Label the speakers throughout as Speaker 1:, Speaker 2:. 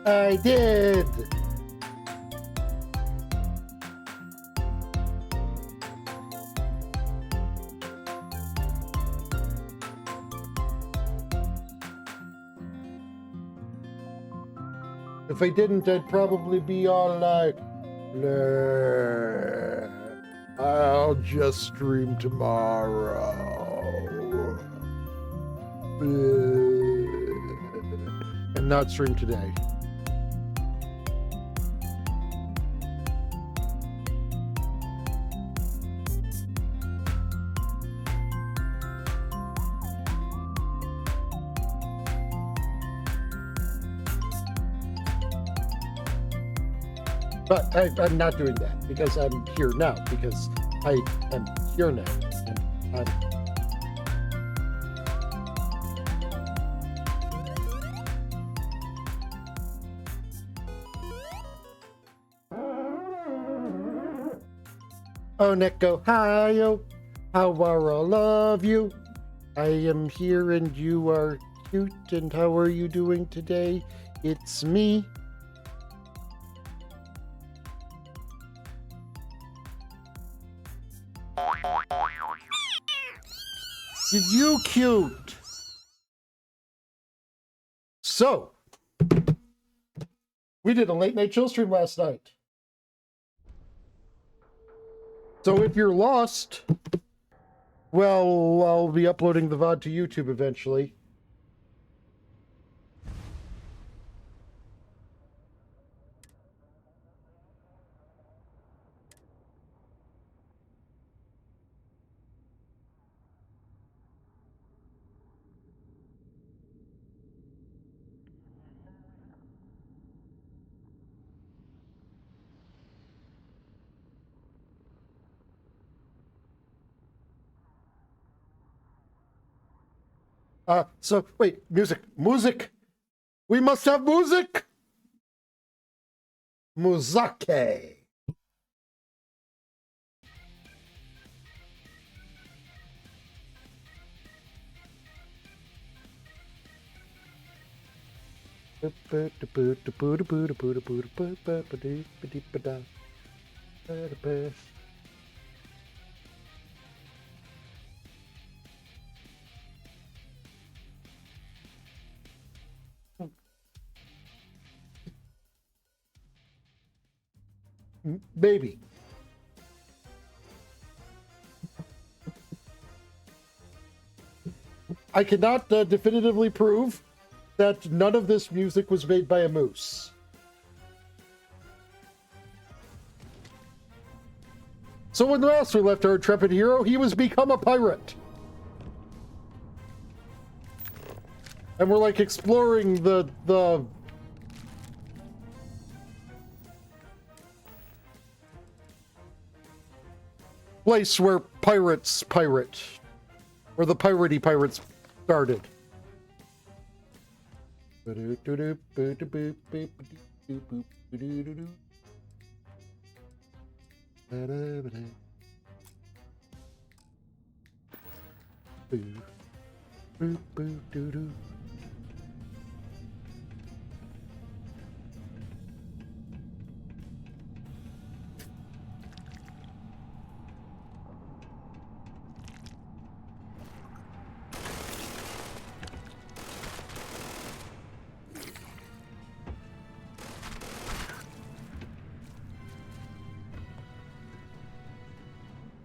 Speaker 1: I did. If I didn't, I'd probably be all like, nah, I'll just stream tomorrow. And not stream today. But I'm not doing that because I'm here now, because I am here now. And Oh, Neko, hi-yo, how are all of you? I am here and you are cute, and how are you doing today? It's me. Did you cute? So, we did a late night chill stream last night. So if you're lost, well, I'll be uploading the VOD to YouTube eventually. So wait, music. We must have music. Muzake. Baby. I cannot definitively prove that none of this music was made by a moose. So when last we left our intrepid hero, he was become a pirate. And we're like exploring the place where pirates pirate. Where the piratey pirates started.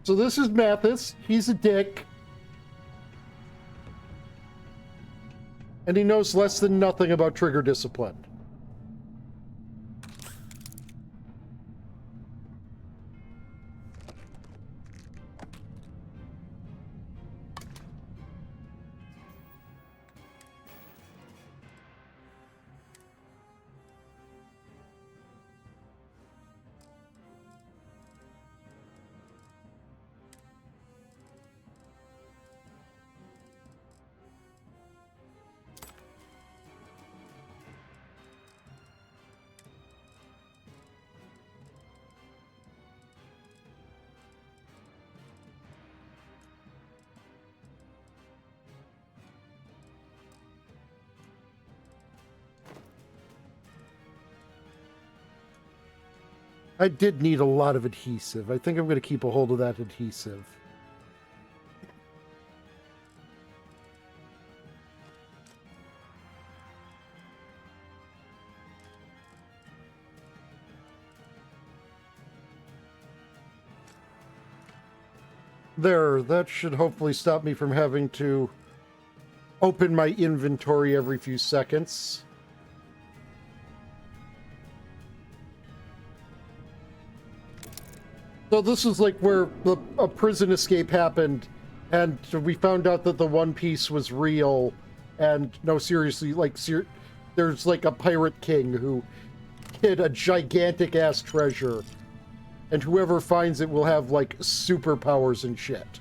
Speaker 1: So this is Mathis. He's a dick. And he knows less than nothing about trigger discipline. I did need a lot of adhesive. I think I'm going to keep a hold of that adhesive. There, that should hopefully stop me from having to open my inventory every few seconds. So this is like where a prison escape happened, and we found out that the One Piece was real, and no, seriously, like, there's like a pirate king who hid a gigantic-ass treasure, and whoever finds it will have, like, superpowers and shit.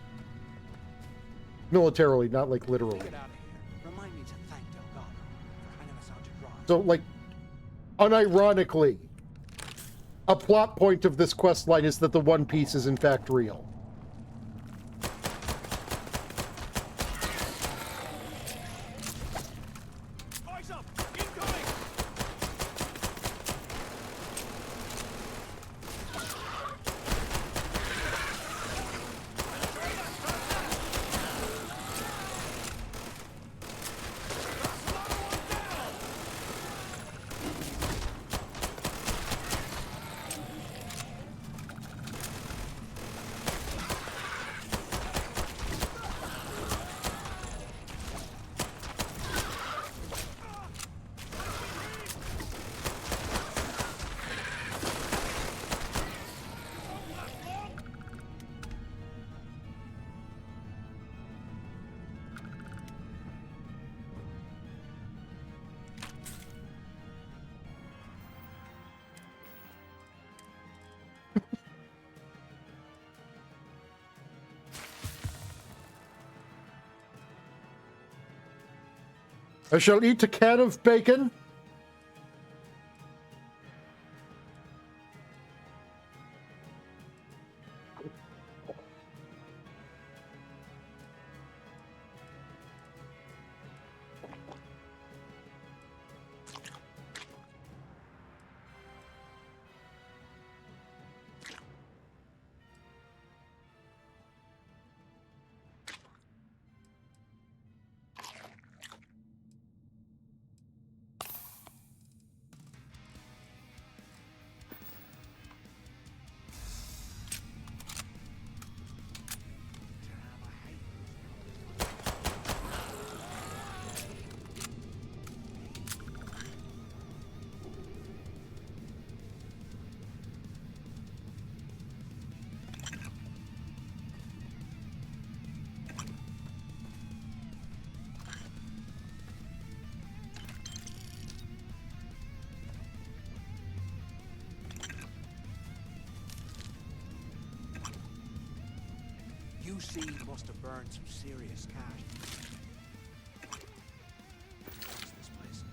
Speaker 1: Militarily, not, like, literally. So, like, unironically, a plot point of this quest line is that the One Piece is in fact real. I shall eat a can of bacon.
Speaker 2: UC must have burned some serious cash. What's this place?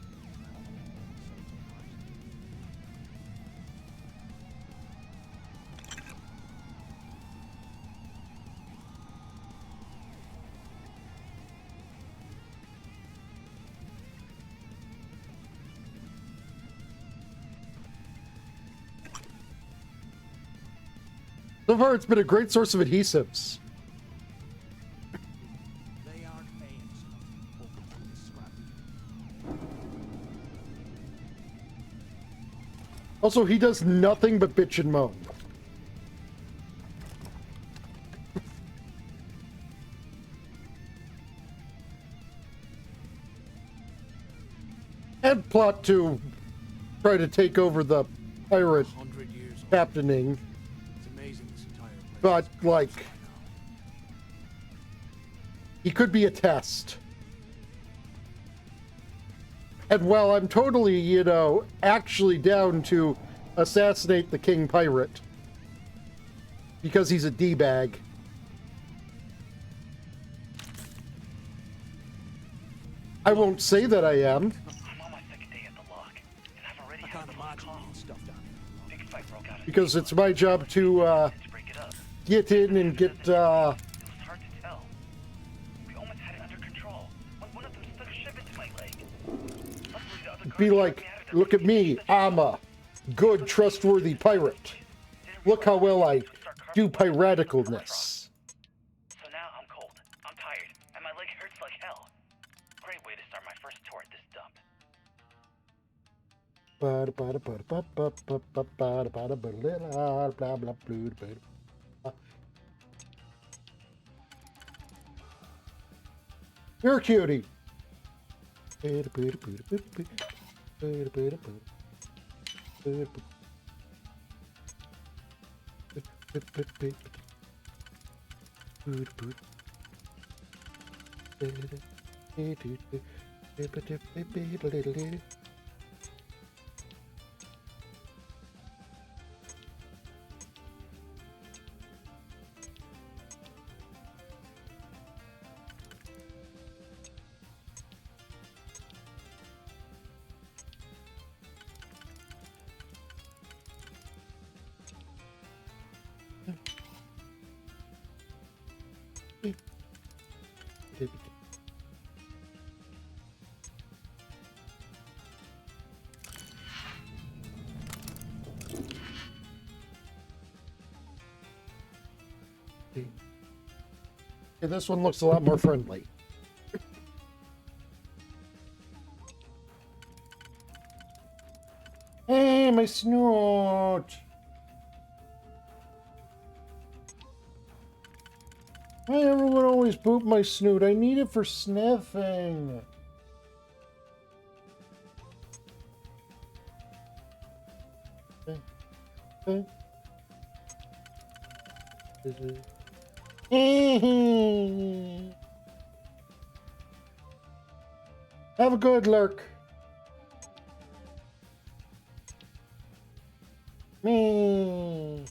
Speaker 1: So far, it's been a great source of adhesives. Also, he does nothing but bitch and moan. And plot to try to take over the pirate captaining.
Speaker 2: It's amazing this entire place.
Speaker 1: But, like, he could be a test. And while I'm totally, you know, actually down to assassinate the king pirate because he's a D-bag, I won't say that I am.
Speaker 3: I'm on my second day at the lock, and I've already had a lot of stuff done. Big fight broke out.
Speaker 1: Because it's my job to get in and get.
Speaker 3: It was hard to tell. We almost had it under control. One of them stuck a ship into my leg. Luckily, the other
Speaker 1: Be
Speaker 3: guard
Speaker 1: like,
Speaker 3: shot me out of
Speaker 1: look at me, I'm a good, trustworthy pirate. Look how well I do piraticalness.
Speaker 3: So now I'm cold, I'm tired, and my leg hurts like hell. Great way to start my first tour at this dump.
Speaker 1: You're a cutie. Okay, this one looks a lot more friendly. Hey, my snoot! Why everyone always boot my snoot? I need it for sniffing. Have a good lurk. Me.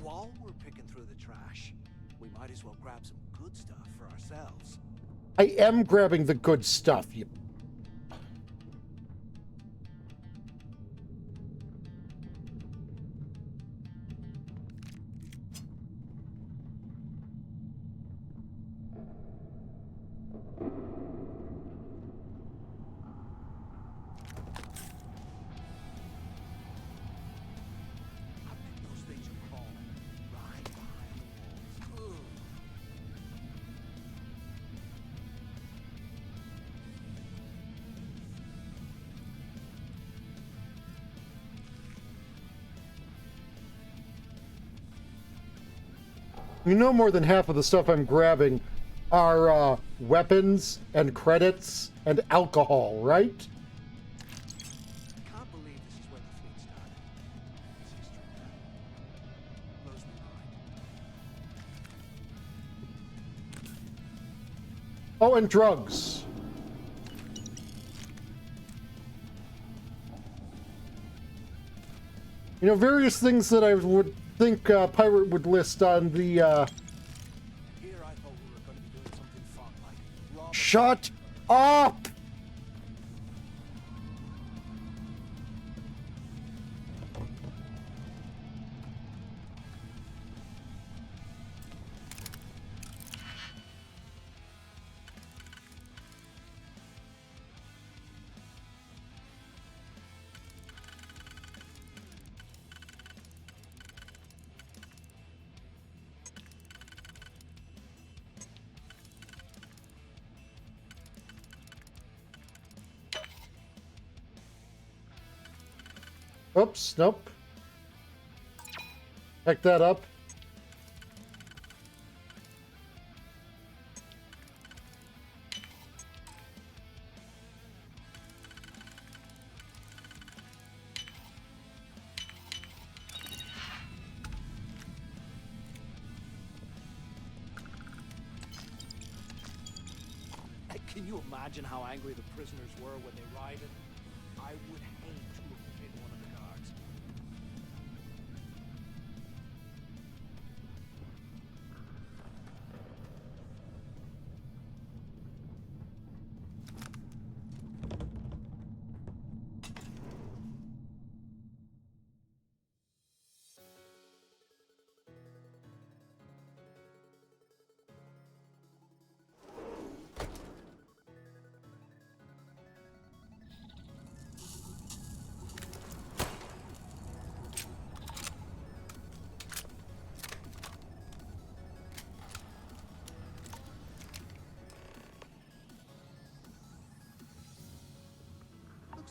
Speaker 2: While we're picking through the trash, we might as well grab some good stuff for ourselves.
Speaker 1: I am grabbing the good stuff, you.
Speaker 2: I bet those things are crawling right behind the walls. Ugh.
Speaker 1: You know, more than half of the stuff I'm grabbing are weapons and credits and alcohol, right?
Speaker 2: Can't believe this is where the fleet started. It's history now. Blows me mind.
Speaker 1: Oh, and drugs. You know, various things that I would think Pirate would list on the...
Speaker 2: Here I thought we were going to be doing something fun, like rob.
Speaker 1: Shut up! Oops, nope. Pick that up.
Speaker 2: Can you imagine how angry the prisoners were when they rioted? I would hate to have been one of the guards.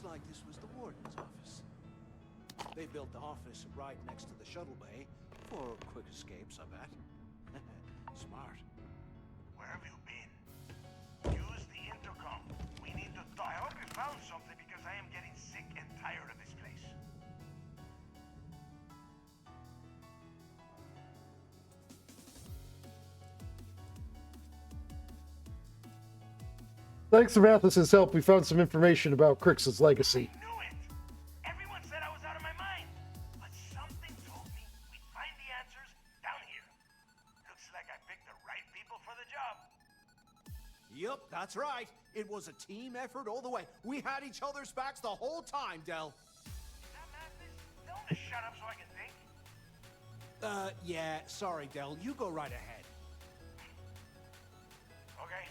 Speaker 2: Looks like this was the warden's office. They built the office right next to the shuttle bay for quick escapes, I bet. Smart.
Speaker 4: Where have you been? Use the intercom. We need to talk. I hope you found something because I am getting sick and tired of this place.
Speaker 1: Thanks to Mathis's help, we found some information about Crix's legacy.
Speaker 4: I knew it! Everyone said I was out of my mind. But something told me we'd find the answers down here. Looks like I picked the right people for the job.
Speaker 2: Yep, that's right. It was a team effort all the way. We had each other's backs the whole time, Del.
Speaker 4: Is that Mathis? Tell him to shut up so I can think.
Speaker 2: Yeah, sorry, Del. You go right ahead.
Speaker 4: Okay.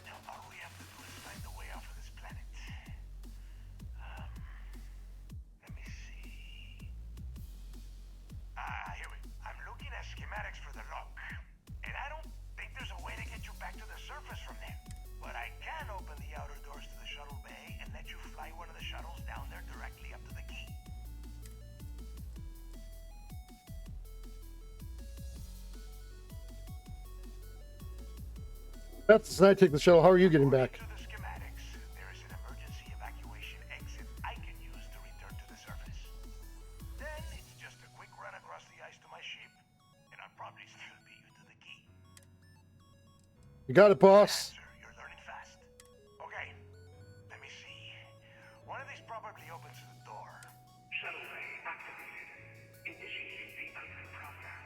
Speaker 4: Now all we have to do is find the way off of this planet. Let me see. Here we go. I'm looking at schematics for the lock. And I don't think there's a way to get you back to the surface from there. But I can open the outer doors to the shuttle bay and let you fly one of the shuttles down there directly up to the key.
Speaker 1: Mathis and I take the shuttle. How are you getting back?
Speaker 4: To the schematics, there is an emergency evacuation exit I can use to return to the surface. Then it's just a quick run across the ice to my ship, and I'll probably still be you to the key.
Speaker 1: You got it, boss.
Speaker 4: Answer, you're learning fast. Okay, let me see. One of these probably opens the door.
Speaker 5: Shuttle bay activated. Initiating the exit process.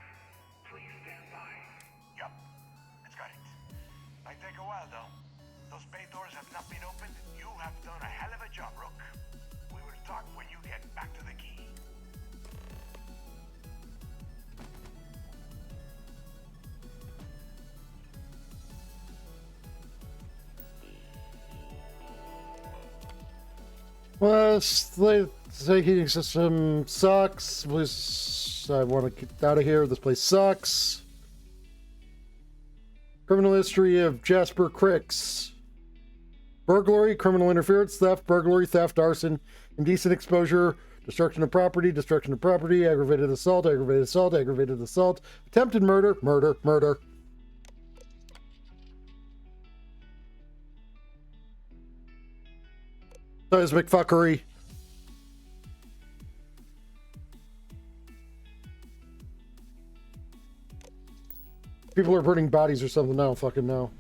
Speaker 5: Please stand by.
Speaker 4: Yup, it's got it. Might take a while though. Those bay doors have not been opened. You have done a hell of a job, Rook. We will talk when you get back to the key.
Speaker 1: Well, the heating system sucks. Please, I want to get out of here. This place sucks. Criminal history of Jasper Crix. Burglary, criminal interference, theft, burglary, theft, arson, indecent exposure, destruction of property, aggravated assault, aggravated assault, attempted murder, murder. Seismic fuckery. People are burning bodies or something. I don't fucking know.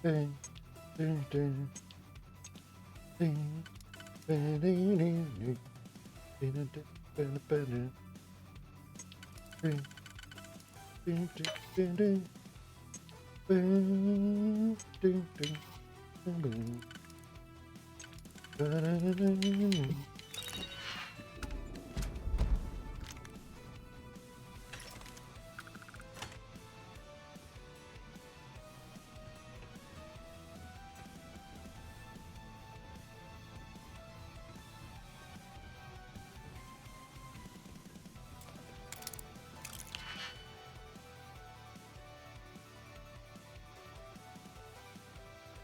Speaker 1: Ding, ding, ding. Ding, ding, ding, ding, ding, ding, ding, ding, ding, ding, ding, ding, ding, ding, ding, ding.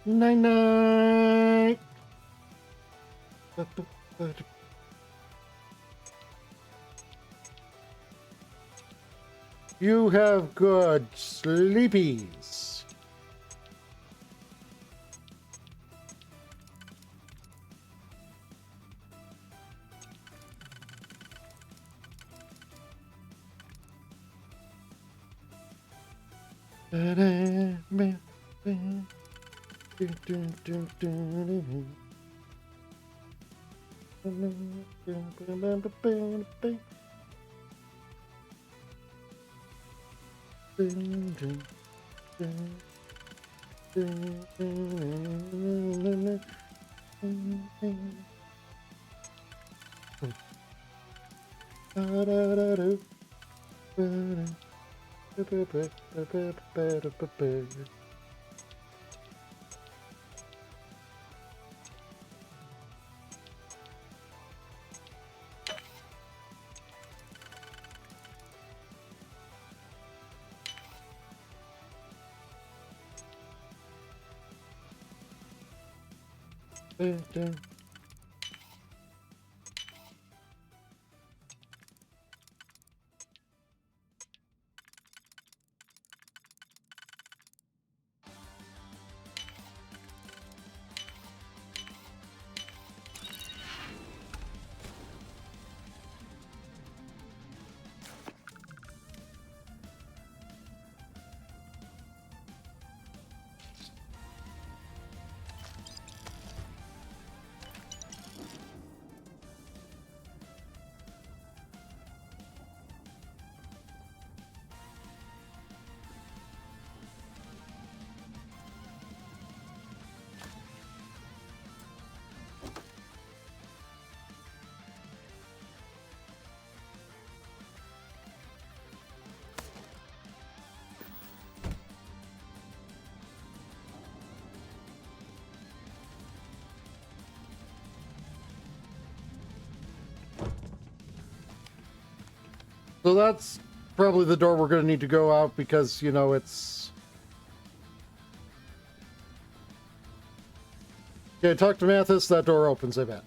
Speaker 1: Night night. You have good sleepies. So that's probably the door we're going to need to go out because, you know, it's... Okay, talk to Mathis. That door opens, I bet.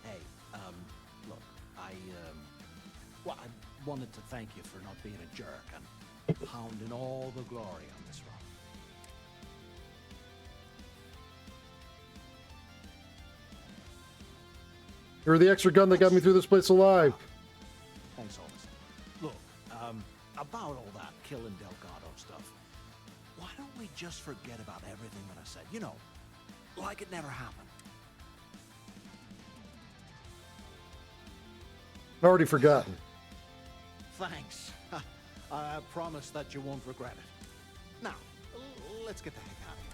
Speaker 2: Hey, look, well, I wanted to thank you for not being a jerk and pounding all the glory on this one.
Speaker 1: You're the extra gun that got me through this place alive.
Speaker 2: Thanks, Holmes. Look, about all that killing Delgado stuff, why don't we just forget about everything that I said? You know, like it never happened.
Speaker 1: Already forgotten.
Speaker 2: Thanks. I promise that you won't regret it. Now, let's get the heck out of here.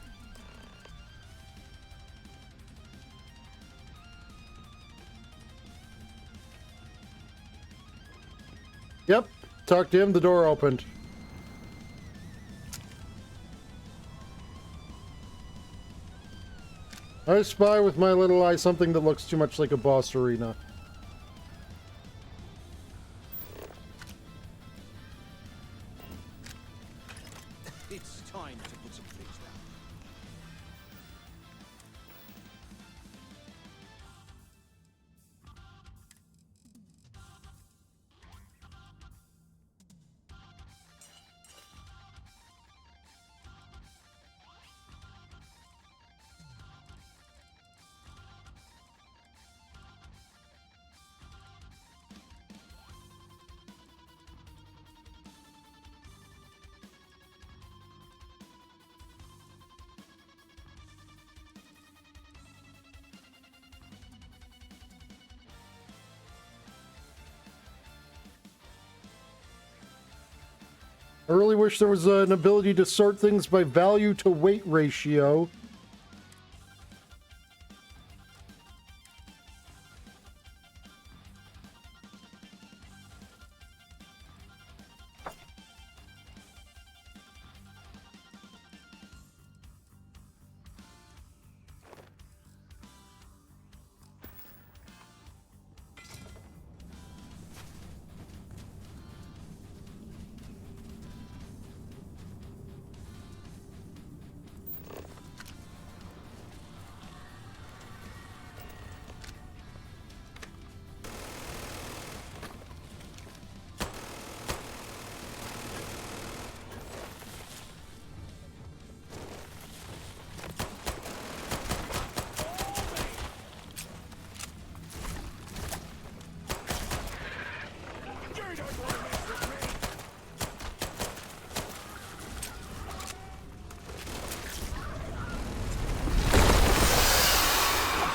Speaker 1: Yep. Talk to him. The door opened. I spy with my little eye something that looks too much like a boss arena.
Speaker 2: It's time to put some things down.
Speaker 1: I really wish there was an ability to sort things by value to weight ratio.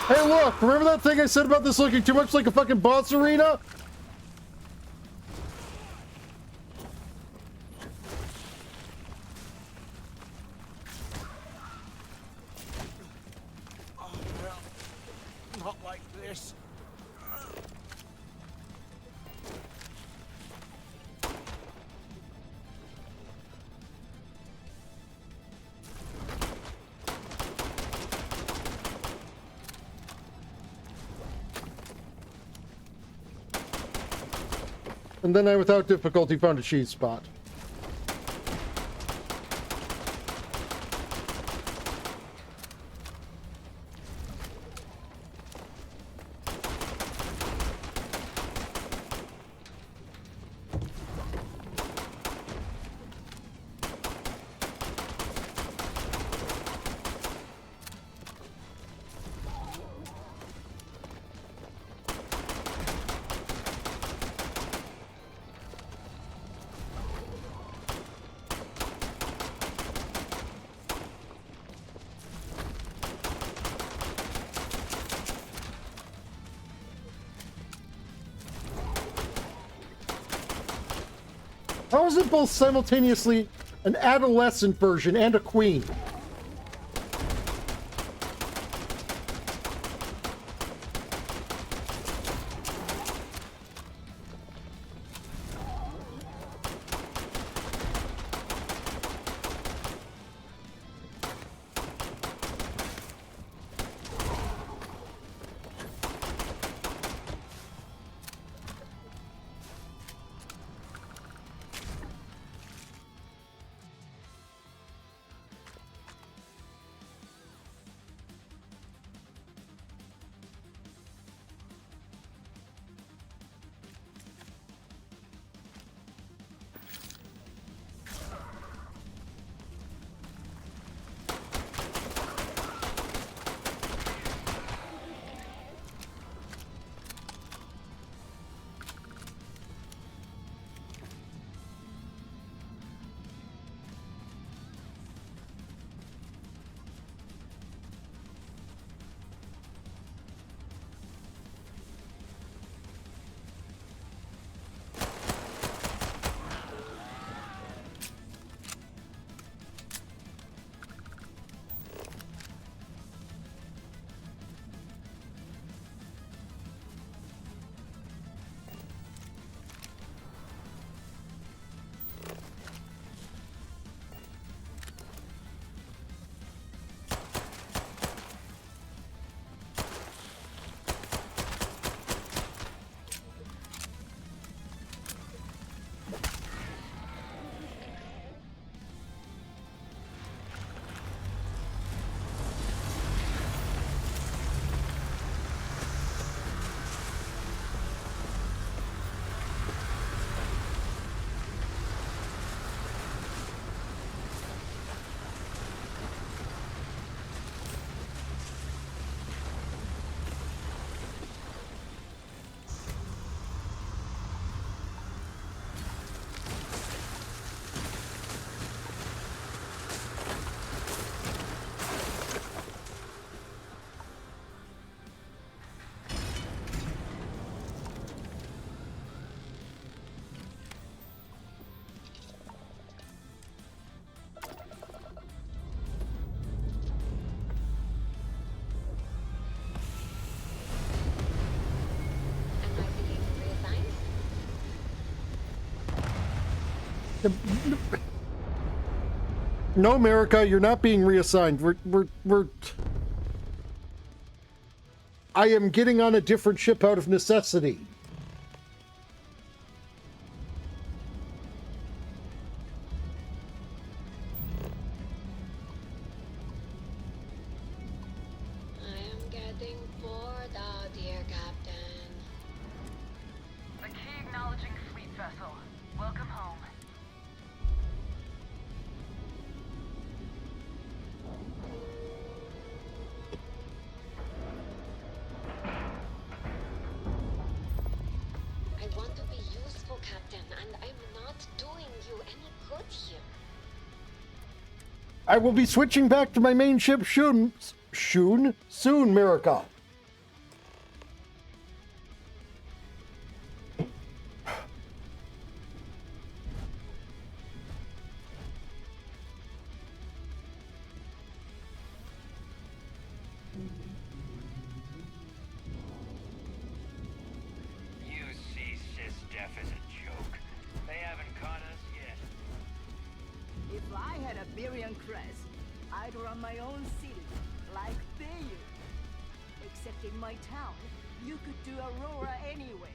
Speaker 1: Hey, look! Remember that thing I said about this looking too much like a fucking boss arena?
Speaker 2: this.
Speaker 1: And then I, without difficulty, found a cheese spot. How is it both simultaneously an adolescent version and a queen? No, America, you're not being reassigned. I am getting on a different ship out of necessity.
Speaker 6: I am getting bored out here, Captain.
Speaker 7: The key acknowledging fleet vessel. Welcome home.
Speaker 6: I want to be useful, Captain, and I'm not doing you any good here.
Speaker 1: I will be switching back to my main ship soon, America.
Speaker 8: Barbarian Crest, I'd run my own city, like Bayou. Except in my town, you could do Aurora anywhere.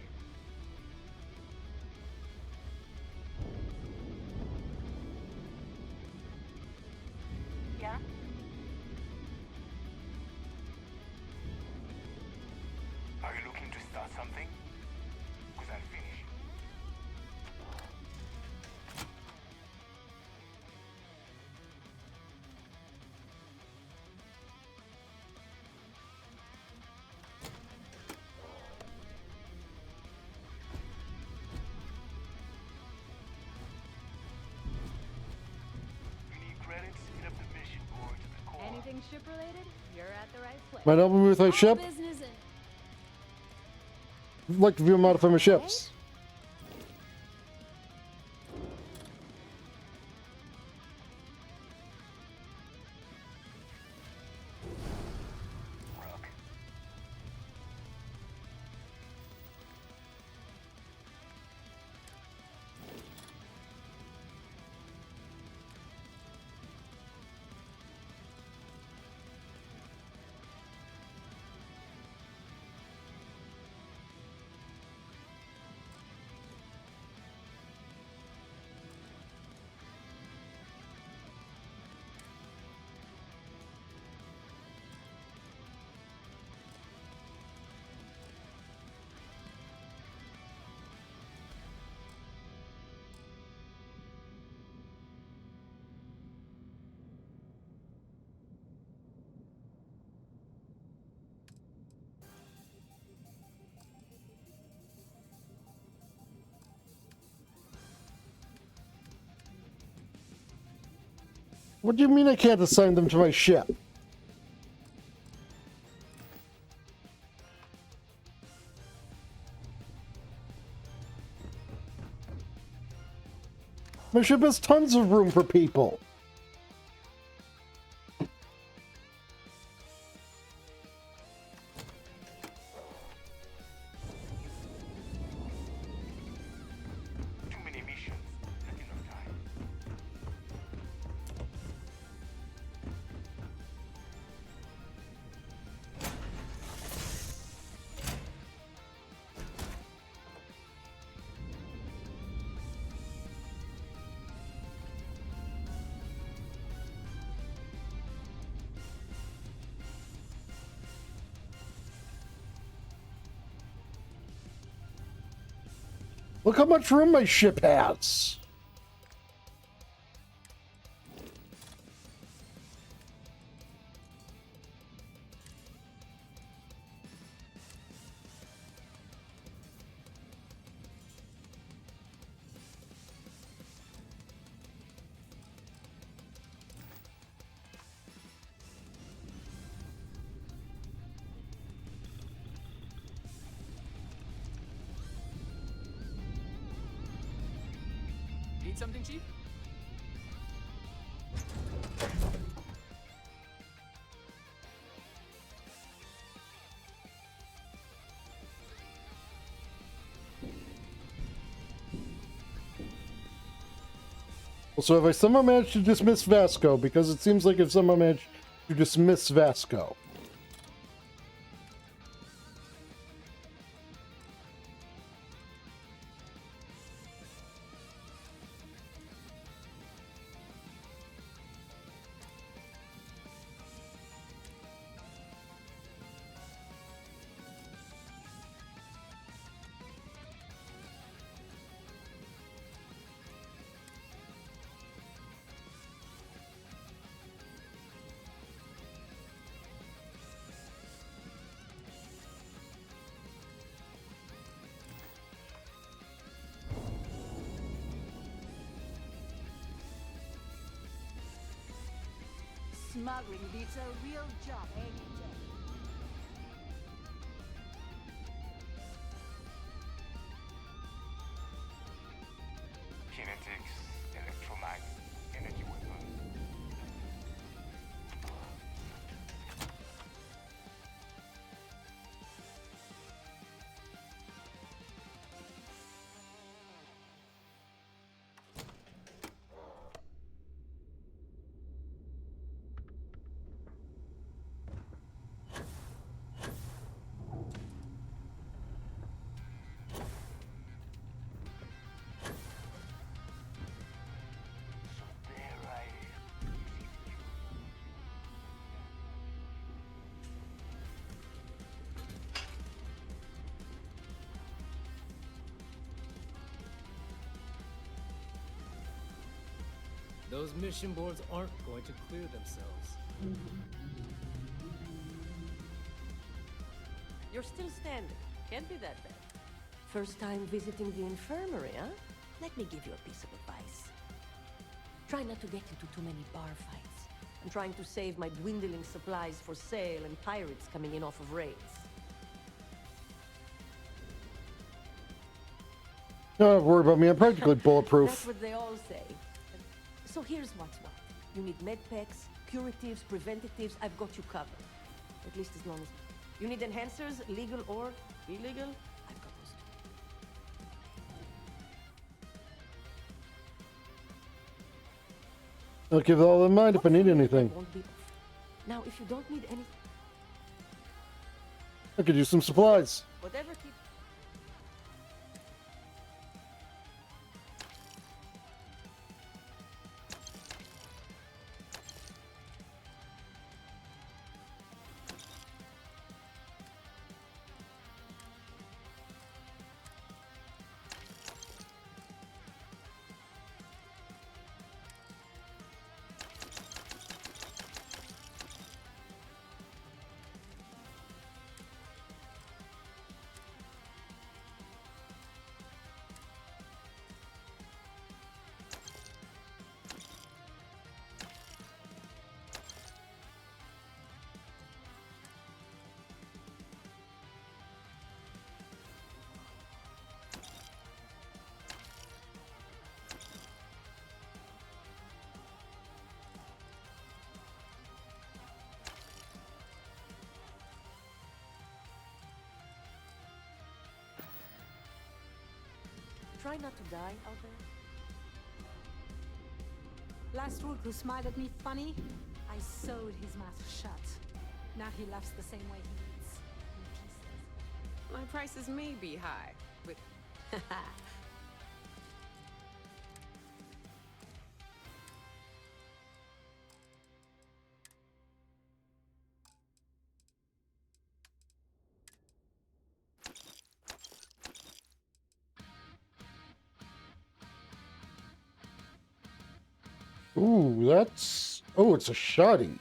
Speaker 7: Yeah?
Speaker 4: Are you looking to start something? Because I'll finish it. You need credits? Hit up the mission board to the core.
Speaker 9: Anything ship related? You're at the right place.
Speaker 1: Might help me with my ship.
Speaker 9: Business
Speaker 1: I'd like to view and modify my ships.
Speaker 4: Rook.
Speaker 1: What do you mean I can't assign them to my ship? My ship has tons of room for people.
Speaker 4: Too many missions. Not enough time.
Speaker 1: Look how much room my ship has.
Speaker 10: Need something, Chief?
Speaker 1: So if I somehow manage to dismiss Vasco, because it seems like if somehow managed to dismiss Vasco.
Speaker 8: Smuggling beats a real job any day.
Speaker 4: Kinetics, electromagnet, energy weapon.
Speaker 10: Those mission boards aren't going to clear themselves.
Speaker 11: You're still standing. Can't be that bad. First time visiting the infirmary, huh? Let me give you a piece of advice. Try not to get into too many bar fights. I'm trying to save my dwindling supplies for sale and pirates coming in off of raids.
Speaker 1: Don't worry about me. I'm practically bulletproof.
Speaker 11: That's what they all say. So here's what's what. You need med packs, curatives, preventatives. I've got you covered. At least as long as... You need enhancers, legal or illegal? I've got those too.
Speaker 1: I'll keep it all in mind if I need anything.
Speaker 11: Won't be off. Now, if you don't need any...
Speaker 1: I could use some supplies.
Speaker 11: Whatever keeps... Try not to die out there.
Speaker 8: Last week who smiled at me funny, I sewed his mouth shut. Now he laughs the same way he eats. In pieces.
Speaker 9: My prices may be high, but
Speaker 1: Ooh, that's... Oh, it's a shoddy.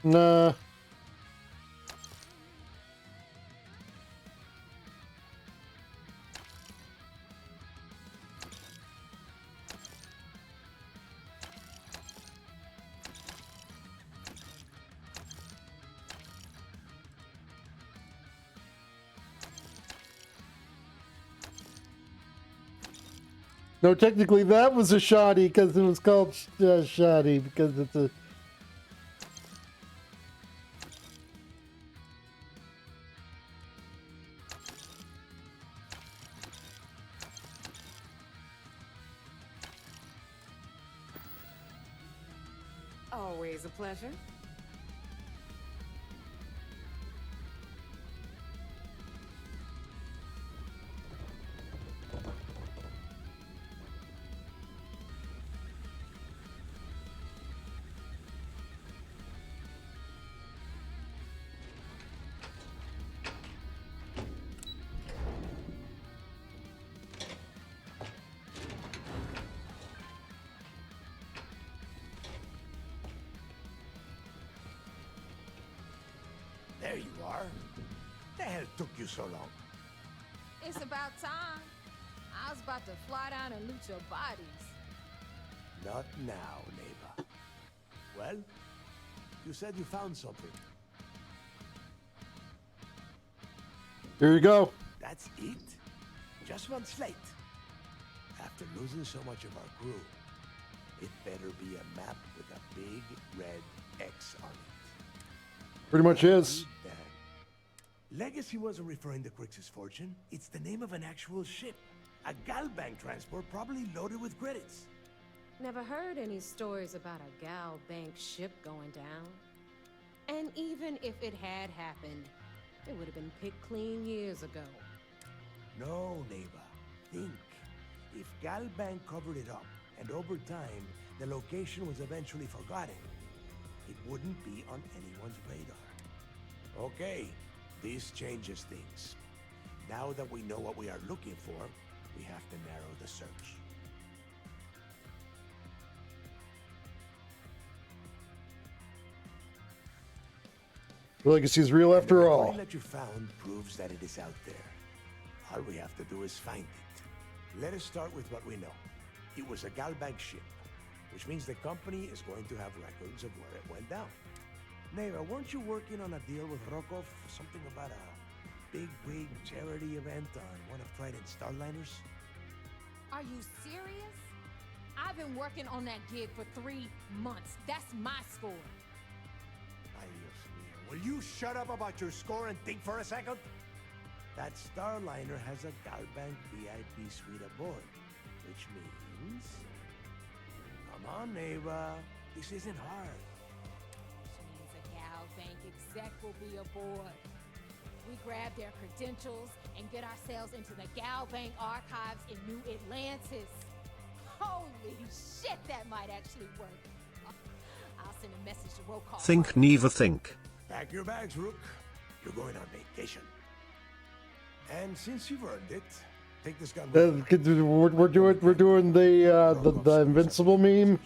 Speaker 1: Nah. No, technically that was a shoddy because it was called shoddy because it's a...
Speaker 9: always a pleasure.
Speaker 4: There you are. The hell took you so long?
Speaker 9: It's about time. I was about to fly down and loot your bodies.
Speaker 2: Not now, neighbor. Well, you said you found something.
Speaker 1: Here you go.
Speaker 2: That's it? Just one slate. After losing so much of our crew, it better be a map with a big red X on it.
Speaker 1: Pretty much is.
Speaker 2: Read that. Legacy wasn't referring to Crix's fortune. It's the name of an actual ship. A Galbank transport probably loaded with credits.
Speaker 9: Never heard any stories about a Gal Bank ship going down. And even if it had happened, it would have been picked clean years ago.
Speaker 2: No, neighbor. Think. If Galbank covered it up, and over time, the location was eventually forgotten, it wouldn't be on anyone's radar. Okay, this changes things. Now that we know what we are looking for, we have to narrow the search.
Speaker 1: The legacy is real after
Speaker 2: The
Speaker 1: all.
Speaker 2: recording that you found proves that it is out there. All we have to do is find it. Let us start with what we know. It was a Galbank ship, which means the company is going to have records of where it went down. Neva, weren't you working on a deal with Rokov? Something about a big charity event on one of Trident's Starliners?
Speaker 12: Are you serious? I've been working on that gig for 3 months. That's my score.
Speaker 2: Ay, Dios mío. Will you shut up about your score and think for a second? That Starliner has a Galbank VIP suite aboard, which means... Come on, Neva. This isn't hard.
Speaker 12: Which means a Gal Bank exec will be aboard. We grab their credentials and get ourselves into the Gal Bank archives in New Atlantis. Holy shit, that might actually work. I'll send a message to Rokov.
Speaker 13: Think, Neva, think.
Speaker 2: Pack your bags, Rook. You're going on vacation. And since you've earned it, take this gun.
Speaker 1: We're doing the invincible meme.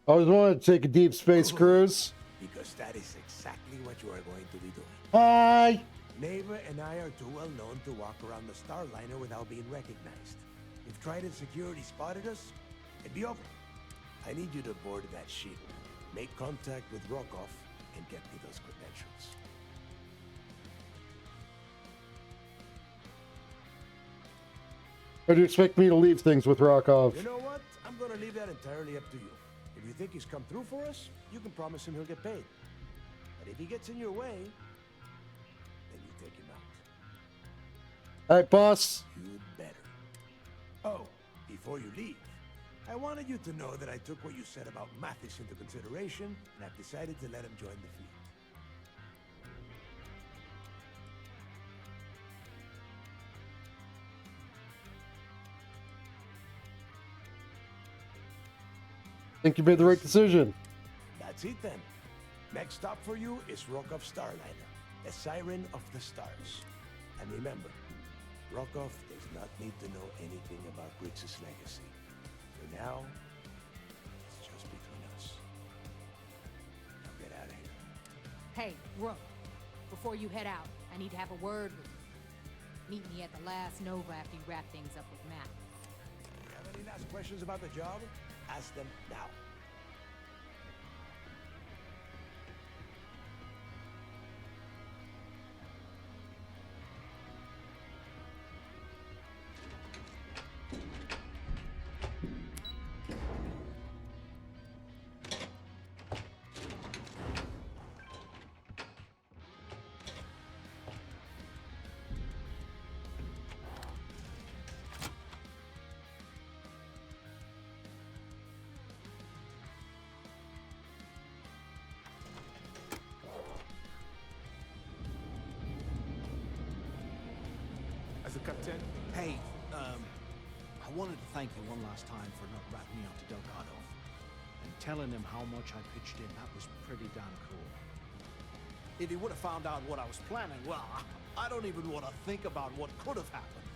Speaker 1: I always wanted to take a deep space cruise.
Speaker 2: Because that is exactly what you are going to be doing.
Speaker 1: Hi.
Speaker 2: Neva and I are too well known to walk around the Starliner without being recognized. If Trident Security spotted us, it'd be over. I need you to board that ship, make contact with Rokov, and get me those credentials.
Speaker 1: Or do you expect me to leave things with Rokov?
Speaker 2: You know what? I'm gonna leave that entirely up to you. If you think he's come through for us, you can promise him he'll get paid. But if he gets in your way, then you take him out.
Speaker 1: Alright, boss.
Speaker 2: You'd better. Oh, before you leave, I wanted you to know that I took what you said about Mathis into consideration, and I've decided to let him join the fleet.
Speaker 1: Think you made the right decision.
Speaker 2: That's it then. Next stop for you is Rokov Starliner, the siren of the stars. And remember, Rokov does not need to know anything about Grix's legacy. For now, it's just between us. Now get out of here.
Speaker 12: Hey, Rook, before you head out, I need to have a word with you. Meet me at the last Nova after you wrap things up with Matt.
Speaker 2: You have any last questions about the job? Ask them now.
Speaker 14: Captain.
Speaker 15: Hey, I wanted to thank you one last time for not ratting me out to Delgado. And telling him how much I pitched in, that was pretty damn cool. If he would have found out what I was planning, well, I don't even want to think about what could have happened.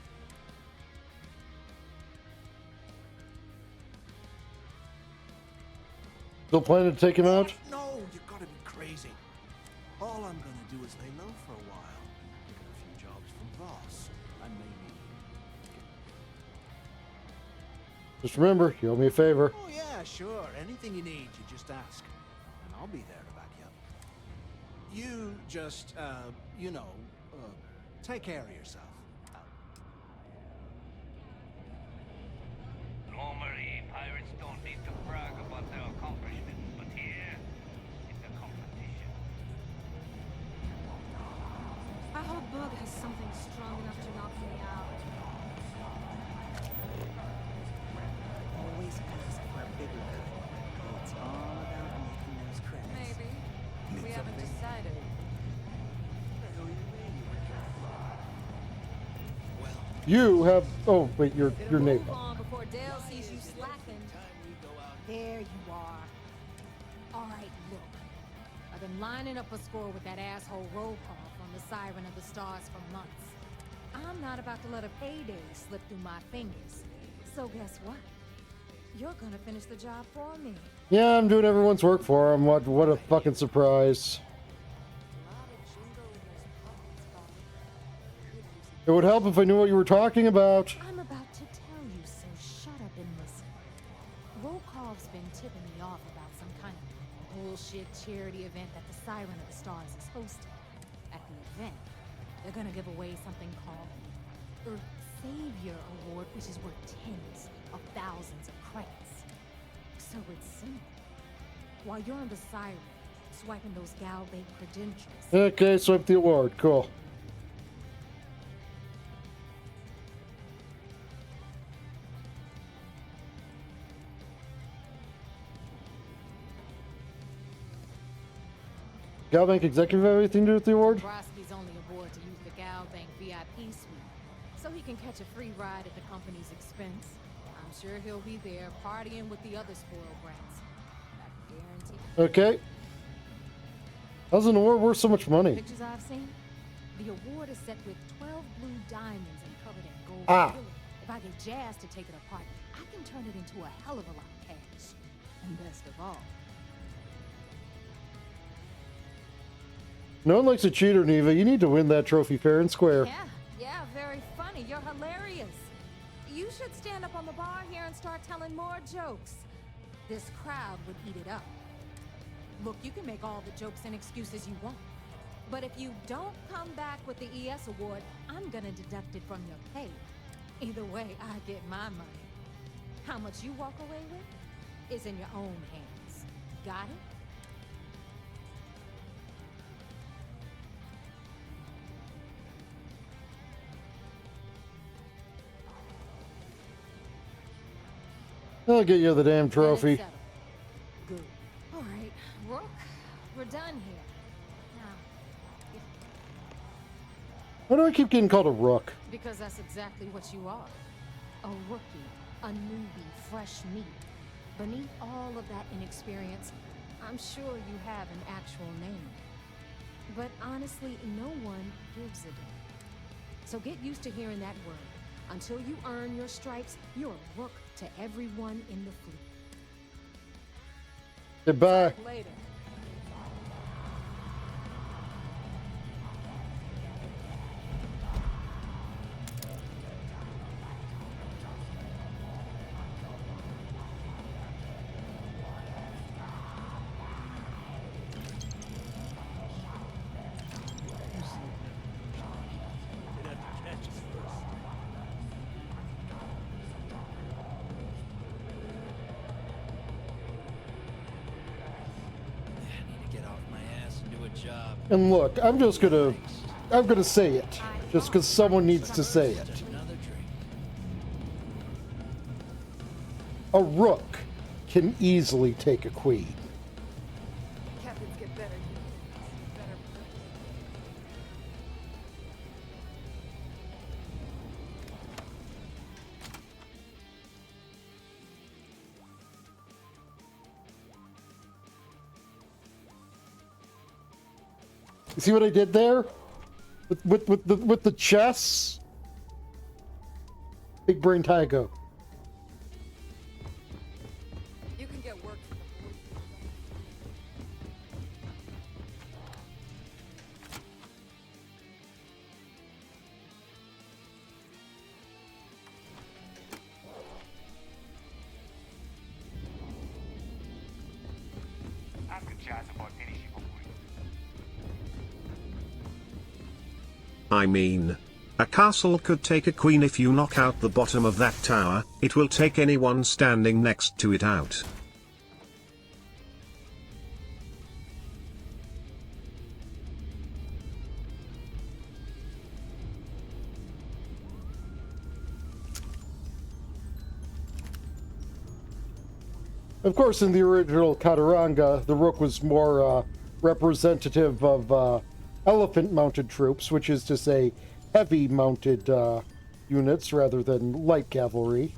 Speaker 1: Still planning to take him out?
Speaker 15: No, you gotta be crazy. All I'm gonna do is lay low for a while. Get a few jobs from Voss. And maybe...
Speaker 1: Just remember, you owe me a favor.
Speaker 15: Oh yeah, sure. Anything you need, you just ask. And I'll be there to back you up. You just, take care of yourself.
Speaker 3: Normally, pirates don't need to brag about their accomplishments, but here, it's a competition.
Speaker 9: I hope Bug has something strong enough to knock me out.
Speaker 8: Always ask for a bigger cut. It's all about making those credits.
Speaker 7: Maybe. We haven't decided.
Speaker 15: Well,
Speaker 1: You have... Oh, wait, your name.
Speaker 12: Move on before Dale sees you slacking. There you are. All right, look. I've been lining up a score with that asshole roll call from the Siren of the Stars for months. I'm not about to let a payday slip through my fingers. So guess what? You're gonna finish the job for me.
Speaker 1: Yeah, I'm doing everyone's work for him. What a fucking surprise. It would help if I knew what you were talking about.
Speaker 12: I'm about to tell you, so shut up and listen. Rokov's been tipping me off about some kind of bullshit charity event that the Siren of the Stars is hosting. At the event, they're gonna give away something called the Earth Savior Award, which is worth tens of thousands of credits. So it's simple. While you're on the Siren, swiping those gal bait credentials.
Speaker 1: Okay, swipe the award. Cool. Gal Bank Executive have anything to do with the award?
Speaker 12: Broski's only aboard to use the Gal Bank VIP suite, so he can catch a free ride at the company's expense. I'm sure he'll be there partying with the other spoiled brats. I guarantee.
Speaker 1: Okay. How's an award worth so much money?
Speaker 12: Pictures I've seen, the award is set with 12 blue diamonds and covered in gold.
Speaker 1: Ah.
Speaker 12: If I get jazzed to take it apart, I can turn it into a hell of a lot of cash. And best of all,
Speaker 1: No one likes a cheater, Neva. You need to win that trophy fair and square.
Speaker 12: yeah, very funny. You're hilarious. You should stand up on the bar here and start telling more jokes. This crowd would eat it up. Look, you can make all the jokes and excuses you want. But if you don't come back with the ES award, I'm gonna deduct it from your pay. Either way, I get my money. How much you walk away with is in your own hands. Got it?
Speaker 1: I'll get you the damn trophy.
Speaker 12: Good. All right, Rook, we're done here. Now,
Speaker 1: Why do I keep getting called a rook?
Speaker 12: because that's exactly what you are. A rookie, a newbie, fresh meat. Beneath all of that inexperience, I'm sure you have an actual name. But honestly, no one gives a damn. So get used to hearing that word. Until you earn your stripes, you're a rook to everyone in the fleet.
Speaker 1: Goodbye.
Speaker 12: Later.
Speaker 1: And look, I'm gonna say it, just because someone needs to say it. A rook can easily take a queen.
Speaker 8: Captains get better. Better.
Speaker 1: You see what I did there? With the chess? Big brain Tygo.
Speaker 8: You can get work from the board.
Speaker 4: Ask a Jazz about any ship aboard.
Speaker 13: I mean, a castle could take a queen if you knock out the bottom of that tower, it will take anyone standing next to it out.
Speaker 1: Of course, in the original Kataranga, the rook was more representative of elephant-mounted troops, which is to say, heavy-mounted units rather than light cavalry.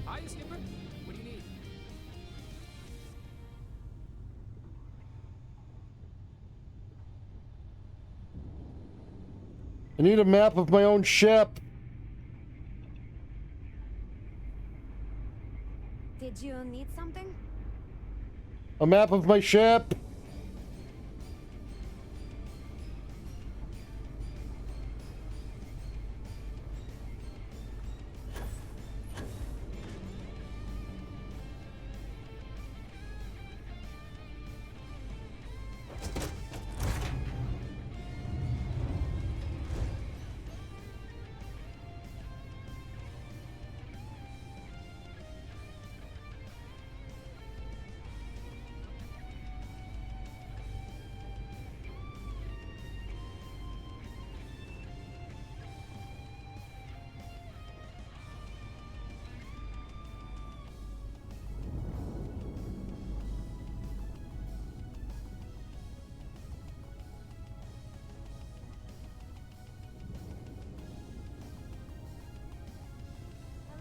Speaker 10: Hi, Skipper. What do you need?
Speaker 1: I need a map of my own ship.
Speaker 16: Did you need something?
Speaker 1: A map of my ship.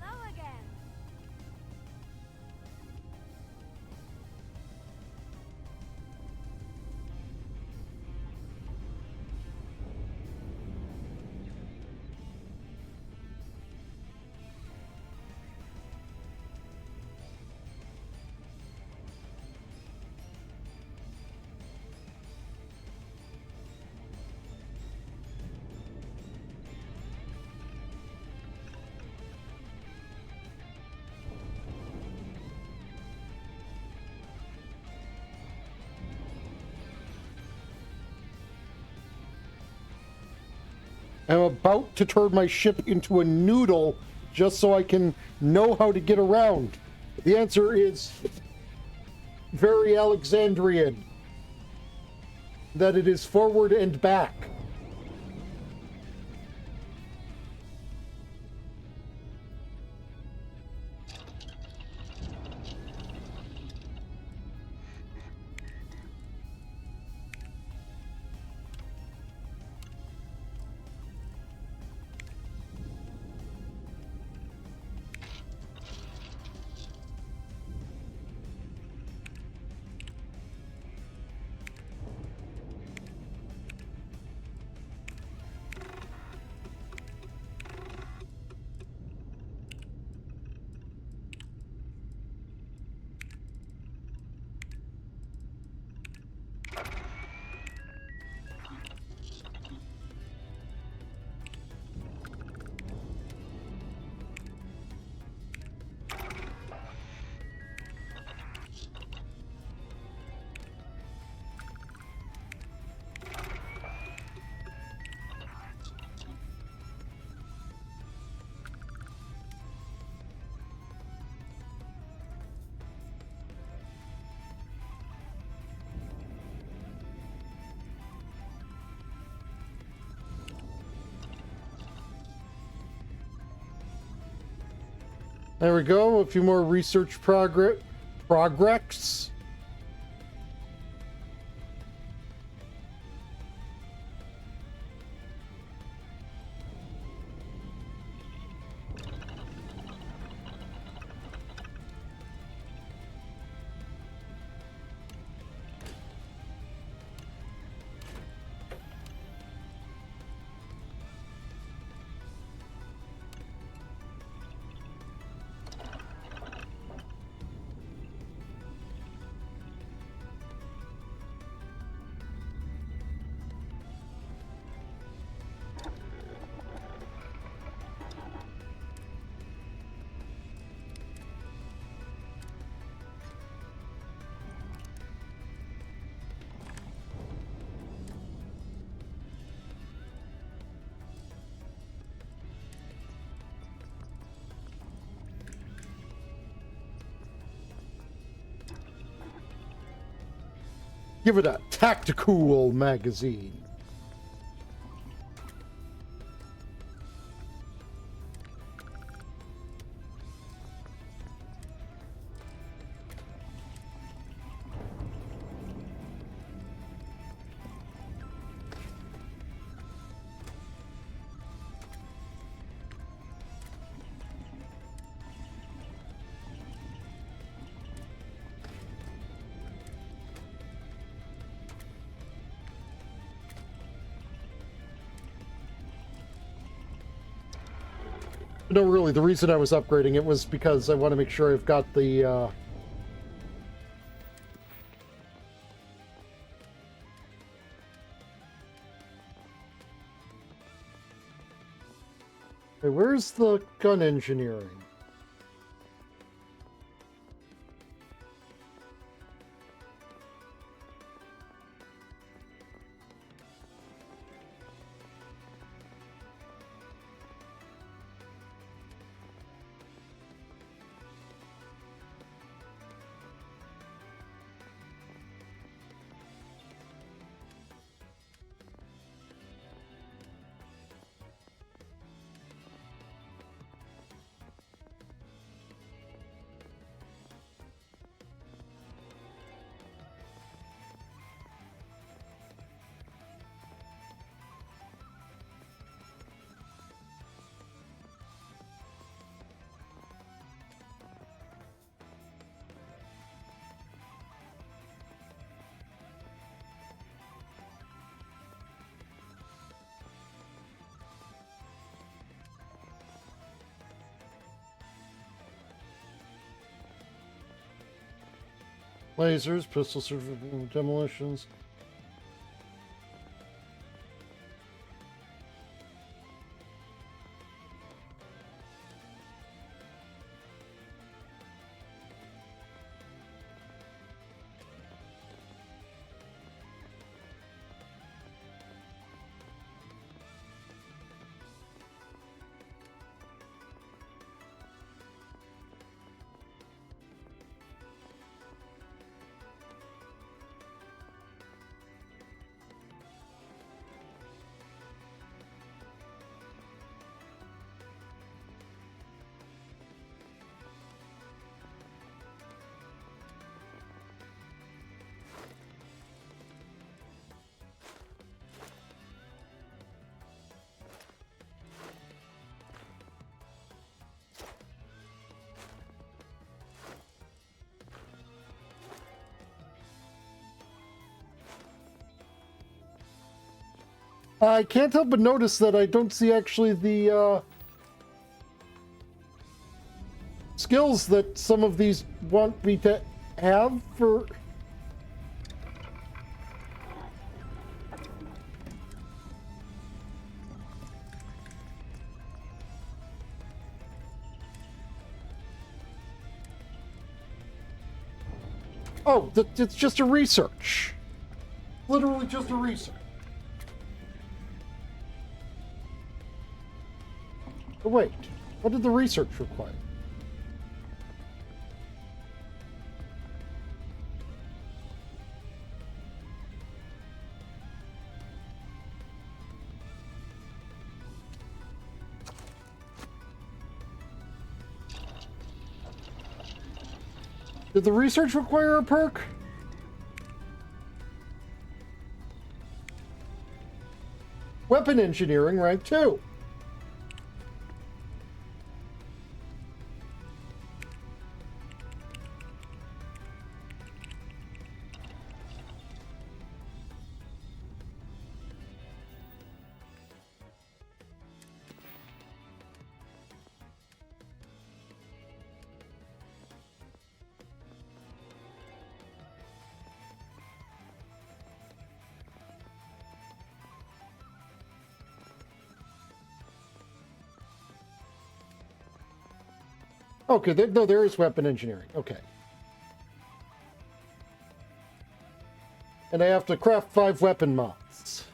Speaker 16: Hello again.
Speaker 1: I'm about to turn my ship into a noodle just so I can know how to get around. The answer is very Alexandrian. That it is forward and back. There we go. A few more research progress. Give it a tactical magazine. No, really, the reason I was upgrading it was because I want to make sure I've got the, Hey, where's the gun engineering? Lasers, pistol surgical demolitions. I can't help but notice that I don't see actually the skills that some of these want me to have for... Oh, it's just a research. Literally just a research. But wait, what did the research require? Did the research require a perk? Weapon engineering, rank 2. Okay, no, there is weapon engineering. Okay. And I have to craft 5 weapon mods.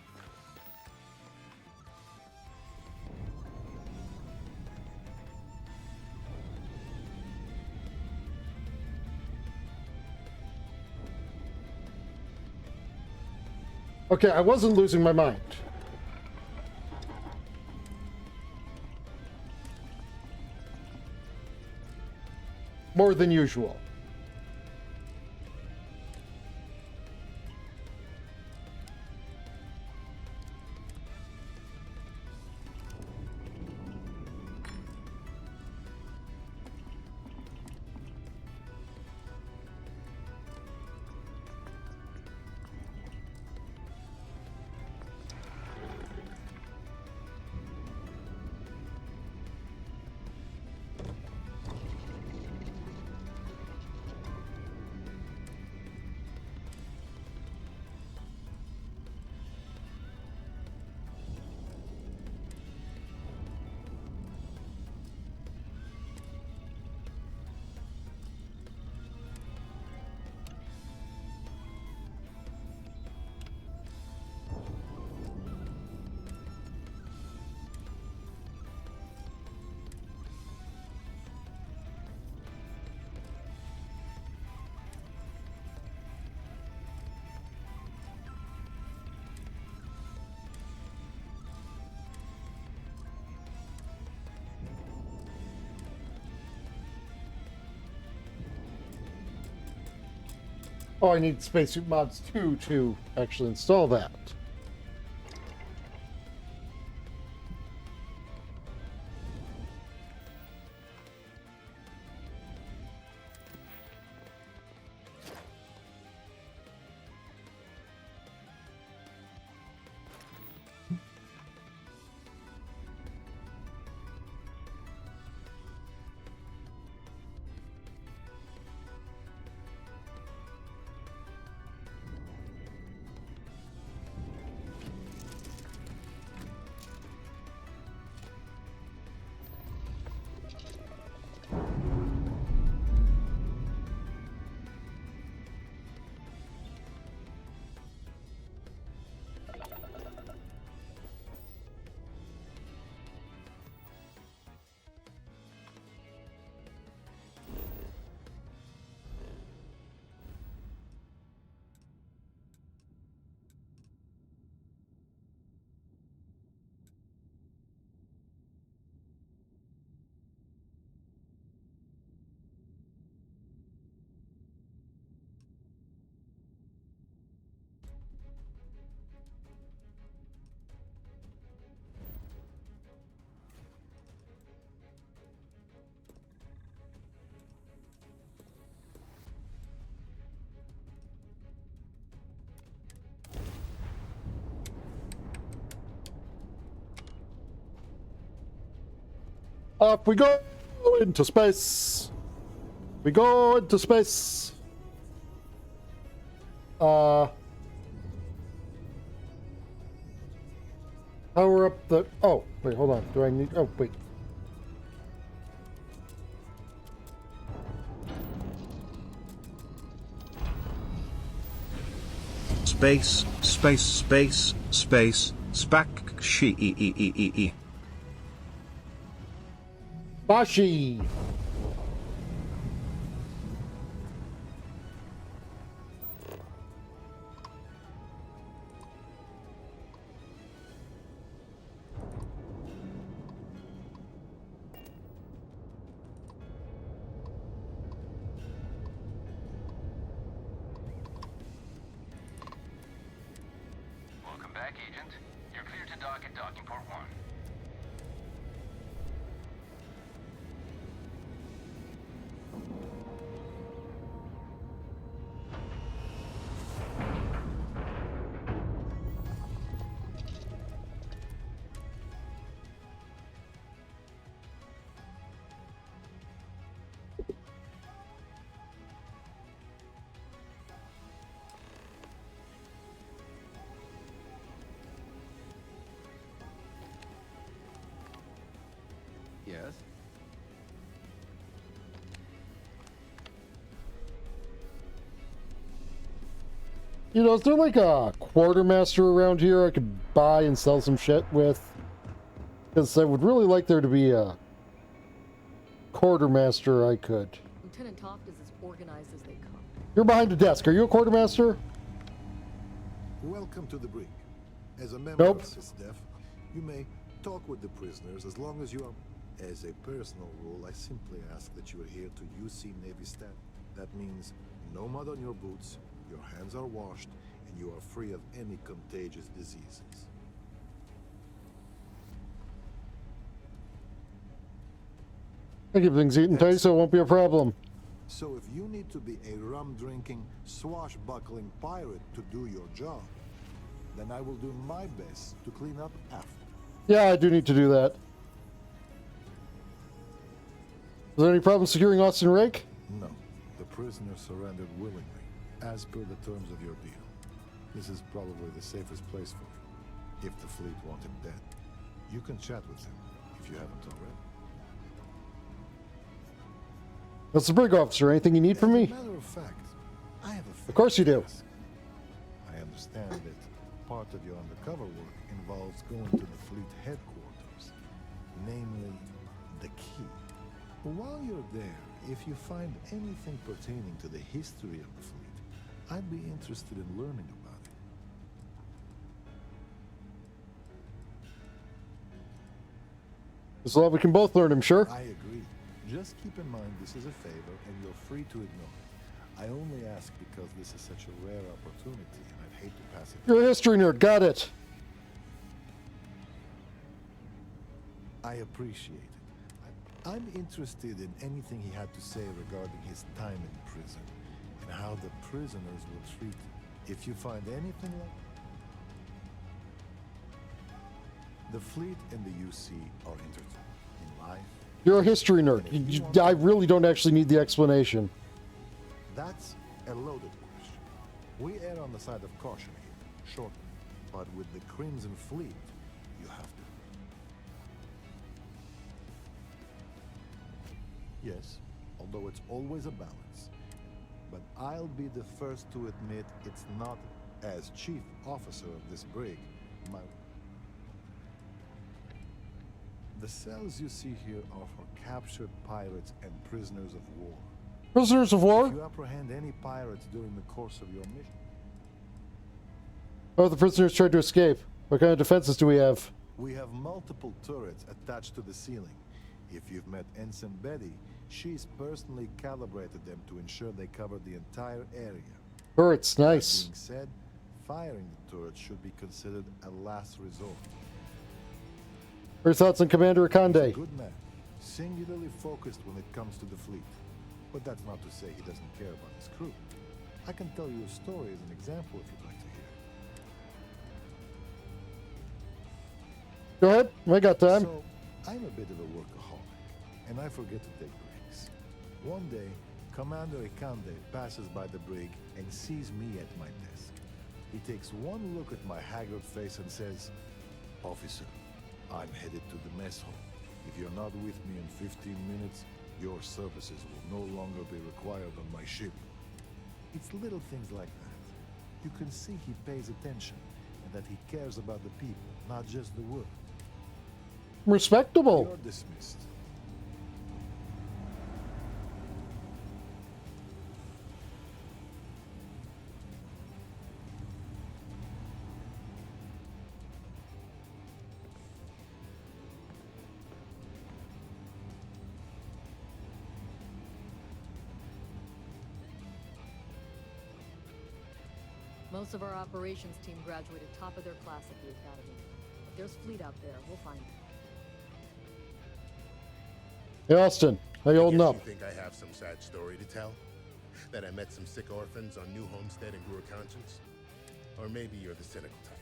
Speaker 1: Okay, I wasn't losing my mind. More than usual. Oh, I need Spacesuit Mods 2 to actually install that. Off we go into space. We go into space. Power up the... Oh, wait, hold on. Do I need... Oh, wait.
Speaker 13: Space, space, space, space, spac, she.
Speaker 1: Bashi.
Speaker 17: Welcome back, Agent. You're clear to dock at docking port 1.
Speaker 18: Yes?
Speaker 1: You know, is there like a quartermaster around here I could buy and sell some shit with? Because I would really like there to be a quartermaster I could.
Speaker 11: Lieutenant Toft is as organized as they come.
Speaker 1: You're behind the desk. Are you a quartermaster?
Speaker 18: Welcome to the brig. As a member
Speaker 1: Nope.
Speaker 18: of SysDef, you may talk with the prisoners as long as you are. As a personal rule, I simply ask that you adhere to UC Navy Stat. That means no mud on your boots, your hands are washed, and you are free of any contagious diseases.
Speaker 1: I keep things eaten tight, so it won't be a problem.
Speaker 18: So if you need to be a rum-drinking, swashbuckling pirate to do your job, then I will do my best to clean up after.
Speaker 1: Yeah, I do need to do that. Is there any problem securing Austin Rake?
Speaker 18: No. The prisoner surrendered willingly, as per the terms of your deal. This is probably the safest place for him, if the fleet want him dead. You can chat with him, if you haven't already.
Speaker 1: That's the brig officer. Anything you need from me?
Speaker 18: As a matter of fact, I have a favor
Speaker 1: Of course you
Speaker 18: to
Speaker 1: do.
Speaker 18: ask. I understand that part of your undercover work involves going to the fleet headquarters, namely the key. While you're there, if you find anything pertaining to the history of the fleet, I'd be interested in learning about it.
Speaker 1: As long as we can both learn, I'm sure.
Speaker 18: I agree. Just keep in mind this is a favor, and you're free to ignore it. I only ask because this is such a rare opportunity, and I'd hate to pass it.
Speaker 1: You're a history nerd. Got it.
Speaker 18: I appreciate it. I'm interested in anything he had to say regarding his time in prison, and how the prisoners were treated. If you find anything like the fleet and the UC are intertwined in life.
Speaker 1: You're a history nerd. I really don't actually need the explanation.
Speaker 18: That's a loaded question. We err on the side of caution here, short, but with the Crimson Fleet, you have to. Yes, although it's always a balance. But I'll be the first to admit it's not, as chief officer of this brig, my... The cells you see here are for captured pirates and prisoners of war.
Speaker 1: Prisoners of war?
Speaker 18: If you apprehend any pirates during the course of your mission...
Speaker 1: Oh, the prisoners tried to escape. What kind of defenses do we have?
Speaker 18: We have multiple turrets attached to the ceiling. If you've met Ensign Betty, she's personally calibrated them to ensure they cover the entire area.
Speaker 1: Turrets, nice.
Speaker 18: That being said, firing the turrets should be considered a last resort.
Speaker 1: Your thoughts on Commander Akande?
Speaker 18: He's a good man, singularly focused when it comes to the fleet. But that's not to say he doesn't care about his crew. I can tell you a story as an example if you'd like to hear.
Speaker 1: Go ahead. I got time.
Speaker 18: So, I'm a bit of a workaholic, and I forget to take breaks. One day, Commander Akande passes by the brig and sees me at my desk. He takes one look at my haggard face and says, "Officer, I'm headed to the mess hall. If you're not with me in 15 minutes, your services will no longer be required on my ship." It's little things like that. You can see he pays attention, and that he cares about the people, not just the work.
Speaker 1: Respectable.
Speaker 18: You're dismissed.
Speaker 19: Most of our operations team graduated top of their class at the academy. If there's fleet out there, we'll find it.
Speaker 1: Hey, Austin, how you holding up?
Speaker 20: You think I have some sad story to tell? That I met some sick orphans on New Homestead and grew a conscience? Or maybe you're the cynical type,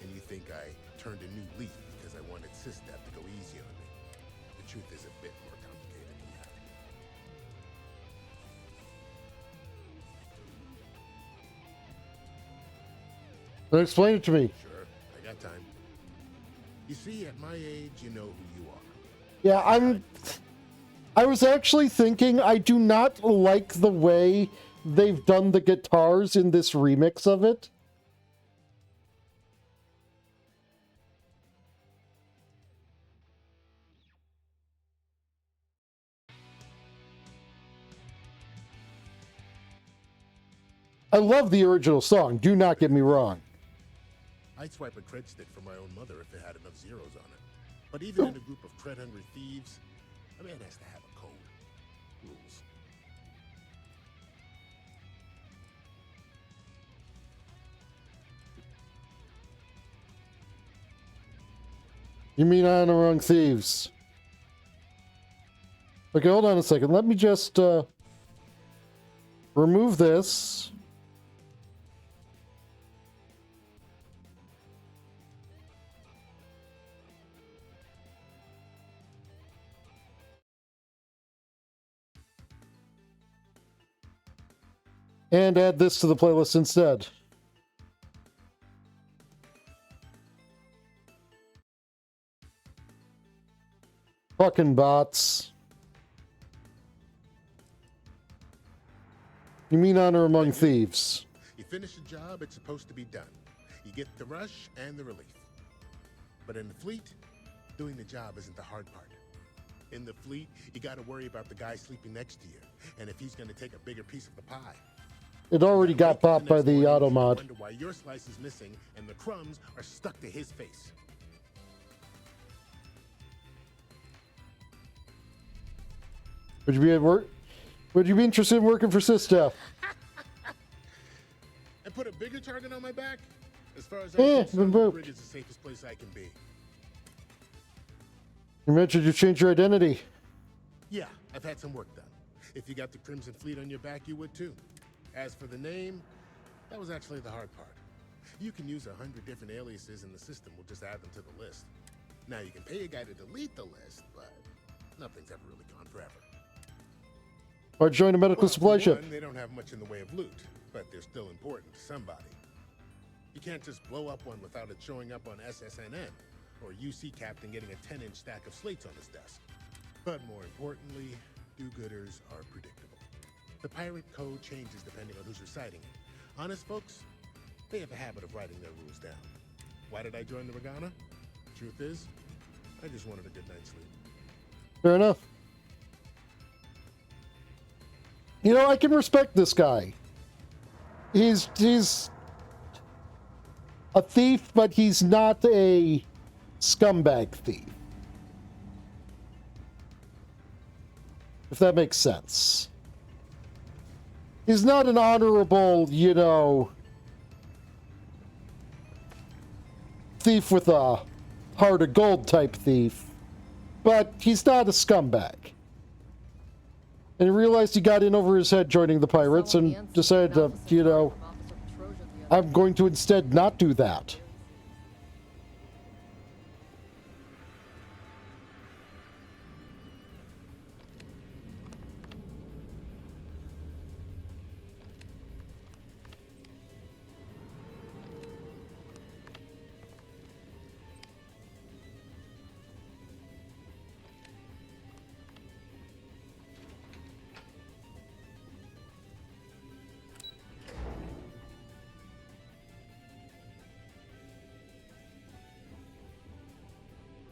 Speaker 20: and you think I turned a new leaf because I wanted SysDef to go easy on me. The truth is a bit more complicated than that.
Speaker 1: Then explain it to me.
Speaker 20: Sure, I got time. You see, at my age, you know who you are.
Speaker 1: Yeah, I was actually thinking I do not like the way they've done the guitars in this remix of it. I love the original song, do not get me wrong.
Speaker 20: I'd swipe a cred stick for my own mother if it had enough zeros on it. But even in a group of cred-hungry thieves, a man has to have a code. Rules.
Speaker 1: You mean honor among thieves? Okay, hold on a second. Let me just remove this. And add this to the playlist instead. Fucking bots. You mean honor among thieves?
Speaker 20: You finish a job, it's supposed to be done. You get the rush and the relief. But in the fleet, doing the job isn't the hard part. In the fleet, you gotta worry about the guy sleeping next to you, and if he's gonna take a bigger piece of the pie.
Speaker 1: It already got bought by the auto mod.
Speaker 20: Wonder why your slice is missing and the crumbs are stuck to his face.
Speaker 1: Would you be at work? Would you be interested in working for Sista?
Speaker 20: And put a bigger target on my back? As far as I'm concerned, the bridge is the safest place I can be.
Speaker 1: You mentioned you changed your identity.
Speaker 20: Yeah, I've had some work done. If you got the Crimson Fleet on your back, you would too. As for the name, that was actually the hard part. You can use 100 different aliases and the system will just add them to the list. Now you can pay a guy to delete the list, but nothing's ever really gone forever.
Speaker 1: Or join a medical supply ship.
Speaker 20: They don't have much in the way of loot, but they're still important to somebody. You can't just blow up one without it showing up on SSNN, or UC Captain getting a 10-inch stack of slates on his desk. But more importantly, do-gooders are predictable. The pirate code changes depending on who's reciting it. Honest folks, they have a habit of writing their rules down. Why did I join the Regana? Truth is, I just wanted a good night's sleep.
Speaker 1: Fair enough. You know, I can respect this guy. He's a thief, but he's not a scumbag thief. If that makes sense. He's not an honorable, you know, thief with a heart of gold type thief, but he's not a scumbag. And he realized he got in over his head joining the pirates and decided to, you know, I'm going to instead not do that.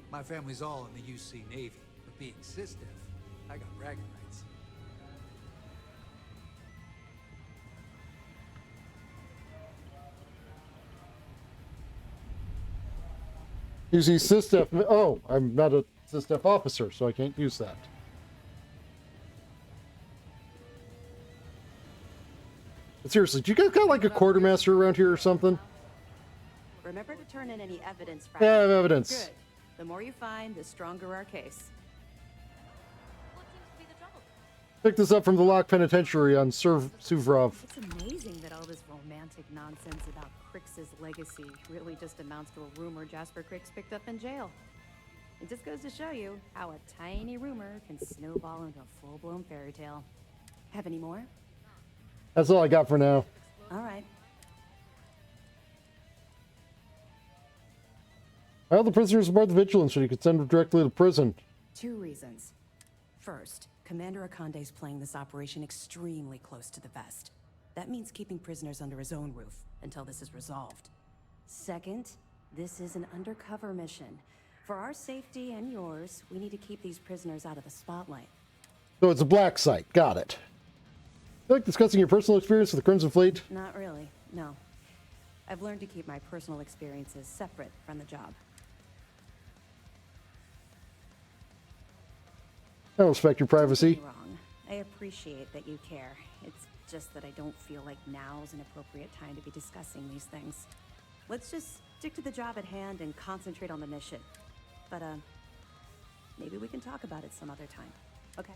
Speaker 21: My family's all in the UC Navy, but being cis-def, I got bragging rights.
Speaker 1: Use SysDef. Oh, I'm not a SysDef officer, so I can't use that. But seriously, do you guys got like a quartermaster around here or something?
Speaker 22: Remember to turn in any evidence.
Speaker 1: Yeah, I have evidence.
Speaker 22: Good. The more you find, the stronger our case.
Speaker 1: Picked this up from the Lock Penitentiary on Suvrov.
Speaker 22: It's amazing that all this romantic nonsense about Crix's legacy really just amounts to a rumor Jasper Crix picked up in jail. It just goes to show you how a tiny rumor can snowball into a full-blown fairy tale. Have any more?
Speaker 1: That's all I got for now.
Speaker 22: All right.
Speaker 1: I held the prisoners aboard the Vigilance so you could send them directly to prison.
Speaker 22: 2 reasons. First, Commander Akande's playing this operation extremely close to the vest. That means keeping prisoners under his own roof until this is resolved. Second, this is an undercover mission. For our safety and yours, we need to keep these prisoners out of the spotlight.
Speaker 1: So it's a black site. Got it. You like discussing your personal experience with the Crimson Fleet?
Speaker 22: Not really, no. I've learned to keep my personal experiences separate from the job.
Speaker 1: I respect your privacy.
Speaker 22: Don't get me wrong. I appreciate that you care. It's just that I don't feel like now's an appropriate time to be discussing these things. Let's just stick to the job at hand and concentrate on the mission. But, maybe we can talk about it some other time, okay?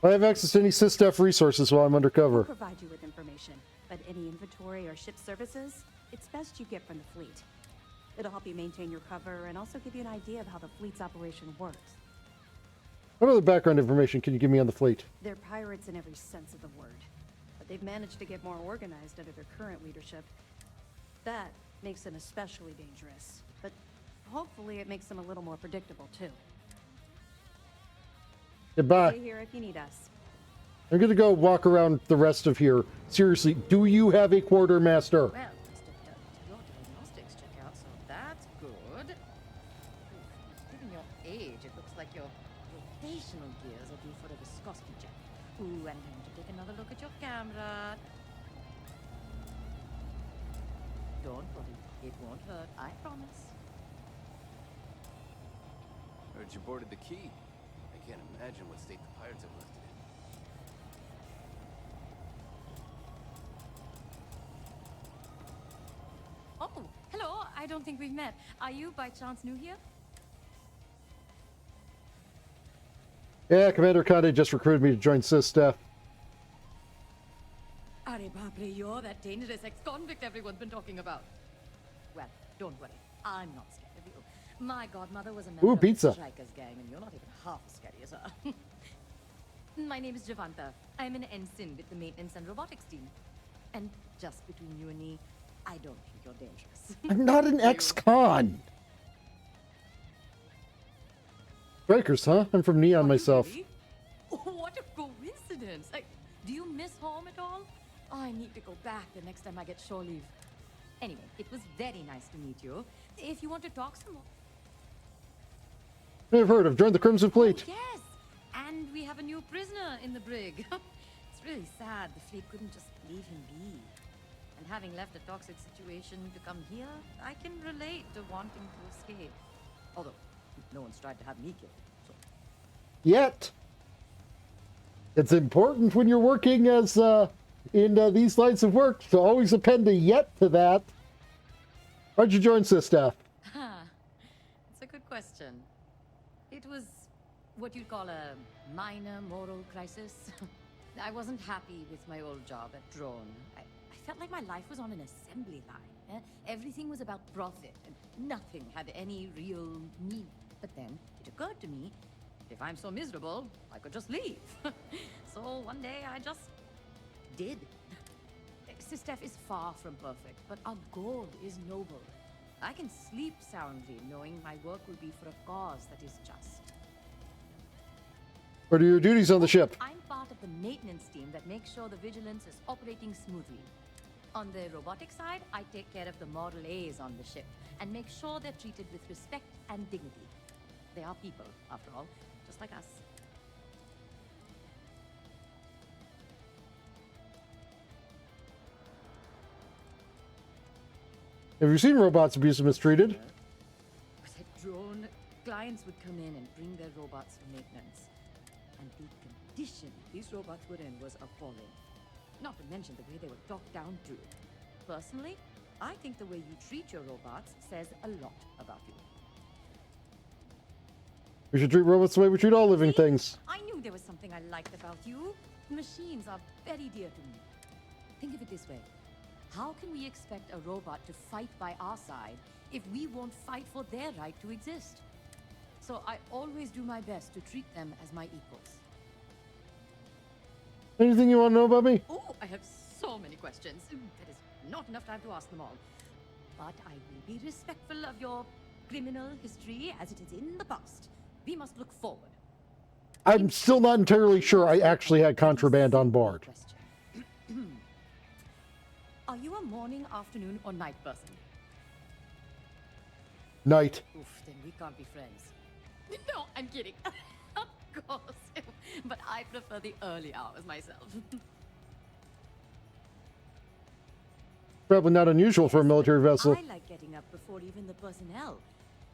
Speaker 1: I have access to any SysDef resources while I'm undercover.
Speaker 22: I'll provide you with information, but any inventory or ship services, it's best you get from the fleet. It'll help you maintain your cover and also give you an idea of how the fleet's operation works.
Speaker 1: What other background information can you give me on the fleet?
Speaker 22: They're pirates in every sense of the word, but they've managed to get more organized under their current leadership. That makes them especially dangerous, but hopefully it makes them a little more predictable too.
Speaker 1: Goodbye.
Speaker 22: Stay here if you need us.
Speaker 1: I'm gonna go walk around the rest of here. Seriously, do you have a quartermaster?
Speaker 19: Well, your diagnostics check out, so that's good. Given your age, it looks like your rotational gears are due for a viscosity check. Ooh, and time to take another look at your camera. Don't worry, it won't hurt, I promise.
Speaker 17: Heard you boarded the key. I can't imagine what state the pirates have left it in.
Speaker 19: Oh, hello. I don't think we've met. Are you by chance new here?
Speaker 1: Yeah, Commander Conde just recruited me to join SysDef.
Speaker 19: Are Babri, you're that dangerous ex-convict everyone's been talking about. Well, don't worry. I'm not scared of you. My godmother was a member of
Speaker 1: pizza.
Speaker 19: the Strikers gang, and you're not even half as scary as her. My name is Javanta. I'm an ensign with the maintenance and robotics team. And just between you and me, I don't think you're dangerous.
Speaker 1: I'm not an ex-con. Strikers, huh? I'm from Neon myself.
Speaker 19: Really? Oh, what a coincidence. Do you miss home at all? Oh, I need to go back the next time I get shore leave. Anyway, it was very nice to meet you. If you want to talk some more...
Speaker 1: I've heard of. Joined the Crimson Fleet.
Speaker 19: Oh, yes, and we have a new prisoner in the brig. It's really sad the fleet couldn't just leave him be. And having left a toxic situation to come here, I can relate to wanting to escape. Although, no one's tried to have me killed, so...
Speaker 1: Yet. It's important when you're working as, in these lines of work to always append a yet to that. Why'd you join SysDef?
Speaker 19: It's a good question. It was what you'd call a minor moral crisis. I wasn't happy with my old job at Drone. I felt like my life was on an assembly line. Everything was about profit, and nothing had any real meaning. But then it occurred to me, if I'm so miserable, I could just leave. So one day I just did. SysDef is far from perfect, but our goal is noble. I can sleep soundly knowing my work will be for a cause that is just.
Speaker 1: What are your duties on the ship?
Speaker 19: I'm part of the maintenance team that makes sure the Vigilance is operating smoothly. On the robotic side, I take care of the Model A's on the ship and make sure they're treated with respect and dignity. They are people, after all, just like us.
Speaker 1: Have you seen robots abused and mistreated?
Speaker 19: With a drone, clients would come in and bring their robots for maintenance. And the condition these robots were in was appalling. Not to mention the way they were talked down to. Personally, I think the way you treat your robots says a lot about you.
Speaker 1: We should treat robots the way we treat all living things.
Speaker 19: I knew there was something I liked about you. Machines are very dear to me. Think of it this way. How can we expect a robot to fight by our side if we won't fight for their right to exist? So I always do my best to treat them as my equals.
Speaker 1: Anything you want to know about me?
Speaker 19: Oh, I have so many questions. There is not enough time to ask them all. But I will be respectful of your criminal history as it is in the past. We must look forward.
Speaker 1: I'm still not entirely sure I actually had contraband on board.
Speaker 19: Are you a morning, afternoon, or night person?
Speaker 1: Night.
Speaker 19: Oof, then we can't be friends. No, I'm kidding. Of course. But I prefer the early hours myself.
Speaker 1: Probably not unusual for a military vessel.
Speaker 19: I like getting up before even the personnel,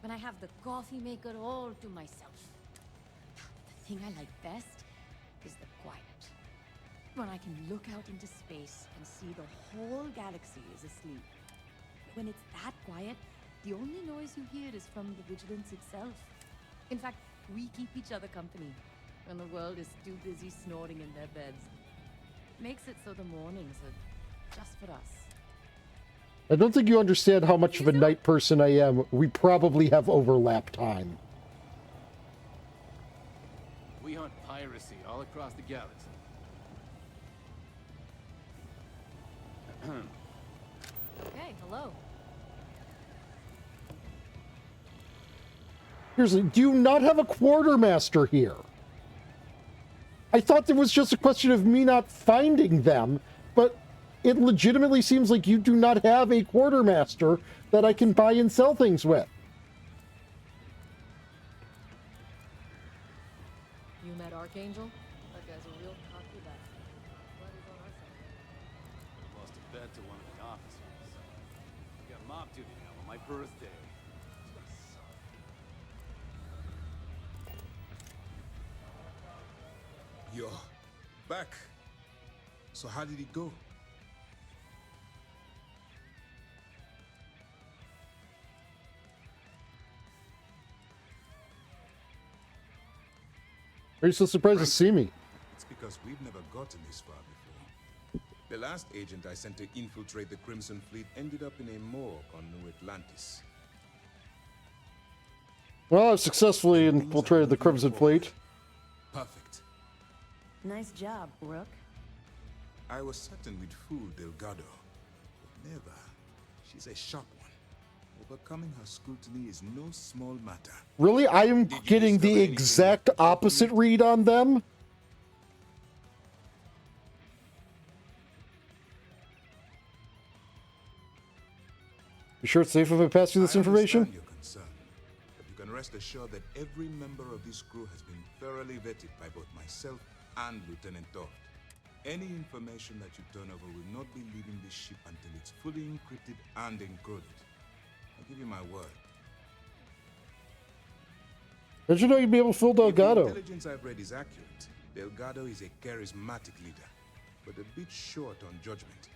Speaker 19: when I have the coffee maker all to myself. The thing I like best is the quiet. When I can look out into space and see the whole galaxy is asleep. When it's that quiet, the only noise you hear is from the Vigilance itself. In fact, we keep each other company when the world is too busy snoring in their beds. Makes it so the mornings are just for us.
Speaker 1: I don't think you understand how much of a night person I am. We probably have overlap time.
Speaker 10: We hunt piracy all across the galaxy.
Speaker 19: Okay, hello.
Speaker 1: Seriously, do you not have a quartermaster here? I thought there was just a question of me not finding them, but it legitimately seems like you do not have a quartermaster that I can buy and sell things with.
Speaker 19: You met Archangel? That guy's a real cocky bastard. Glad he's on our side.
Speaker 10: Lost a bet to one of the officers. I got mob duty now on my birthday.
Speaker 5: You're back. So how did it go?
Speaker 1: Are you so surprised to see me?
Speaker 5: It's because we've never gotten this far before. The last agent I sent to infiltrate the Crimson Fleet ended up in a morgue on New Atlantis.
Speaker 1: Well, I've successfully infiltrated the Crimson Fleet.
Speaker 5: Perfect.
Speaker 22: Nice job, Rook.
Speaker 5: I was certain we'd fool Delgado. But never. She's a sharp one. Overcoming her scrutiny is no small matter.
Speaker 1: Really? I am getting the exact opposite read on them? You sure it's safe if I pass you this information?
Speaker 5: I understand your concern, but you can rest assured that every member of this crew has been thoroughly vetted by both myself and Lieutenant Toft. Any information that you turn over will not be leaving this ship until it's fully encrypted and encoded. I'll give you my word.
Speaker 1: How'd you know you'd be able to fool Delgado?
Speaker 5: If the intelligence I've read is accurate, Delgado is a charismatic leader, but a bit short on judgment.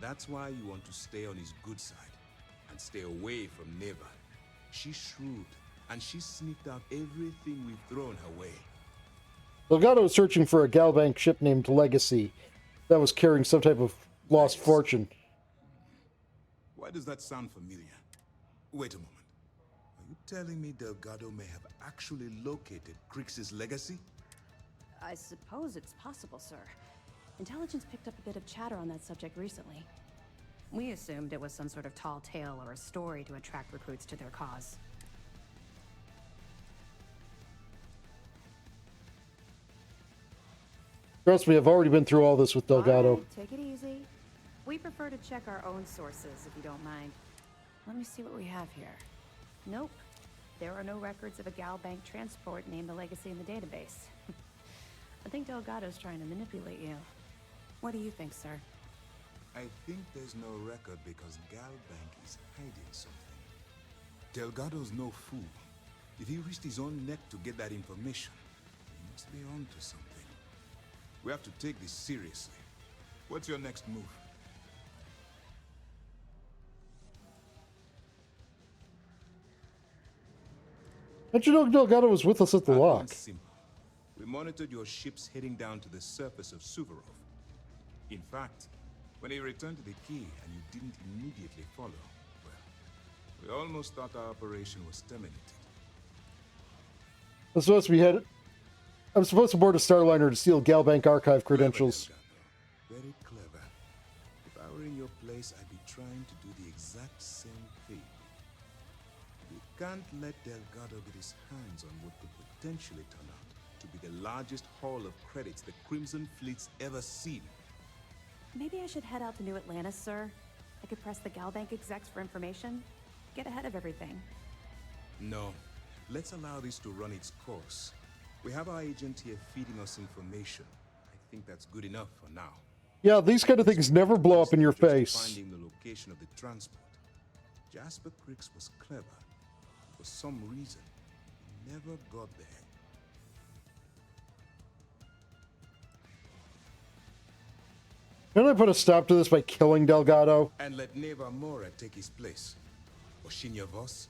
Speaker 5: That's why you want to stay on his good side and stay away from Neva. She's shrewd, and she sniffed out everything we've thrown her way.
Speaker 1: Delgado was searching for a Galbank ship named Legacy that was carrying some type of lost fortune.
Speaker 5: Why does that sound familiar? Wait a moment. Are you telling me Delgado may have actually located Crix's legacy?
Speaker 22: I suppose it's possible, sir. Intelligence picked up a bit of chatter on that subject recently. We assumed it was some sort of tall tale or a story to attract recruits to their cause.
Speaker 1: Trust me, I've already been through all this with Delgado.
Speaker 22: All right, take it easy. We prefer to check our own sources, if you don't mind. Let me see what we have here. Nope. There are no records of a Galbank transport named the Legacy in the database. I think Delgado's trying to manipulate you. What do you think, sir?
Speaker 5: I think there's no record because Galbank is hiding something. Delgado's no fool. If he risked his own neck to get that information, he must be onto something. We have to take this seriously. What's your next move?
Speaker 1: How'd you know Delgado was with us at the lock?
Speaker 5: Simple. We monitored your ships heading down to the surface of Suvorov. In fact, when he returned to the key and you didn't immediately follow, well, we almost thought our operation was terminated.
Speaker 1: I'm supposed to board a Starliner to steal Galbank archive credentials.
Speaker 5: Very clever. If I were in your place, I'd be trying to do the exact same thing. We can't let Delgado get his hands on what could potentially turn out to be the largest haul of credits the Crimson Fleet's ever seen.
Speaker 22: Maybe I should head out to New Atlantis, sir. I could press the Galbank execs for information. Get ahead of everything.
Speaker 5: No. Let's allow this to run its course. We have our agent here feeding us information. I think that's good enough for now.
Speaker 1: Yeah, these kind of things never blow up in your face.
Speaker 5: Finding the location of the transport. Jasper Cricks was clever. For some reason, he never got there.
Speaker 1: Can I put a stop to this by killing Delgado?
Speaker 5: And let Neva Mora take his place. Or Shinya Voss.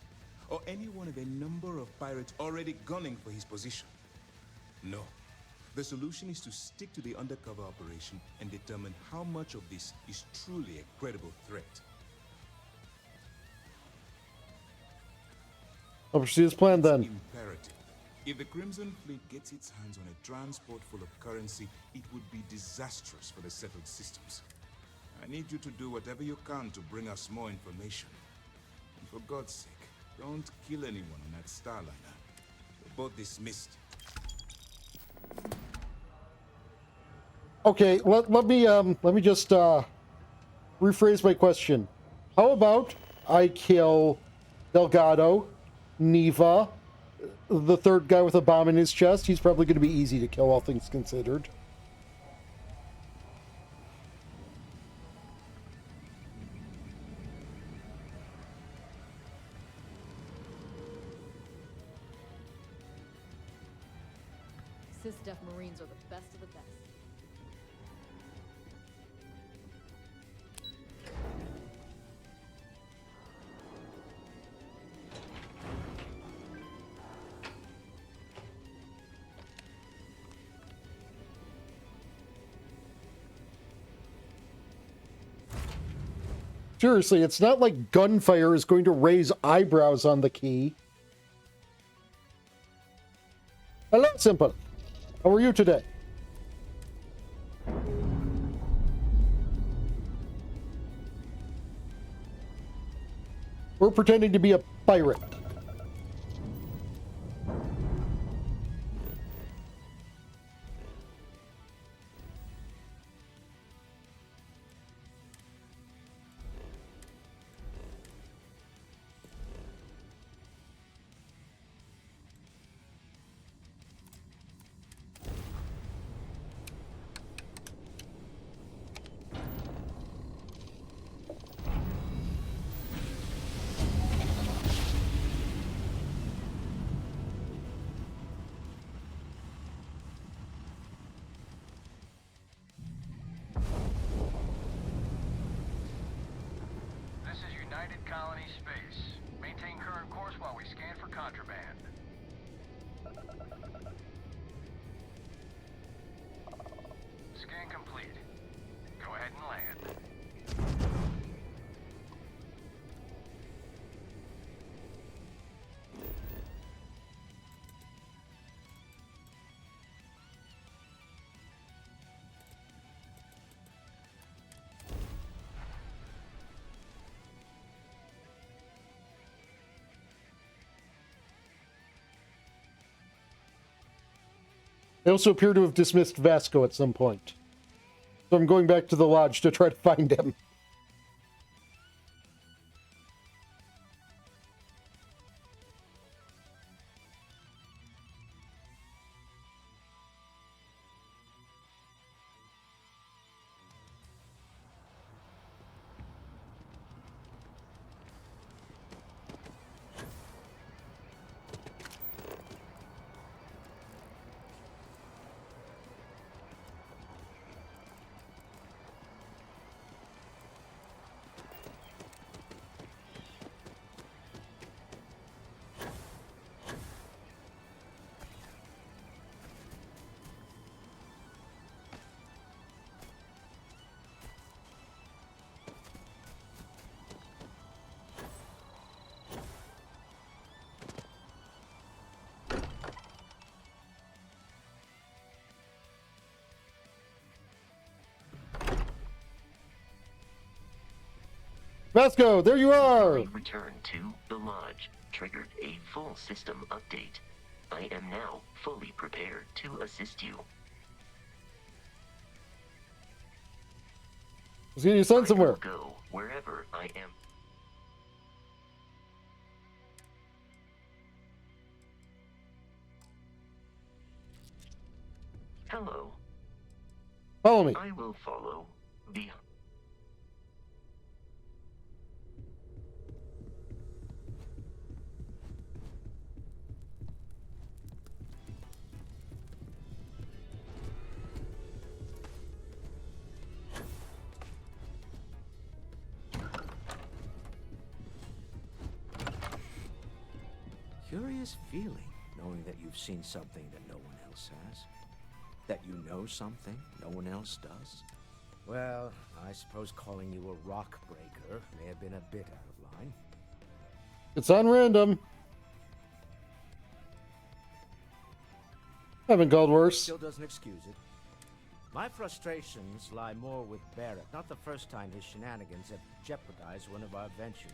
Speaker 5: Or any one of a number of pirates already gunning for his position. No. The solution is to stick to the undercover operation and determine how much of this is truly a credible threat.
Speaker 1: I'll proceed as planned then.
Speaker 5: Imperative. If the Crimson Fleet gets its hands on a transport full of currency, it would be disastrous for the settled systems. I need you to do whatever you can to bring us more information. And for God's sake, don't kill anyone on that Starliner. You're both dismissed.
Speaker 1: Okay, let me just rephrase my question. How about I kill Delgado, Neva, the third guy with a bomb in his chest? He's probably going to be easy to kill, all things considered.
Speaker 19: Sysdef Marines are the best of the best.
Speaker 1: Seriously, it's not like gunfire is going to raise eyebrows on the key. Hello, Simple. How are you today? We're pretending to be a pirate.
Speaker 17: Colony space. Maintain current course while we scan for contraband. Scan complete. Go ahead and land.
Speaker 1: They also appear to have dismissed Vasco at some point. So I'm going back to the lodge to try to find him. Vasco, there you are!
Speaker 2: Return to the lodge. Triggered a full system update. I am now fully prepared to assist you.
Speaker 1: Let's get your son somewhere.
Speaker 2: Go wherever I am. Hello.
Speaker 1: Follow me.
Speaker 2: I will follow The
Speaker 6: Curious feeling, knowing that you've seen something that no one else has. That you know something no one else does. Well, I suppose calling you a rock breaker may have been a bit out of line.
Speaker 1: It's on random. Haven't called worse.
Speaker 6: Still doesn't excuse it. My frustrations lie more with Barrett. Not the first time his shenanigans have jeopardized one of our ventures.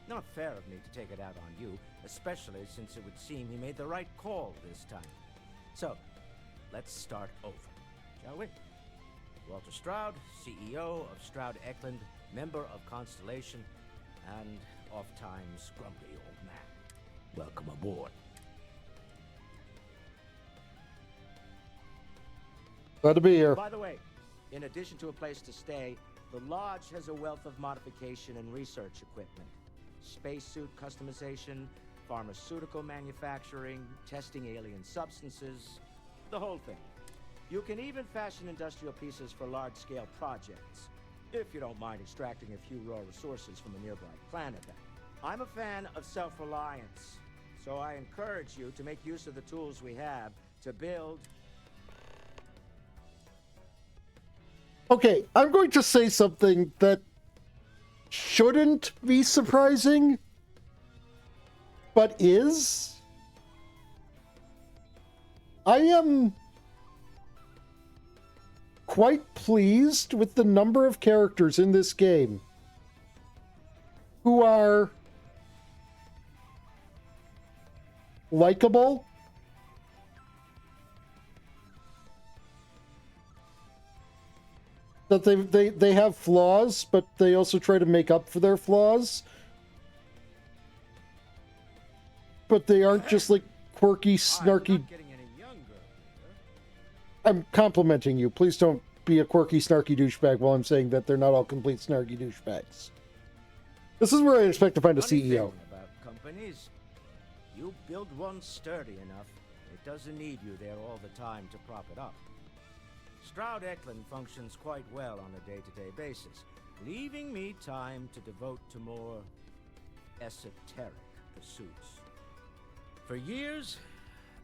Speaker 6: Not fair of me to take it out on you, especially since it would seem he made the right call this time. So, let's start over, shall we? Walter Stroud, CEO of Stroud Eklund, member of Constellation, and oft-times grumpy old man. Welcome aboard.
Speaker 1: Glad to be here.
Speaker 6: By the way, in addition to a place to stay, the Lodge has a wealth of modification and research equipment. Spacesuit customization, pharmaceutical manufacturing, testing alien substances, the whole thing. You can even fashion industrial pieces for large-scale projects, if you don't mind extracting a few raw resources from a nearby planet. I'm a fan of self-reliance, so I encourage you to make use of the tools we have to build.
Speaker 1: Okay, I'm going to say something that shouldn't be surprising, but is. I am quite pleased with the number of characters in this game who are likable, that they have flaws, but they also try to make up for their flaws. But they aren't just like quirky, snarky. I'm complimenting you. Please don't be a quirky, snarky douchebag while I'm saying that they're not all complete snarky douchebags. This is where I expect to find a CEO.
Speaker 6: About companies, you build one sturdy enough, it doesn't need you there all the time to prop it up. Stroud Eklund functions quite well on a day-to-day basis, leaving me time to devote to more esoteric pursuits. For years,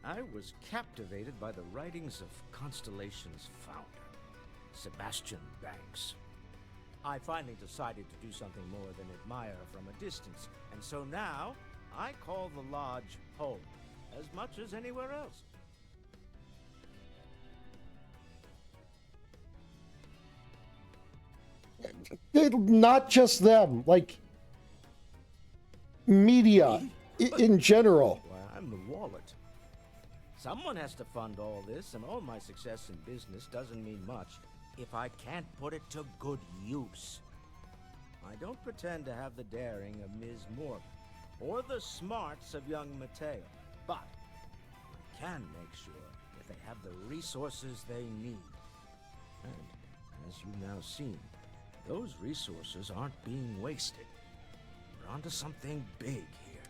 Speaker 6: I was captivated by the writings of Constellation's founder, Sebastian Banks. I finally decided to do something more than admire from a distance, and so now I call the Lodge home as much as anywhere else.
Speaker 1: Not just them, like media in general.
Speaker 6: Why, I'm the wallet. Someone has to fund all this, and all my success in business doesn't mean much if I can't put it to good use. I don't pretend to have the daring of Ms. Morgan, or the smarts of young Mateo, but I can make sure that they have the resources they need. And, as you've now seen, those resources aren't being wasted. We're onto something big here.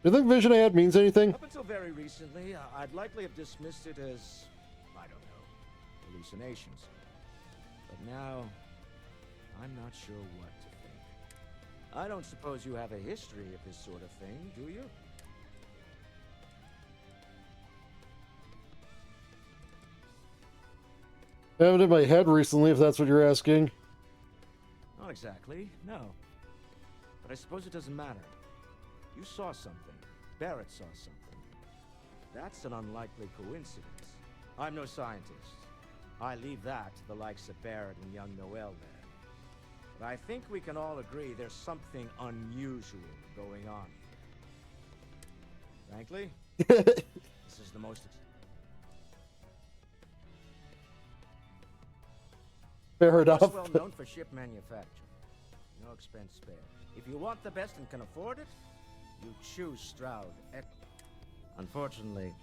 Speaker 1: Do you think vision I had means anything?
Speaker 6: Up until very recently, I'd likely have dismissed it as, I don't know, hallucinations. But now, I'm not sure what to think. I don't suppose you have a history of this sort of thing, do you?
Speaker 1: I haven't in my head recently, if that's what you're asking.
Speaker 6: Not exactly, no. But I suppose it doesn't matter. You saw something. Barrett saw something. That's an unlikely coincidence. I'm no scientist. I leave that to the likes of Barrett and young Noel there. But I think we can all agree there's something unusual going on here. Frankly, this is the most...
Speaker 1: Fair enough.
Speaker 6: Well known for ship manufacture. No expense spared. If you want the best and can afford it, you choose Stroud Eklund. Unfortunately,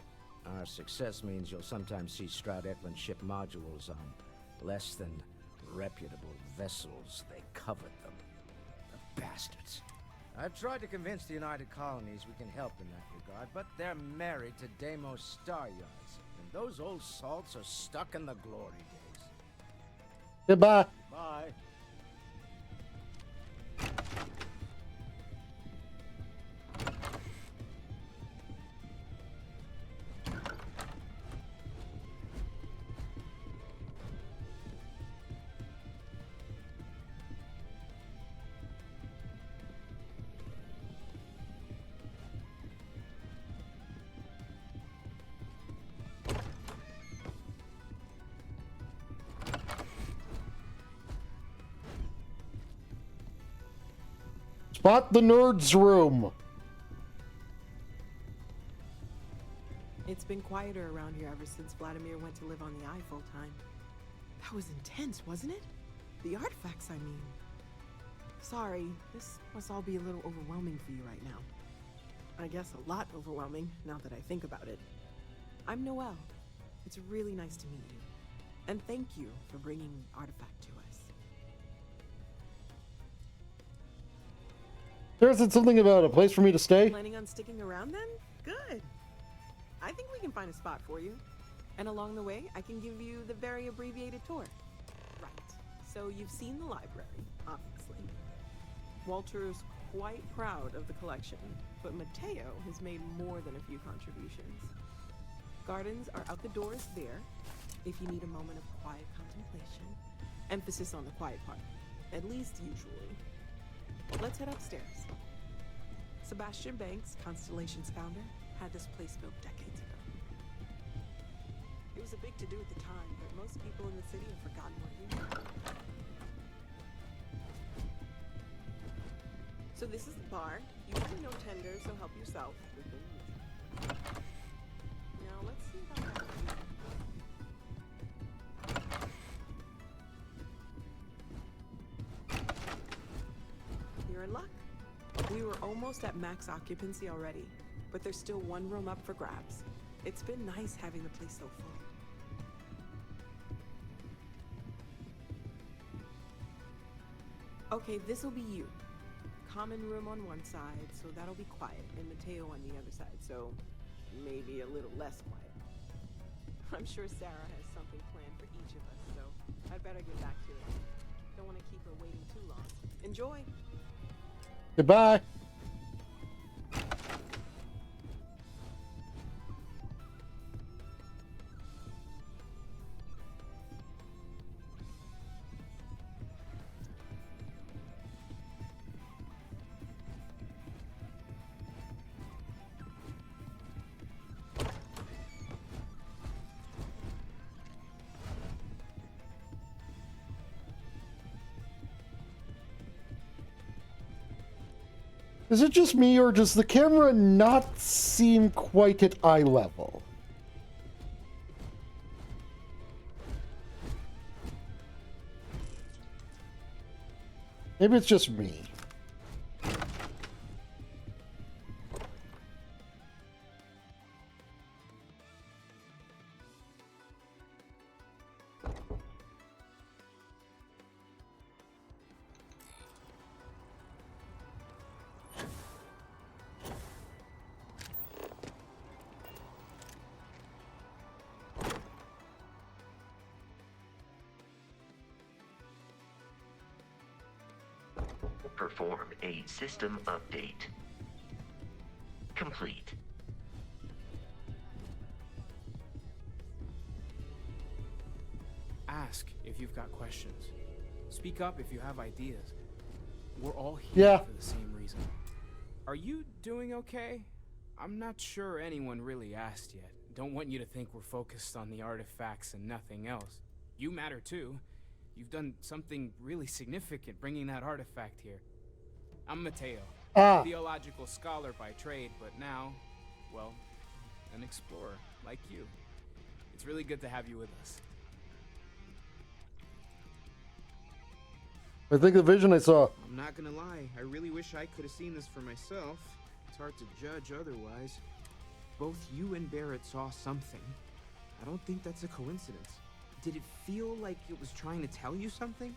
Speaker 6: our success means you'll sometimes see Stroud Eklund ship modules on Less than reputable vessels, they covet them. The bastards. I've tried to convince the United Colonies we can help in that regard, but they're married to Deimos Star Yards, and those old salts are stuck in the glory days.
Speaker 1: Goodbye.
Speaker 6: Bye.
Speaker 1: Spot the nerds room.
Speaker 3: It's been quieter around here ever since Vladimir went to live on the Eye full time. That was intense, wasn't it? The artifacts, I mean. Sorry, this must all be a little overwhelming for you right now. I guess a lot overwhelming, now that I think about it. I'm Noelle. It's really nice to meet you. And thank you for bringing the artifact to us.
Speaker 1: There isn't something about a place for me to stay?
Speaker 3: Planning on sticking around then? Good. I think we can find a spot for you. And along the way, I can give you the very abbreviated tour. Right. So you've seen the library, obviously. Walter's quite proud of the collection, but Mateo has made more than a few contributions. Gardens are out the doors there, if you need a moment of quiet contemplation. Emphasis on the quiet part, at least usually. Let's head upstairs. Sebastian Banks, Constellation's founder, had this place built decades ago. It was a big to-do at the time, but most people in the city have forgotten what he knew. So this is the bar. Usually no tender, so help yourself. Now let's see about that view. You're in luck. We were almost at max occupancy already, but there's still one room up for grabs. It's been nice having the place so full. Okay, this'll be you. Common room on one side, so that'll be quiet, and Mateo on the other side, so maybe a little less quiet. I'm sure Sarah has something planned for each of us, so I'd better get back to it. Don't want to keep her waiting too long. Enjoy!
Speaker 1: Goodbye. Is it just me, or does the camera not seem quite at eye level? Maybe it's just me.
Speaker 2: Perform a system update. Complete.
Speaker 14: Ask if you've got questions. Speak up if you have ideas. We're all here for the same reason. Are you doing okay? I'm not sure anyone really asked yet. Don't want you to think we're focused on the artifacts and nothing else. You matter too. You've done something really significant bringing that artifact here. I'm Mateo, theological scholar by trade, but now, well, an explorer like you. It's really good to have you with us.
Speaker 1: I think the vision I saw.
Speaker 23: I'm not gonna lie, I really wish I could have seen this for myself. It's hard to judge otherwise. Both you and Barrett saw something. I don't think that's a coincidence. Did it feel like it was trying to tell you something?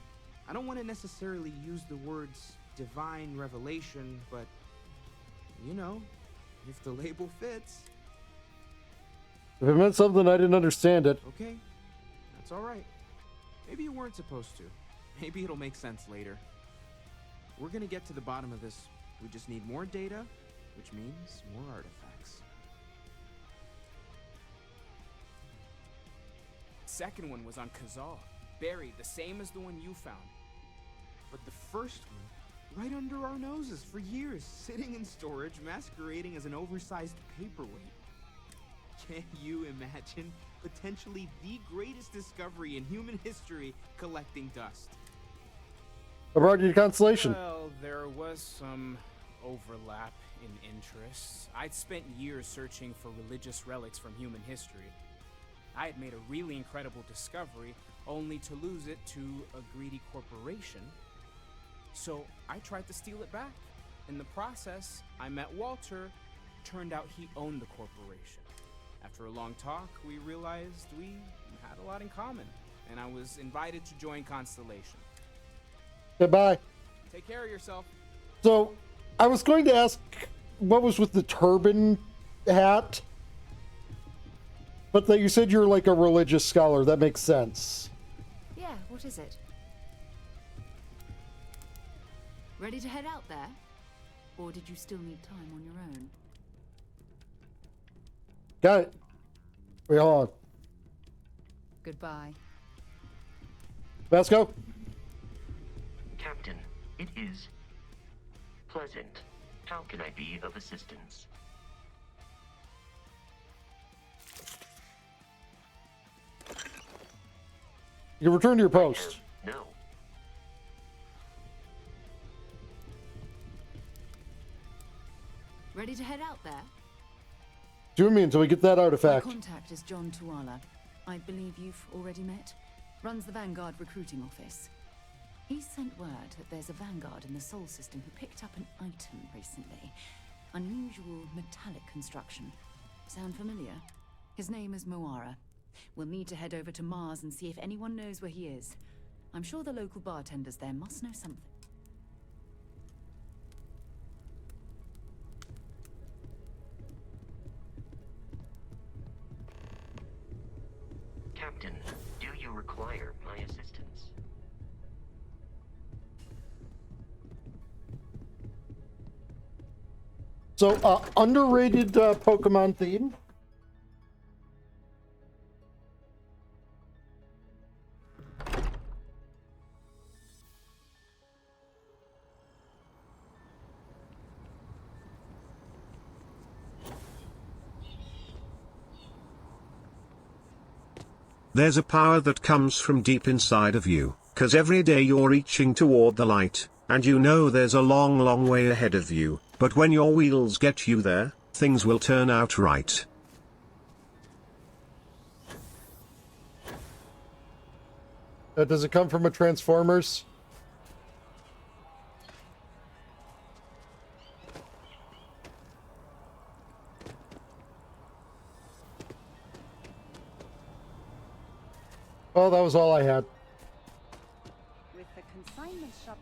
Speaker 23: I don't want to necessarily use the words divine revelation, but, you know, if the label fits.
Speaker 1: If it meant something, I didn't understand it.
Speaker 23: Okay, that's all right. Maybe you weren't supposed to. Maybe it'll make sense later. We're gonna get to the bottom of this. We just need more data, which means more artifacts. Second one was on Kazal, buried the same as the one you found. But the first one, right under our noses for years, sitting in storage, masquerading as an oversized paperweight. Can you imagine potentially the greatest discovery in human history collecting dust?
Speaker 1: I brought you to Constellation.
Speaker 14: Well, there was some overlap in interests. I'd spent years searching for religious relics from human history. I had made a really incredible discovery, only to lose it to a greedy corporation. So I tried to steal it back. In the process, I met Walter. Turned out he owned the corporation. After a long talk, we realized we had a lot in common, and I was invited to join Constellation.
Speaker 1: Goodbye.
Speaker 14: Take care of yourself.
Speaker 1: So, I was going to ask what was with the turban hat, but that you said you're like a religious scholar. That makes sense.
Speaker 7: Yeah, what is it? Ready to head out there? Or did you still need time on your own?
Speaker 1: Got it. Wait, hold on.
Speaker 7: Goodbye.
Speaker 1: Vasco?
Speaker 2: Captain, it is pleasant. How can I be of assistance?
Speaker 1: You can return to your post.
Speaker 2: No.
Speaker 7: Ready to head out there?
Speaker 1: Do me until we get that artifact.
Speaker 7: My contact is John Tuala. I believe you've already met. Runs the Vanguard recruiting office. He sent word that there's a Vanguard in the Sol system who picked up an item recently. Unusual metallic construction. Sound familiar? His name is Moara. We'll need to head over to Mars and see if anyone knows where he is. I'm sure the local bartenders there must know something.
Speaker 2: Captain, do you require my assistance?
Speaker 1: So, underrated Pokemon theme.
Speaker 13: There's a power that comes from deep inside of you, 'cause every day you're reaching toward the light, and you know there's a long, long way ahead of you, but when your wheels get you there, things will turn out right.
Speaker 1: Does it come from a Transformers? Oh, that was all I had.
Speaker 16: With the consignment shop.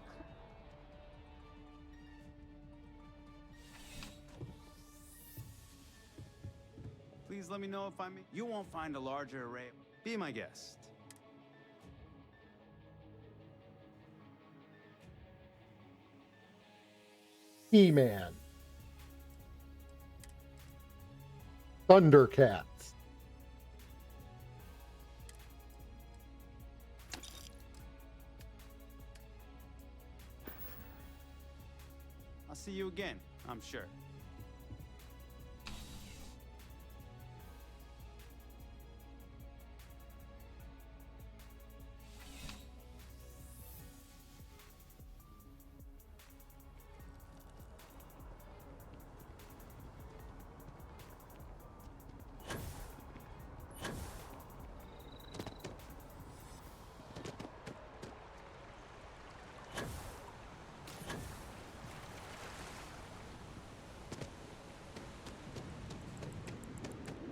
Speaker 10: Please let me know if you won't find a larger array. Be my guest.
Speaker 1: He-Man. Thundercats.
Speaker 10: I'll see you again, I'm sure.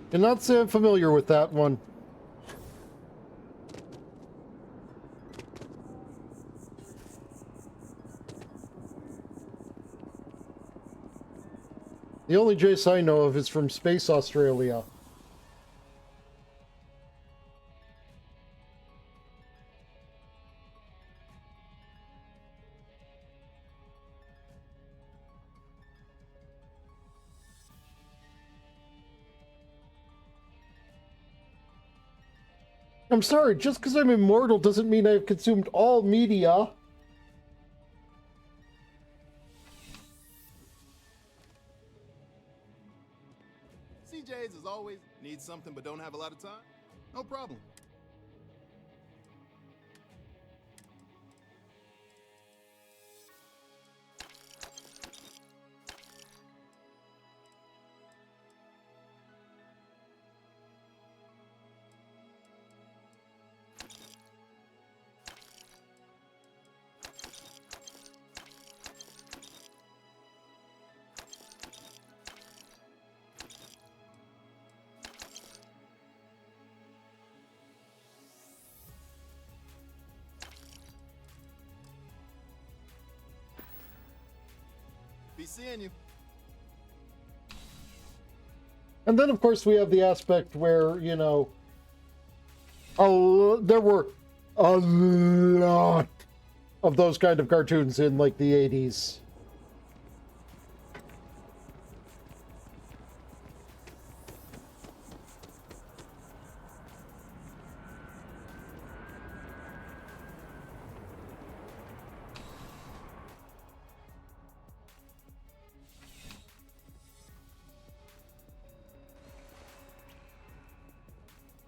Speaker 1: Cannot say I'm familiar with that one. The only Jace I know of is from Space Australia. I'm sorry, just because I'm immortal doesn't mean I've consumed all media.
Speaker 9: CJ's as always, need something but don't have a lot of time? No problem. Be seeing you.
Speaker 1: And then, of course, we have the aspect where, you know, there were a lot of those kind of cartoons in, like, the 80s.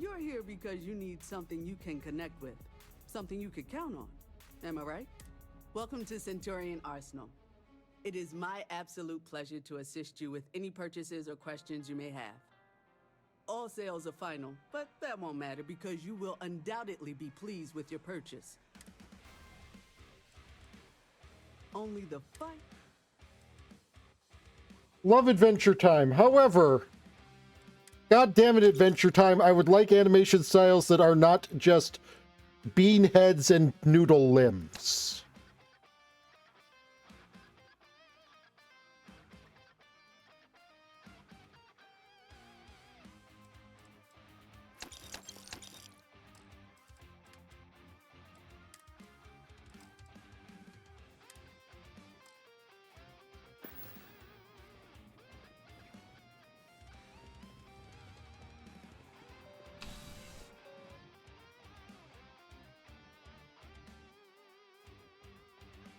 Speaker 12: You're here because you need something you can connect with, something you could count on. Am I right? Welcome to Centurion Arsenal. It is my absolute pleasure to assist you with any purchases or questions you may have. All sales are final, but that won't matter because you will undoubtedly be pleased with your purchase. Only the fun.
Speaker 1: Love Adventure Time. However, God damn it, Adventure Time, I would like animation styles that are not just bean heads and noodle limbs.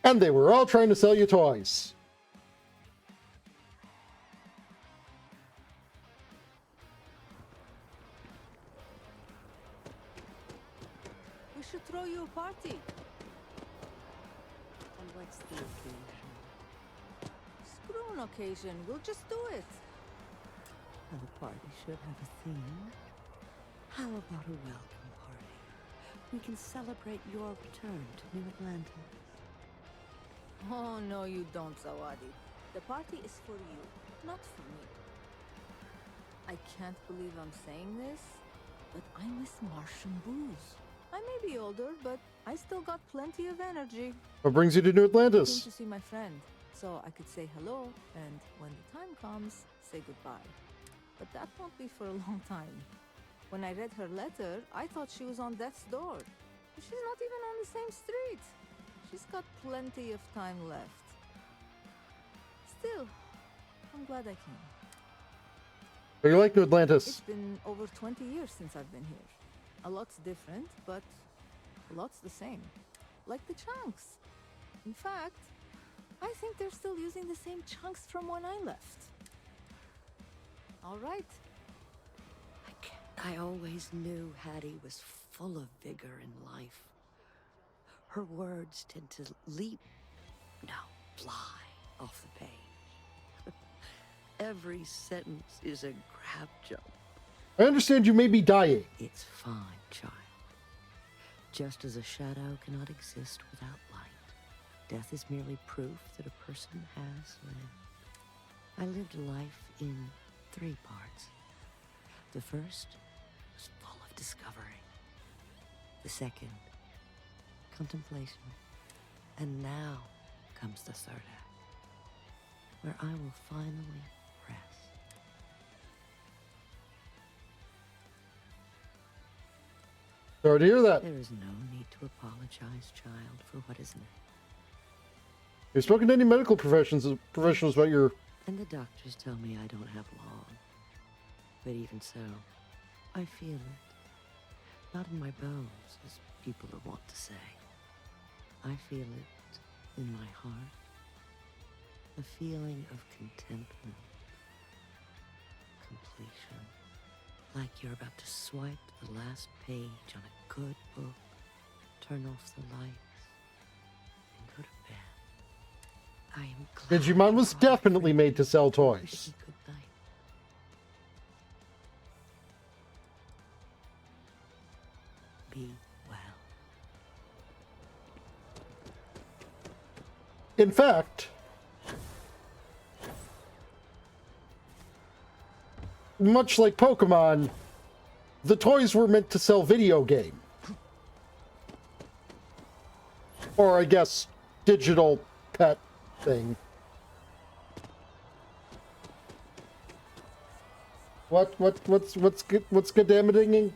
Speaker 1: And they were all trying to sell you toys.
Speaker 8: We should throw you a party. And what's the occasion? Screw an occasion. We'll just do it.
Speaker 15: Well, the party should have a theme. How about a welcome party? We can celebrate your return to New Atlanta.
Speaker 8: Oh, no, you don't, Zawadi. The party is for you, not for me. I can't believe I'm saying this, but I miss Martian booze. I may be older, but I still got plenty of energy.
Speaker 1: What brings you to New
Speaker 8: I came
Speaker 1: Atlantis?
Speaker 8: to see my friend, so I could say hello, and when the time comes, say goodbye. But that won't be for a long time. When I read her letter, I thought she was on death's door. She's not even on the same street. She's got plenty of time left. Still, I'm glad I came.
Speaker 1: But you like New
Speaker 8: It's
Speaker 1: Atlantis?
Speaker 8: been over 20 years since I've been here. A lot's different, but a lot's the same. Like the chunks. In fact, I think they're still using the same chunks from when I left. All right.
Speaker 15: I always knew Hattie was full of vigor and life. Her words tend to leap, no, fly off the page. Every sentence is a grab jump.
Speaker 1: I understand you may be dying.
Speaker 15: It's fine, child. Just as a shadow cannot exist without light, death is merely proof that a person has lived. I lived a life in 3 parts. The first was full of discovery. The second, contemplation. And now comes the third act, where I will finally rest.
Speaker 1: Sorry to hear that.
Speaker 15: There is no need to apologize, child, for what is next.
Speaker 1: You've spoken to any medical professionals about your...
Speaker 15: And the doctors tell me I don't have long. But even so, I feel it. Not in my bones, as people are wont to say. I feel it in my heart. A feeling of contentment. Completion. Like you're about to swipe the last page on a good book, turn off the lights, and go to bed. I am glad
Speaker 1: Digimon was definitely made to sell toys.
Speaker 15: good night. Be well.
Speaker 1: In fact, much like Pokemon, the toys were meant to sell video game. Or I guess digital pet thing. What's good damaging?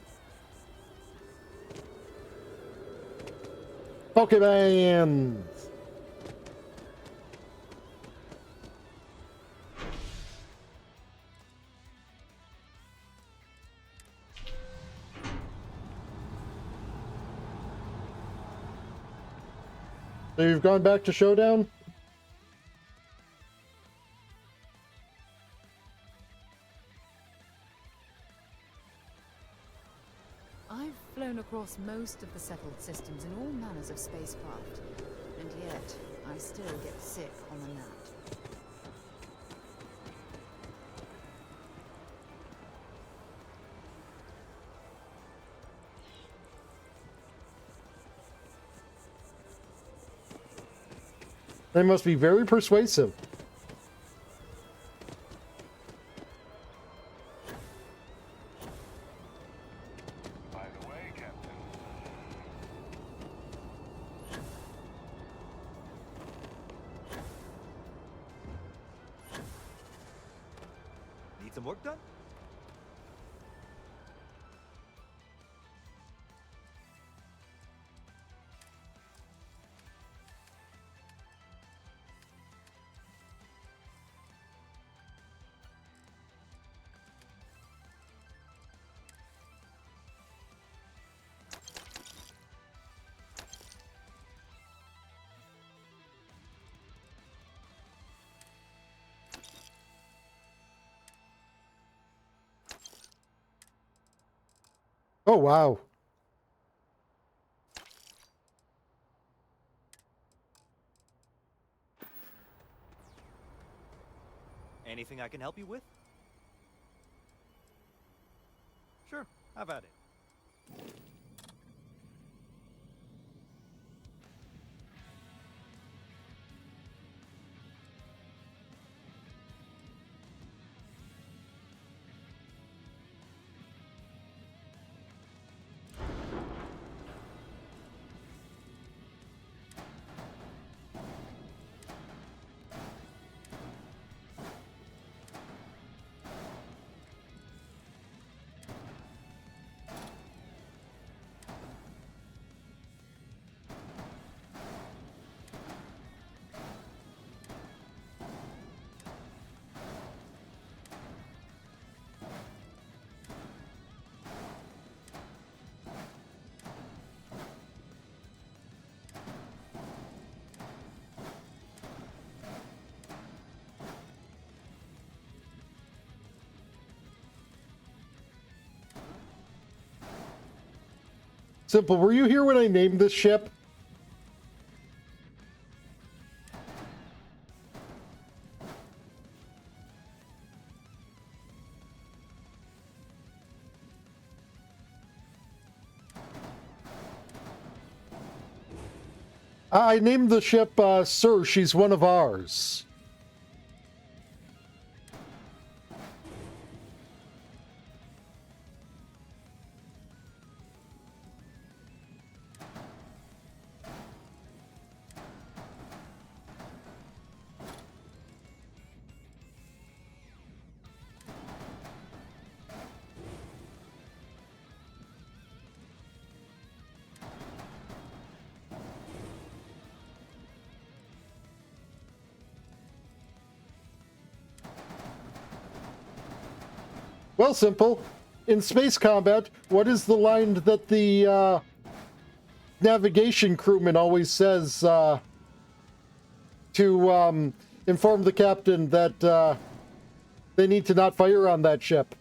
Speaker 1: Pokemon. So you've gone back to Showdown?
Speaker 7: I've flown across most of the settled systems in all manners of spacecraft, and yet I still get sick on the gnat.
Speaker 1: They must be very persuasive.
Speaker 4: By the way, Captain.
Speaker 11: Need some work done?
Speaker 1: Oh, wow.
Speaker 11: Anything I can help you with? Sure, have at it.
Speaker 1: Simple, were you here when I named this ship? I named the ship, Sir, she's one of ours. Well, simple. In space combat, what is the line that the navigation crewman always says to inform the captain that they need to not fire on that ship?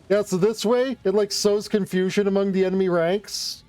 Speaker 1: Yeah, so this way, it like sows confusion among the enemy ranks.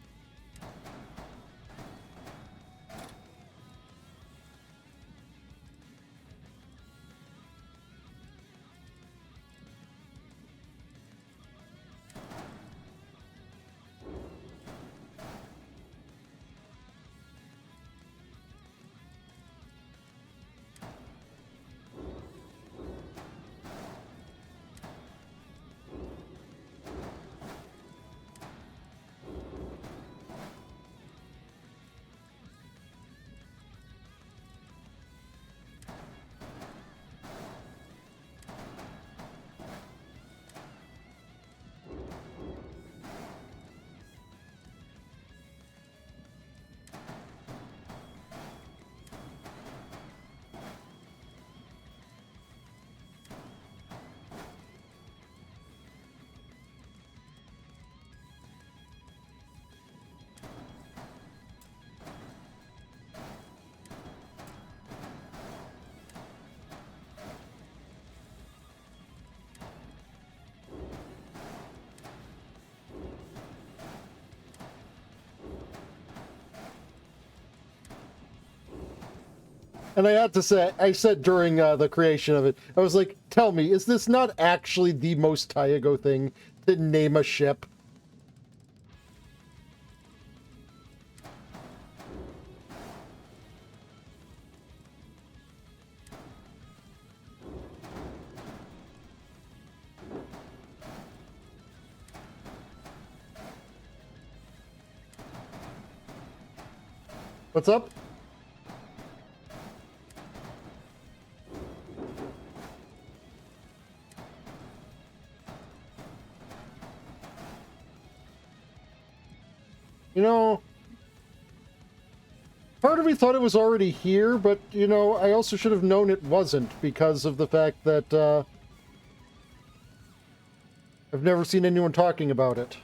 Speaker 1: And I had to say, I said during the creation of it, I was like, tell me, is this not actually the most Taigo thing to name a ship? What's up? You know, part of me thought it was already here, but, you know, I also should have known it wasn't because of the fact that I've never seen anyone talking about it.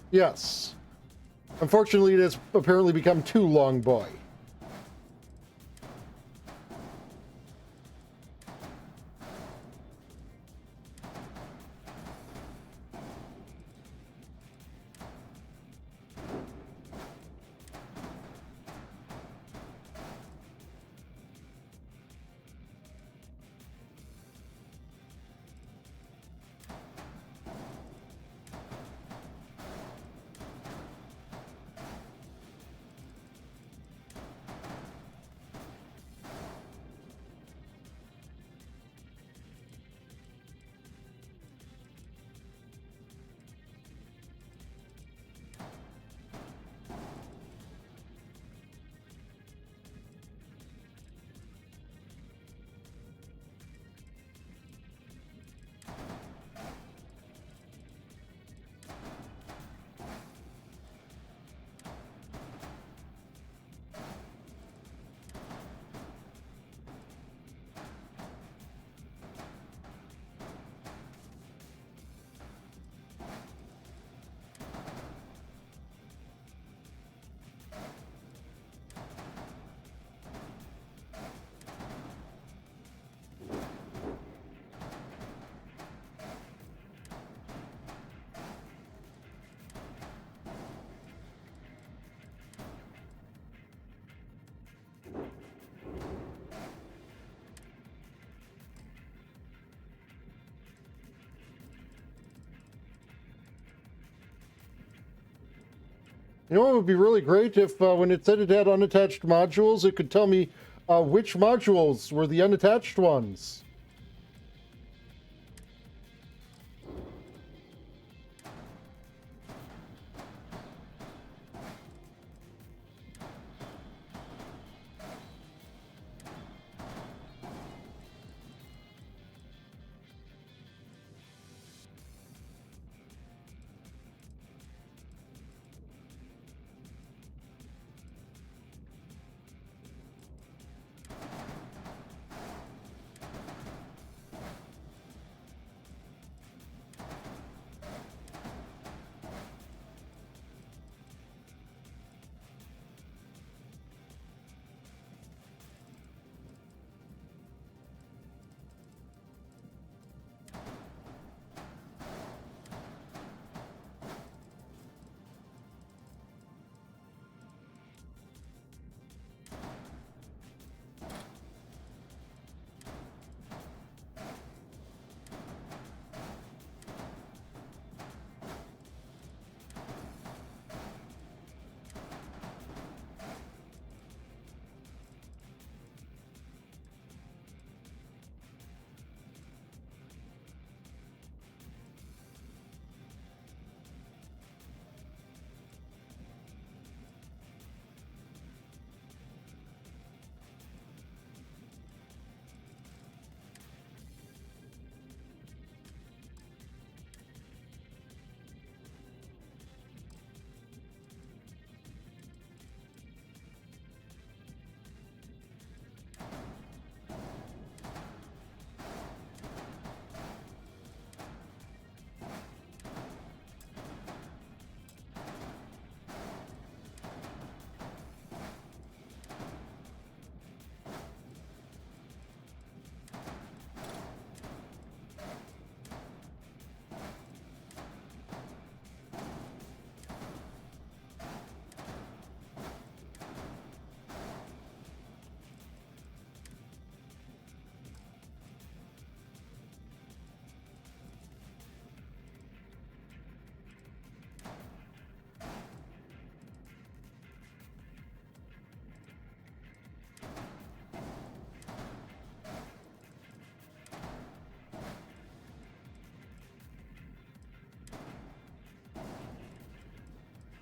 Speaker 1: Yes. Unfortunately, it has apparently become too long, boy. You know, it would be really great if when it said it had unattached modules, it could tell me which modules were the unattached ones.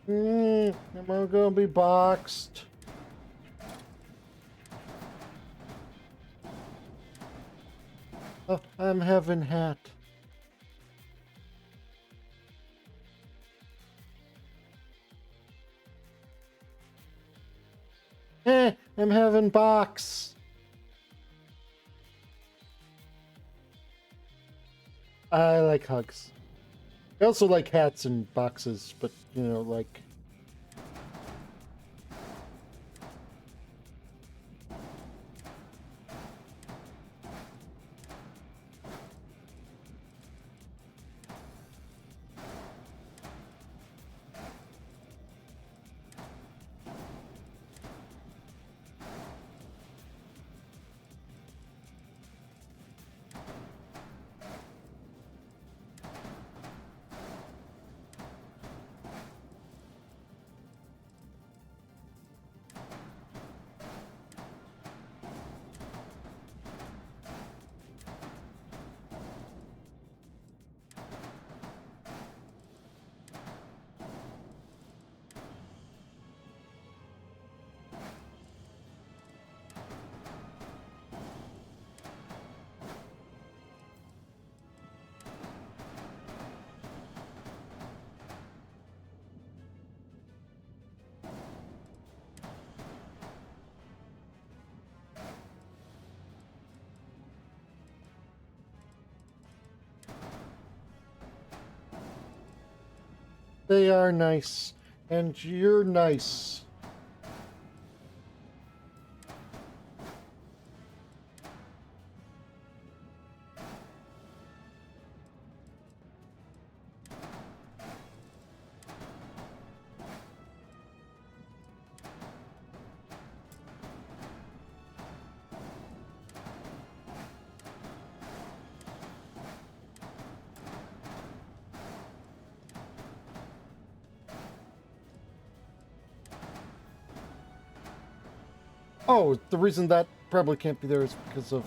Speaker 1: Am I gonna be boxed? Oh, I'm having hat. I'm having box. I like hugs. I also like hats and boxes, but, you know, like... They are nice. And you're nice. Oh, the reason that probably can't be there is because of...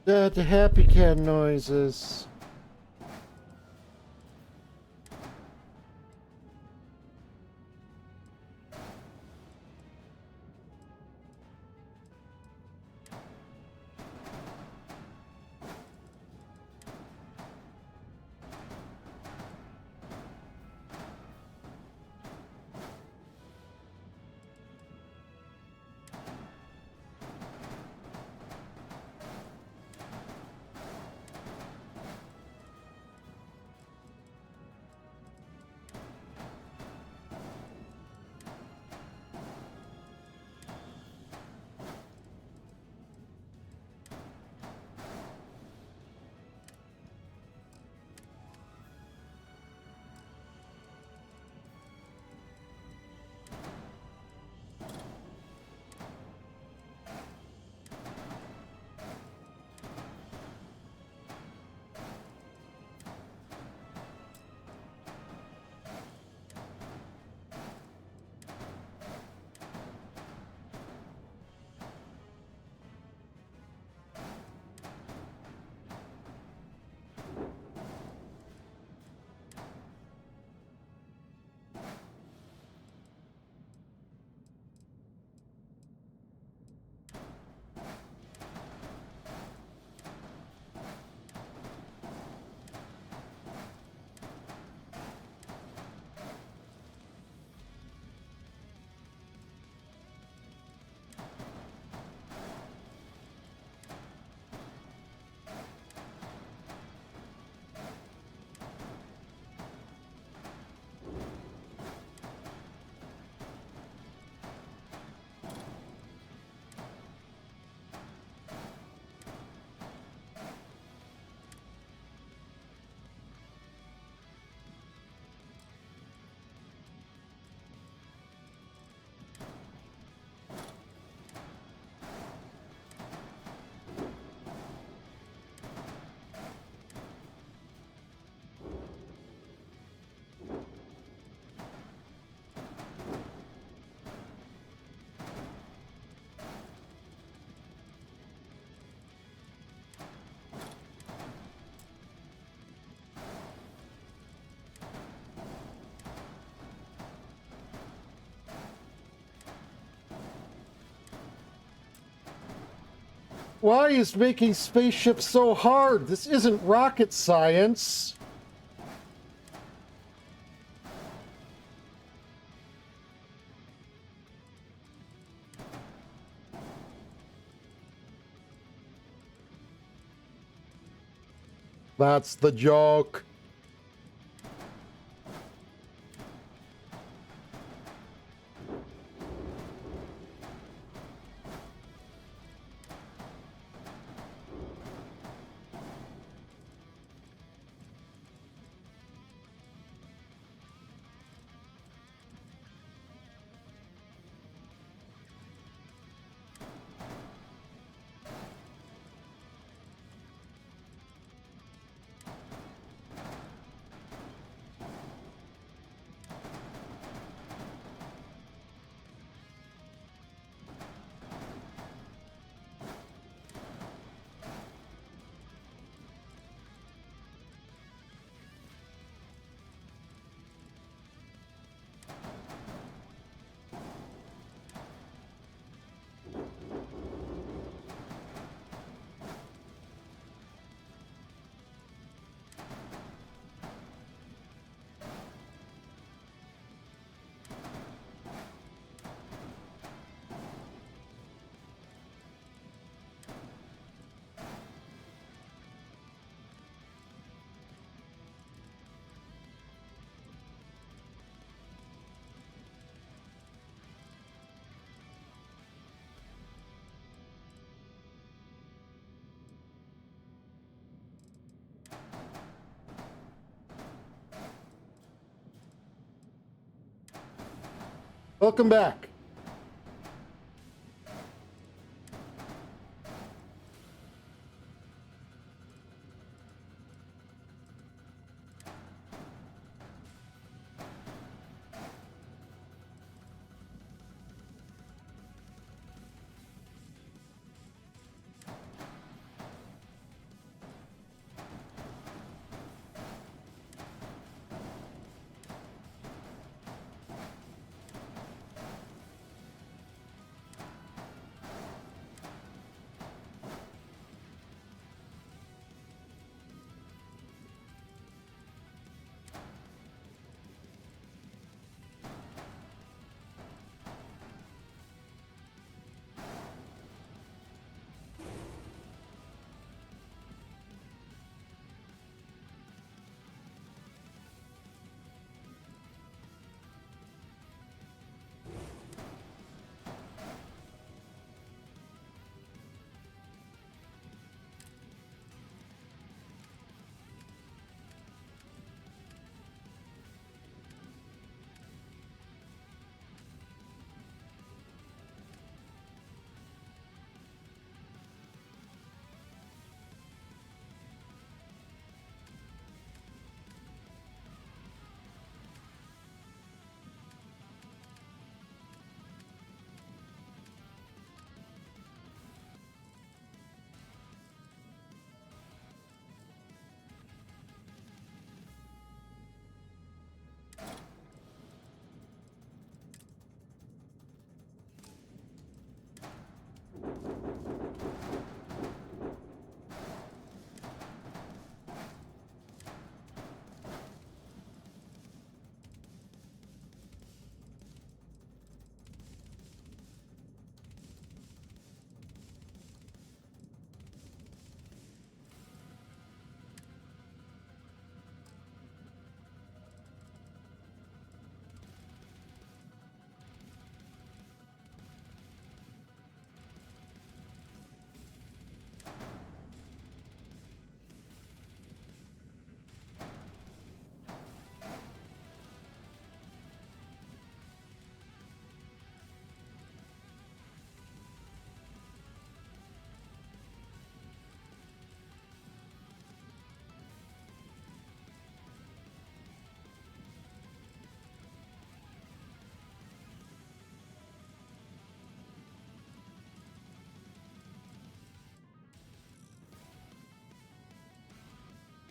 Speaker 1: The happy cat noises. Why is making spaceships so hard? This isn't rocket science. That's the joke. Welcome back.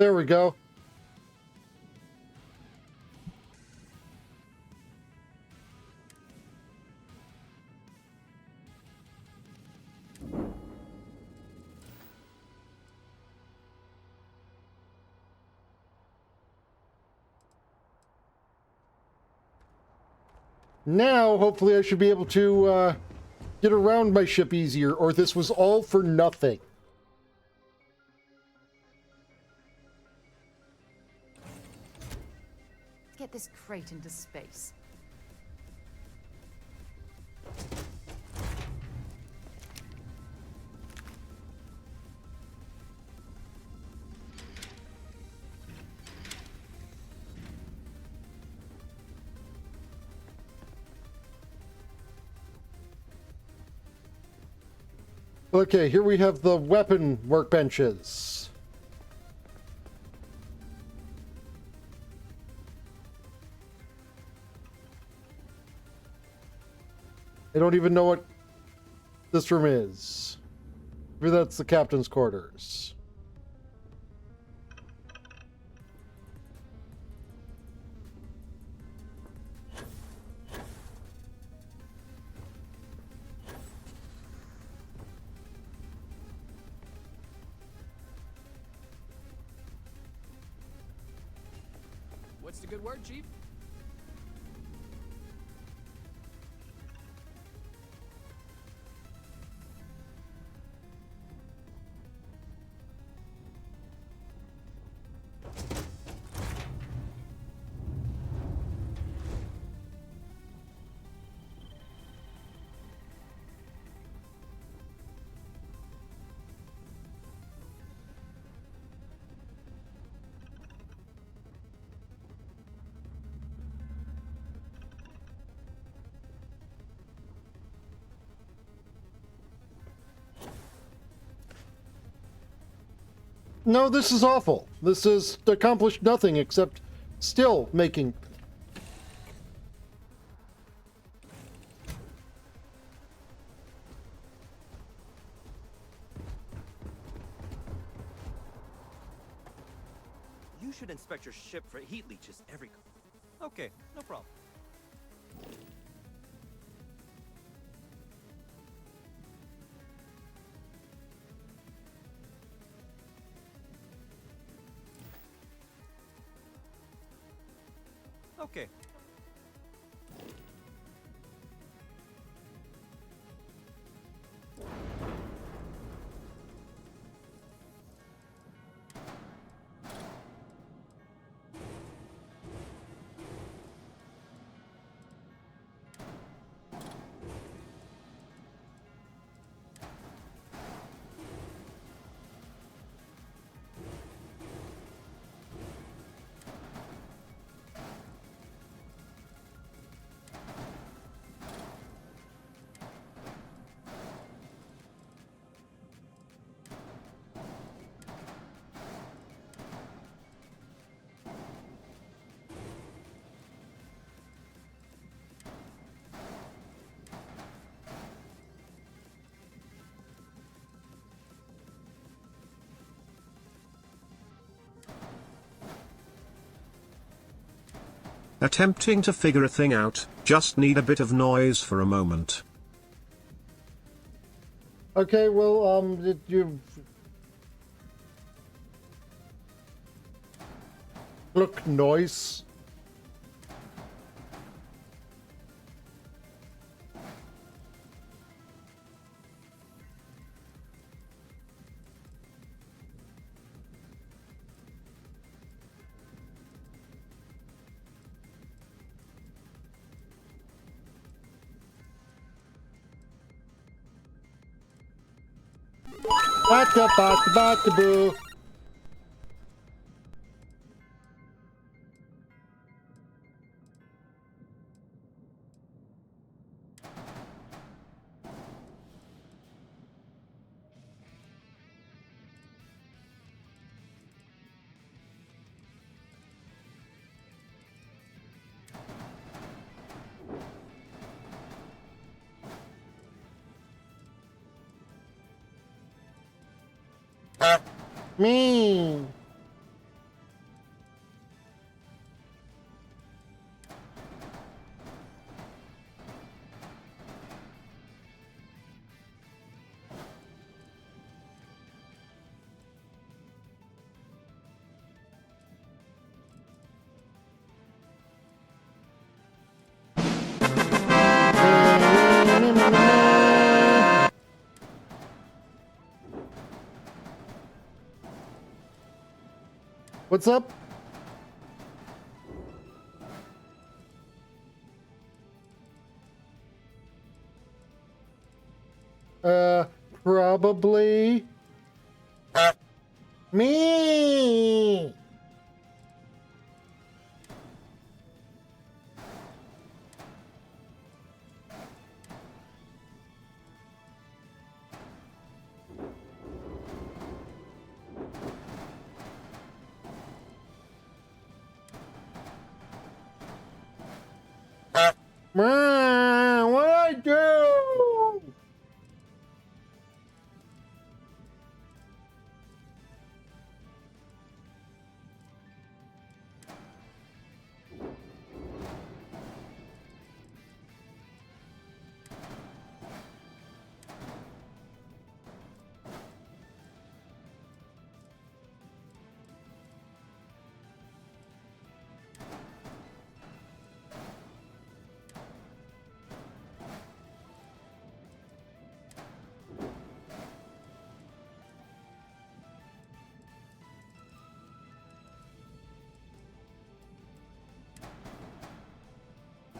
Speaker 1: There we go. Now, hopefully I should be able to get around my ship easier, or this was all for nothing.
Speaker 7: Get this crate into space.
Speaker 1: Okay, here we have the weapon workbenches. I don't even know what this room is. Maybe that's the captain's quarters.
Speaker 23: What's the good word, Chief?
Speaker 1: No, this is awful. This has accomplished nothing except still making...
Speaker 11: You should inspect your ship for heat leeches every... Okay, no problem. Okay.
Speaker 13: Attempting to figure a thing out, just need a bit of noise for a moment.
Speaker 1: Okay, well, did you... Look, noise. Bata-bata-bata-boo. Me. What's up? Probably me. What I do?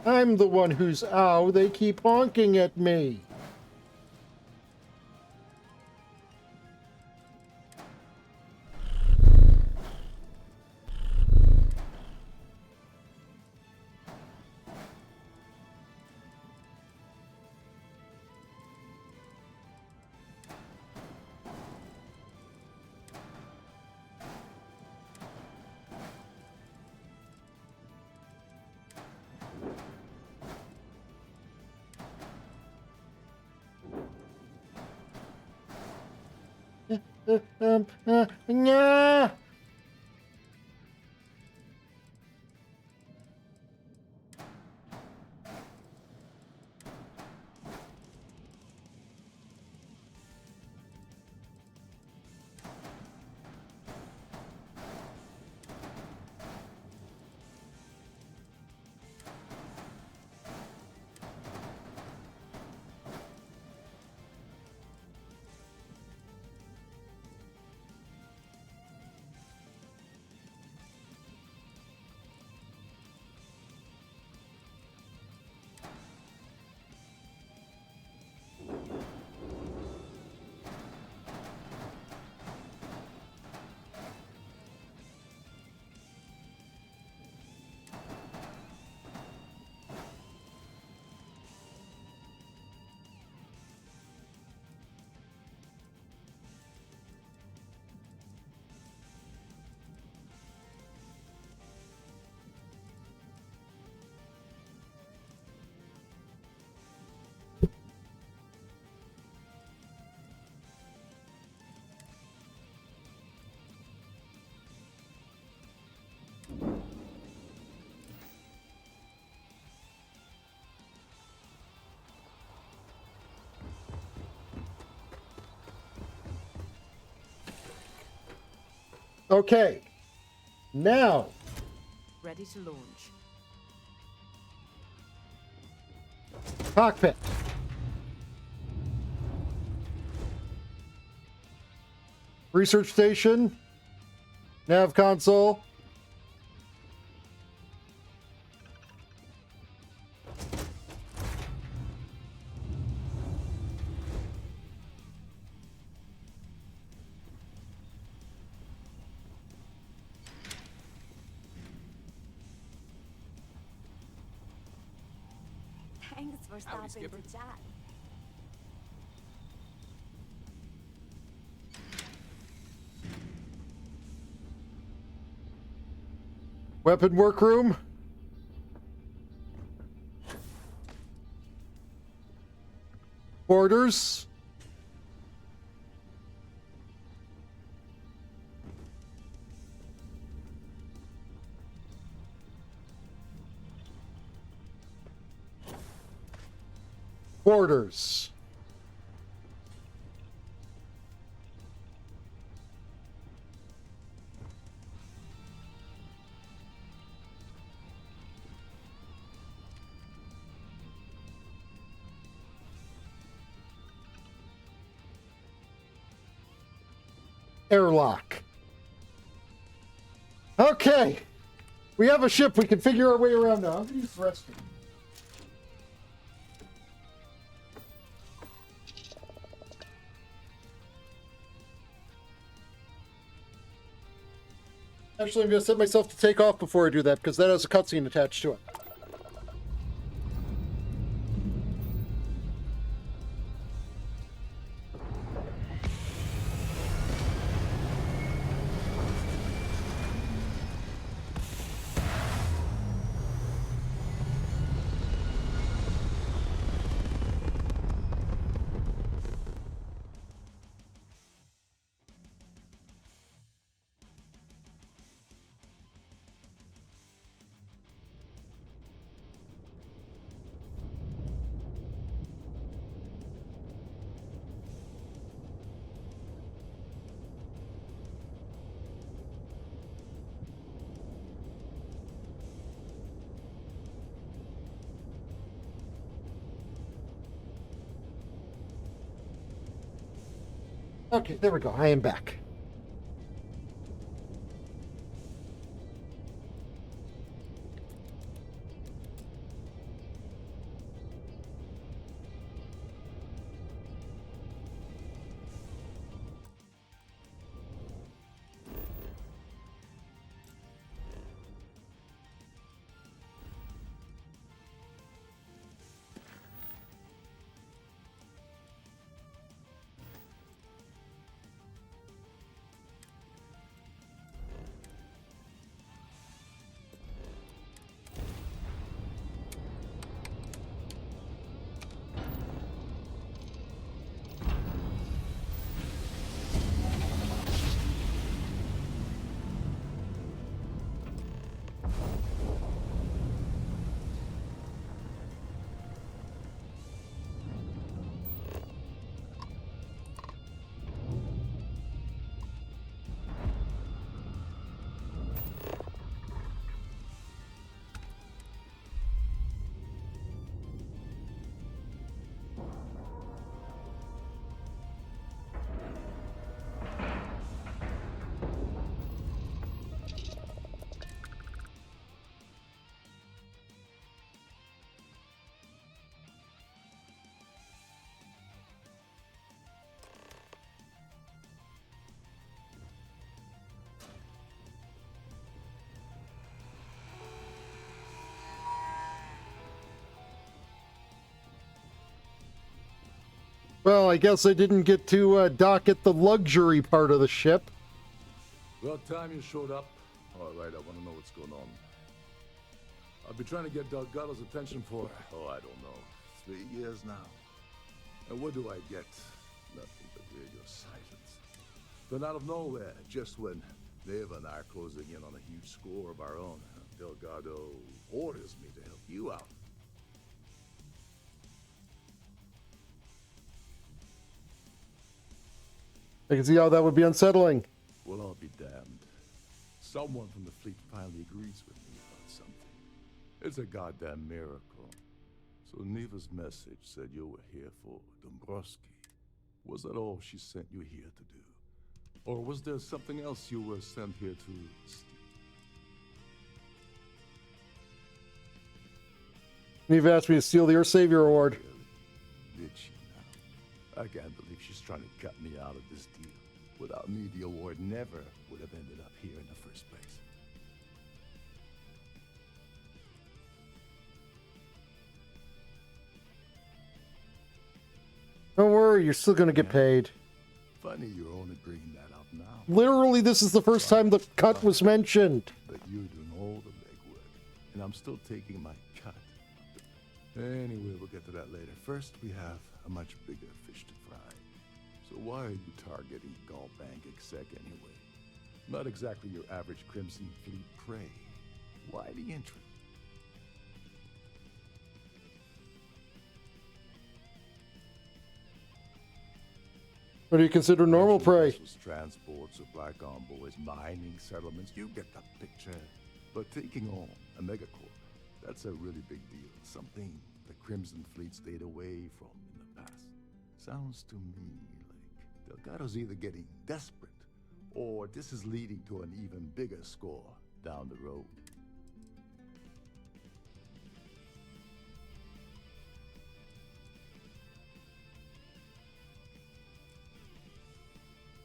Speaker 1: I'm the one who's ow, they keep honking at me. Yeah. Okay. Now.
Speaker 7: Ready to launch.
Speaker 1: Cockpit. Research station. Nav console.
Speaker 8: Thanks for stopping to chat.
Speaker 1: Weapon workroom. Quarters. Quarters. Airlock. Okay. We have a ship. We can figure our way around now. I'm going to use the restroom. Actually, I'm going to set myself to take off before I do that, because that has a cutscene attached to it. Okay, there we go. I am back. Well, I guess I didn't get to dock at the luxury part of the ship.
Speaker 4: About time you showed up. All right, I want to know what's going on. I've been trying to get Delgado's attention for, I don't know, 3 years now. And what do I get? Nothing but radio silence. Then out of nowhere, just when Neva and I are closing in on a huge score of our own, Delgado orders me to help you out.
Speaker 1: I can see how that would be unsettling.
Speaker 4: Well, I'll be damned. Someone from the fleet finally agrees with me about something. It's a goddamn miracle. So Neva's message said you were here for Dombrowski. Was that all she sent you here to do? Or was there something else you were sent here to steal?
Speaker 1: Neva asked me to steal the Earth Savior Award.
Speaker 4: Did she now? I can't believe she's trying to cut me out of this deal. Without me, the award never would have ended up here in the first place.
Speaker 1: Don't worry, you're still going to get paid.
Speaker 4: Funny you're only bringing that up now.
Speaker 1: Literally, this is the first time the cut was mentioned.
Speaker 4: But you're doing all the legwork, and I'm still taking my cut. Anyway, we'll get to that later. First, we have a much bigger fish to fry. So why are you targeting Gallbank exec anyway? Not exactly your average Crimson Fleet prey. Why the interest?
Speaker 1: What do you consider normal prey?
Speaker 4: Transports of black envoys, mining settlements, you get the picture. But taking on a megacorp, that's a really big deal. Something the Crimson Fleet stayed away from in the past. Sounds to me like Delgado's either getting desperate, or this is leading to an even bigger score. down the road.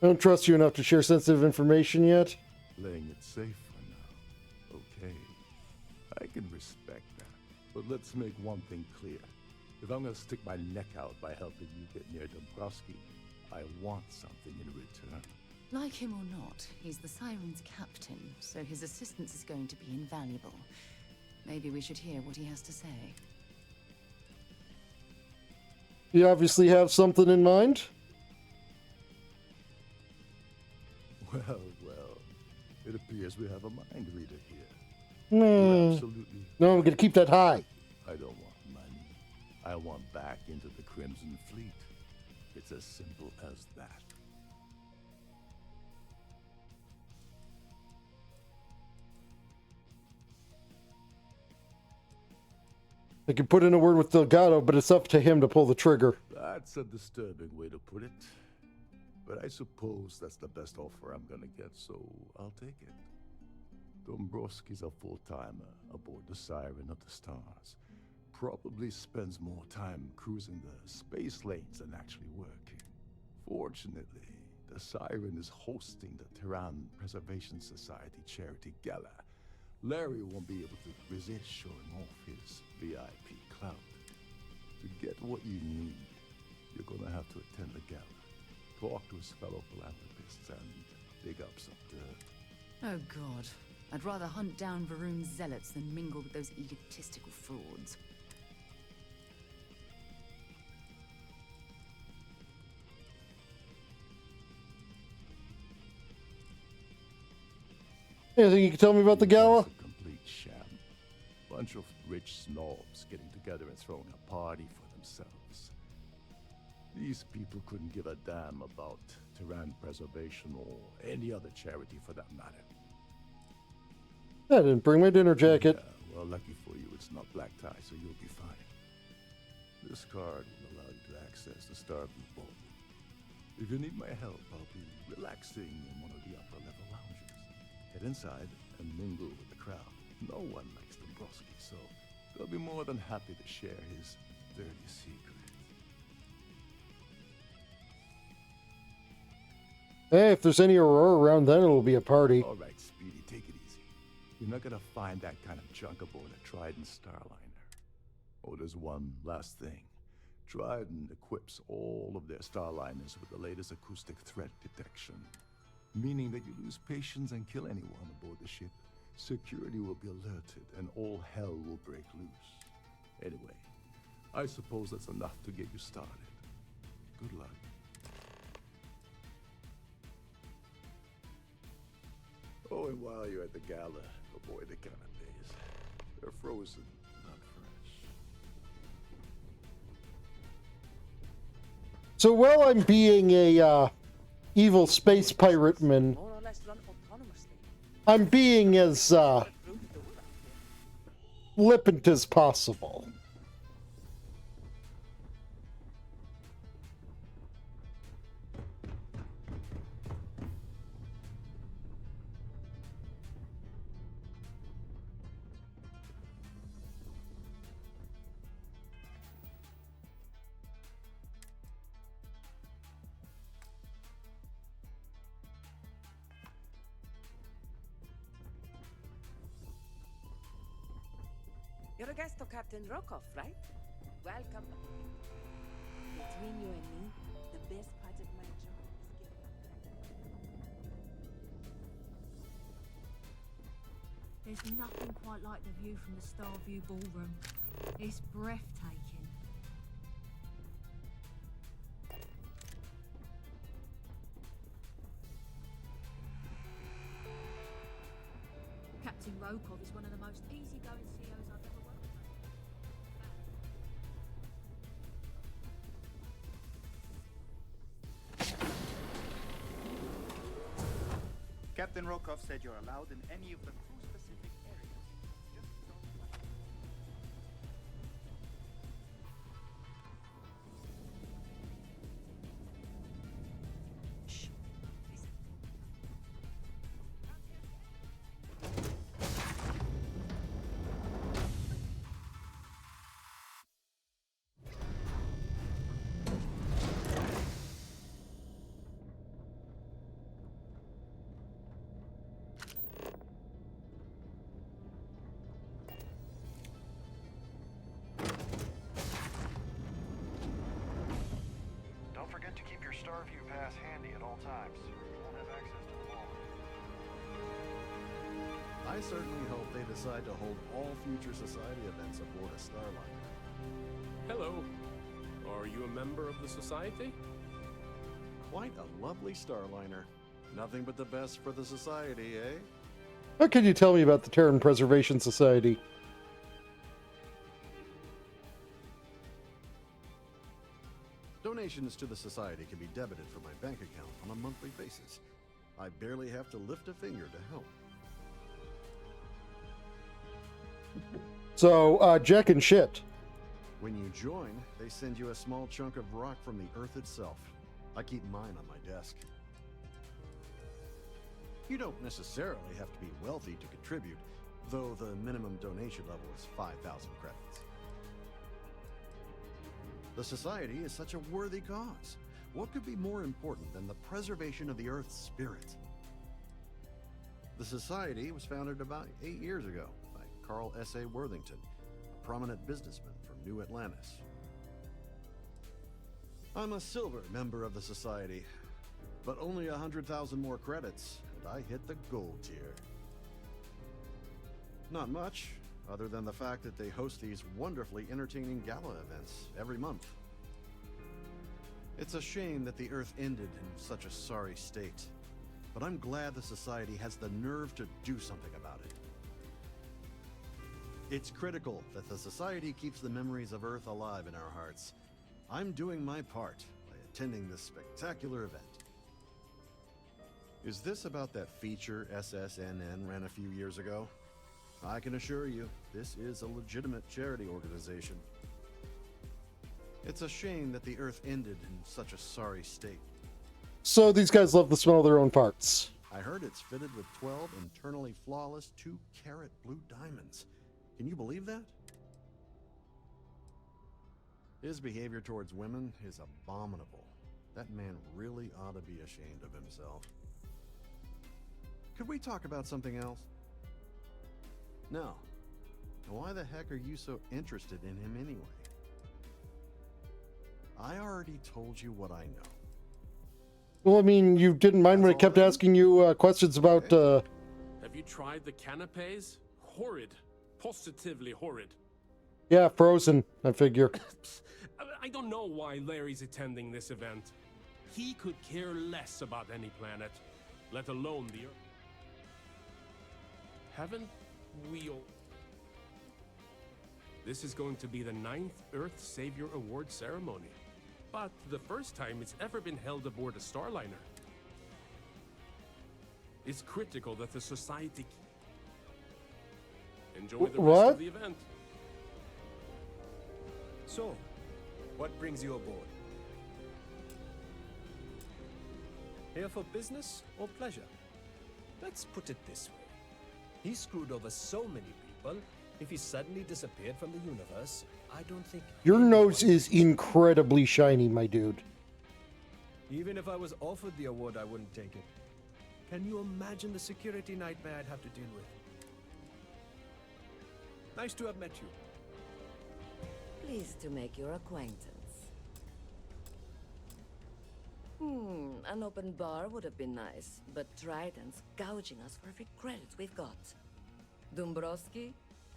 Speaker 1: I don't trust you enough to share sensitive information yet.
Speaker 4: Playing it safe for now. Okay. I can respect that. But let's make one thing clear. If I'm gonna stick my neck out by helping you get near Dombrowski, I want something in return.
Speaker 7: Like him or not, he's the Siren's captain, so his assistance is going to be invaluable. Maybe we should hear what he has to say.
Speaker 1: You obviously have something in mind?
Speaker 4: Well, it appears we have a mind reader here. Absolutely.
Speaker 1: No, I'm going to keep that high.
Speaker 4: I don't want money. I want back into the Crimson Fleet. It's as simple as that.
Speaker 1: I could put in a word with Delgado, but it's up to him to pull the trigger.
Speaker 4: That's a disturbing way to put it. But I suppose that's the best offer I'm gonna get, so I'll take it. Dombrowski's a full-timer aboard the Siren of the Stars. Probably spends more time cruising the space lanes than actually working. Fortunately, the Siren is hosting the Terran Preservation Society charity gala. Larry won't be able to resist showing off his VIP clout. To get what you need, you're gonna have to attend the gala, talk to his fellow philanthropists, and dig up some dirt.
Speaker 7: Oh god. I'd rather hunt down Varun's zealots than mingle with those egotistical frauds.
Speaker 1: Anything you can tell me about the gala?
Speaker 4: It's a complete sham. Bunch of rich snobs getting together and throwing a party for themselves. These people couldn't give a damn about Terran preservation or any other charity for that matter.
Speaker 1: I didn't bring my dinner jacket.
Speaker 4: Yeah, well, lucky for you, it's not black tie, so you'll be fine. This card will allow you to access the Starfield vault. If you need my help, I'll be relaxing in one of the upper-level lounges. Head inside and mingle with the crowd. No one likes Dombrowski, so they'll be more than happy to share his dirty secret.
Speaker 1: Hey, if there's any Aurora around, then it'll be a party.
Speaker 4: All right, Speedy, take it easy. You're not gonna find that kind of junk aboard a Trident Starliner. Oh, there's one last thing. Trident equips all of their Starliners with the latest acoustic threat detection, meaning that you lose patience and kill anyone aboard the ship, security will be alerted and all hell will break loose. Anyway, I suppose that's enough to get you started. Good luck. Oh, and while you're at the gala, avoid the canapes. They're frozen, not fresh.
Speaker 1: So while I'm being a evil space pirate man, I'm being as flippant as possible.
Speaker 18: You're a guest of Captain Rokov, right? Welcome. Between you and me, the best part of my job is getting...
Speaker 20: There's nothing quite like the view from the Starview ballroom. It's breathtaking. Captain Rokov is one of the most easygoing CEOs I've ever worked with.
Speaker 21: Captain Rokov said you're allowed in any of the crew-specific areas.
Speaker 5: Starview pass handy at all times. You won't have access to them all.
Speaker 19: I certainly hope they decide to hold all future society events aboard a Starliner.
Speaker 22: Hello. Are you a member of the society?
Speaker 19: Quite a lovely Starliner. Nothing but the best for the society, eh?
Speaker 1: What can you tell me about the Terran Preservation Society?
Speaker 19: Donations to the society can be debited from my bank account on a monthly basis. I barely have to lift a finger to help.
Speaker 1: So, Jack and shit.
Speaker 19: When you join, they send you a small chunk of rock from the Earth itself. I keep mine on my desk. You don't necessarily have to be wealthy to contribute, though the minimum donation level is 5,000 credits. The Society is such a worthy cause. What could be more important than the preservation of the Earth's spirit? The Society was founded about 8 years ago by Carl S.A. Worthington, a prominent businessman from New Atlantis. I'm a silver member of the Society, but only 100,000 more credits, and I hit the gold tier. Not much, other than the fact that they host these wonderfully entertaining gala events every month. It's a shame that the Earth ended in such a sorry state, but I'm glad the Society has the nerve to do something about it. It's critical that the Society keeps the memories of Earth alive in our hearts. I'm doing my part by attending this spectacular event. Is this about that feature SSNN ran a few years ago? I can assure you, this is a legitimate charity organization. It's a shame that the Earth ended in such a sorry state.
Speaker 1: So these guys love the smell of their own farts.
Speaker 19: I heard it's fitted with 12 internally flawless 2-carat blue diamonds. Can you believe that? His behavior towards women is abominable. That man really ought to be ashamed of himself. Could we talk about something else? No. Why the heck are you so interested in him anyway? I already told you what I know.
Speaker 1: Well, I mean, you didn't mind when I kept asking you questions about...
Speaker 22: Have you tried the canapes? Horrid. Positively horrid.
Speaker 1: Yeah, frozen, I figure.
Speaker 22: I don't know why Larry's attending this event. He could care less about any planet, let alone the Earth. Haven't we all... This is going to be the 9th Earth Savior Award ceremony, but the first time it's ever been held aboard a Starliner. It's critical that the Society enjoy the rest of the event.
Speaker 11: So, what brings you aboard? Here for business or pleasure? Let's put it this way. He screwed over so many people. If he suddenly disappeared from the universe, I don't think...
Speaker 1: Your nose is incredibly shiny, my dude.
Speaker 11: Even if I was offered the award, I wouldn't take it. Can you imagine the security nightmare I'd have to deal with? Nice to have met you.
Speaker 15: Pleased to make your acquaintance. An open bar would have been nice, but Dryden's gouging us for every credit we've got. Dombrowski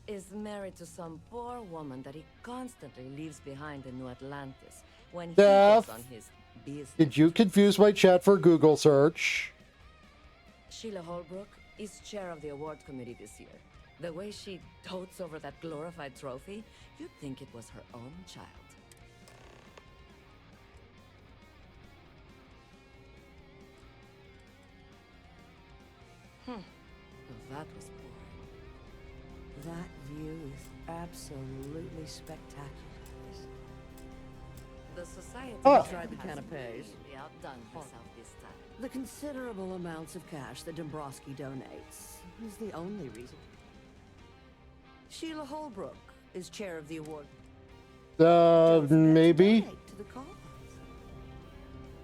Speaker 15: is married to some poor woman that he constantly leaves behind in New Atlantis when he goes on his business.
Speaker 1: Did you confuse my chat for Google search?
Speaker 15: Sheila Holbrook is chair of the award committee this year. The way she dotes over that glorified trophy, you'd think it was her own child. Well, that was boring. That view is absolutely spectacular. The Society
Speaker 24: tried the canapes.
Speaker 15: Really outdone herself this time.
Speaker 24: The considerable amounts of cash that Dombrowski donates is the only reason. Sheila Holbrook is chair of the award.
Speaker 1: Maybe.
Speaker 24: To the cause.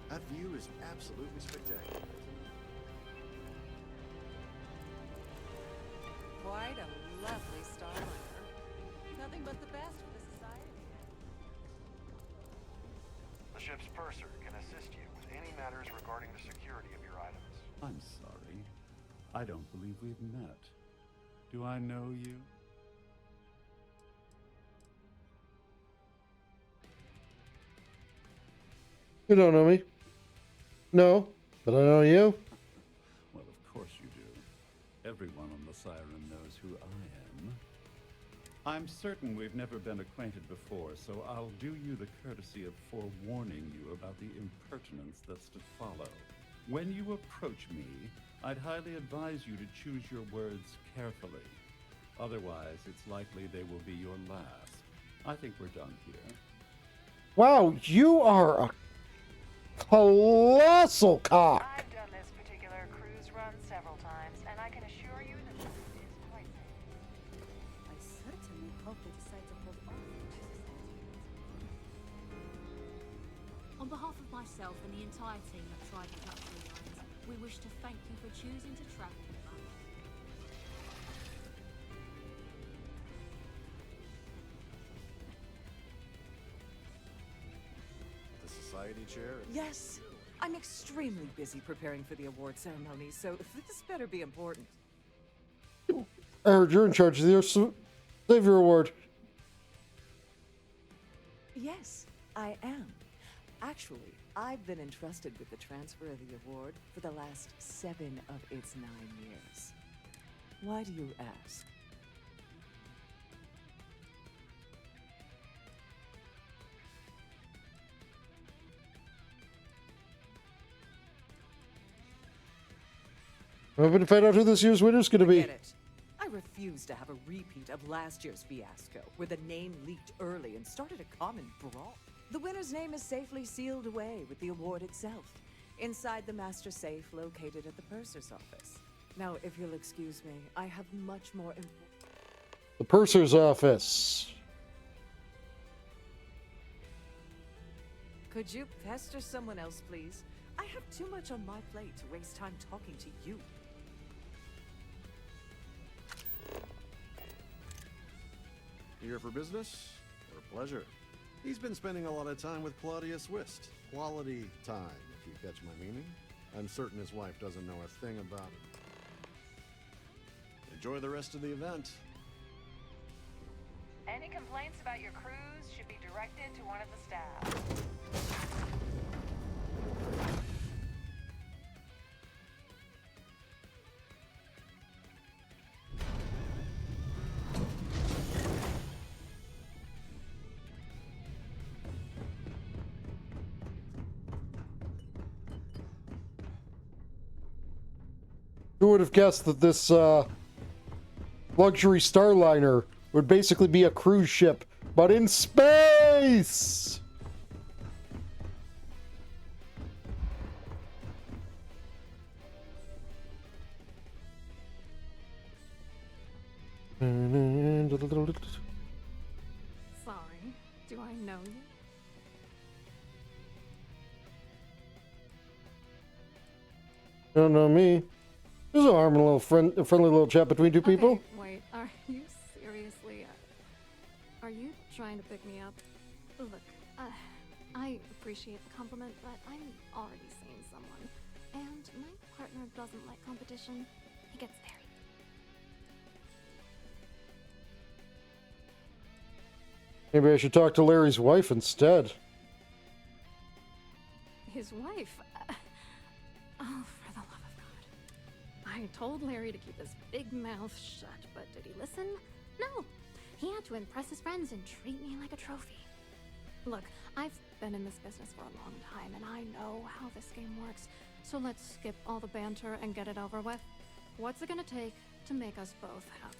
Speaker 19: That view is absolutely spectacular.
Speaker 18: Quite a lovely Starliner. Nothing but the best for the Society.
Speaker 5: ship's purser can assist you with any matters regarding the security of your items.
Speaker 3: I'm sorry. I don't believe we've met. Do I know you?
Speaker 1: You don't know me. No, but I know you.
Speaker 3: Well, of course you do. Everyone on the Siren knows who I am. I'm certain we've never been acquainted before, so I'll do you the courtesy of forewarning you about the impertinence that's to follow. When you approach me, I'd highly advise you to choose your words carefully. Otherwise, it's likely they will be your last. I think we're done here.
Speaker 1: Wow, you are a colossal cock.
Speaker 16: I've done this particular cruise run several times, and I can assure you that the food is quite safe.
Speaker 8: I certainly hope they decide to hold off.
Speaker 20: On behalf of myself and the entire team at Trident Luxury Lines, we wish to thank you for choosing to travel with us.
Speaker 5: The society chair?
Speaker 6: Yes. I'm extremely busy preparing for the award ceremony, so this better be important.
Speaker 1: I heard you're in charge of the Savior Award.
Speaker 6: Yes, I am. Actually, I've been entrusted with the transfer of the award for the last 7 of its 9 years. Why do you ask?
Speaker 1: I'm hoping to find out who this year's winner's going to be.
Speaker 6: Get it. I refuse to have a repeat of last year's fiasco, where the name leaked early and started a common brawl. The winner's name is safely sealed away with the award itself, inside the master safe located at the purser's office. Now, if you'll excuse me, I have much more
Speaker 1: The purser's office.
Speaker 6: Could you pester someone else, please? I have too much on my plate to waste time talking to you.
Speaker 19: Here for business or pleasure? He's been spending a lot of time with Claudius Wist. Quality time, if you catch my meaning. I'm certain his wife doesn't know a thing about it. Enjoy the rest of the event.
Speaker 16: Any complaints about your cruise should be directed to one of the staff.
Speaker 1: Who would have guessed that this luxury starliner would basically be a cruise ship, but in space?
Speaker 20: Sorry, do I know you?
Speaker 1: Don't know me. There's a harmless little friendly little chat between two people.
Speaker 20: Okay, wait, are you seriously... are you trying to pick me up? Look, I appreciate the compliment, but I'm already seeing someone. And my partner doesn't like competition. He gets very...
Speaker 1: Maybe I should talk to Larry's wife instead.
Speaker 20: His wife? Oh, for the love of God. I told Larry to keep his big mouth shut, but did he listen? No. He had to impress his friends and treat me like a trophy. Look, I've been in this business for a long time, and I know how this game works. So let's skip all the banter and get it over with. What's it gonna take to make us both happy?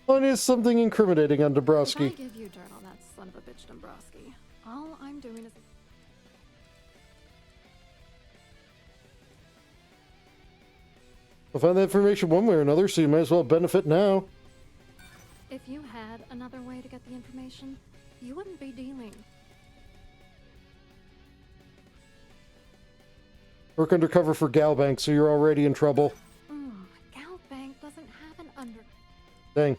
Speaker 1: Well, it is something incriminating on
Speaker 20: If I
Speaker 1: Dabrowski.
Speaker 20: give you dirt on that son of a bitch Dombrowski, all I'm doing is...
Speaker 1: I'll find that information one way or another, so you might as well benefit now.
Speaker 20: If you had another way to get the information, you wouldn't be dealing.
Speaker 1: Work undercover for Galbank, so you're already in trouble.
Speaker 20: Galbank doesn't have an under...
Speaker 1: Dang.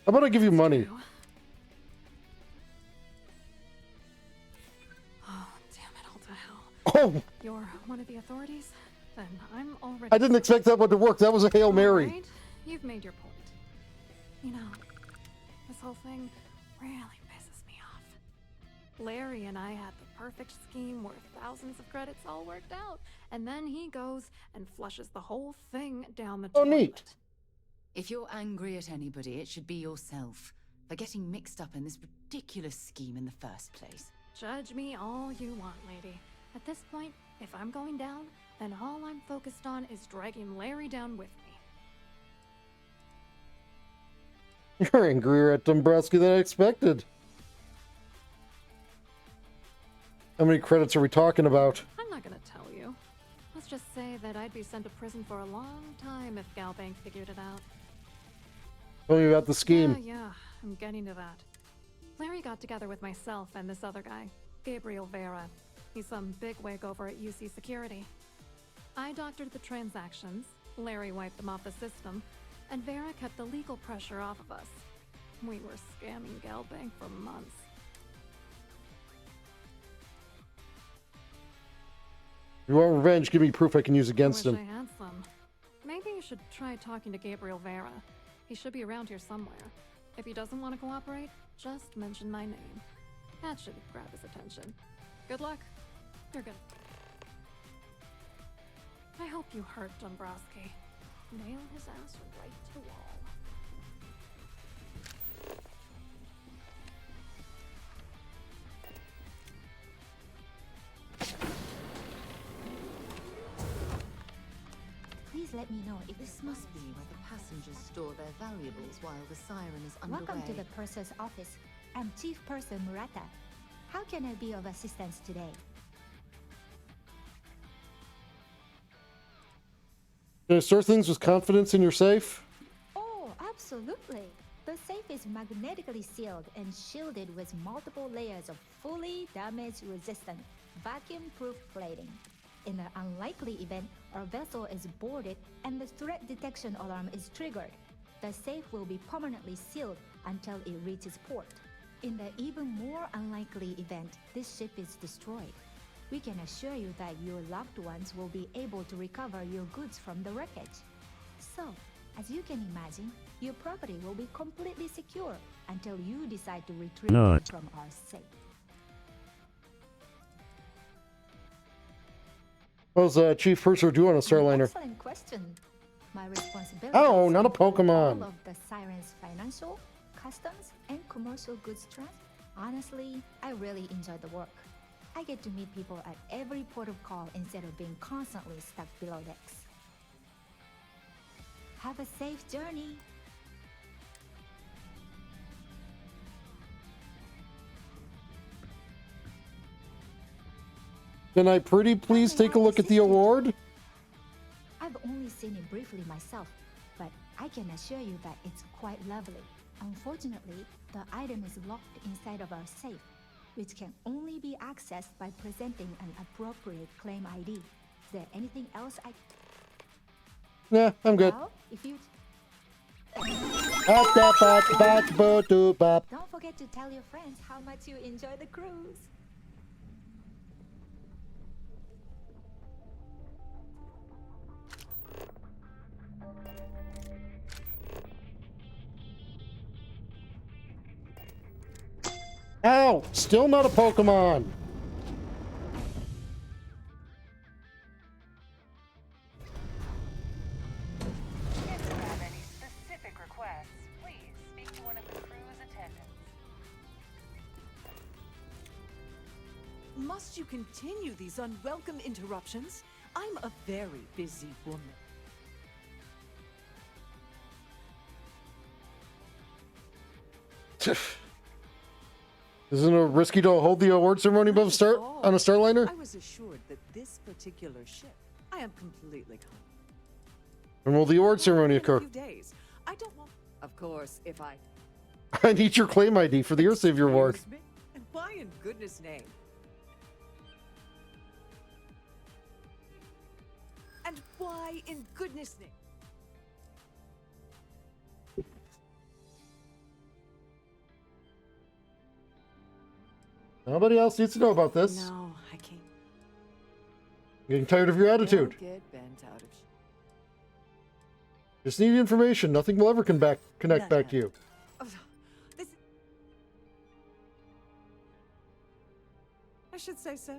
Speaker 1: How about I give you money?
Speaker 20: Oh, damn it all to hell.
Speaker 1: Oh!
Speaker 20: You're one of the authorities? Then I'm already...
Speaker 1: I didn't expect that one to work. That was a Hail Mary.
Speaker 20: All right. You've made your point. You know, this whole thing really pisses me off. Larry and I had the perfect scheme worth thousands of credits all worked out, and then he goes and flushes the whole thing down the toilet.
Speaker 1: Neat.
Speaker 7: If you're angry at anybody, it should be yourself for getting mixed up in this ridiculous scheme in the first place.
Speaker 20: Judge me all you want, lady. At this point, if I'm going down, then all I'm focused on is dragging Larry down with me.
Speaker 1: You're angrier at Dombrowski than I expected. How many credits are we talking about?
Speaker 20: I'm not gonna tell you. Let's just say that I'd be sent to prison for a long time if Galbank figured it out.
Speaker 1: Tell me about the scheme.
Speaker 20: Yeah, I'm getting to that. Larry got together with myself and this other guy, Gabriel Vera. He's some bigwig over at UC Security. I doctored the transactions, Larry wiped them off the system, and Vera kept the legal pressure off of us. We were scamming Galbank for months.
Speaker 1: If you want revenge, give me proof I can use against
Speaker 20: I wish
Speaker 1: him.
Speaker 20: I had some. Maybe you should try talking to Gabriel Vera. He should be around here somewhere. If he doesn't want to cooperate, just mention my name. That should grab his attention. Good luck. You're good. I hope you hurt Dombrowski. Nail his ass right to the wall.
Speaker 2: Please let me know if
Speaker 7: This must be where the passengers store their valuables while the siren is underway.
Speaker 2: Welcome to the purser's office. I'm Chief Purser Murata. How can I be of assistance today?
Speaker 1: Can I store things with confidence in your safe?
Speaker 2: Oh, absolutely. The safe is magnetically sealed and shielded with multiple layers of fully damage-resistant, vacuum-proof plating. In an unlikely event, our vessel is boarded and the threat detection alarm is triggered. The safe will be permanently sealed until it reaches port. In the even more unlikely event this ship is destroyed, we can assure you that your loved ones will be able to recover your goods from the wreckage. So, as you can imagine, your property will be completely secure until you decide to retrieve it from our safe.
Speaker 1: What does Chief Purser do on a Starliner?
Speaker 2: Excellent question. My responsibility
Speaker 1: Oh,
Speaker 2: is
Speaker 1: not a
Speaker 2: to control
Speaker 1: Pokemon.
Speaker 2: all of the Siren's financial, customs, and commercial goods trust. Honestly, I really enjoy the work. I get to meet people at every port of call instead of being constantly stuck below decks. Have a safe journey.
Speaker 1: Can I pretty please take a look at the award?
Speaker 2: I've only seen it briefly myself, but I can assure you that it's quite lovely. Unfortunately, the item is locked inside of our safe, which can only be accessed by presenting an appropriate claim ID. Is there anything else I...
Speaker 1: Nah, I'm good.
Speaker 2: Well, if you... Don't forget to tell your friends how much you enjoy the cruise.
Speaker 1: Ow! Still not a Pokemon!
Speaker 16: If you have any specific requests, please speak to one of the crew's attendants.
Speaker 6: Must you continue these unwelcome interruptions? I'm a very busy woman.
Speaker 1: Isn't it risky to hold the award ceremony above on a Starliner?
Speaker 6: I was assured that this particular ship, I am completely calm.
Speaker 1: When will the award ceremony occur?
Speaker 6: A few days. I don't want... Of course, if I...
Speaker 1: I need your claim ID for the Earth Savior Award.
Speaker 6: Excuse me? And why in goodness name? And why in goodness name?
Speaker 1: Nobody else needs to know about this.
Speaker 6: No, I can't.
Speaker 1: Getting tired of your attitude.
Speaker 6: Don't get bent out of
Speaker 1: Just need information. Nothing will ever connect back to you.
Speaker 6: this. I should say so.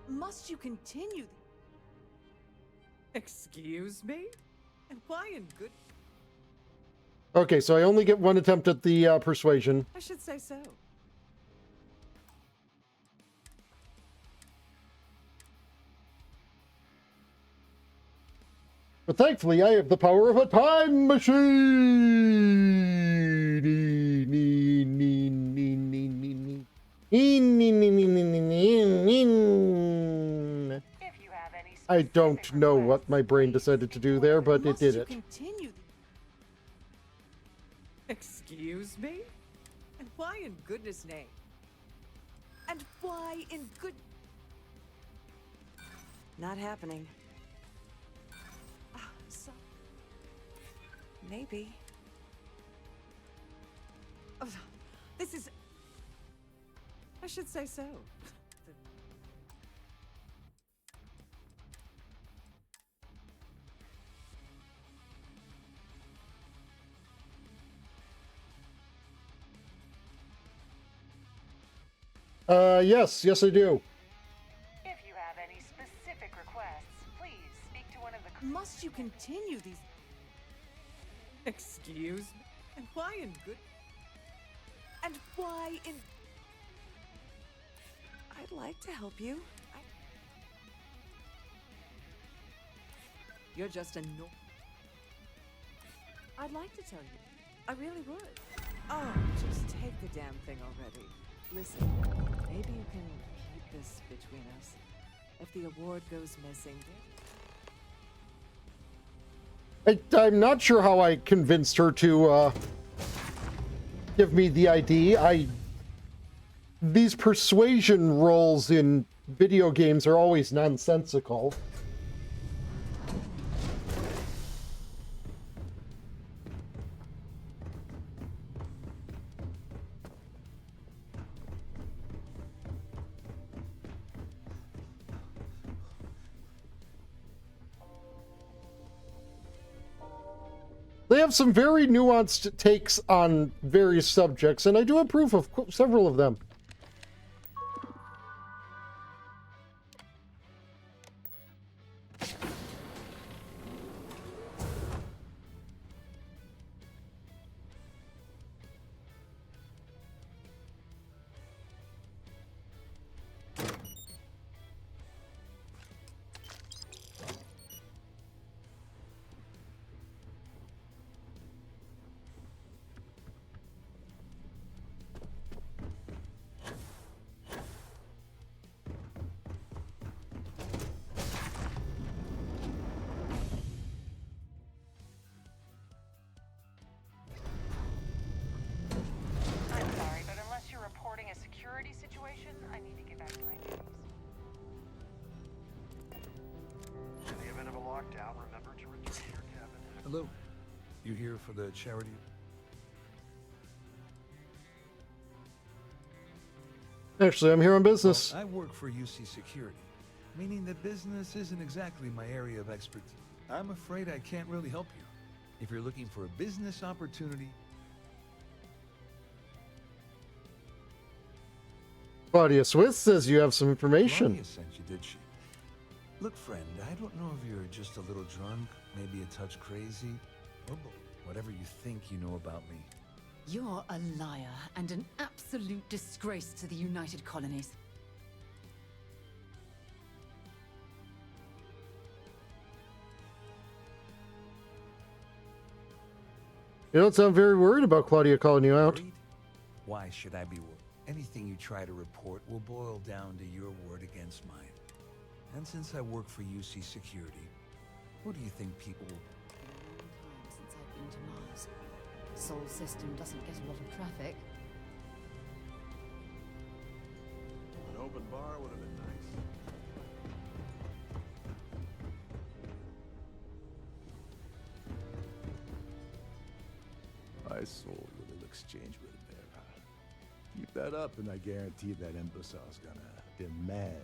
Speaker 6: Must you continue? Excuse me? And why in good?
Speaker 1: Okay, so I only get one attempt at the persuasion.
Speaker 6: I should say so.
Speaker 1: But thankfully, I have the power of a time machine. I don't know what my brain decided to do there, but it did it.
Speaker 6: Continue. Excuse me? And why in goodness name? And why in good... Not happening. So... Maybe. This is... I should say so.
Speaker 1: Yes, I do.
Speaker 16: If you have any specific requests, please speak to one of the...
Speaker 6: Must you continue these... Excuse me? And why in good... And why in... I'd like to help you. You're just a no... I'd like to tell you. I really would. Oh, just take the damn thing already. Listen, maybe you can keep this between us. If the award goes missing...
Speaker 1: I'm not sure how I convinced her to give me the ID. These persuasion rolls in video games are always nonsensical. They have some very nuanced takes on various subjects, and I do approve of several of them.
Speaker 16: I'm sorry, but unless you're reporting a security situation, I need to get back to my duties.
Speaker 5: In the event of a lockdown, remember to return to your cabin.
Speaker 4: Hello. You here for the charity?
Speaker 1: Actually, I'm here on business.
Speaker 9: Well, I work for UC Security, meaning that business isn't exactly my area of expertise. I'm afraid I can't really help you. If you're looking for a business opportunity...
Speaker 1: Claudia Swiss says you have some information.
Speaker 9: Claudia sent you, did she? Look, friend, I don't know if you're just a little drunk, maybe a touch crazy, or both. Whatever you think you know about me.
Speaker 7: You're a liar and an absolute disgrace to the United Colonies.
Speaker 1: You don't sound very worried about Claudia calling you out.
Speaker 9: Why should I be worried? Anything you try to report will boil down to your word against mine. And since I work for UC Security, who do you think people will...
Speaker 7: Since I've been to Mars. Sol system doesn't get a lot of traffic.
Speaker 4: An open bar would have been nice. I saw your little exchange with him there, huh? Keep that up, and I guarantee that imbecile's gonna demand.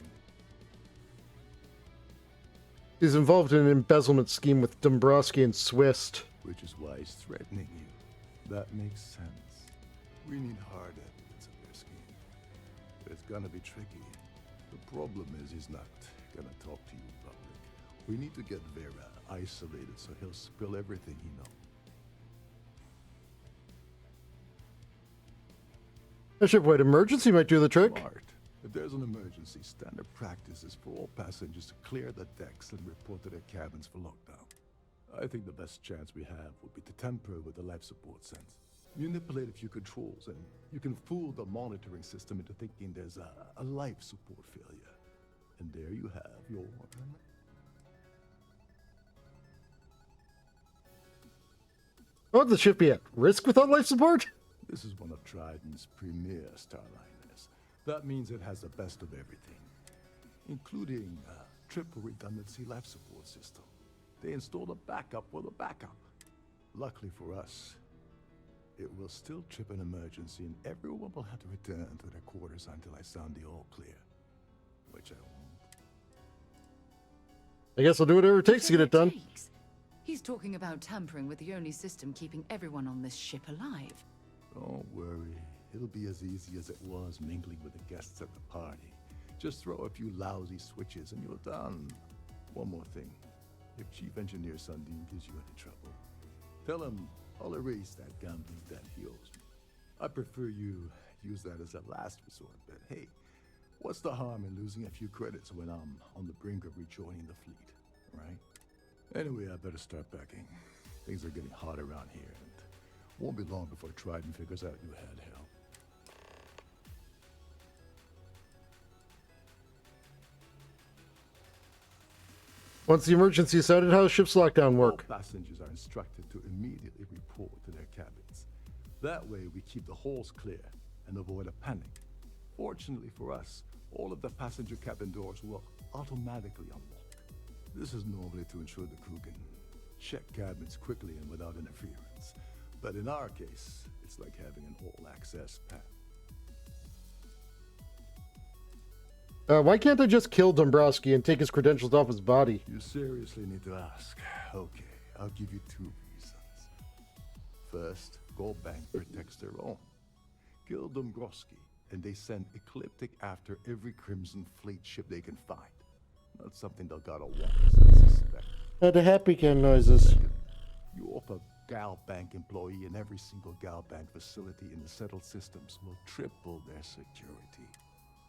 Speaker 1: He's involved in an embezzlement scheme with Dombrowski and Swist.
Speaker 4: Which is why he's threatening you. That makes sense. We need hard evidence of their scheme. But it's gonna be tricky. The problem is he's not gonna talk to you in public. We need to get Vera isolated so he'll spill everything he knows.
Speaker 1: A shipwide emergency might do the trick.
Speaker 4: Smart. If there's an emergency, standard practice is for all passengers to clear the decks and report to their cabins for lockdown. I think the best chance we have would be to tamper with the life support sense. Manipulate a few controls, and you can fool the monitoring system into thinking there's a life support failure. And there you have your...
Speaker 1: What would the ship be at risk without life support?
Speaker 4: This is one of Trident's premier starliners. That means it has the best of everything, including a triple redundancy life support system. They installed a backup for the backup. Luckily for us, it will still trip an emergency and everyone will have to return to their quarters until I sound the all clear. Which I won't.
Speaker 1: I guess I'll do whatever it takes to get it done.
Speaker 7: He's talking about tampering with the only system keeping everyone on this ship alive.
Speaker 4: Don't worry. It'll be as easy as it was mingling with the guests at the party. Just throw a few lousy switches and you're done. One more thing. If Chief Engineer Sundin gives you any trouble, tell him I'll erase that gambling debt he owes me. I prefer you use that as a last resort, but hey, what's the harm in losing a few credits when I'm on the brink of rejoining the fleet, right? Anyway, I better start packing. Things are getting hot around here, and won't be long before Trident figures out you had help.
Speaker 1: Once the emergency is started, how does ship's lockdown work?
Speaker 4: All passengers are instructed to immediately report to their cabins. That way, we keep the halls clear and avoid a panic. Fortunately for us, all of the passenger cabin doors will automatically unlock. This is normally to ensure the crew can check cabins quickly and without interference. But in our case, it's like having an all-access path.
Speaker 1: Why can't I just kill Dombrowski and take his credentials off his body?
Speaker 4: You seriously need to ask. Okay, I'll give you two reasons. First, Gold Bank protects their own. Kill Dombrowski, and they send Ecliptic after every Crimson Fleet ship they can find. Not something Delgado wants, I suspect.
Speaker 1: The happy can noises.
Speaker 4: Second, you offer Gal Bank employee in every single Gal Bank facility in the settled systems will triple their security.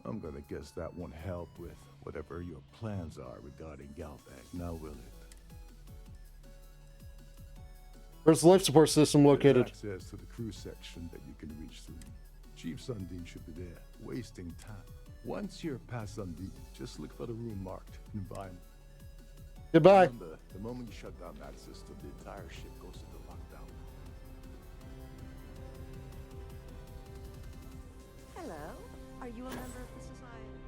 Speaker 4: I'm gonna guess that won't help with whatever your plans are regarding Gal Bank, now will it?
Speaker 1: Where's the life support system located?
Speaker 4: There's access to the crew section that you can reach through. Chief Sundin should be there, wasting time. Once you're past Sundin, just look for the room marked Environment.
Speaker 1: Goodbye.
Speaker 4: Remember, the moment you shut down that system, the entire ship goes into lockdown.
Speaker 8: Hello. Are you a member of the society?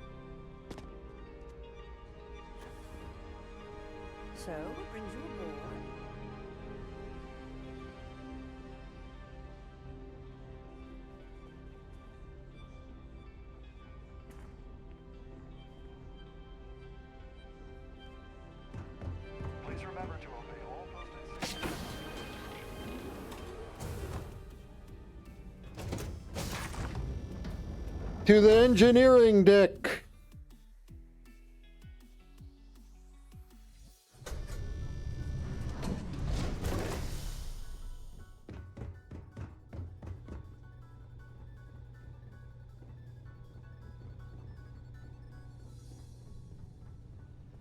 Speaker 8: So, what brings you aboard?
Speaker 5: Please remember to obey all posted signals.
Speaker 1: To the engineering deck.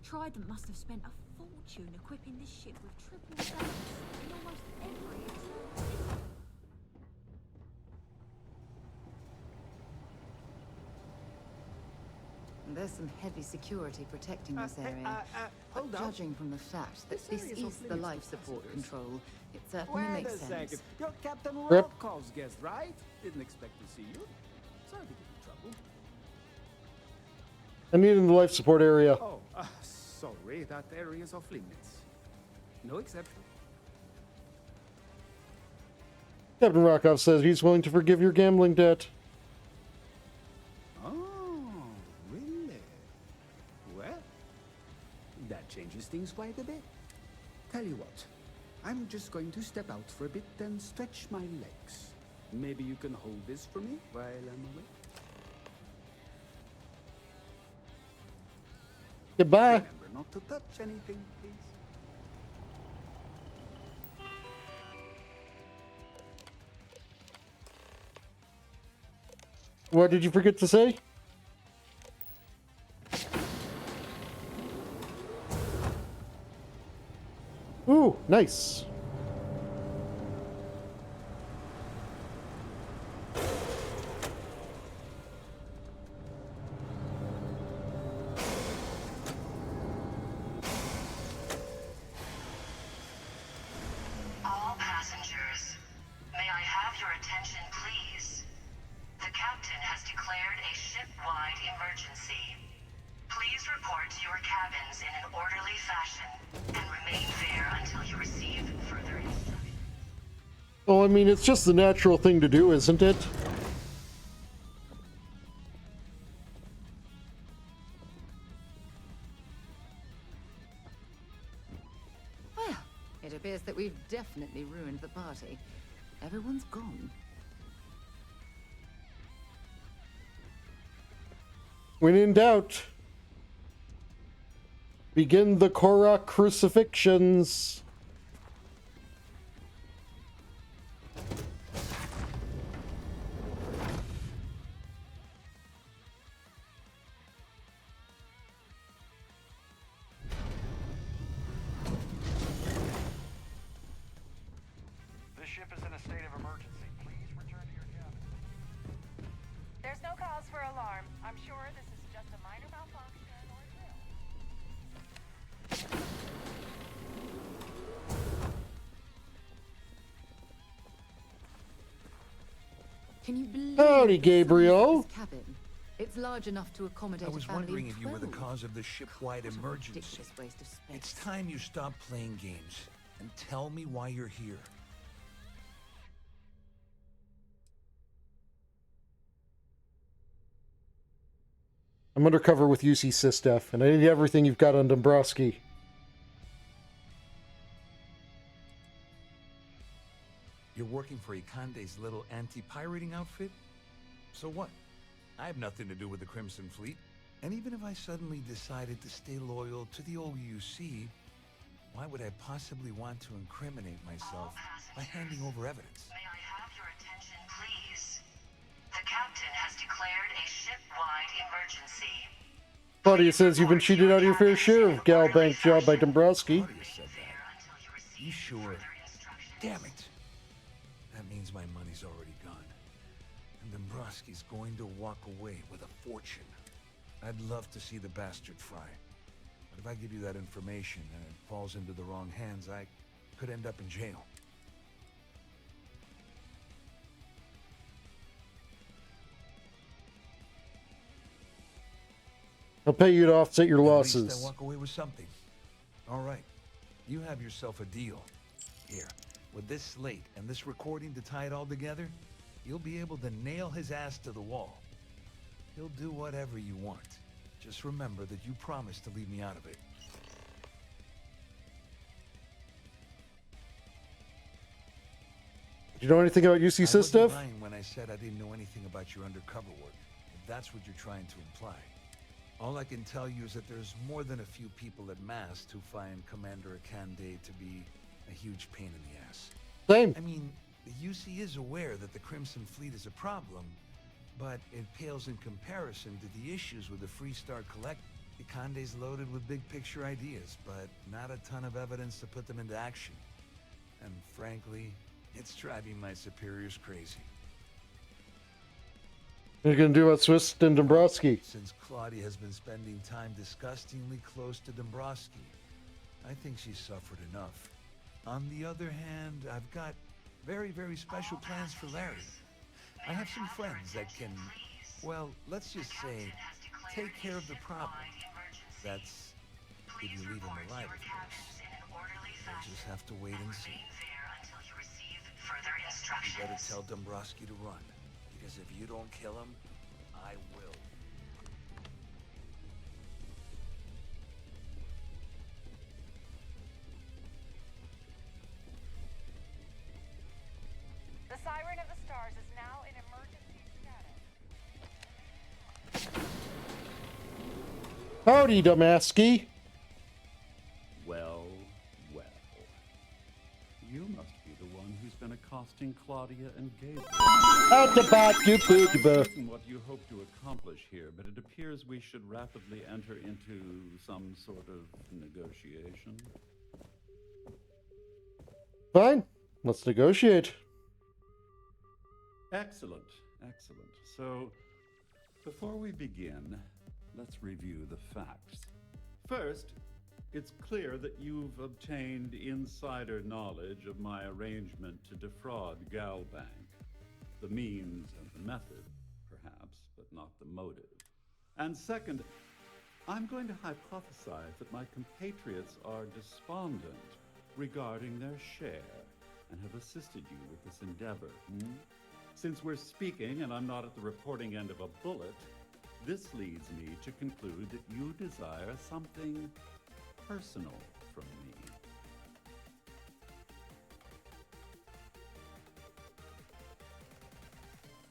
Speaker 10: Trident must have spent a fortune equipping this ship with triple decks in almost every external.
Speaker 7: There's some heavy security protecting this area.
Speaker 23: Hold
Speaker 7: But
Speaker 23: up.
Speaker 7: judging from the fact that this
Speaker 23: area's
Speaker 7: is
Speaker 23: off
Speaker 7: the
Speaker 23: limits
Speaker 7: life
Speaker 23: to
Speaker 7: support
Speaker 23: passengers.
Speaker 7: control, it certainly
Speaker 23: Wait
Speaker 7: makes
Speaker 23: a
Speaker 7: sense.
Speaker 23: second. You're Captain
Speaker 1: Rip.
Speaker 23: Rokov's guest, right? Didn't expect to see you. Sorry to give you trouble.
Speaker 1: I need in the life support area.
Speaker 23: Oh, sorry. That area's off limits. No exception.
Speaker 1: Captain Rokov says he's willing to forgive your gambling debt.
Speaker 12: That changes things quite a bit. Tell you what, I'm just going to step out for a bit and stretch my legs. Maybe you can hold this for me while I'm away?
Speaker 1: Goodbye.
Speaker 12: Remember not to touch anything, please.
Speaker 1: What did you forget to say? Ooh, nice.
Speaker 16: All passengers, may I have your attention, please? The captain has declared a ship-wide emergency. Please report to your cabins in an orderly fashion and remain there until you receive further instructions.
Speaker 1: Well, I mean, it's just the natural thing to do, isn't it?
Speaker 7: Well, it appears that we've definitely ruined the party. Everyone's gone.
Speaker 1: When in doubt, begin the Korra crucifixions.
Speaker 5: This ship is in a state of emergency. Please return to your cabin.
Speaker 16: There's no cause for alarm. I'm sure this is just a minor malfunction or drill.
Speaker 7: Can you believe
Speaker 1: Howdy,
Speaker 7: the size of
Speaker 1: Gabriel.
Speaker 7: this cabin? It's large enough to accommodate
Speaker 9: I was
Speaker 7: a family
Speaker 9: wondering
Speaker 7: of
Speaker 9: if you were the
Speaker 7: 12.
Speaker 9: cause of the ship-wide
Speaker 7: What a
Speaker 9: emergency.
Speaker 7: ridiculous waste of space.
Speaker 9: It's time you stop playing games and tell me why you're here.
Speaker 1: I'm undercover with UC Systef, and I need everything you've got on Dombrowski.
Speaker 9: You're working for Ikande's little anti-pirating outfit? So what? I have nothing to do with the Crimson Fleet. And even if I suddenly decided to stay loyal to the old UC, why would I possibly want to incriminate myself by handing over evidence?
Speaker 16: May I have your attention, please? The captain has declared a ship-wide emergency.
Speaker 1: Claudia says you've been cheated out of your fair share of gal bank job by Dombrowski.
Speaker 9: Claudia said that. You sure? Damn it. That means my money's already gone. And Dombrowski's going to walk away with a fortune. I'd love to see the bastard fry. But if I give you that information and it falls into the wrong hands, I could end up in jail.
Speaker 1: I'll pay you to offset your
Speaker 9: At least
Speaker 1: losses.
Speaker 9: I walk away with something. All right. You have yourself a deal. Here, with this slate and this recording to tie it all together, you'll be able to nail his ass to the wall. He'll do whatever you want. Just remember that you promised to leave me out of it.
Speaker 1: Do you know anything about UC
Speaker 9: I wasn't
Speaker 1: Systef?
Speaker 9: lying when I said I didn't know anything about your undercover work, if that's what you're trying to imply. All I can tell you is that there's more than a few people at Mast who find Commander Akande to be a huge pain in the ass.
Speaker 1: Same.
Speaker 9: I mean, the UC is aware that the Crimson Fleet is a problem, but it pales in comparison to the issues with the Freestar Collect. Akande's loaded with big picture ideas, but not a ton of evidence to put them into action. And frankly, it's driving my superiors crazy.
Speaker 1: What are you going to do about Swiss and Dombrowski?
Speaker 9: Since Claudia has been spending time disgustingly close to Dombrowski, I think she's suffered enough. On the other hand, I've got very, very special plans for Larry. I have some friends that can, well, let's just say, take care of the problem. That's if you leave him alive, of course. We'll just have to wait and see. You better tell Dombrowski to run, because if you don't kill him, I will.
Speaker 1: Howdy, Damaski.
Speaker 3: Well, well. You must be the one who's been accosting Claudia and Gabriel.
Speaker 1: At the back, you
Speaker 3: I'm uncertain what you hope to accomplish here, but it appears we should rapidly enter into some sort of negotiation.
Speaker 1: Fine. Let's negotiate.
Speaker 3: Excellent, excellent. So, before we begin, let's review the facts. First, it's clear that you've obtained insider knowledge of my arrangement to defraud Galbank. The means and the method, perhaps, but not the motive. And second, I'm going to hypothesize that my compatriots are despondent regarding their share and have assisted you with this endeavor. Since we're speaking and I'm not at the reporting end of a bullet, this leads me to conclude that you desire something personal from me.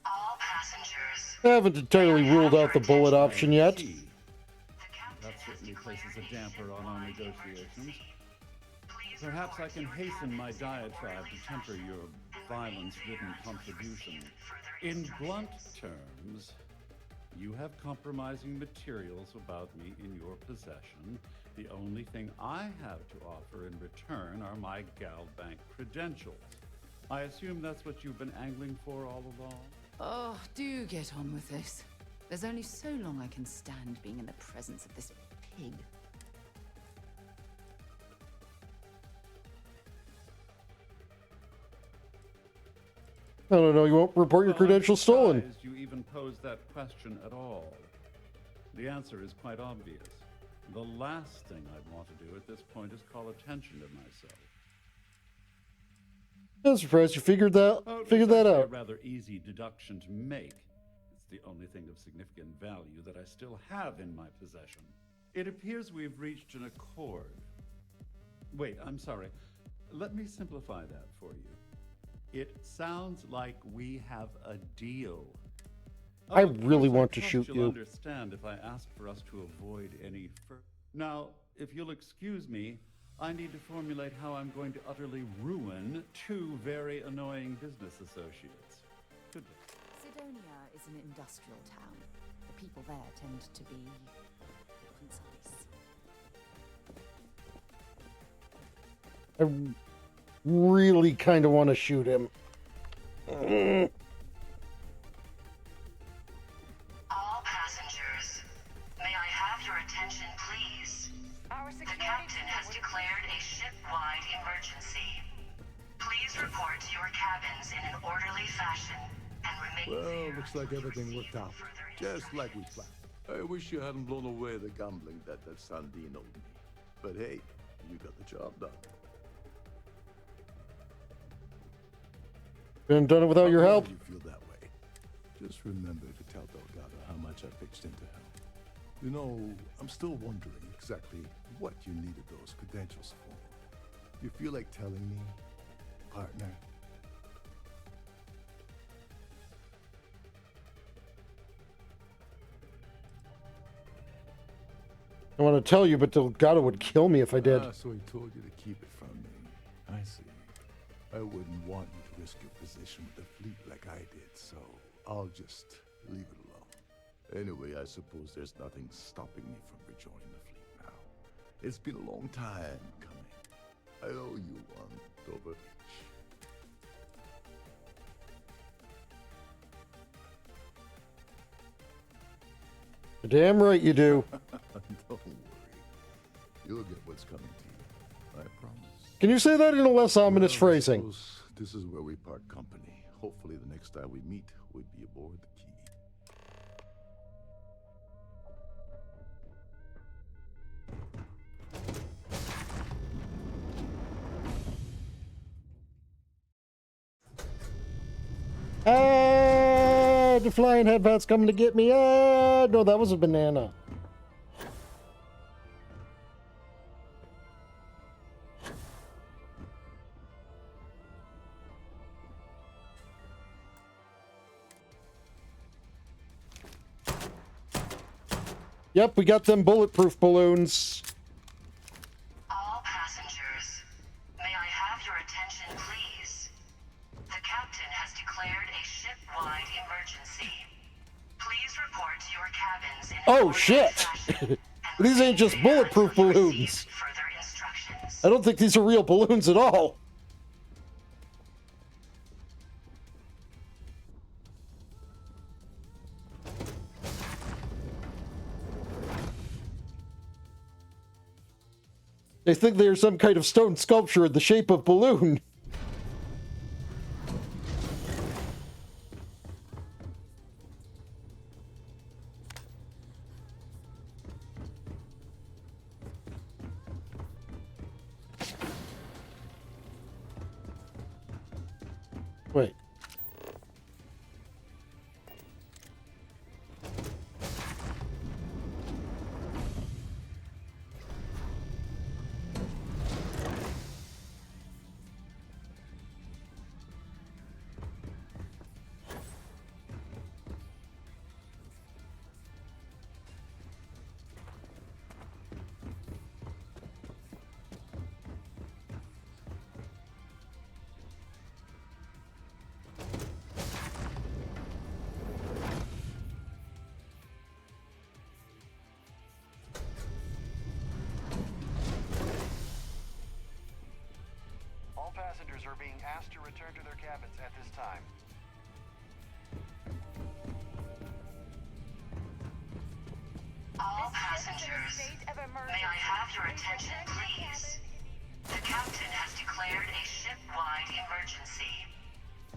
Speaker 16: All passengers.
Speaker 1: I haven't entirely ruled out the bullet option yet.
Speaker 3: That certainly places a damper on our negotiations. Perhaps I can hasten my diatribe to temper your violence-ridden contribution. In blunt terms, you have compromising materials about me in your possession. The only thing I have to offer in return are my Galbank credentials. I assume that's what you've been angling for all along?
Speaker 7: Oh, do get on with this. There's only so long I can stand being in the presence of this pig.
Speaker 1: I don't know, you won't report your credentials stolen.
Speaker 3: I'm surprised you even posed that question at all. The answer is quite obvious. The last thing I'd want to do at this point is call attention to myself.
Speaker 1: I'm surprised you figured that
Speaker 3: Oh, it's
Speaker 1: that
Speaker 3: actually
Speaker 1: out.
Speaker 3: a rather easy deduction to make. It's the only thing of significant value that I still have in my possession. It appears we've reached an accord. Wait, I'm sorry. Let me simplify that for you. It sounds like we have a deal.
Speaker 1: I really want to
Speaker 3: trust
Speaker 1: shoot
Speaker 3: you'll
Speaker 1: you.
Speaker 3: understand if I ask for us to avoid any Now, if you'll excuse me, I need to formulate how I'm going to utterly ruin two very annoying business associates. Goodbye.
Speaker 7: Sidonia is an industrial town. The people there tend to be concise.
Speaker 1: I really kind of want to shoot him.
Speaker 16: All passengers, may I have your attention, please? The captain has declared a ship-wide emergency. Please report to your cabins in an orderly fashion and remain
Speaker 4: Well, looks like everything worked out. Just like we planned. I wish you hadn't blown away the gambling debt that Sandine owed me. But hey, you got the job done.
Speaker 1: Couldn't done it without your help.
Speaker 4: You feel that way. Just remember to tell Delgado how much I pitched into him. You know, I'm still wondering exactly what you needed those credentials for. You feel like telling me, partner?
Speaker 1: I want to tell you, but Delgado would kill me if I did.
Speaker 4: Ah, so he told you to keep it from me. I see. I wouldn't want you to risk your position with the fleet like I did, so I'll just leave it alone. Anyway, I suppose there's nothing stopping me from rejoining the fleet now. It's been a long time coming. I owe you one, Dover Beach.
Speaker 1: Damn right you do.
Speaker 4: Don't worry. You'll get what's coming to you. I promise.
Speaker 1: Can you say that in a less ominous
Speaker 4: Well, I
Speaker 1: phrasing?
Speaker 4: suppose this is where we part company. Hopefully the next time we meet, we'll be aboard the Key.
Speaker 1: Ah, the flying headbut's coming to get me. Ah, no, that was a banana. Yep, we got them bulletproof balloons.
Speaker 16: All passengers, may I have your attention, please? The captain has declared a ship-wide emergency. Please report to your cabins in
Speaker 1: Oh, shit! These ain't just bulletproof balloons.
Speaker 16: further instructions.
Speaker 1: I don't think these are real balloons at all. They think they're some kind of stone sculpture in the shape of balloon. Wait.
Speaker 5: All passengers are being asked to return to their cabins at this time.
Speaker 16: All passengers, may I have your attention, please? The captain has declared a ship-wide emergency.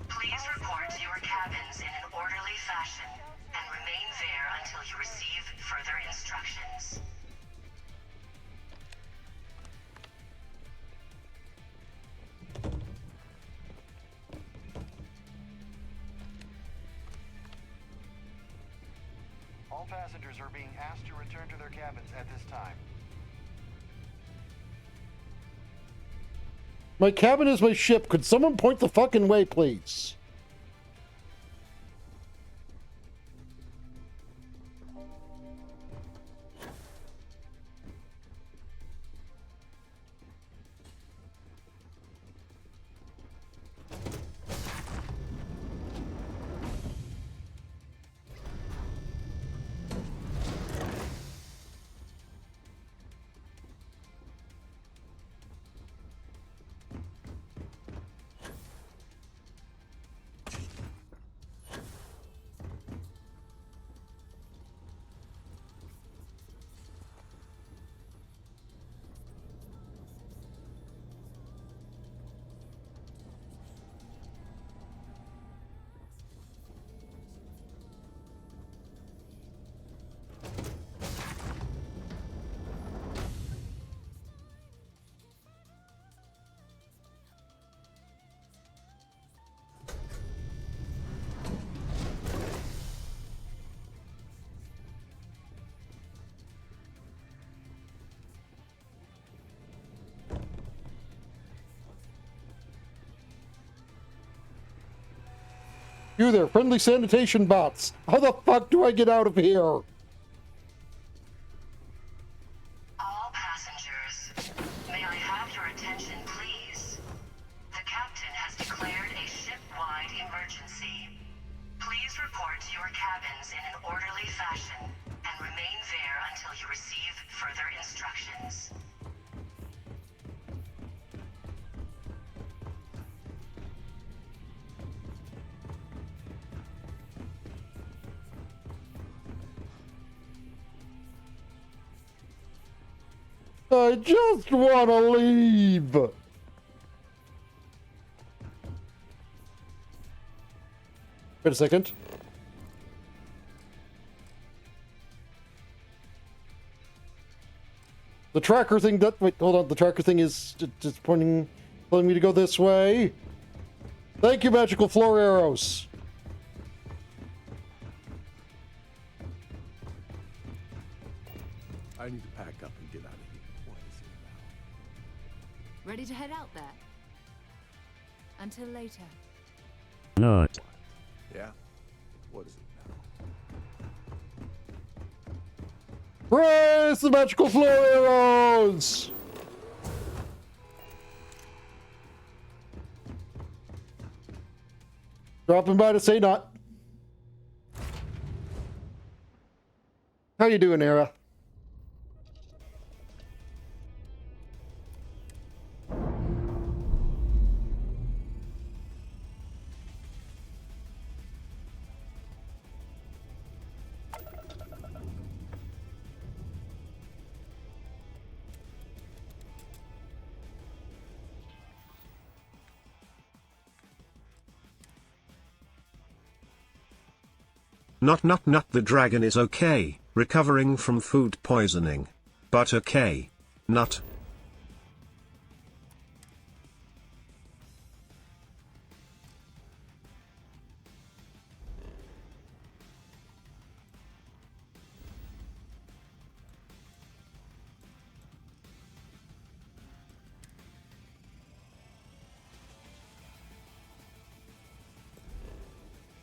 Speaker 16: Please report to your cabins in an orderly fashion and remain there until you receive further instructions.
Speaker 5: All passengers are being asked to return to their cabins at this time.
Speaker 1: My cabin is my ship. Could someone point the fucking way, please? You there, friendly sanitation bots. How the fuck do I get out of here?
Speaker 16: All passengers, may I have your attention, please? The captain has declared a ship-wide emergency. Please report to your cabins in an orderly fashion and remain there until you receive further instructions.
Speaker 1: I just want to leave. Wait a second. The tracker thing that... Wait, hold on. The tracker thing is just telling me to go this way. Thank you, magical floor arrows.
Speaker 4: I need to pack up and get out of here. What is it now?
Speaker 7: Ready to head out there? Until later.
Speaker 13: Not.
Speaker 4: Yeah? What is it now?
Speaker 1: Raise the magical floor arrows! Dropping by to say not. How you doing, Era?
Speaker 14: Not, the dragon is okay, recovering from food poisoning. But okay. Not.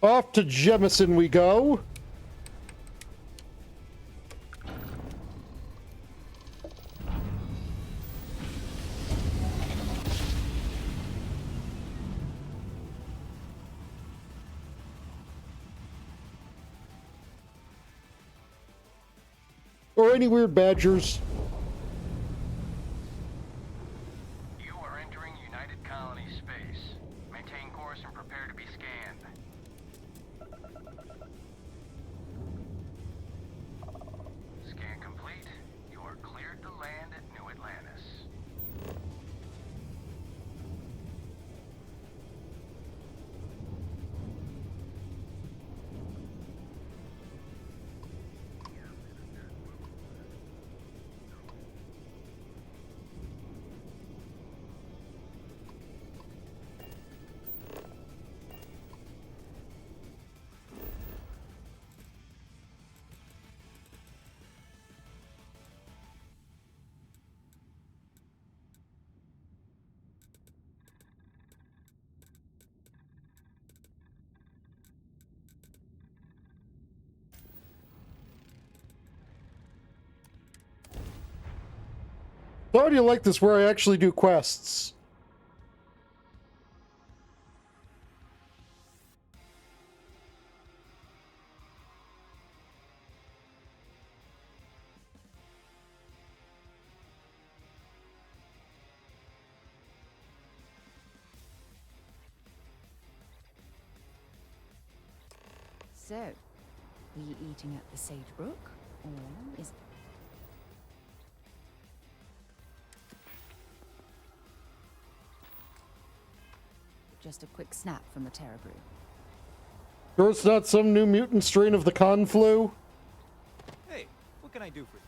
Speaker 1: Off to Jemison we go. Or any weird badgers.
Speaker 17: You are entering United Colony space. Maintain course and prepare to be scanned. Scan complete. You are cleared to land at New Atlantis.
Speaker 1: So how do you like this where I actually do quests?
Speaker 7: So, we eating at the Sage Brook, or is... Just a quick snap from the Terra Brew.
Speaker 1: Sure it's not some new mutant strain of the con flu?
Speaker 21: Hey, what can I do for you?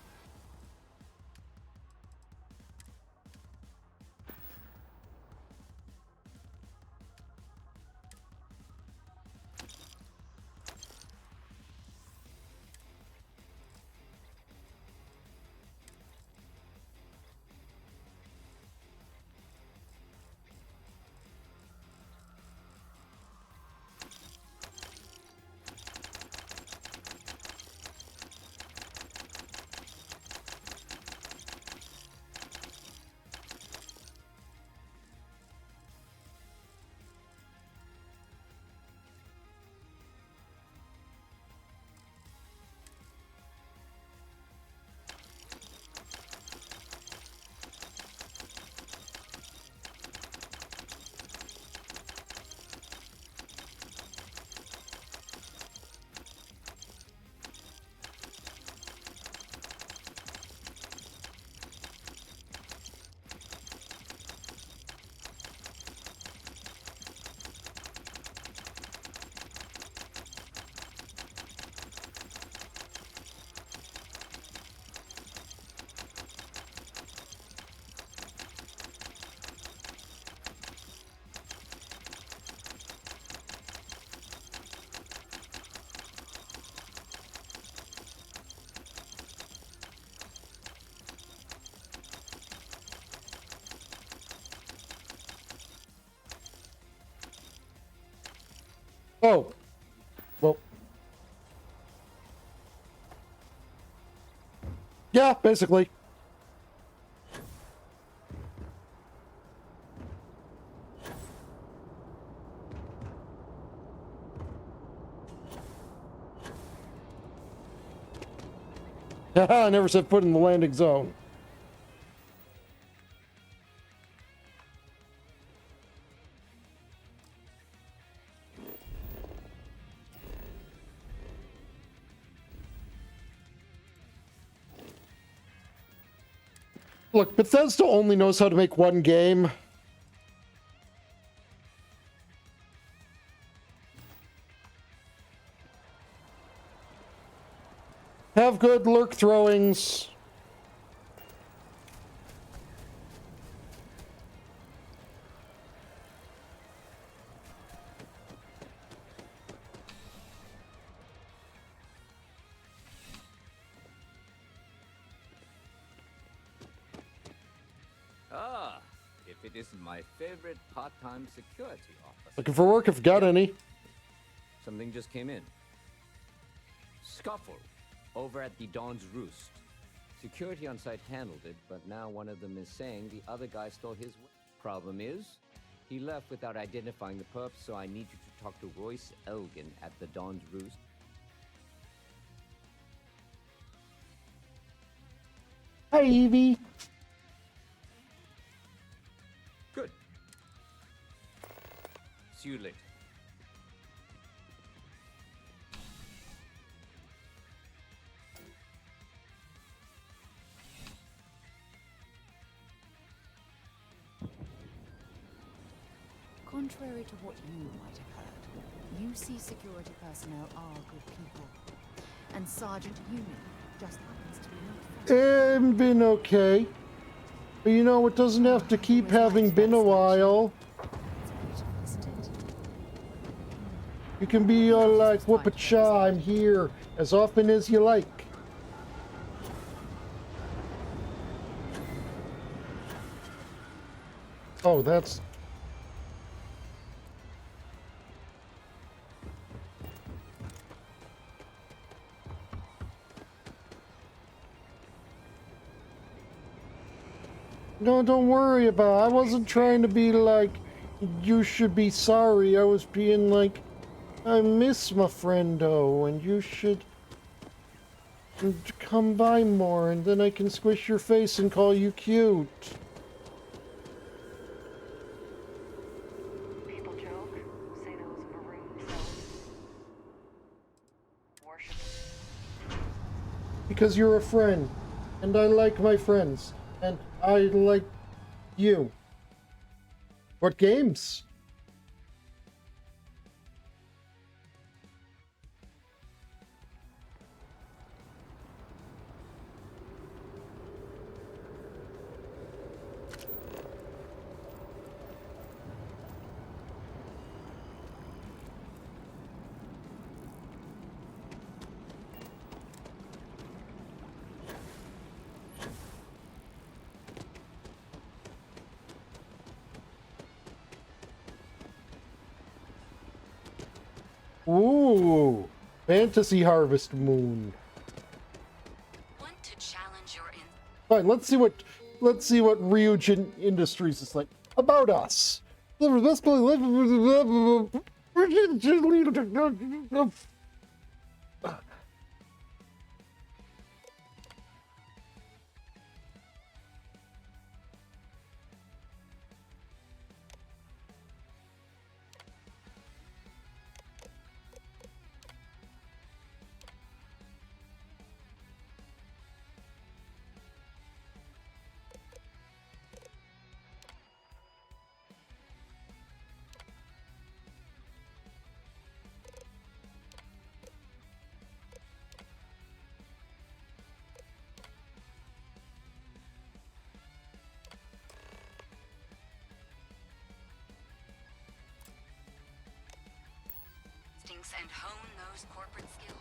Speaker 1: Oh. Well. Yeah, basically. Haha, I never set foot in the landing zone. Look, Bethesda only knows how to make one game. Have good lurk throwings.
Speaker 11: Ah, if it isn't my favorite part-time security officer.
Speaker 1: Looking for work if you got any.
Speaker 11: Something just came in. Scuffle over at the Dawn's Roost. Security on site handled it, but now one of them is saying the other guy stole his. Problem is, he left without identifying the perp, so I need you to talk to Royce Elgin at the Dawn's Roost.
Speaker 1: Hi, Evie.
Speaker 11: Good. See you later.
Speaker 7: Contrary to what you might have heard, UC security personnel are good people. And Sergeant Human just happens to be not.
Speaker 1: Been okay. But you know, it doesn't have to keep having been a while. You can be all like, whoop-a-cha, I'm here, as often as you like. Oh, that's... No, don't worry about it. I wasn't trying to be like, you should be sorry. I was being like, I miss my friendo, and you should come by more, and then I can squish your face and call you cute.
Speaker 16: People joke, say those of a room themselves. Worship.
Speaker 1: Because you're a friend, and I like my friends, and I like you. What games? Ooh, Fantasy Harvest Moon.
Speaker 7: Want to challenge your
Speaker 1: Fine, let's see what Ryujin Industries is like about us.
Speaker 7: and hone those corporate skills.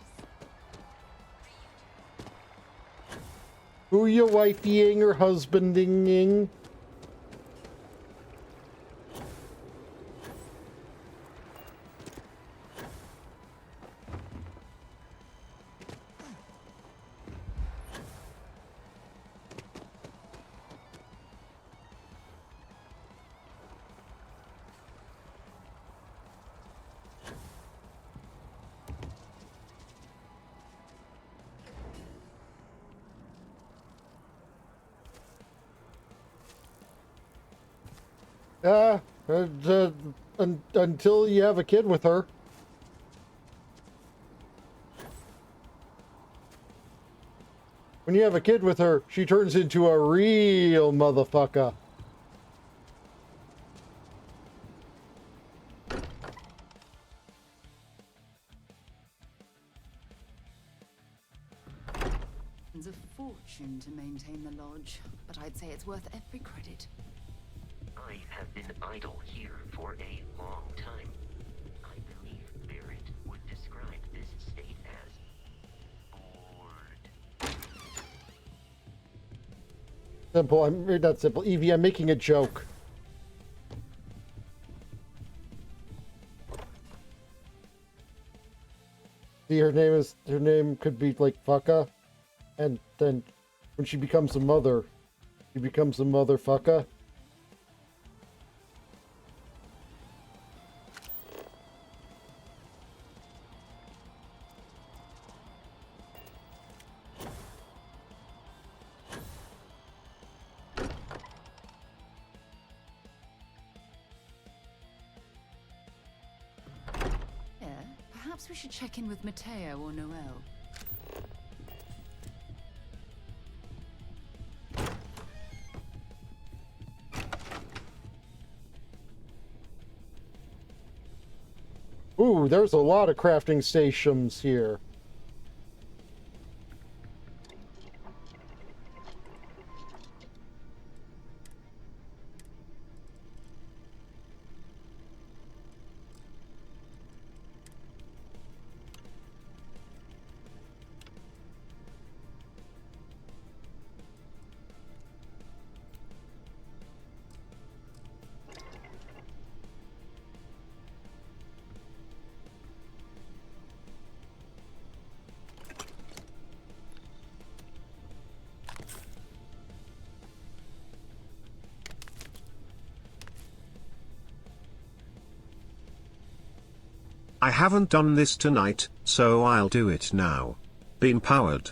Speaker 1: Who you wifeying or husbanding? Yeah, until you have a kid with her. When you have a kid with her, she turns into a real motherfucker.
Speaker 7: It's a fortune to maintain the lodge, but I'd say it's worth every credit.
Speaker 15: I have been idle here for a long time. I believe Barrett would describe this state as bored.
Speaker 1: Simple. I'm not simple. Evie, I'm making a joke. See, her name could be like Fucka, and then when she becomes a mother, she becomes a motherfucker.
Speaker 7: Yeah, perhaps we should check in with Mateo or Noel.
Speaker 1: Ooh, there's a lot of crafting stations here.
Speaker 14: I haven't done this tonight, so I'll do it now. Been powered.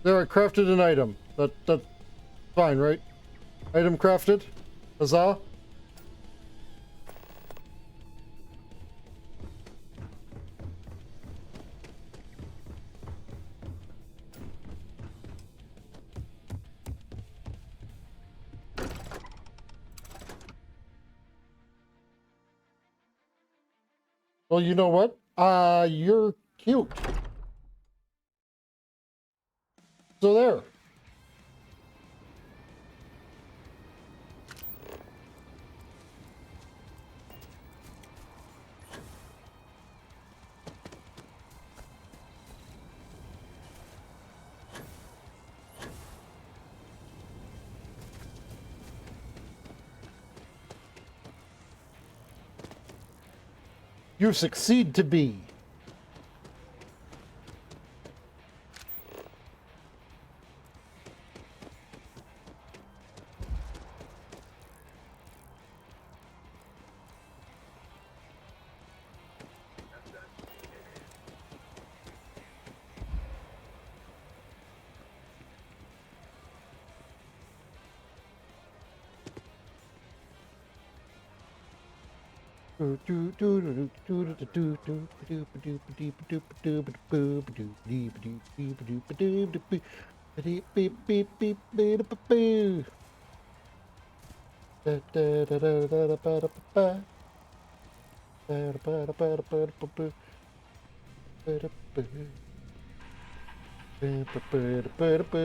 Speaker 1: There, I crafted an item. That's fine, right? Item crafted? Huzzah? Well, you know what? You're cute. So there. You succeed to be.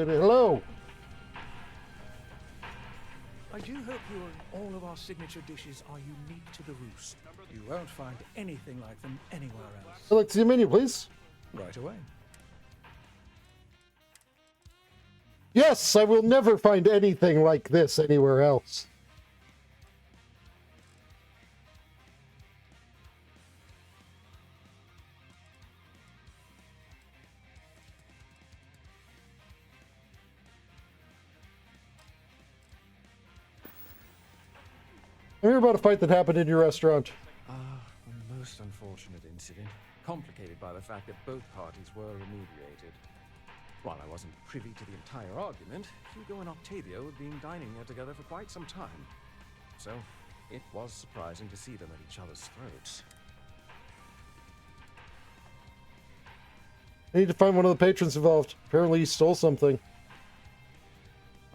Speaker 1: Hello.
Speaker 18: I do hope all of our signature dishes are unique to the Roost. You won't find anything like them anywhere else.
Speaker 1: I'd like to see a menu, please.
Speaker 18: Right away.
Speaker 1: Yes, I will never find anything like this anywhere else. I hear about a fight that happened in your restaurant.
Speaker 19: A most unfortunate incident, complicated by the fact that both parties were remediated. While I wasn't privy to the entire argument, Hugo and Octavio had been dining there together for quite some time. So, it was surprising to see them at each other's throats.
Speaker 1: I need to find one of the patrons involved. Apparently he stole something.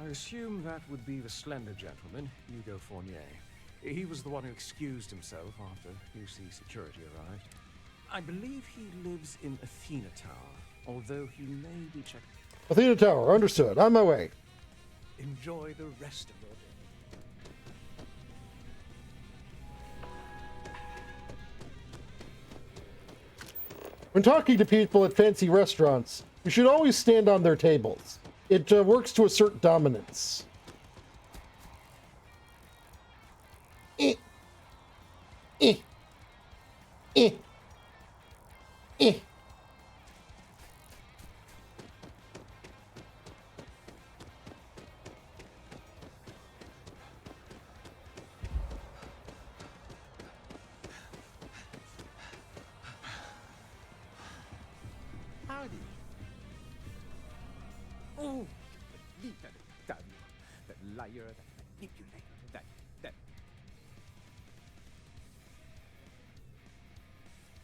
Speaker 19: I assume that would be the slender gentleman, Hugo Fournier. He was the one who excused himself after UC security arrived. I believe he lives in Athena Tower, although he may be checked.
Speaker 1: Athena Tower, understood. On my way.
Speaker 18: Enjoy the rest of your day.
Speaker 1: When talking to people at fancy restaurants, you should always stand on their tables. It works to assert dominance. Eh. Eh. Eh. Eh.
Speaker 22: Howdy. Oh, that liar, that manipulator, that.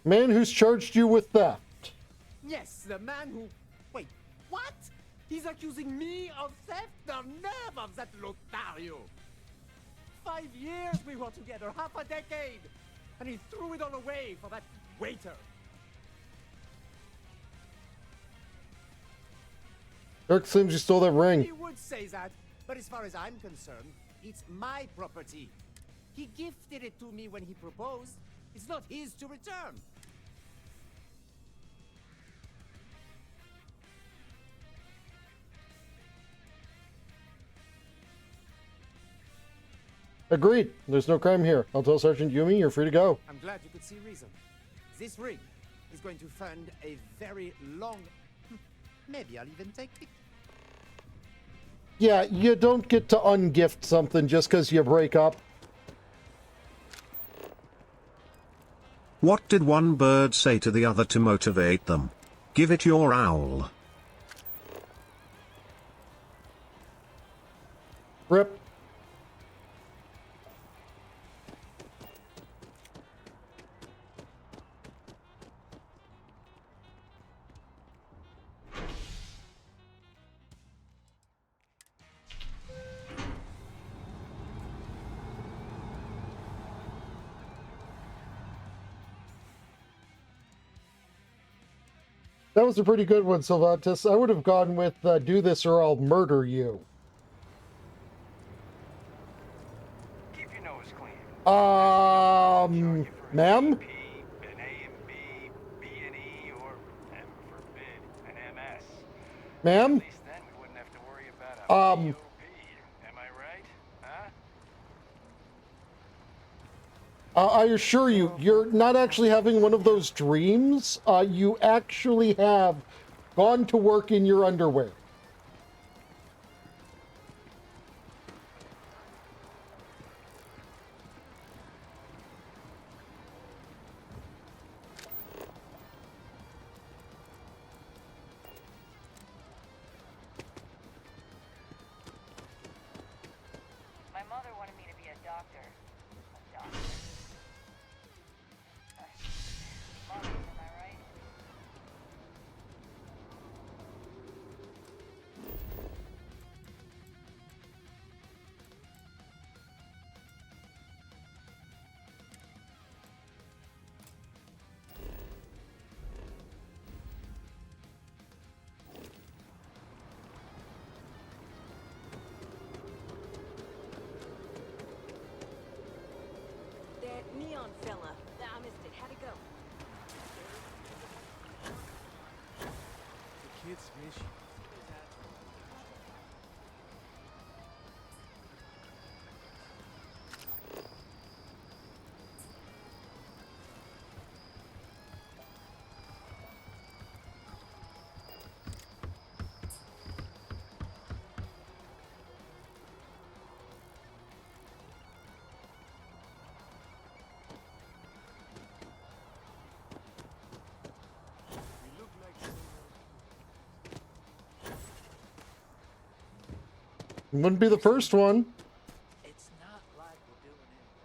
Speaker 1: Man who's charged you with theft.
Speaker 22: Yes, the man who. Wait, what? He's accusing me of theft? The nerve of that Lothario! 5 years we were together, half a decade! And he threw it all away for that waiter!
Speaker 1: Dirk claims you stole that ring.
Speaker 22: He would say that, but as far as I'm concerned, it's my property. He gifted it to me when he proposed. It's not his to return.
Speaker 1: Agreed. There's no crime here. I'll tell Sergeant Yumi you're free to go.
Speaker 22: I'm glad you could see reason. This ring is going to fund a very long... Maybe I'll even take it.
Speaker 1: Yeah, you don't get to ungift something just because you break up.
Speaker 14: What did one bird say to the other to motivate them? Give it your owl.
Speaker 1: Rip. That was a pretty good one, Sylvantus. I would have gone with do this or I'll murder you.
Speaker 5: Keep your nose clean.
Speaker 1: Ma'am?
Speaker 5: An A and B, B and E, or, heaven forbid, an MS.
Speaker 1: Ma'am?
Speaker 5: At least then we wouldn't have to worry about a POP. Am I right? Huh?
Speaker 1: I assure you, you're not actually having one of those dreams. You actually have gone to work in your underwear.
Speaker 16: My mother wanted me to be a doctor. A doctor. Mother, am I right?
Speaker 10: on, fella. I missed it. How'd it go?
Speaker 19: The kids miss you.
Speaker 1: Wouldn't be the first one.
Speaker 9: It's not like we're doing anything.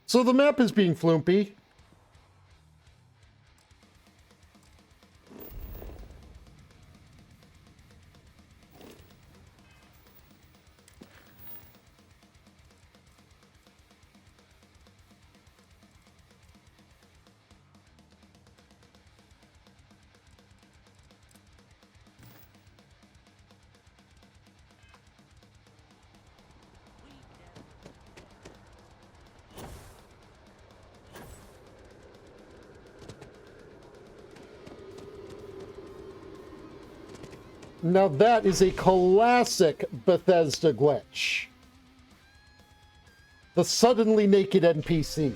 Speaker 1: So the map is being flumpy. Now that is a classic Bethesda glitch. The suddenly naked NPC.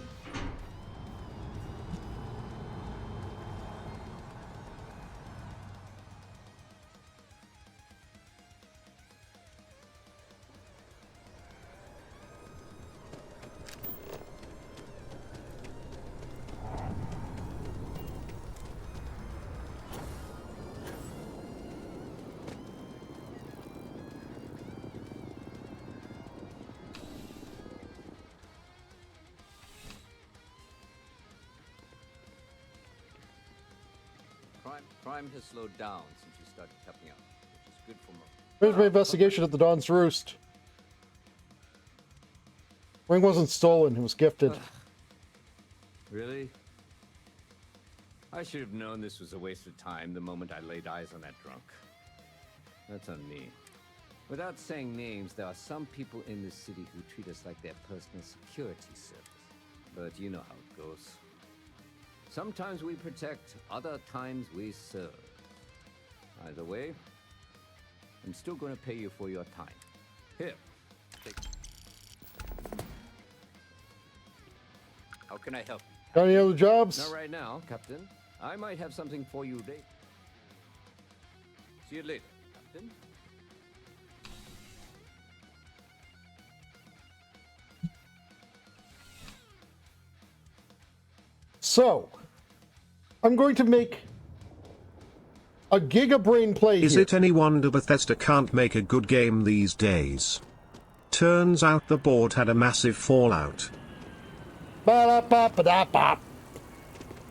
Speaker 11: Crime has slowed down since you started helping out, which is good for most.
Speaker 1: Here's my investigation at the Dawn's Roost. Ring wasn't stolen, it was gifted.
Speaker 11: Really? I should have known this was a waste of time the moment I laid eyes on that drunk. That's on me. Without saying names, there are some people in this city who treat us like their personal security service. But you know how it goes. Sometimes we protect, other times we serve. Either way, I'm still going to pay you for your time. Here. Take. How can I help you?
Speaker 1: Got any other jobs?
Speaker 11: Not right now, Captain. I might have something for you later. See you later, Captain.
Speaker 1: So, I'm going to make a gigabrain play
Speaker 14: Is
Speaker 1: here.
Speaker 14: it any wonder Bethesda can't make a good game these days? Turns out the board had a massive fallout.
Speaker 1: Ba-da-ba-ba-da-ba.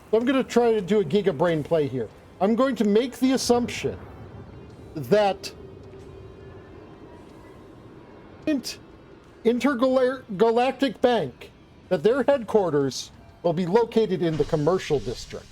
Speaker 1: So I'm going to try to do a gigabrain play here. I'm going to make the assumption that Intergalactic Bank, that their headquarters will be located in the commercial district.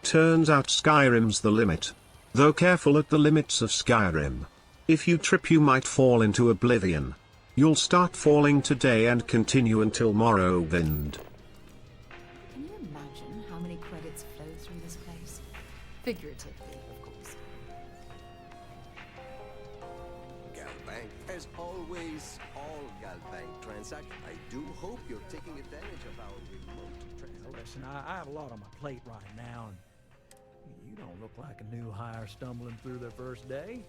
Speaker 14: Turns out Skyrim's the limit. Though careful at the limits of Skyrim. If you trip you might fall into oblivion. You'll start falling today and continue until Morrowind.
Speaker 7: Can you imagine how many credits flow through this place? Figuratively, of course.
Speaker 2: Galbank, as always, all Galbank transactions. I do hope you're taking advantage of our remote transactions.
Speaker 18: Listen, I have a lot on my plate right now, and you don't look like a new hire stumbling through their first day.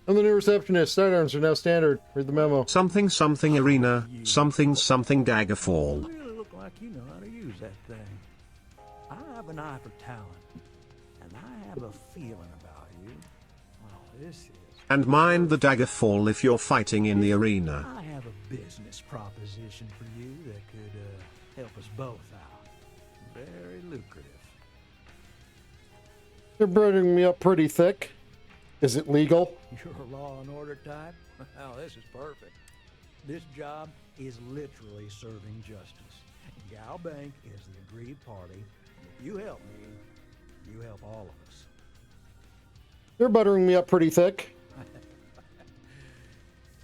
Speaker 1: I'm the new receptionist. Sidearms are now standard. Read the memo.
Speaker 14: Something something arena, something something Daggerfall.
Speaker 18: You really look like you know how to use that thing. I have an eye for talent, and I have a feeling about you. Well, this is...
Speaker 14: And mind the dagger fall if you're fighting in the arena.
Speaker 18: I have a business proposition for you that could help us both out. Very lucrative.
Speaker 1: You're burning me up pretty thick. Is it legal?
Speaker 18: You're a law and order type? Well, this is perfect. This job is literally serving justice. Gal Bank is the aggrieved party. If you help me, you help all of us.
Speaker 1: You're buttering me up pretty thick.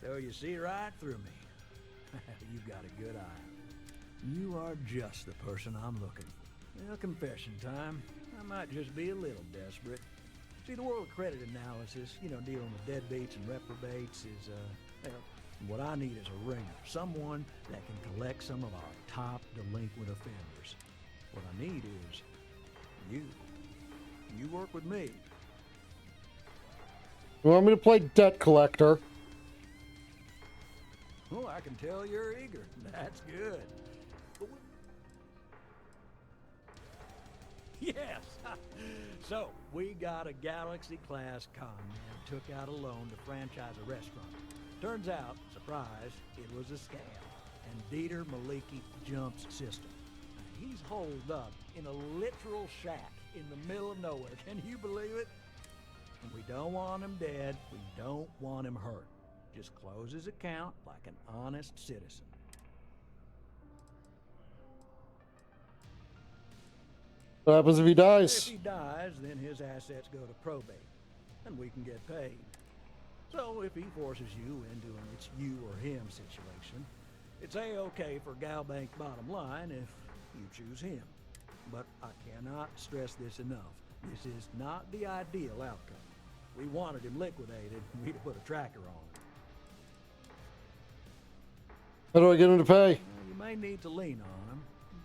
Speaker 18: So you see right through me. You've got a good eye. You are just the person I'm looking for. Well, confession time. I might just be a little desperate. See, the world of credit analysis, you know, dealing with deadbeats and reprobates is, what I need is a ringer. Someone that can collect some of our top delinquent offenders. What I need is you. You work with me.
Speaker 1: You want me to play debt collector?
Speaker 18: Oh, I can tell you're eager. That's good. Yes. So, we got a Galaxy-class con man took out a loan to franchise a restaurant. Turns out, surprise, it was a scam. And Dieter Maliki jumps system. He's holed up in a literal shack in the middle of nowhere. Can you believe it? And we don't want him dead. We don't want him hurt. Just close his account like an honest citizen.
Speaker 1: What happens if he dies?
Speaker 18: If he dies, then his assets go to probate, and we can get paid. So if he forces you into an it's you or him situation, it's A-okay for Galbank's bottom line if you choose him. But I cannot stress this enough. This is not the ideal outcome. We wanted him liquidated, we'd have put a tracker on him.
Speaker 1: How do I get him to pay?
Speaker 18: You may need to lean on him,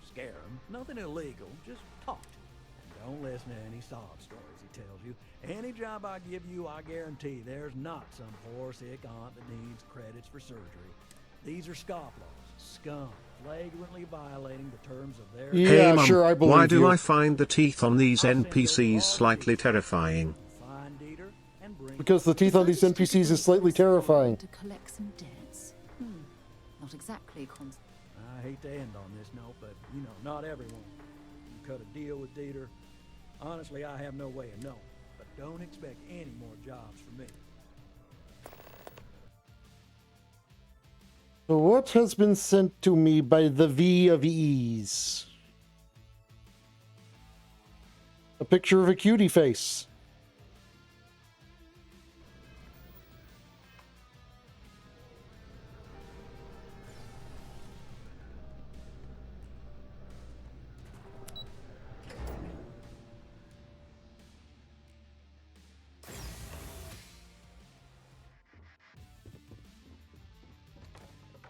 Speaker 18: scare him. Nothing illegal, just talk to him. And don't listen to any sob stories he tells you. Any job I give you, I guarantee there's not some poor sick aunt that needs credits for surgery. These are scofflaws, scum, flagrantly violating the terms of their...
Speaker 1: Yeah,
Speaker 14: Hey, Mum,
Speaker 1: sure, I believe
Speaker 14: why do
Speaker 1: you.
Speaker 14: I find the teeth on these NPCs slightly terrifying?
Speaker 1: Because the teeth on these NPCs is slightly terrifying.
Speaker 7: To collect some debts. Not exactly
Speaker 18: I hate to end on this note, but, you know, not everyone. You cut a deal with Dieter. Honestly, I have no way of knowing. But don't expect any more jobs from me.
Speaker 1: So what has been sent to me by the V of Ease? A picture of a cutie face.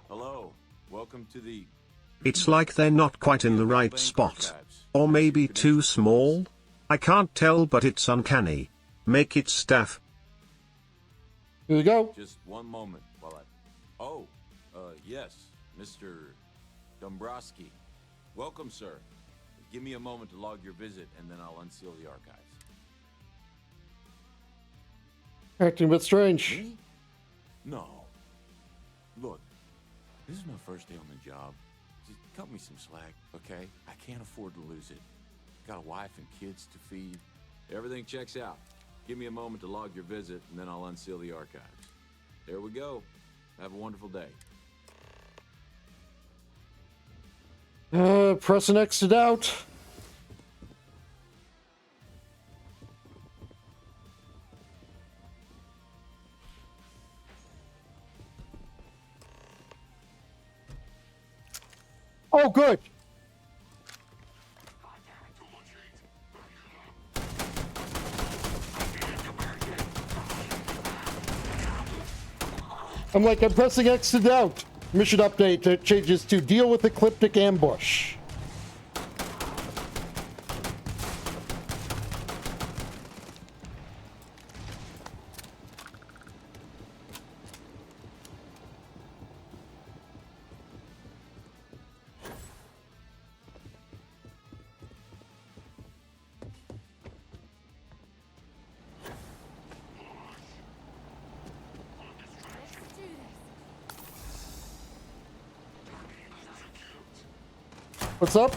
Speaker 6: Hello, welcome to the...
Speaker 14: It's like they're not quite in the right spot. Or maybe too small? I can't tell, but it's uncanny. Make it staff.
Speaker 1: Here we go.
Speaker 6: Just one moment while I... Oh, yes, Mr. Dombrowski. Welcome, sir. Give me a moment to log your visit, and then I'll unseal the archives.
Speaker 1: Acting a bit strange.
Speaker 6: Me? No. Look, this is my first day on the job. Just cut me some slack, okay? I can't afford to lose it. Got a wife and kids to feed. Everything checks out. Give me a moment to log your visit, and then I'll unseal the archives. There we go. Have a wonderful day.
Speaker 1: Press and exit out. Oh, good. I'm pressing exit out. Mission update. It changes to deal with ecliptic ambush. What's up?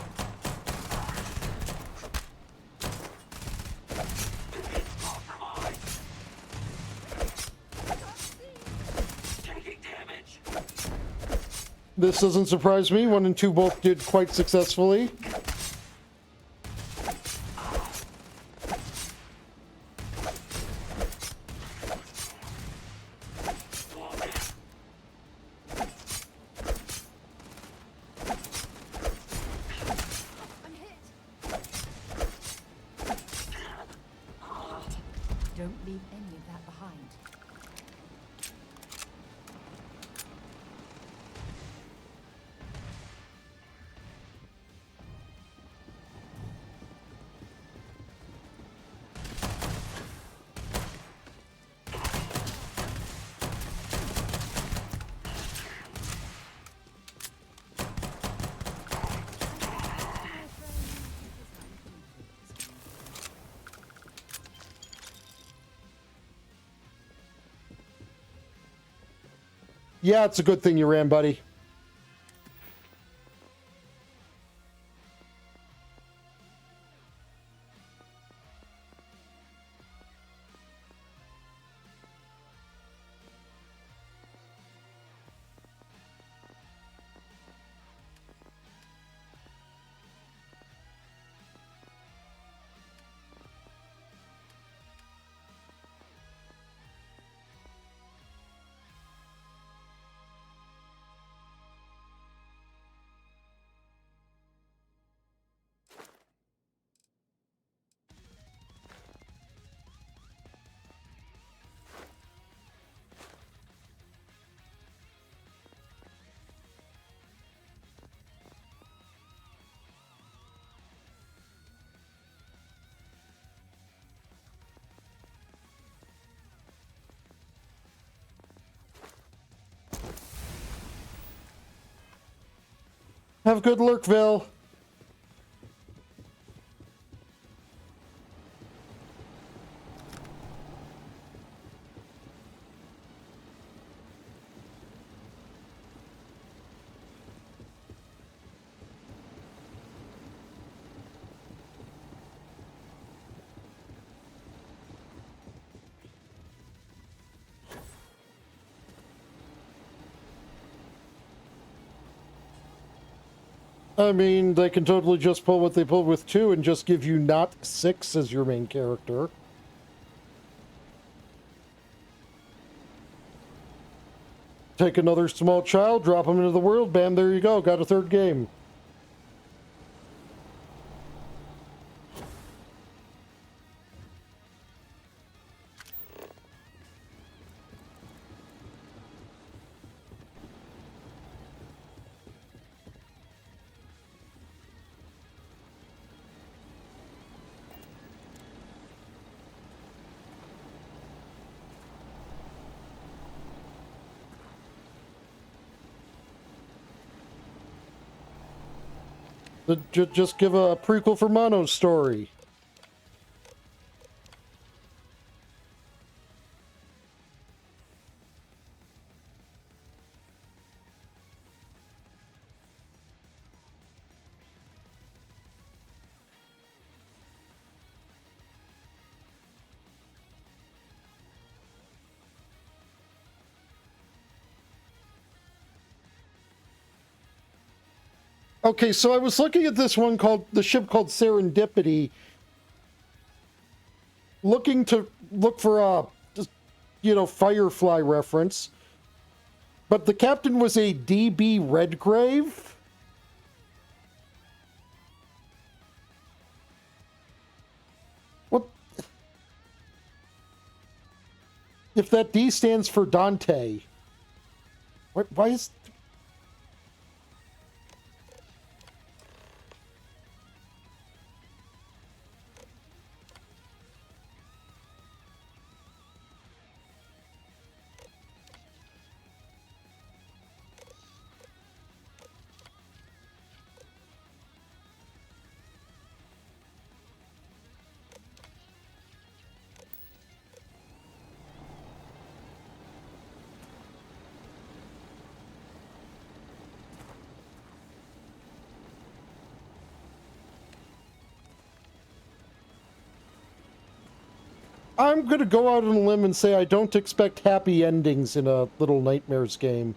Speaker 1: This doesn't surprise me. 1 and 2 both did quite successfully.
Speaker 7: Don't leave any of that behind.
Speaker 1: Yeah, it's a good thing you ran, buddy. Have a good Lurkville. I mean, they can totally just pull what they pulled with 2 and just give you not 6 as your main character. Take another small child, drop him into the world, bam, there you go, got a 3rd game. Just give a prequel for Mono's story. Okay, so I was looking at this one called the ship called Serendipity, looking to look for a, just, you know, Firefly reference, but the captain was a DB Redgrave. What? If that D stands for Dante, why is... I'm gonna go out on a limb and say I don't expect happy endings in a Little Nightmares game.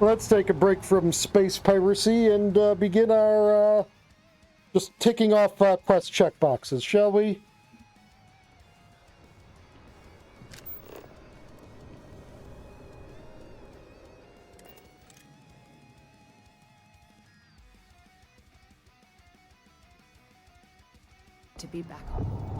Speaker 1: Let's take a break from space piracy and begin our just ticking off quest checkboxes, shall we?
Speaker 7: To be back on board.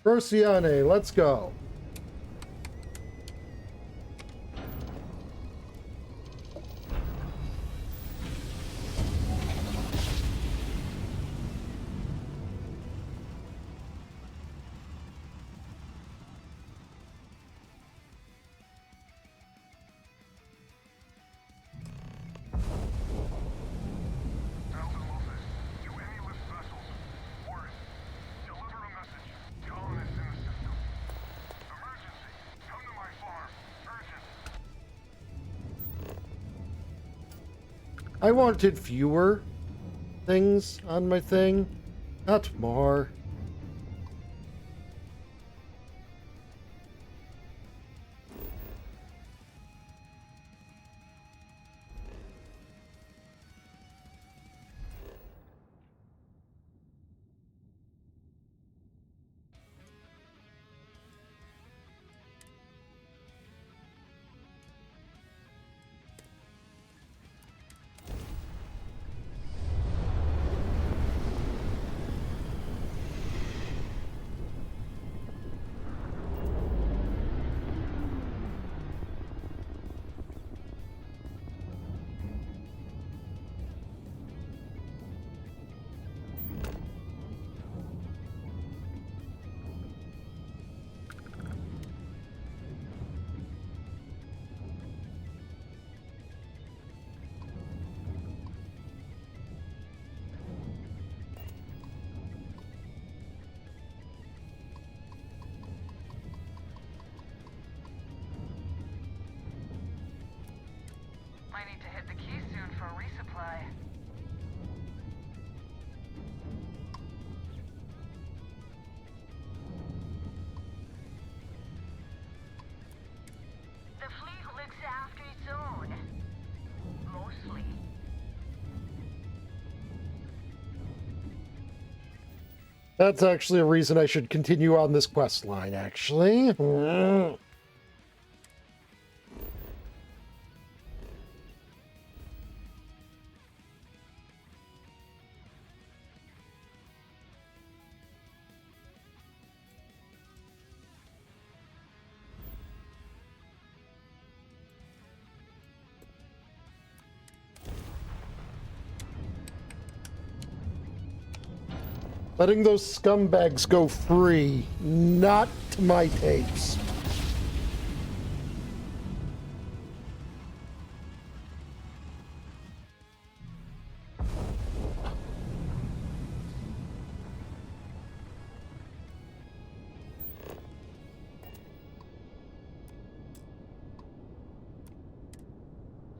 Speaker 1: Procyon, let's go. I wanted fewer things on my thing, not more.
Speaker 8: I need to hit the key soon for a resupply. The fleet looks after its own. Mostly.
Speaker 1: That's actually a reason I should continue on this quest line, actually. Letting those scumbags go free, not to my taste.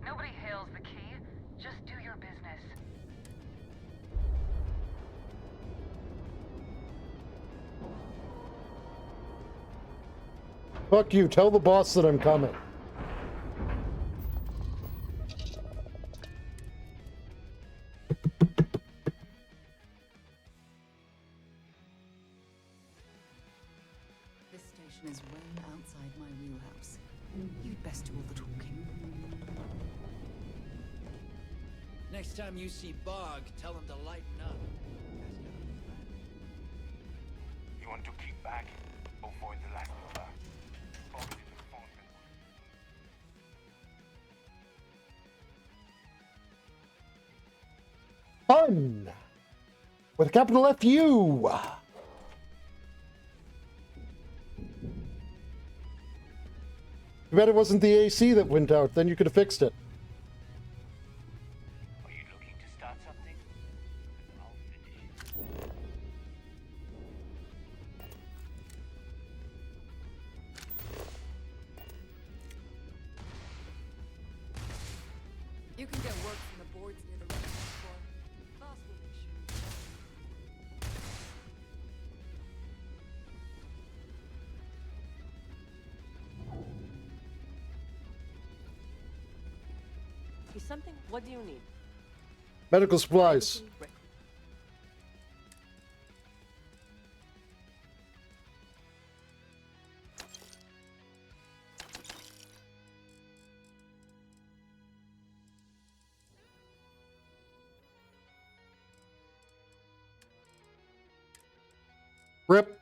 Speaker 8: Nobody hails the key. Just do your business.
Speaker 1: Fuck you, tell the boss that I'm coming.
Speaker 7: This station is well outside my wheelhouse. You'd best do all the talking.
Speaker 12: Next time you see Bog, tell him to lighten up.
Speaker 5: You want to kick back? Avoid the last number. Bog is in the phone.
Speaker 1: Fun! With a capital F-U! Too bad it wasn't the AC that went out, then you could have fixed it.
Speaker 5: Are you looking to start something? I'll finish it.
Speaker 10: You can get work from the boards near the reservoir. Boss will make sure.
Speaker 20: Is something? What do you need?
Speaker 1: Medical supplies. Rip.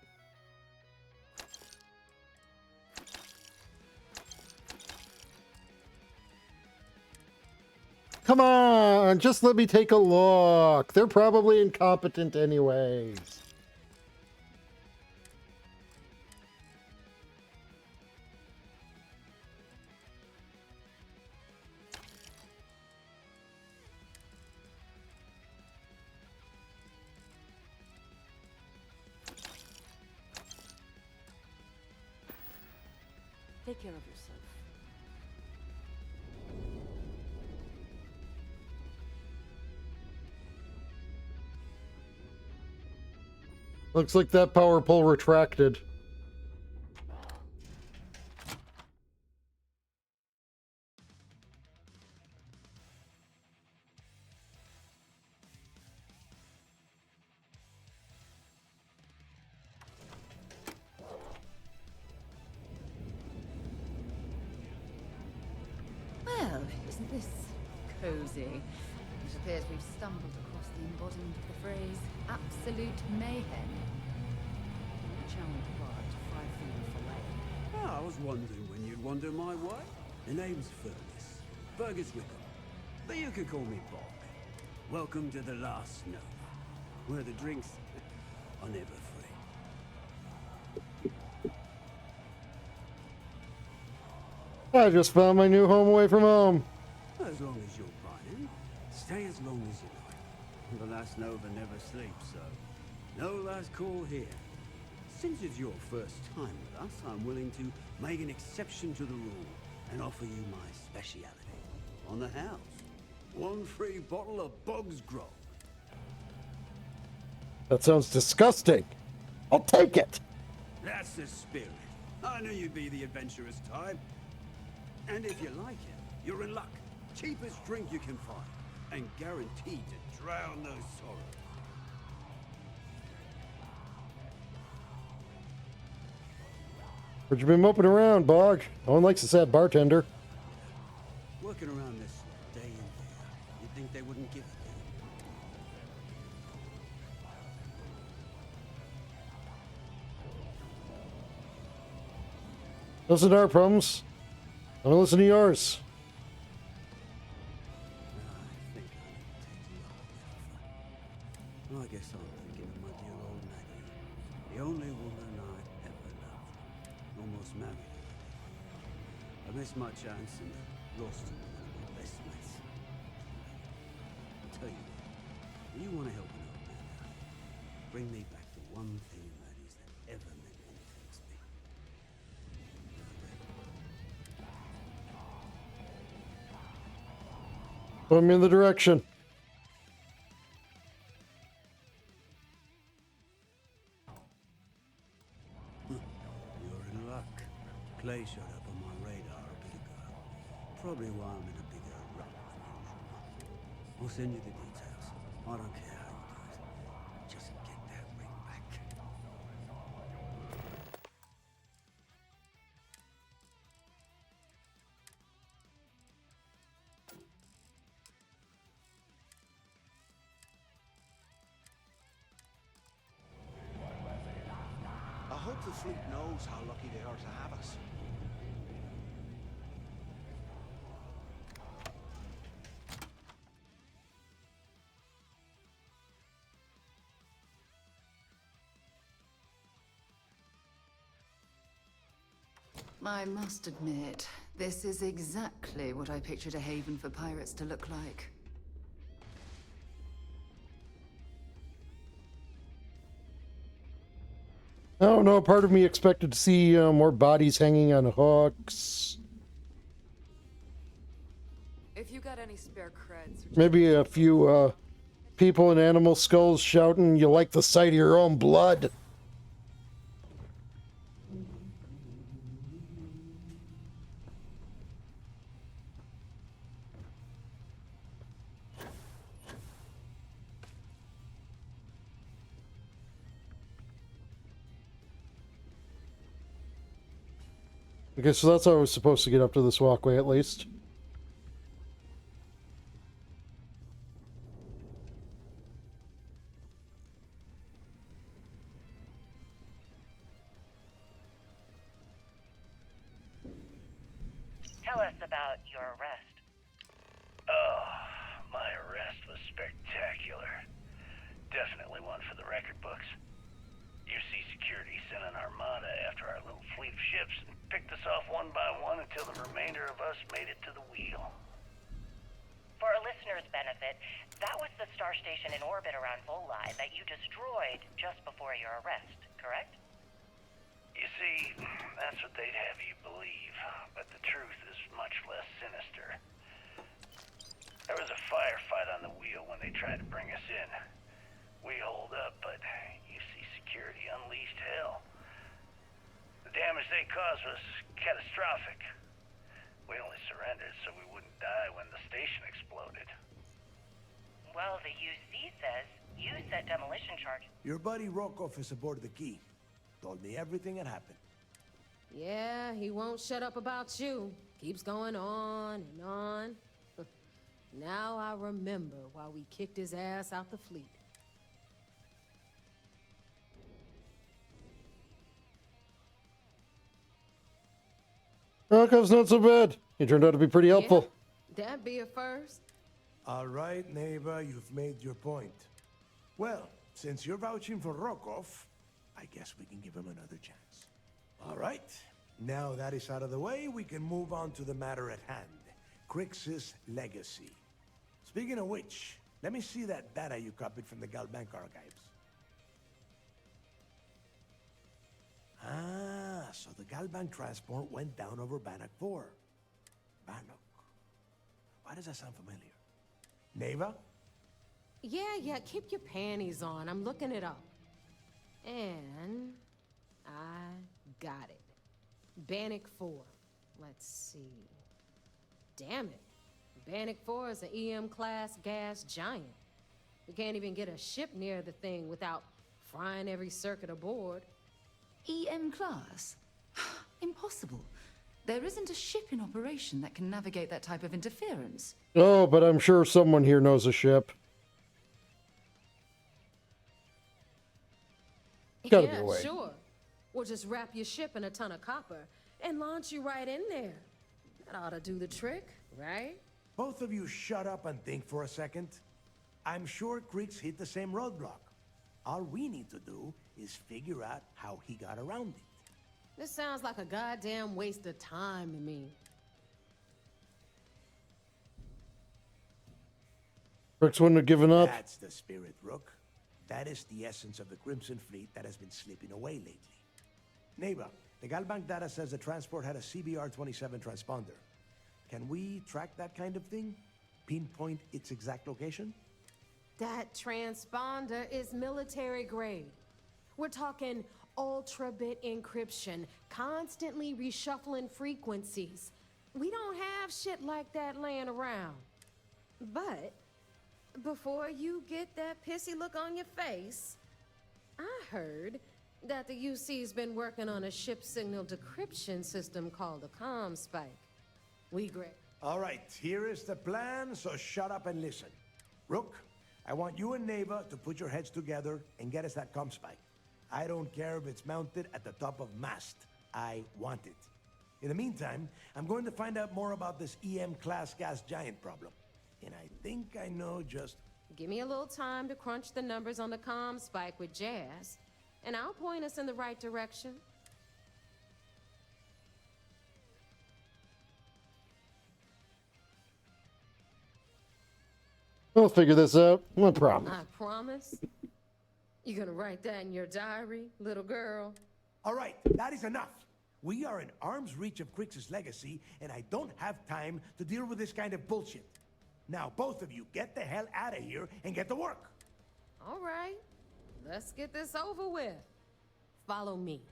Speaker 1: Come on, just let me take a look. They're probably incompetent anyways.
Speaker 20: Take care of yourself.
Speaker 1: Looks like that power pole retracted.
Speaker 7: Well, isn't this cozy? It appears we've stumbled across the embodiment of the phrase absolute mayhem. Channel part 5 feet for
Speaker 23: I was wondering when you'd wander my way. The name's Fergus. Fergus Wickham. But you could call me Bob. Welcome to the Last Nova, where the drinks are never free.
Speaker 1: I just found my new home away from home.
Speaker 23: As long as you're buying, stay as long as you like. The Last Nova never sleeps, so no last call here. Since it's your first time with us, I'm willing to make an exception to the rule and offer you my speciality. On the house, 1 free bottle of Bog's Grog.
Speaker 1: That sounds disgusting. I'll take it.
Speaker 23: That's the spirit. I knew you'd be the adventurous type. And if you like it, you're in luck. Cheapest drink you can find, and guaranteed to drown those sorrows.
Speaker 1: But you've been moping around, Bog. No one likes a sad bartender.
Speaker 23: Working around this day in day out. You'd think they wouldn't give a damn.
Speaker 1: Listen to our problems. I'm gonna listen to yours.
Speaker 23: Well, I guess I'm thinking of my dear old Maddie. The only woman I'd ever loved. Almost married her. I missed my chance and lost one of my best mates. I'll tell you what, when you want to help an old man out, bring me back the one thing, Maddie's, that ever meant anything to me.
Speaker 1: Put me in the direction.
Speaker 23: You're in luck. Clay showed up on my radar a bit ago. Probably why I'm in a bigger rut than usual. I'll send you the details. I don't care how you do it. Just get that ring back.
Speaker 2: I hope the fleet knows how lucky they are to have us.
Speaker 7: I must admit, this is exactly what I pictured a haven for pirates to look like.
Speaker 1: I don't know, part of me expected to see more bodies hanging on hooks.
Speaker 3: If you got any spare creds,
Speaker 1: Maybe a few people in animal skulls shouting, "You like the sight of your own blood." Okay, so that's how I was supposed to get up to this walkway, at least.
Speaker 16: Tell us about your arrest.
Speaker 5: Oh, my arrest was spectacular. Definitely one for the record books. UC Security sent an armada after our little fleet of ships and picked us off one by one until the remainder of us made it to the wheel.
Speaker 16: For a listener's benefit, that was the star station in orbit around Volii that you destroyed just before your arrest, correct?
Speaker 5: You see, that's what they'd have you believe, but the truth is much less sinister. There was a firefight on the wheel when they tried to bring us in. We holed up, but UC Security unleashed hell. The damage they caused was catastrophic. We only surrendered so we wouldn't die when the station exploded.
Speaker 16: Well, the UC says you set demolition charge.
Speaker 4: Your buddy Rokov is aboard the Key. Told me everything that happened.
Speaker 13: Yeah, he won't shut up about you. Keeps going on and on. Now I remember why we kicked his ass out the fleet.
Speaker 1: Rokov's not so bad. He turned out to be pretty helpful.
Speaker 13: That'd be a first.
Speaker 4: All right, neighbor, you've made your point. Well, since you're vouching for Rokov, I guess we can give him another chance. All right, now that is out of the way, we can move on to the matter at hand. Crix's legacy. Speaking of which, let me see that data you copied from the Galbank archives. Ah, so the Galbank transport went down over Bannock 4. Bannock. Why does that sound familiar? Neva?
Speaker 13: Yeah, keep your panties on. I'm looking it up. And I got it. Bannock 4. Let's see. Damn it. Bannock 4 is an EM-class gas giant. We can't even get a ship near the thing without frying every circuit aboard.
Speaker 7: EM class? Impossible. There isn't a ship in operation that can navigate that type of interference.
Speaker 1: Oh, but I'm sure someone here knows a ship. Gotta be a way.
Speaker 13: Sure. We'll just wrap your ship in a ton of copper and launch you right in there. That ought to do the trick, right?
Speaker 4: Both of you shut up and think for a second. I'm sure Creeks hit the same roadblock. All we need to do is figure out how he got around it.
Speaker 13: This sounds like a goddamn waste of time to me.
Speaker 1: Brooks wouldn't have given up.
Speaker 4: That's the spirit, Rook. That is the essence of the Crimson Fleet that has been slipping away lately. Neighbor, the Galbank data says the transport had a CBR-27 transponder. Can we track that kind of thing? Pinpoint its exact location?
Speaker 13: That transponder is military grade. We're talking ultra-bit encryption, constantly reshuffling frequencies. We don't have shit like that laying around. But before you get that pissy look on your face, I heard that the UC's been working on a ship signal decryption system called a comm spike. We great.
Speaker 4: All right, here is the plan, so shut up and listen. Rook, I want you and Neva to put your heads together and get us that comm spike. I don't care if it's mounted at the top of mast. I want it. In the meantime, I'm going to find out more about this EM-class gas giant problem. And I think I know just...
Speaker 13: Give me a little time to crunch the numbers on the comm spike with Jazz, and I'll point us in the right direction.
Speaker 1: We'll figure this out. No problem.
Speaker 13: I promise. You gonna write that in your diary, little girl?
Speaker 4: All right, that is enough. We are in arm's reach of Crix's legacy, and I don't have time to deal with this kind of bullshit. Now, both of you, get the hell out of here and get to work.
Speaker 13: All right, let's get this over with. Follow me.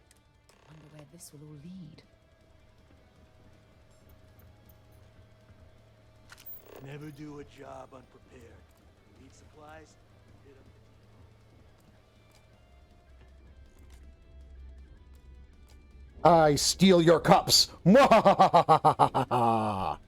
Speaker 7: I wonder where this will all lead.
Speaker 15: Never do a job unprepared. Need supplies? Hit 'em.
Speaker 1: I steal your cups. Mwahahaha.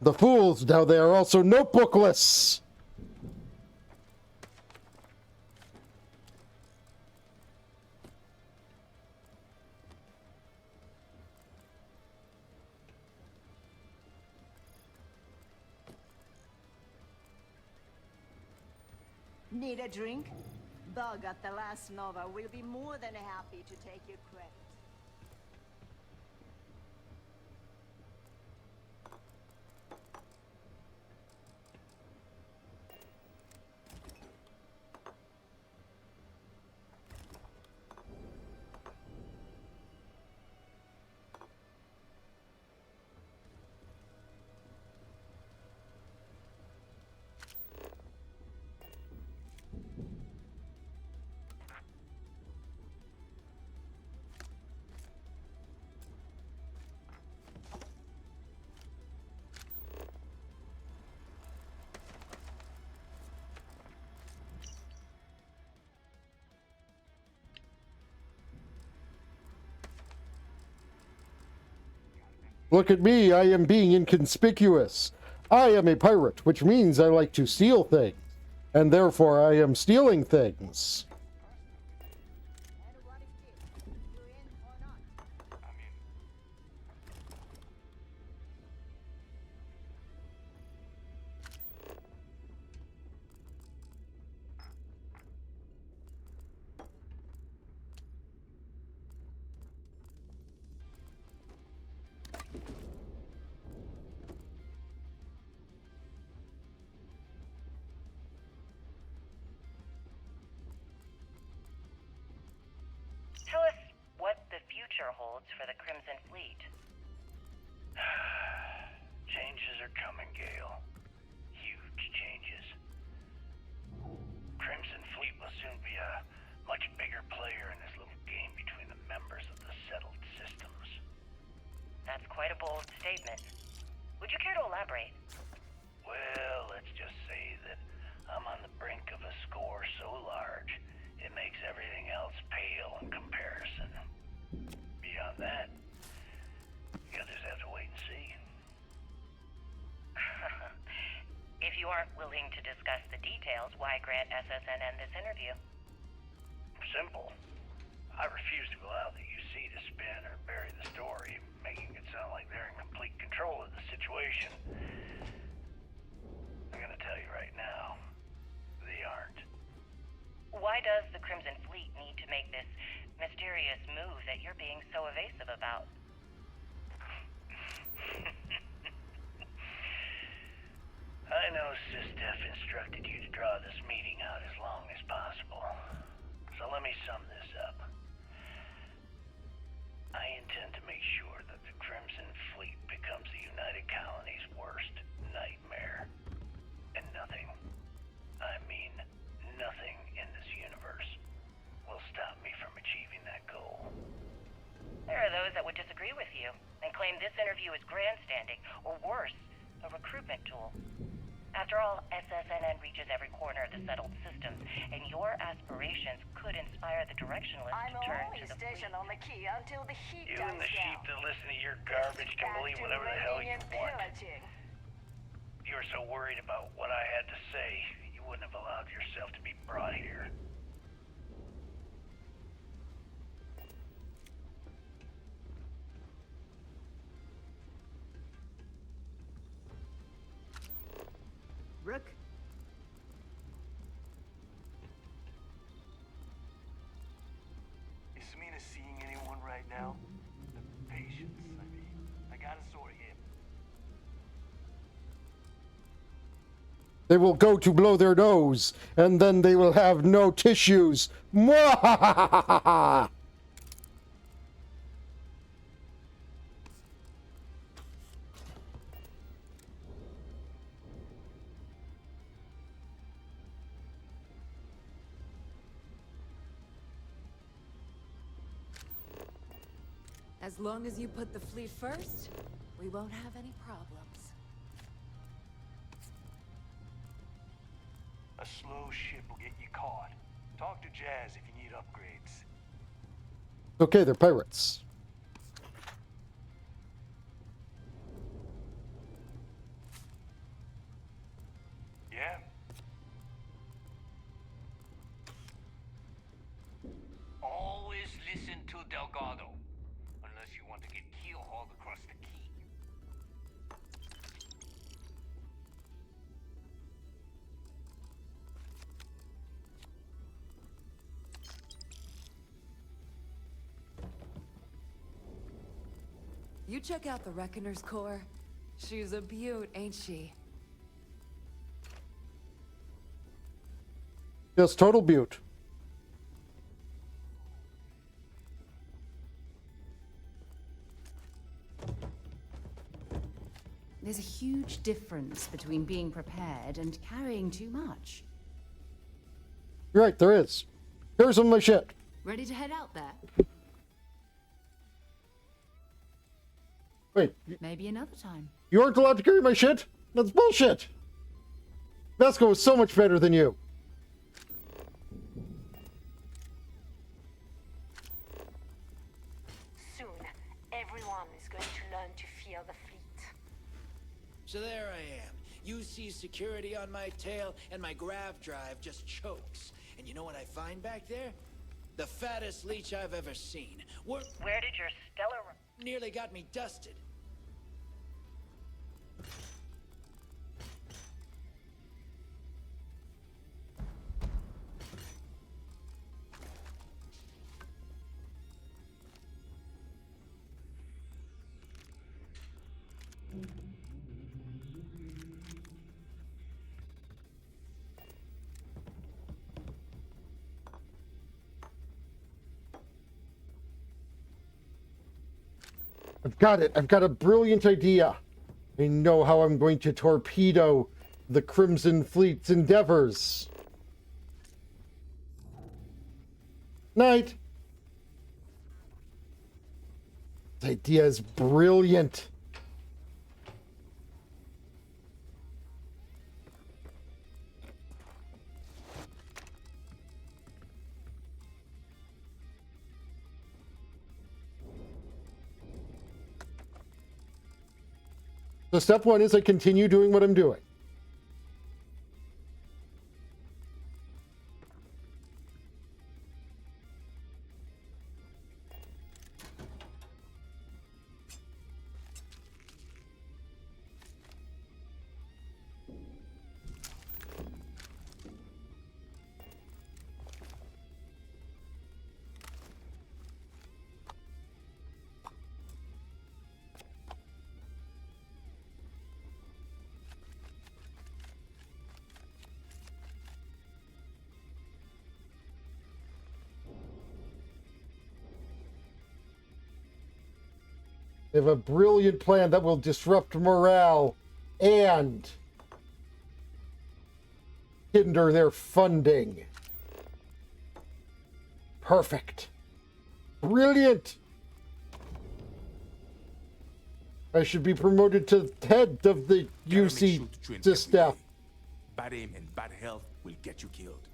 Speaker 1: The fools, now they are also notebookless.
Speaker 17: Need a drink? Bug at the last Nova will be more than happy to take your credit. Look at me, I am being inconspicuous. I am a pirate, which means I like to steal things. And therefore I am stealing things.
Speaker 19: holds for the Crimson Fleet.
Speaker 5: Changes are coming, Gale. Huge changes. Crimson Fleet will soon be a much bigger player in this little game between the members of the settled systems.
Speaker 19: That's quite a bold statement. Would you care to elaborate?
Speaker 5: Well, let's just say that I'm on the brink of a score so large, it makes everything else pale in comparison. Beyond that, you just have to wait and see.
Speaker 19: If you aren't willing to discuss the details, why grant SSNN this interview?
Speaker 5: Simple. I refuse to allow the UC to spin or bury the story, making it sound like they're in complete control of the situation. I'm gonna tell you right now, they aren't.
Speaker 19: Why does the Crimson Fleet need to make this mysterious move that you're being so evasive about?
Speaker 5: I know SysDef instructed you to draw this meeting out as long as possible. So let me sum this up. I intend to make sure that the Crimson Fleet becomes the United Colony's worst nightmare. And nothing, I mean nothing in this universe, will stop me from achieving that goal.
Speaker 19: There are those that would disagree with you and claim this interview is grandstanding, or worse, a recruitment tool. After all, SSNN reaches every corner of the settled systems, and your aspirations could inspire the directionless to turn to the fleet.
Speaker 8: On the key until the heat
Speaker 5: You and the sheep that listen to your garbage can believe whatever the hell you want. You were so worried about what I had to say, you wouldn't have allowed yourself to be brought here.
Speaker 20: Rook?
Speaker 15: Is Samina seeing anyone right now? The patients, I mean. I got a sore hip.
Speaker 17: They will go to blow their nose, and then they will have no tissues. Mwahahaha!
Speaker 3: As long as you put the fleet first, we won't have any problems.
Speaker 15: A slow ship will get you caught. Talk to Jazz if you need upgrades.
Speaker 17: Okay, they're pirates.
Speaker 15: Yeah?
Speaker 21: Always listen to Delgado, unless you want to get keel-hauled across the key.
Speaker 3: You check out the Reckoner's core. She's a beaut, ain't she?
Speaker 17: Yes, total beaut.
Speaker 7: There's a huge difference between being prepared and carrying too much.
Speaker 17: You're right, there is. Here's some of my shit.
Speaker 7: Ready to head out there?
Speaker 17: Wait,
Speaker 7: Maybe another time.
Speaker 17: you aren't allowed to carry my shit? That's bullshit. Vasco is so much better than you.
Speaker 8: Soon, everyone is going to learn to fear the fleet.
Speaker 12: So there I am. UC security on my tail, and my grav drive just chokes. And you know what I find back there? The fattest leech I've ever seen.
Speaker 19: Where did your stellar...
Speaker 12: Nearly got me dusted.
Speaker 1: I've got it. I've got a brilliant idea. I know how I'm going to torpedo the Crimson Fleet's endeavors. Night. This idea is brilliant. So step one is I continue doing what I'm doing. They have a brilliant plan that will disrupt morale and hinder their funding. Perfect. Brilliant. I should be promoted to head of the UC staff.
Speaker 6: Bad aim and bad health will get you killed.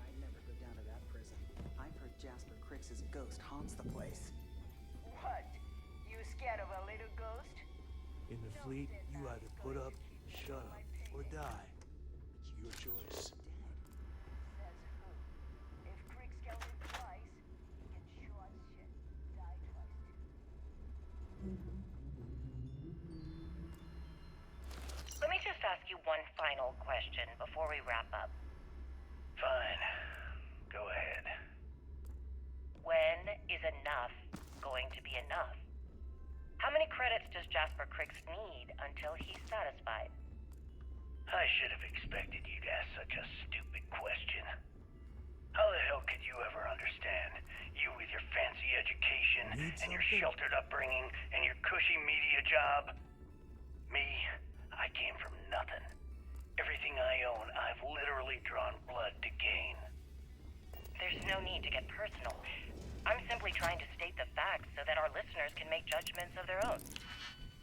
Speaker 9: I'd never go down to that prison. I've heard Jasper Cricks's ghost haunts the place.
Speaker 8: What? You scared of a little ghost?
Speaker 4: In the fleet, you either put up, shut up, or die. It's your choice.
Speaker 8: Says who? If Cricks can live twice, he can sure as shit die twice too.
Speaker 19: Let me just ask you one final question before we wrap up.
Speaker 5: Fine. Go ahead.
Speaker 19: When is enough going to be enough? How many credits does Jasper Cricks need until he's satisfied?
Speaker 5: I should have expected you to ask such a stupid question. How the hell could you ever understand? You with your fancy education and your sheltered upbringing and your cushy media job. Me, I came from nothing. Everything I own, I've literally drawn blood to gain.
Speaker 19: There's no need to get personal. I'm simply trying to state the facts so that our listeners can make judgments of their own.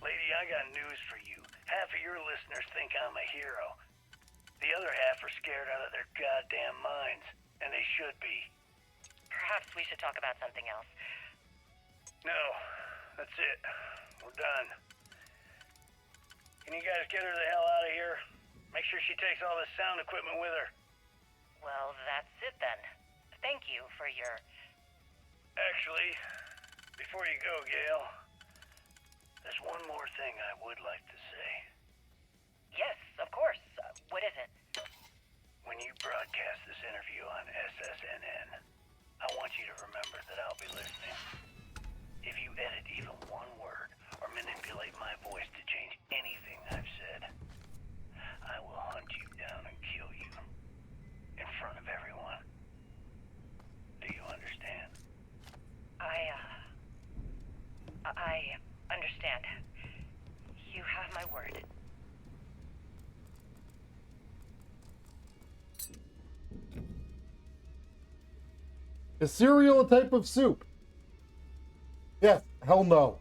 Speaker 5: Lady, I got news for you. Half of your listeners think I'm a hero. The other half are scared out of their goddamn minds, and they should be.
Speaker 19: Perhaps we should talk about something else.
Speaker 5: No, that's it. We're done. Can you guys get her the hell out of here? Make sure she takes all this sound equipment with her.
Speaker 19: Well, that's it then. Thank you for your...
Speaker 5: Actually, before you go, Gail, there's one more thing I would like to say.
Speaker 19: Yes, of course. What is it?
Speaker 5: When you broadcast this interview on SSNN, I want you to remember that I'll be listening. If you edit even one word or manipulate my voice to change anything I've said, I will hunt you down and kill you in front of everyone. Do you understand?
Speaker 19: I understand. You have my word.
Speaker 1: Is cereal a type of soup? Yes, hell no.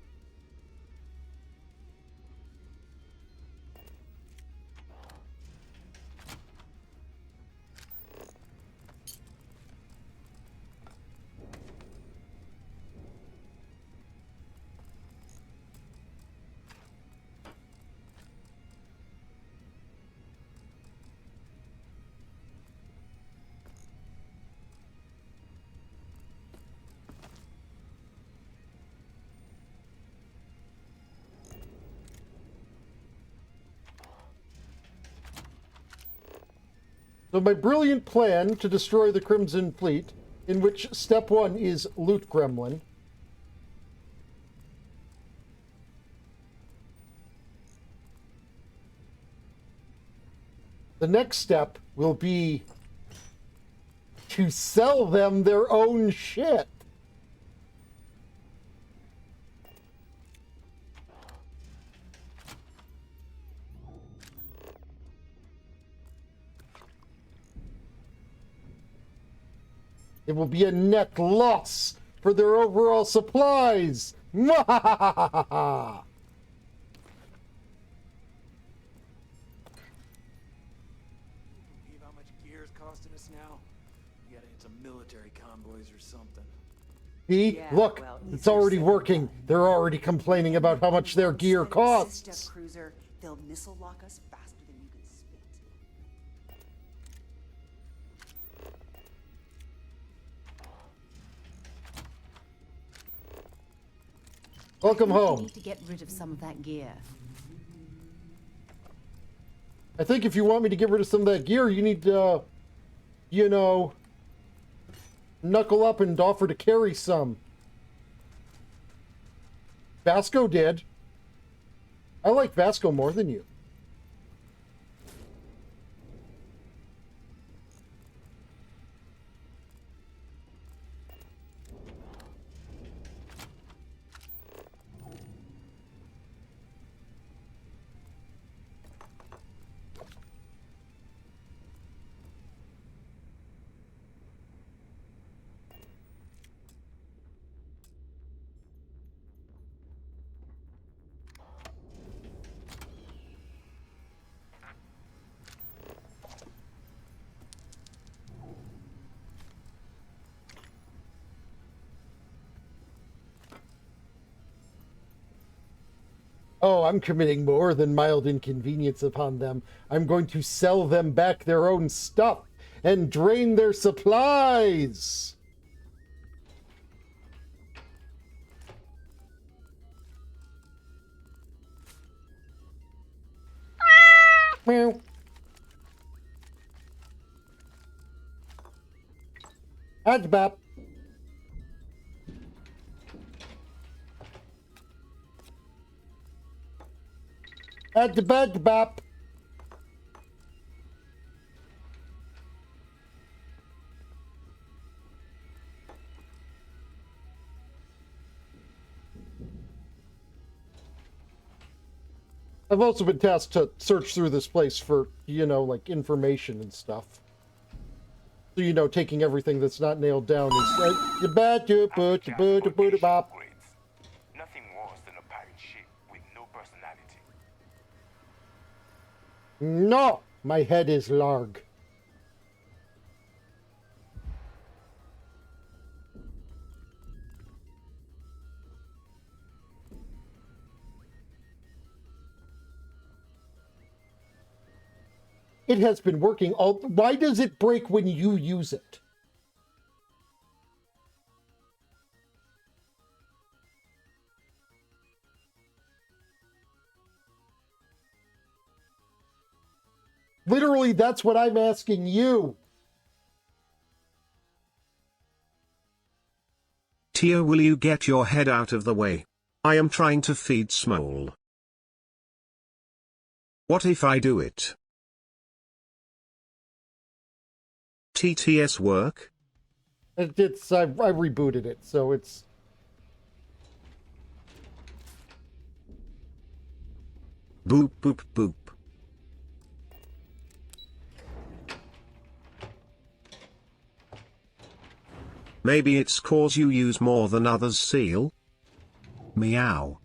Speaker 1: So my brilliant plan to destroy the Crimson Fleet, in which step one is loot gremlin. The next step will be to sell them their own shit. It will be a net loss for their overall supplies. Mwahahaha!
Speaker 15: Believe how much gear is costing us now? We gotta hit some military convoys or something.
Speaker 1: See?
Speaker 9: Yeah,
Speaker 1: Look,
Speaker 9: well,
Speaker 1: it's
Speaker 9: easier
Speaker 1: already
Speaker 9: said than
Speaker 1: working.
Speaker 9: done.
Speaker 1: They're already complaining about how much their gear
Speaker 9: Sister
Speaker 1: costs.
Speaker 9: cruiser, they'll missile lock us faster than you can spit.
Speaker 1: Welcome
Speaker 7: I think
Speaker 1: home.
Speaker 7: You need to get rid of some of that gear.
Speaker 1: I think if you want me to get rid of some of that gear, you need to, you know, knuckle up and offer to carry some. Vasco did. I like Vasco more than you. Oh, I'm committing more than mild inconvenience upon them. I'm going to sell them back their own stuff and drain their supplies. Meow. Adbap. Adbap. I've also been tasked to search through this place for, you know, like information and stuff. So, you know, taking everything that's not nailed down is the bad bop.
Speaker 6: Nothing worse than a pirate ship with no personality.
Speaker 1: No, my head is larg. It has been working all. Why does it break when you use it? Literally, that's what I'm asking you.
Speaker 14: Tia, will you get your head out of the way? I am trying to feed Smole. What if I do it? TTS work?
Speaker 1: I rebooted it, so it's.
Speaker 14: Boop boop boop. Maybe it's cause you use more than others, Seal? Meow.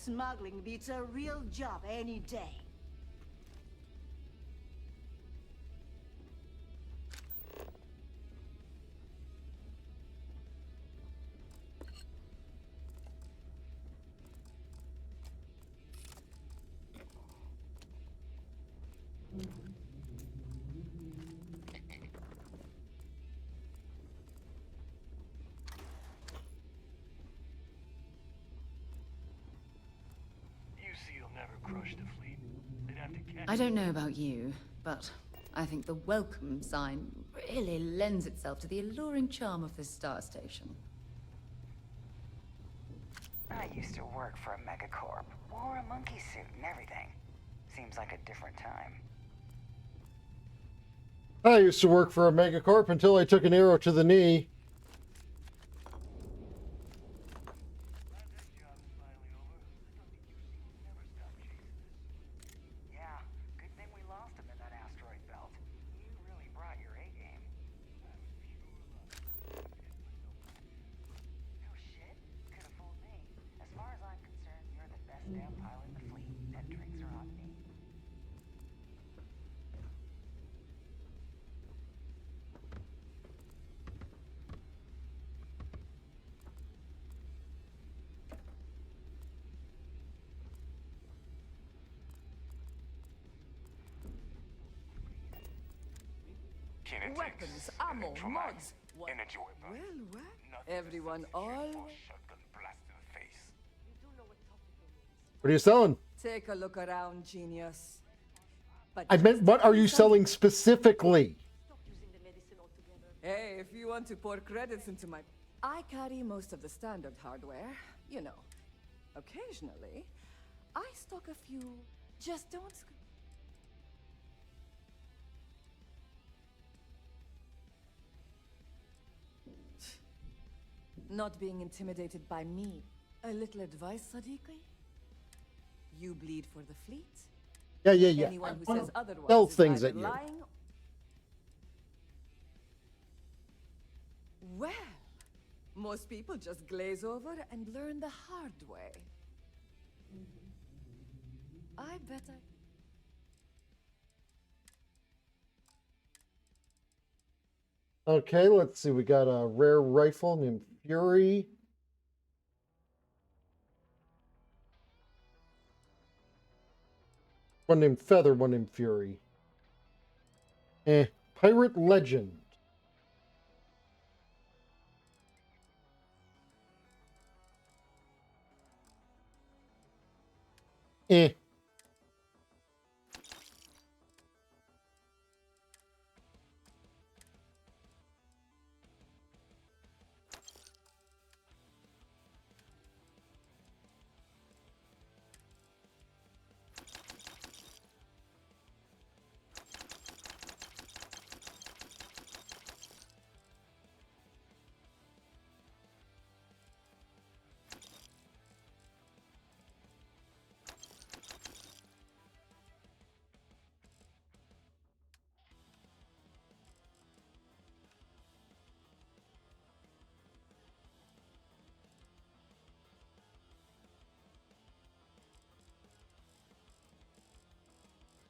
Speaker 20: Smuggling beats a real job any day.
Speaker 21: push the fleet. They'd have to catch
Speaker 7: I don't know about you, but I think the welcome sign really lends itself to the alluring charm of this star station.
Speaker 11: I used to work for a megacorp. Wore a monkey suit and everything. Seems like a different time.
Speaker 1: I used to work for a megacorp until I took an arrow to the knee.
Speaker 11: Yeah, good thing we lost him in that asteroid belt. You really brought your A game. No shit, could have fooled me. As far as I'm concerned, you're the best damn pilot in the fleet, and drinks are on me.
Speaker 18: Weapons, ammo, mods. What?
Speaker 21: Energy weapon.
Speaker 18: Well, everyone all...
Speaker 1: What are you selling?
Speaker 18: Take a look around, genius. But
Speaker 1: I meant, what are you selling specifically?
Speaker 18: hey, if you want to pour credits into my... I carry most of the standard hardware, you know. Occasionally, I stock a few... Just don't... Not being intimidated by me. A little advice, Sadiqi? You bleed for the fleet?
Speaker 1: Yeah.
Speaker 18: Anyone who says otherwise
Speaker 1: Sell
Speaker 18: is
Speaker 1: things
Speaker 18: either
Speaker 1: at you.
Speaker 18: lying. Well, most people just glaze over and learn the hard way. I bet
Speaker 1: Okay, let's see. We got a rare rifle named Fury. One named Feather, one named Fury. Pirate Legend.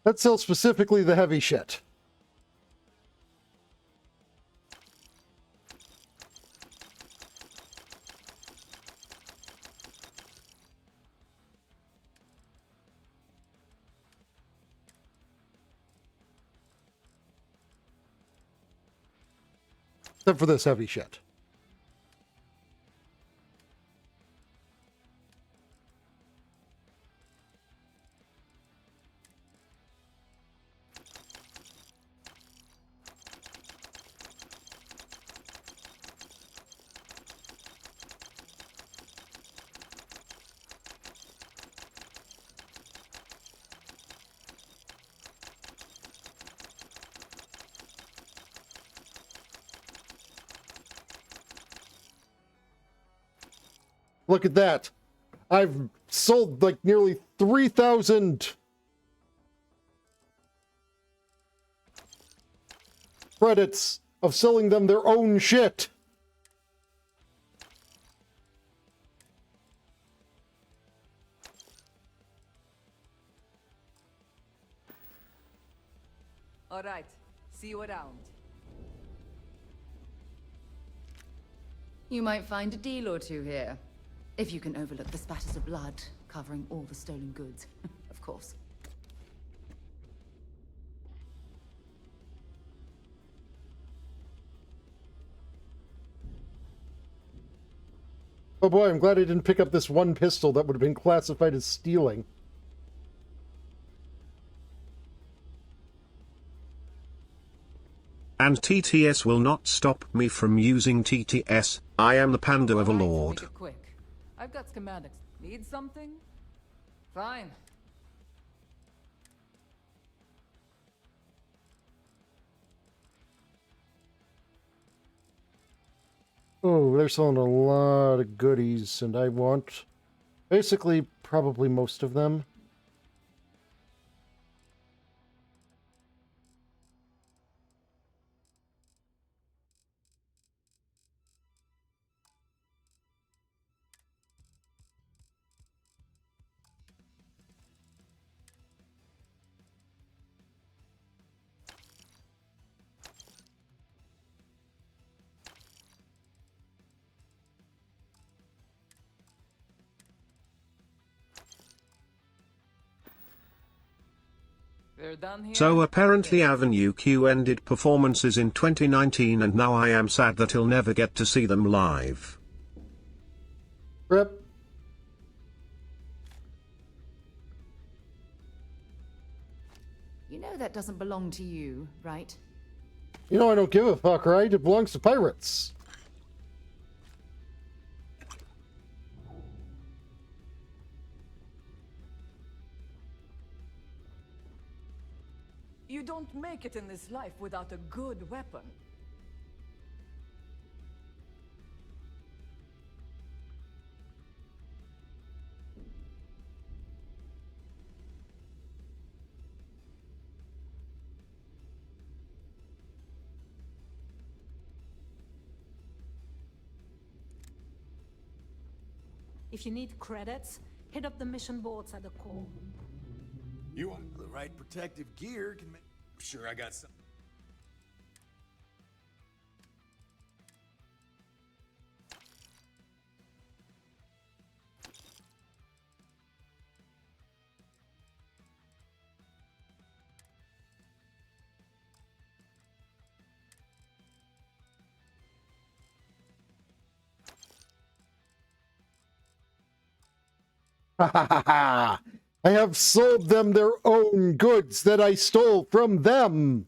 Speaker 1: Let's sell specifically the heavy shit. Except for this heavy shit. Look at that. I've sold like nearly 3,000 credits of selling them their own shit.
Speaker 18: All right. See you around.
Speaker 7: You might find a deal or two here. If you can overlook the spatters of blood covering all the stolen goods, of course.
Speaker 1: Oh boy, I'm glad I didn't pick up this one pistol that would have been classified as stealing.
Speaker 14: And TTS will not stop me from using TTS. I am the panda of a lord.
Speaker 18: Make it quick. I've got schematics. Need something? Fine.
Speaker 1: Oh, they're selling a lot of goodies, and I want basically probably most of them.
Speaker 18: We're done here.
Speaker 14: So apparently Avenue Q ended performances in 2019 and now I am sad that he'll never get to see them live.
Speaker 1: Rip.
Speaker 7: You know that doesn't belong to you, right?
Speaker 1: You know I don't give a fuck, right? It belongs to pirates.
Speaker 18: You don't make it in this life without a good weapon.
Speaker 20: If you need credits, hit up the mission boards at the core.
Speaker 15: You want the right protective gear can make... Sure, I got some.
Speaker 1: Ha ha ha ha! I have sold them their own goods that I stole from them!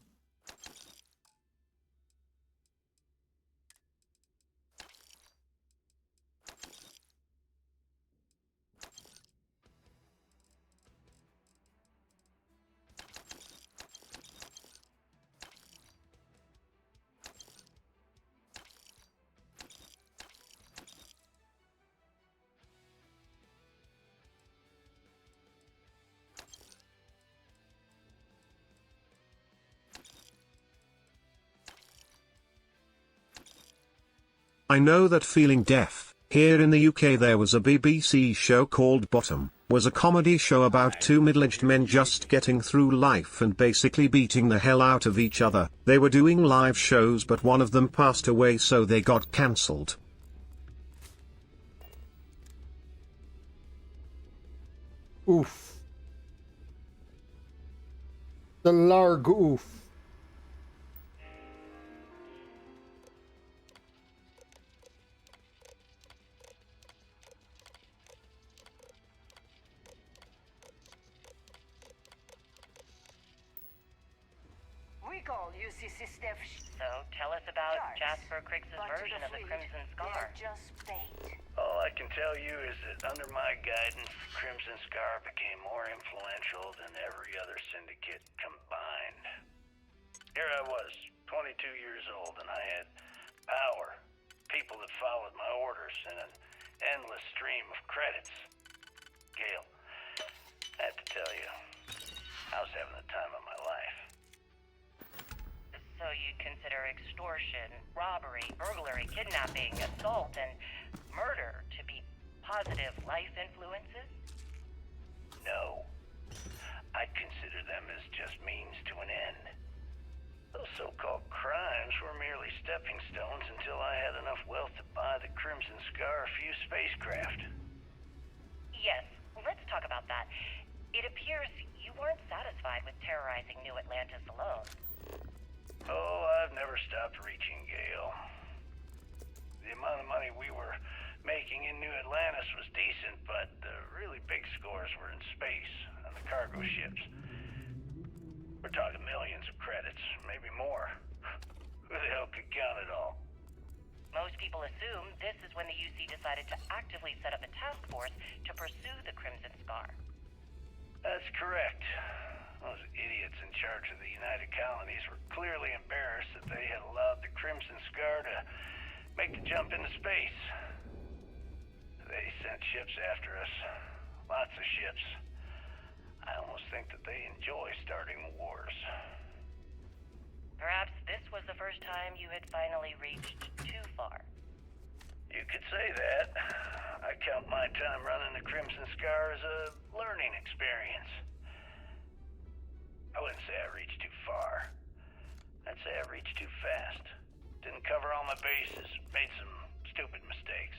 Speaker 14: I know that feeling deaf. Here in the UK there was a BBC show called Bottom, was a comedy show about two middle-aged men just getting through life and basically beating the hell out of each other. They were doing live shows but one of them passed away so they got cancelled.
Speaker 1: Oof. The larg oof.
Speaker 11: Recall UCC Steph.
Speaker 19: So tell us about Jasper Cricks's version of the Crimson Scar.
Speaker 11: Just bait.
Speaker 5: All I can tell you is that under my guidance, Crimson Scar became more influential than every other syndicate combined. Here I was, 22 years old, and I had power, people that followed my orders, and an endless stream of credits. Gale, I have to tell you, I was having the time of my life.
Speaker 19: So you'd consider extortion, robbery, burglary, kidnapping, assault, and murder to be positive life influences?
Speaker 5: No. I'd consider them as just means to an end. Those so-called crimes were merely stepping stones until I had enough wealth to buy the Crimson Scar a few spacecraft.
Speaker 19: Yes, let's talk about that. It appears you weren't satisfied with terrorizing New Atlantis alone.
Speaker 5: Oh, I've never stopped reaching, Gale. The amount of money we were making in New Atlantis was decent, but the really big scores were in space, on the cargo ships. We're talking millions of credits, maybe more.
Speaker 19: people assume, this is when the UC decided to actively set up a task force to pursue the Crimson Scar.
Speaker 5: That's correct. Those idiots in charge of the United Colonies were clearly embarrassed that they had allowed the Crimson Scar to make the jump into space. They sent ships after us. Lots of ships. I almost think that they enjoy starting wars.
Speaker 19: Perhaps this was the first time you had finally reached too far.
Speaker 5: You could say that. I count my time running the Crimson Scar as a learning experience. I wouldn't say I reached too far. I'd say I reached too fast. Didn't cover all my bases. Made some stupid mistakes.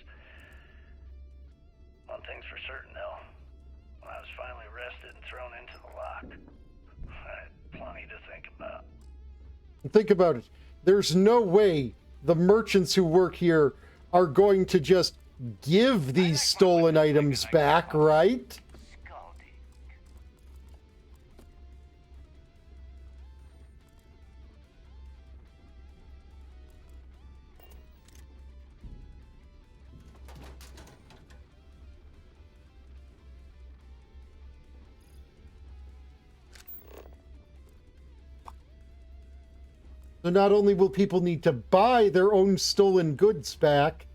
Speaker 5: One thing's for certain, though. When I was finally arrested and thrown into the lock, I had plenty to think about.
Speaker 1: Think about it. There's no way the merchants who work here are going to just give these stolen items back, right? So not only will people need to buy their own stolen goods back,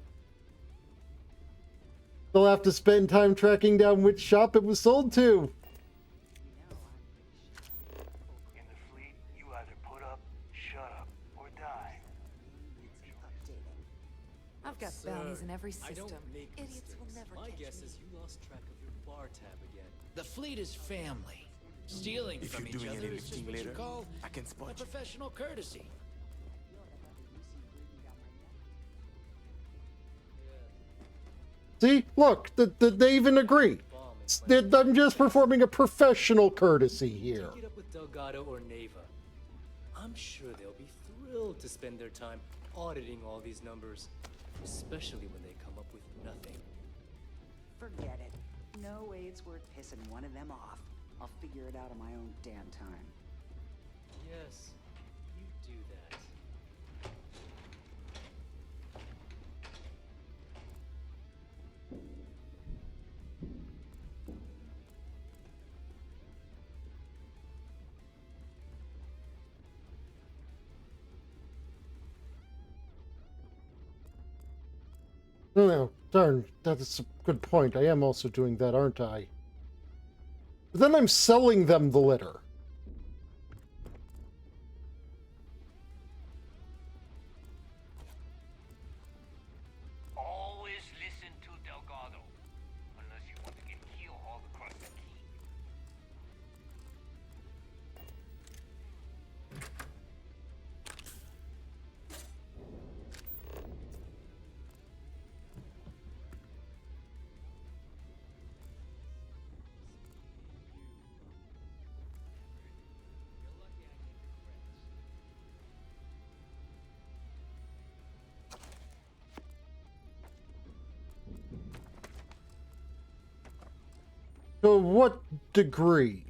Speaker 1: they'll have to spend time tracking down which shop it was sold to.
Speaker 21: In the fleet, you either put up, shut up, or die.
Speaker 3: I've got
Speaker 10: Sir,
Speaker 3: bounties in every
Speaker 10: I
Speaker 3: system.
Speaker 10: don't make
Speaker 3: Idiots
Speaker 10: mistakes.
Speaker 3: will never
Speaker 10: My
Speaker 3: catch
Speaker 10: guess
Speaker 3: me.
Speaker 10: is you lost track of your bar tab again.
Speaker 12: The fleet is family. Stealing
Speaker 15: If
Speaker 12: from
Speaker 15: you're
Speaker 12: each
Speaker 15: doing
Speaker 12: other
Speaker 15: any
Speaker 12: is just
Speaker 15: lifting
Speaker 12: what you
Speaker 15: later,
Speaker 12: call
Speaker 15: I can
Speaker 12: a
Speaker 15: spot you.
Speaker 12: professional courtesy.
Speaker 1: See? Look, they even agree. I'm just performing a professional courtesy here.
Speaker 10: Take it up with Delgado or Neva. I'm sure they'll be thrilled to spend their time auditing all these numbers, especially when they come up with nothing.
Speaker 11: Forget it. No way it's worth pissing one of them off. I'll figure it out on my own damn time.
Speaker 10: Yes, you do that.
Speaker 1: No, darn, that's a good point. I am also doing that, aren't I? But then I'm selling them the litter.
Speaker 21: Always listen to Delgado, unless you want to get keel hauled across the key.
Speaker 1: To what degree?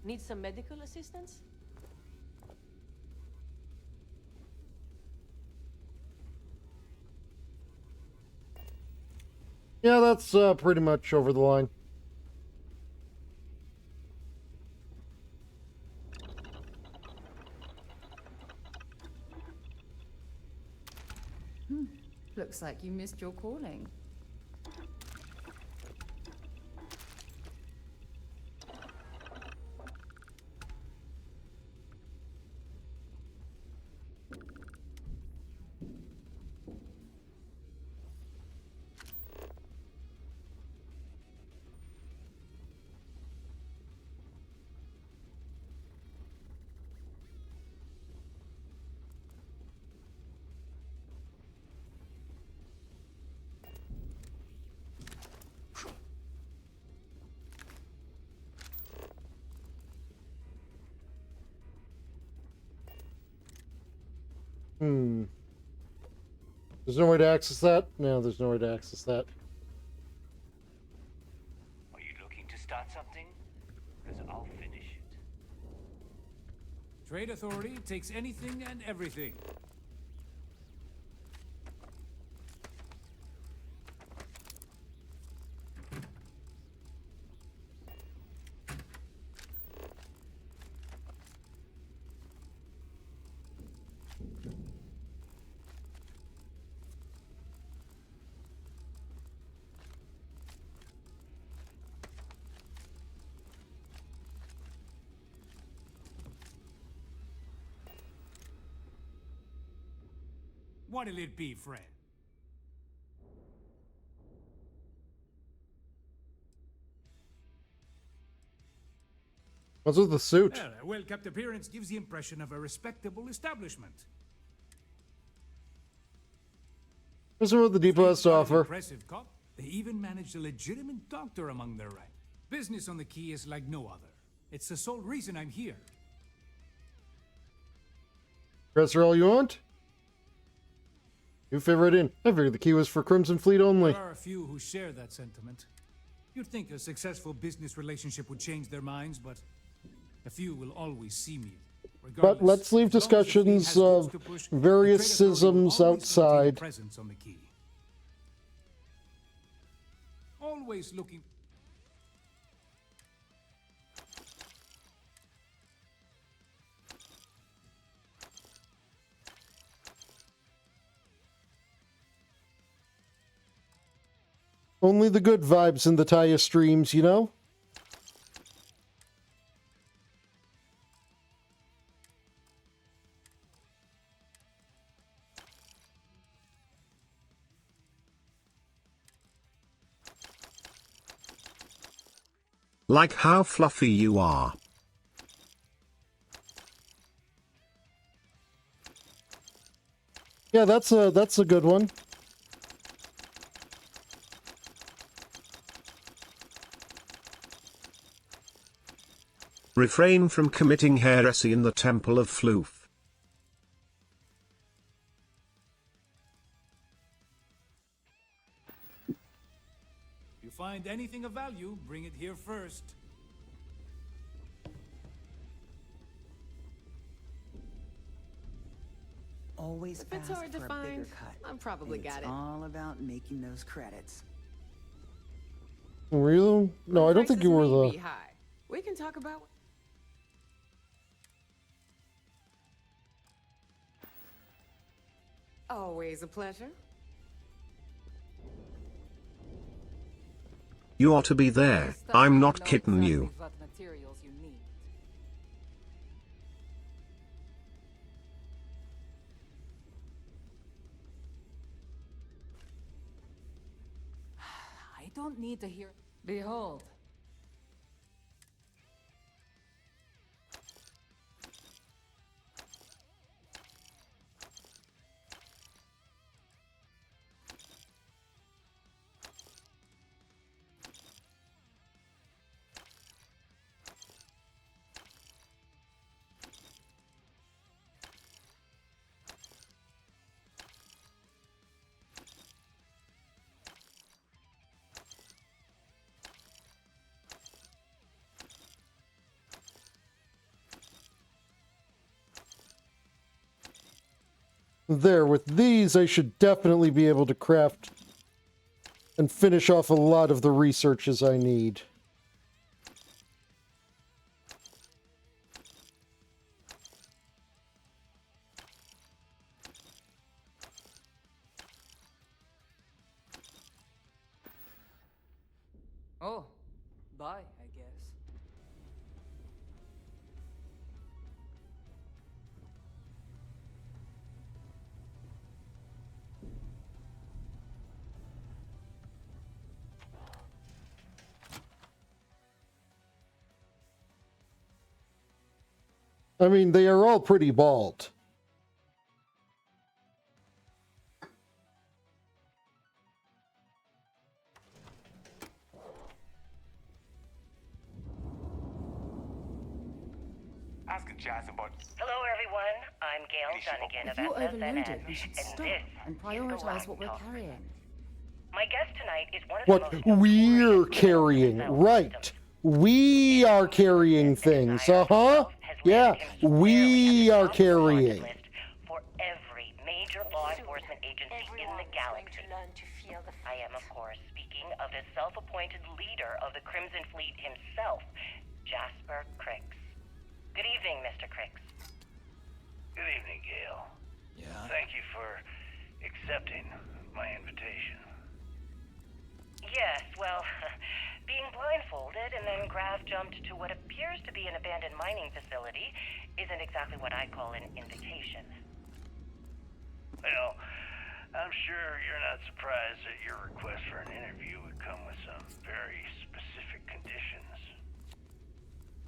Speaker 22: Need some medical assistance?
Speaker 1: Yeah, that's pretty much over the line.
Speaker 7: Looks like you missed your calling.
Speaker 1: There's no way to access that? No, there's no way to access that.
Speaker 21: Are you looking to start something? Because I'll finish it.
Speaker 2: Trade Authority takes anything and everything. What'll it be, friend?
Speaker 1: What's with the suit?
Speaker 2: Well, a well-kept appearance gives the impression of a respectable establishment.
Speaker 1: Here's what the depot has to offer.
Speaker 2: Impressive cop. They even managed a legitimate doctor among their ranks. Business on the Key is like no other. It's the sole reason I'm here.
Speaker 1: Press her all you want? You favorite in. I figured the Key was for Crimson Fleet only.
Speaker 2: There are a few who share that sentiment. You'd think a successful business relationship would change their minds, but a few will always see me.
Speaker 1: But let's leave discussions of various schisms outside.
Speaker 2: Presence on the Key. Always looking.
Speaker 1: Only the good vibes in the Taya streams, you know?
Speaker 14: Like how fluffy you are.
Speaker 1: Yeah, that's a good one.
Speaker 14: Refrain from committing heresy in the Temple of Floof.
Speaker 2: If you find anything of value, bring it here first.
Speaker 9: Always
Speaker 13: If it's
Speaker 9: ask
Speaker 13: hard to
Speaker 9: for a
Speaker 13: find,
Speaker 9: bigger cut.
Speaker 13: I've probably got
Speaker 9: It's
Speaker 13: it.
Speaker 9: all about making those credits.
Speaker 1: Were you? No, I don't think you were
Speaker 13: Prices may be
Speaker 1: the...
Speaker 13: high. We can talk about. Always a pleasure.
Speaker 14: You ought to be there. I'm not kidding you.
Speaker 18: What materials you need. I don't need to hear. Behold.
Speaker 1: There, with these, I should definitely be able to craft and finish off a lot of the researches I need.
Speaker 18: Oh, bye, I guess.
Speaker 1: I mean, they are all pretty bald.
Speaker 21: Asking Jazz about...
Speaker 19: Hello, everyone. I'm Gail Dunnigan of
Speaker 7: If you're
Speaker 19: SSNN,
Speaker 7: overloaded, we should
Speaker 19: and
Speaker 7: stop
Speaker 19: this
Speaker 7: and
Speaker 19: is
Speaker 7: prioritize what we're
Speaker 19: Galactic.
Speaker 7: carrying.
Speaker 19: My guest tonight is one of
Speaker 1: What
Speaker 19: the most
Speaker 1: we're carrying, right? We are carrying things, Yeah, we are carrying.
Speaker 19: for every major law enforcement agency in the galaxy. I am, of course, speaking of the self-appointed leader of the Crimson Fleet himself, Jasper Crix. Good evening, Mr. Crix.
Speaker 5: Good evening, Gail.
Speaker 12: Yeah?
Speaker 5: Thank you for accepting my invitation.
Speaker 19: Yes, well, being blindfolded and then grav-jumped to what appears to be an abandoned mining facility isn't exactly what I'd call an invitation.
Speaker 5: Well, I'm sure you're not surprised that your request for an interview would come with some very specific conditions.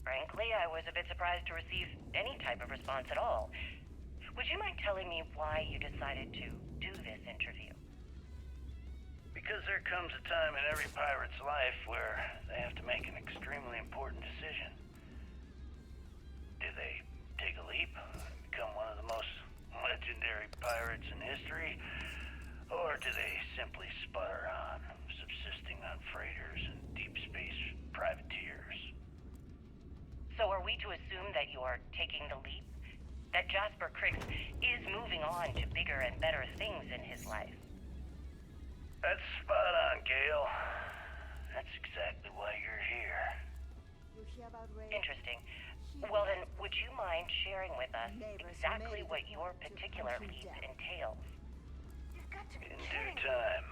Speaker 19: Frankly, I was a bit surprised to receive any type of response at all. Would you mind telling me why you decided to do this interview?
Speaker 5: Because there comes a time in every pirate's life where they have to make an extremely important decision. Do they take a leap and become one of the most legendary pirates in history? Or do they simply sputter on, subsisting on freighters and deep space privateers?
Speaker 19: So are we to assume that you are taking the leap? That Jasper Crix is moving on to bigger and better things in his life?
Speaker 5: That's spot on, Gail. That's exactly why you're here.
Speaker 19: Interesting. Well then, would you mind sharing with us exactly what your particular leap entails?
Speaker 5: In due time.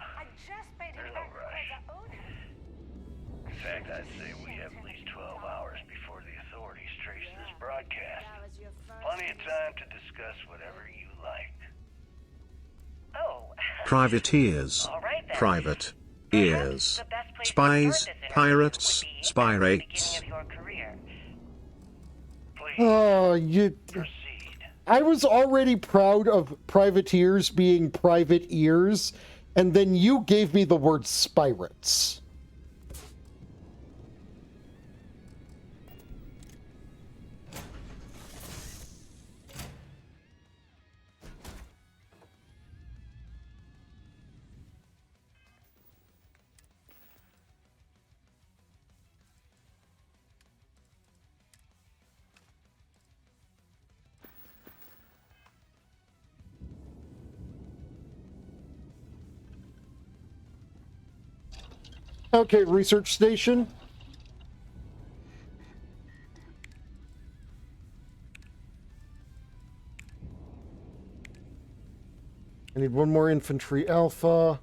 Speaker 5: There's no rush. In fact, I'd say we have at least 12 hours before the authorities trace this broadcast. Plenty of time to discuss whatever you like.
Speaker 19: Oh.
Speaker 14: Privateers. Private. Ears. Spies. Pirates. Spirates.
Speaker 1: I was already proud of privateers being private ears, and then you gave me the word spirates. Okay, research station. I need one more infantry alpha.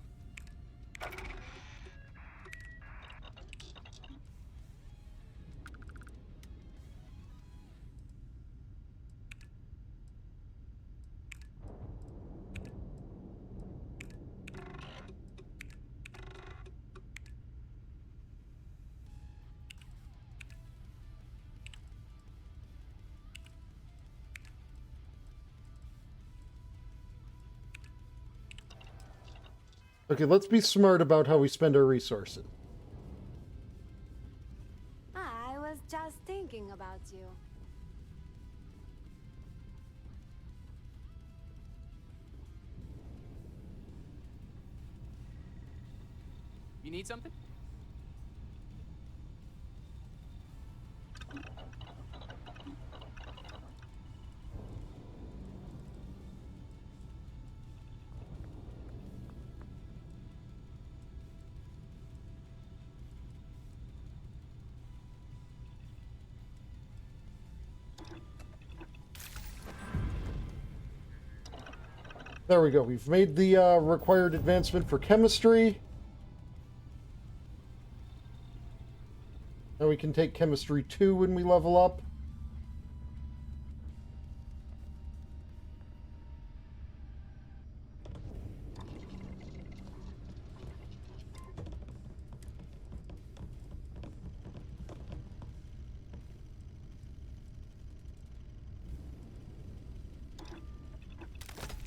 Speaker 1: Okay, let's be smart about how we spend our resources.
Speaker 16: I was just thinking about you.
Speaker 17: You need something?
Speaker 1: There we go. We've made the required advancement for chemistry. Now we can take chemistry 2 when we level up.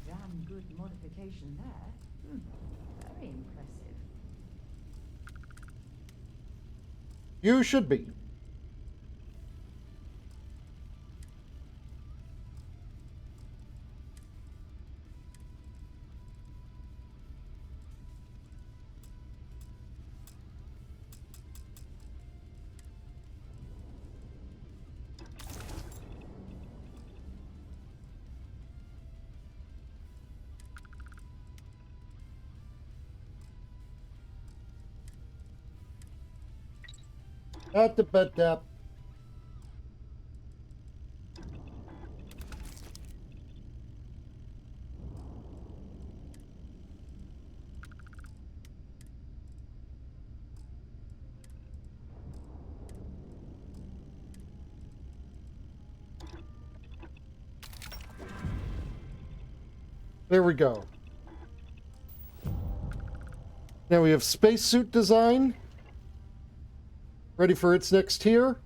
Speaker 7: Damn good modification there. Very impressive.
Speaker 1: You should be. At the bed tap. There we go. Now we have spacesuit design. Ready for its next tier.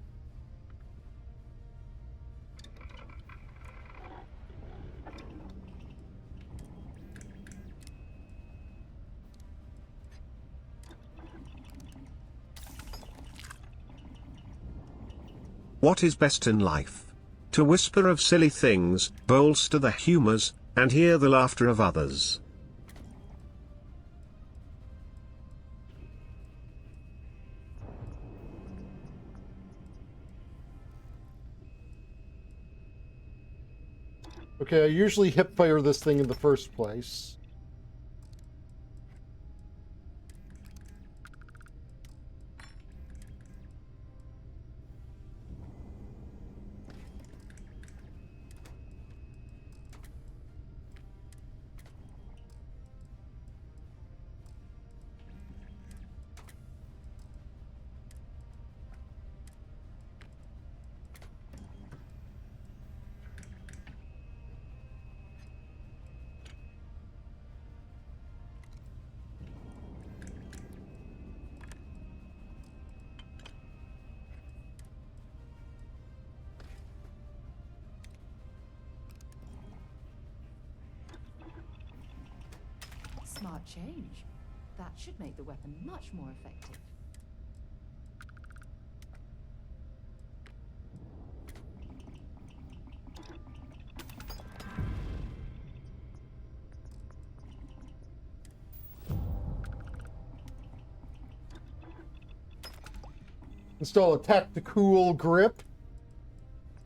Speaker 14: What is best in life? To whisper of silly things, bolster the humors, and hear the laughter of others.
Speaker 1: Okay, I usually hip fire this thing in the first place.
Speaker 7: Smart change. That should make the weapon much more effective.
Speaker 1: Install a tactical grip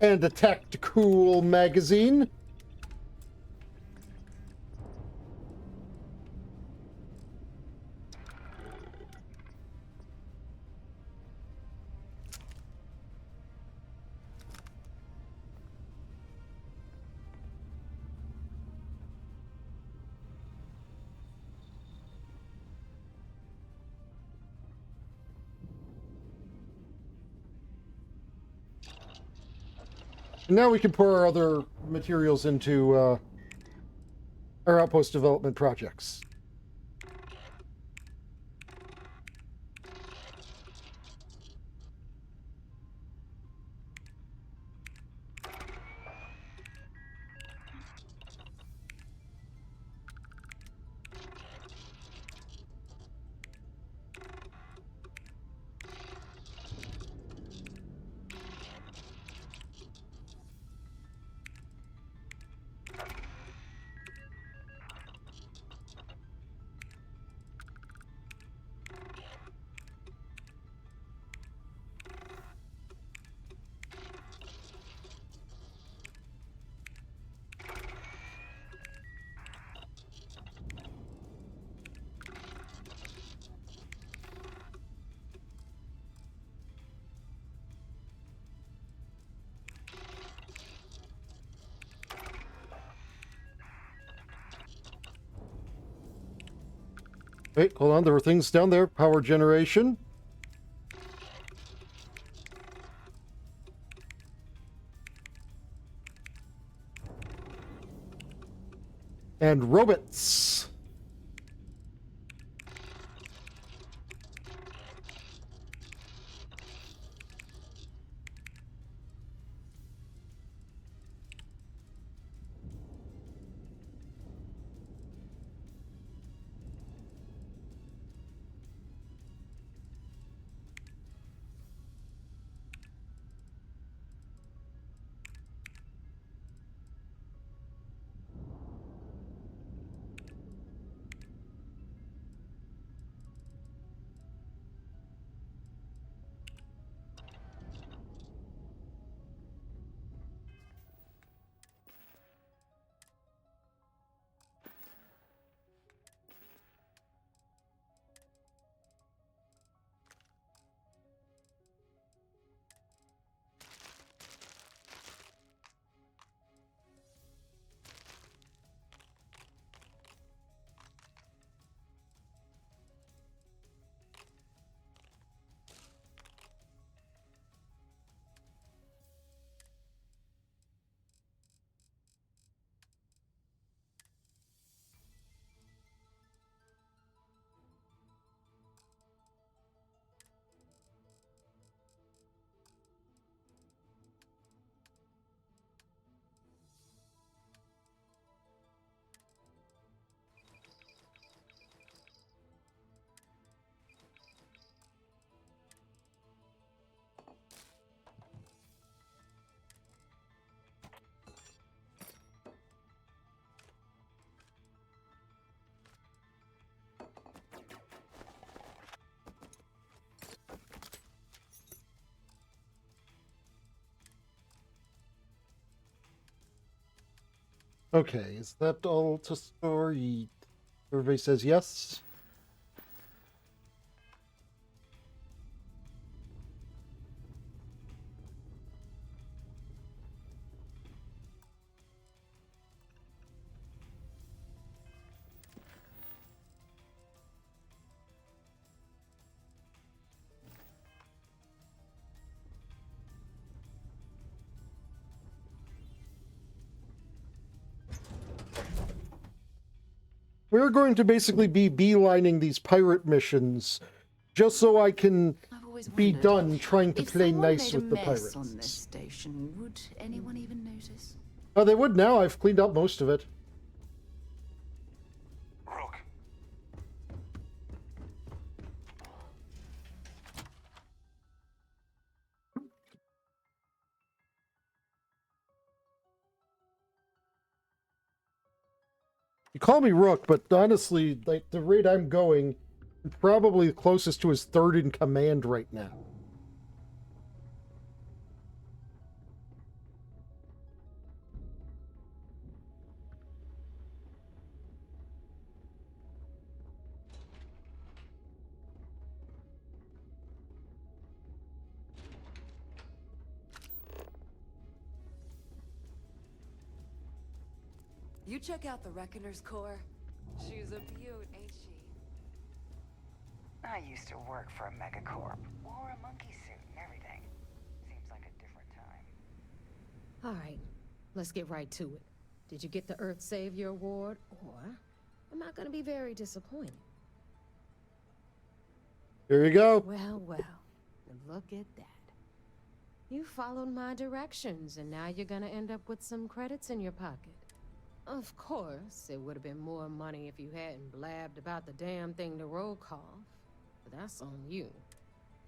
Speaker 1: and a tactical magazine. And now we can pour our other materials into our outpost development projects. Wait, hold on. There were things down there. Power generation. And robots. Okay, is that all to store? Everybody says yes. We're going to basically be beelining these pirate missions just so I can be done trying to play nice with the pirates.
Speaker 7: On this station, would anyone even notice?
Speaker 1: Oh, they would now. I've cleaned up most of it.
Speaker 6: Rook.
Speaker 1: You call me Rook, but honestly, like the rate I'm going, I'm probably closest to his third in command right now.
Speaker 3: You check out the Reckoner's core. She's a beaut, ain't she?
Speaker 11: I used to work for a megacorp. Wore a monkey suit and everything. Seems like a different time.
Speaker 13: All right, let's get right to it. Did you get the Earth Savior Award, or am I gonna be very disappointed?
Speaker 1: Here you go.
Speaker 13: Well, look at that. You followed my directions, and now you're gonna end up with some credits in your pocket. Of course, it would have been more money if you hadn't blabbed about the damn thing to roll call, but that's on you.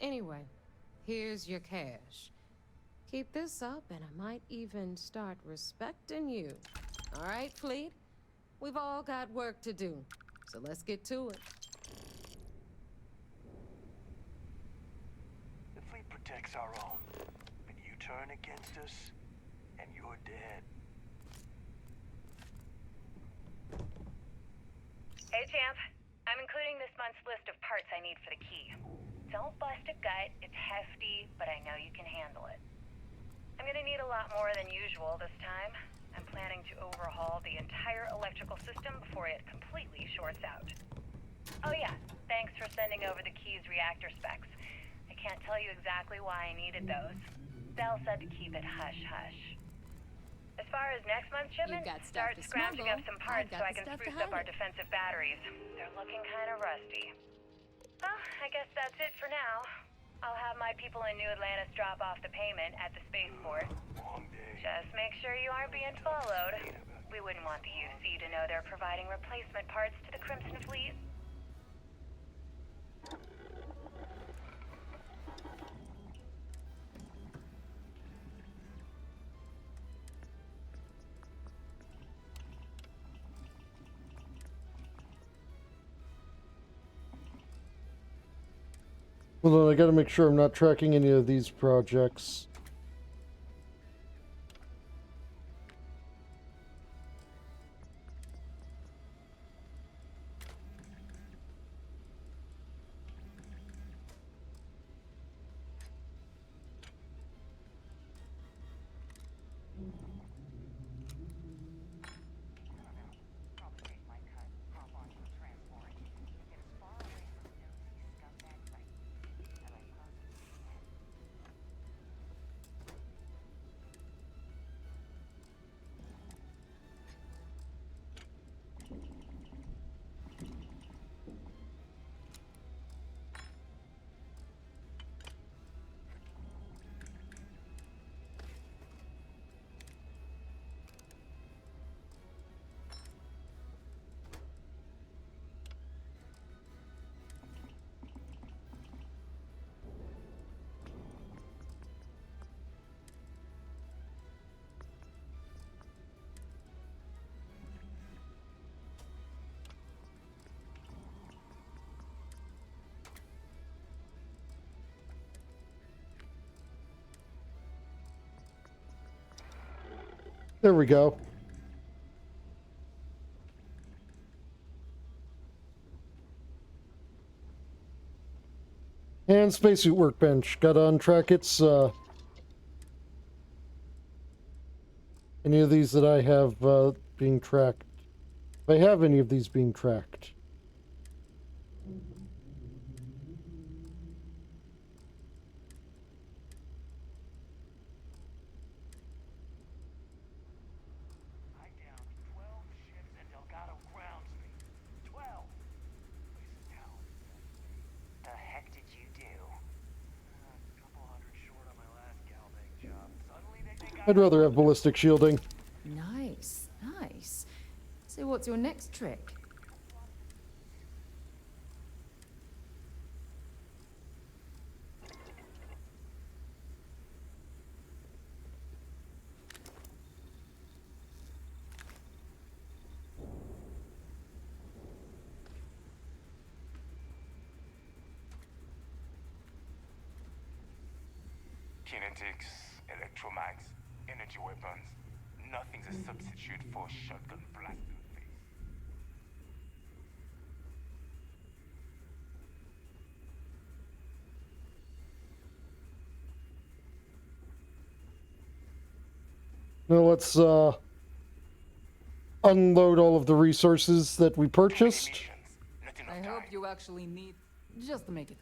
Speaker 13: Anyway, here's your cash. Keep this up, and I might even start respecting you. All right, Fleet? We've all got work to do, so let's get to it.
Speaker 4: The fleet protects our own, but you turn against us, and you're dead.
Speaker 19: Hey, champ. I'm including this month's list of parts I need for the key. Don't bust a gut. It's hefty, but I know you can handle it. I'm gonna need a lot more than usual this time. I'm planning to overhaul the entire electrical system before it completely shorts out. Oh yeah, thanks for sending over the key's reactor specs. I can't tell you exactly why I needed those. Bell said to keep it hush-hush. As far as next month's shipment, start scrounging up some parts so I can spruce up our defensive batteries. They're looking kind of rusty. Well, I guess that's it for now. I'll have my people in New Atlantis drop off the payment at the spaceport. Just make sure you aren't being followed. We wouldn't want the UC to know they're providing replacement parts to the Crimson Fleet.
Speaker 1: Hold on, I gotta make sure I'm not tracking any of these projects. There we go. And spacesuit workbench. Gotta untrack its, any of these that I have, being tracked. If I have any of these being tracked.
Speaker 11: The heck did you do?
Speaker 1: I'd rather have ballistic shielding.
Speaker 7: Nice, nice. So what's your next trick?
Speaker 8: Kinetics, electromags, energy weapons. Nothing's a substitute for shotgun blast to the face.
Speaker 1: Now let's, unload all of the resources that we purchased.
Speaker 18: I hope you actually need... Just to make it...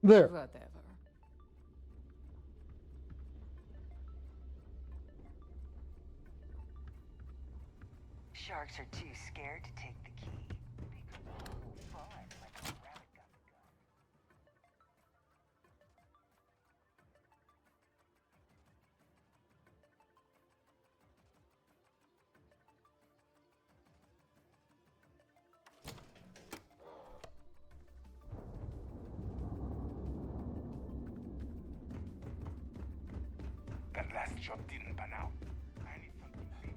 Speaker 1: There.
Speaker 18: Whatever.
Speaker 11: Sharks are too scared to take the key. Fun, like a rabbit got the gun.
Speaker 8: That last job didn't pan out. I need something bigger.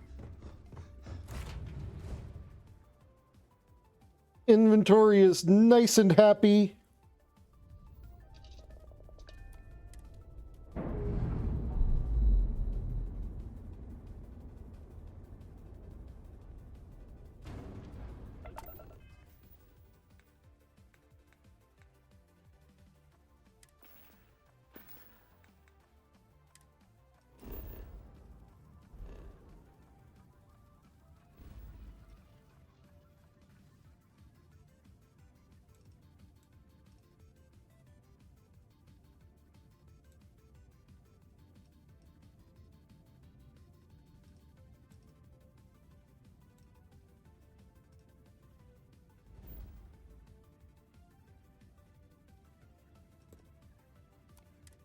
Speaker 1: Inventory is nice and happy.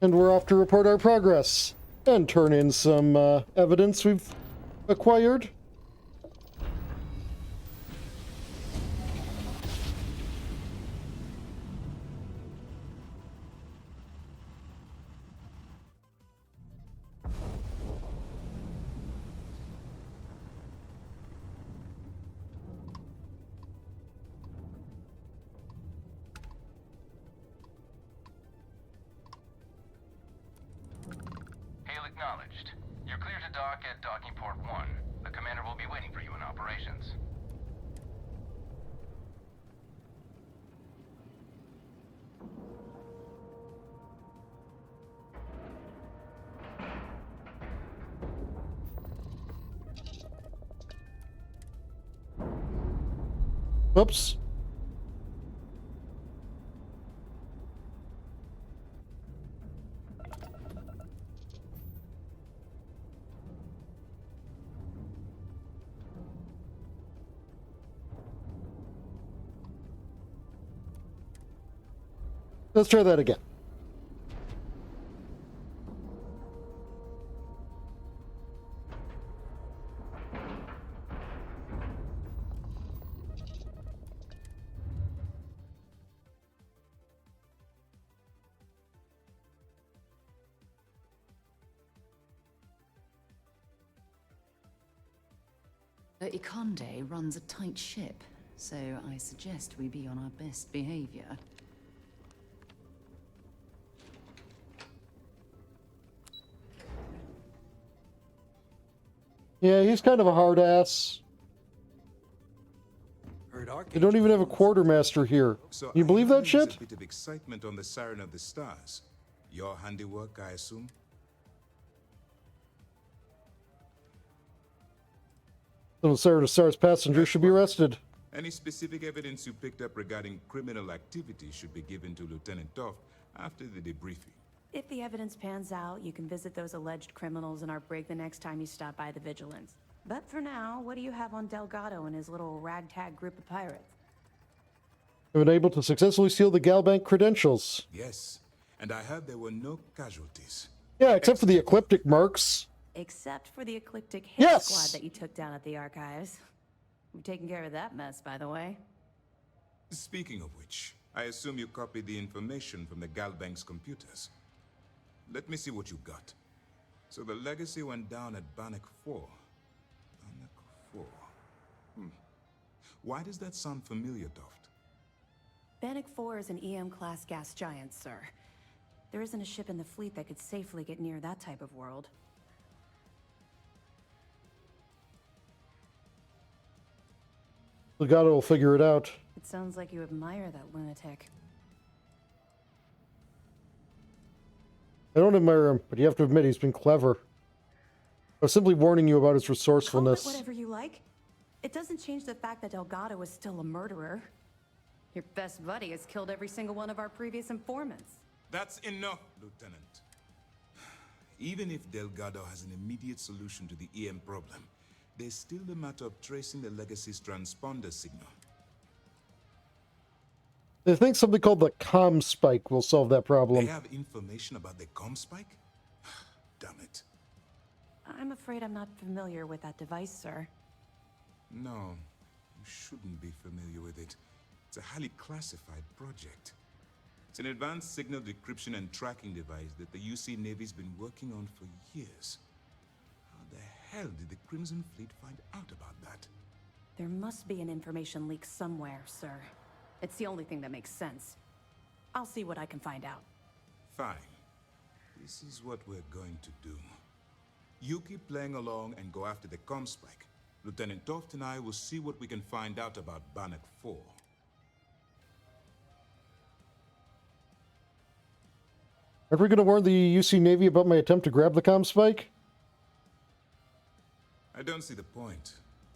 Speaker 1: And we're off to report our progress and turn in some evidence we've acquired.
Speaker 15: Hail acknowledged. You're clear to dock at docking port 1. The commander will be waiting for you in operations.
Speaker 1: Oops. Let's try that again.
Speaker 7: Ikonde runs a tight ship, so I suggest we be on our best behavior.
Speaker 1: Yeah, he's kind of a hard ass. They don't even have a quartermaster here.
Speaker 20: So
Speaker 1: Can you believe that shit?
Speaker 20: There's a bit of excitement on the Siren of the Stars. Your handiwork, I assume?
Speaker 1: The Siren of Stars passenger should be arrested.
Speaker 20: Any specific evidence you picked up regarding criminal activity should be given to Lieutenant Toft after the debriefing.
Speaker 23: If the evidence pans out, you can visit those alleged criminals in our brig the next time you stop by the Vigilance. But for now, what do you have on Delgado and his little ragtag group of pirates?
Speaker 1: I've been able to successfully steal the Galbank credentials.
Speaker 20: Yes, and I heard there were no casualties.
Speaker 1: Yeah, except for the ecliptic marks.
Speaker 23: Except for the eclectic hit
Speaker 1: Yes!
Speaker 23: squad that you took down at the archives. We've taken care of that mess, by the way.
Speaker 20: Speaking of which, I assume you copied the information from the Galbank's computers. Let me see what you got. So the legacy went down at Bannock 4. Bannock 4. Why does that sound familiar, Toft?
Speaker 23: Bannock 4 is an EM-class gas giant, sir. There isn't a ship in the fleet that could safely get near that type of world.
Speaker 1: Legato will figure it out.
Speaker 23: It sounds like you admire that lunatic.
Speaker 1: I don't admire him, but you have to admit he's been clever. I was simply warning you about his resourcefulness.
Speaker 23: Call it whatever you like. It doesn't change the fact that Delgado is still a murderer. Your best buddy has killed every single one of our previous informants.
Speaker 20: That's enough, Lieutenant. Even if Delgado has an immediate solution to the EM problem, there's still the matter of tracing the legacy's transponder signal.
Speaker 1: I think something called the comm spike will solve that problem.
Speaker 20: They have information about the comm spike? Damn it.
Speaker 23: I'm afraid I'm not familiar with that device, sir.
Speaker 20: No, you shouldn't be familiar with it. It's a highly classified project. It's an advanced signal decryption and tracking device that the UC Navy's been working on for years. How the hell did the Crimson Fleet find out about that?
Speaker 23: There must be an information leak somewhere, sir. It's the only thing that makes sense. I'll see what I can find out.
Speaker 20: Fine. This is what we're going to do. You keep playing along and go after the comm spike. Lieutenant Toft and I will see what we can find out about Bannock 4.
Speaker 1: Are we going to warn the UC Navy about my attempt to grab the comm spike?
Speaker 20: I don't see the point.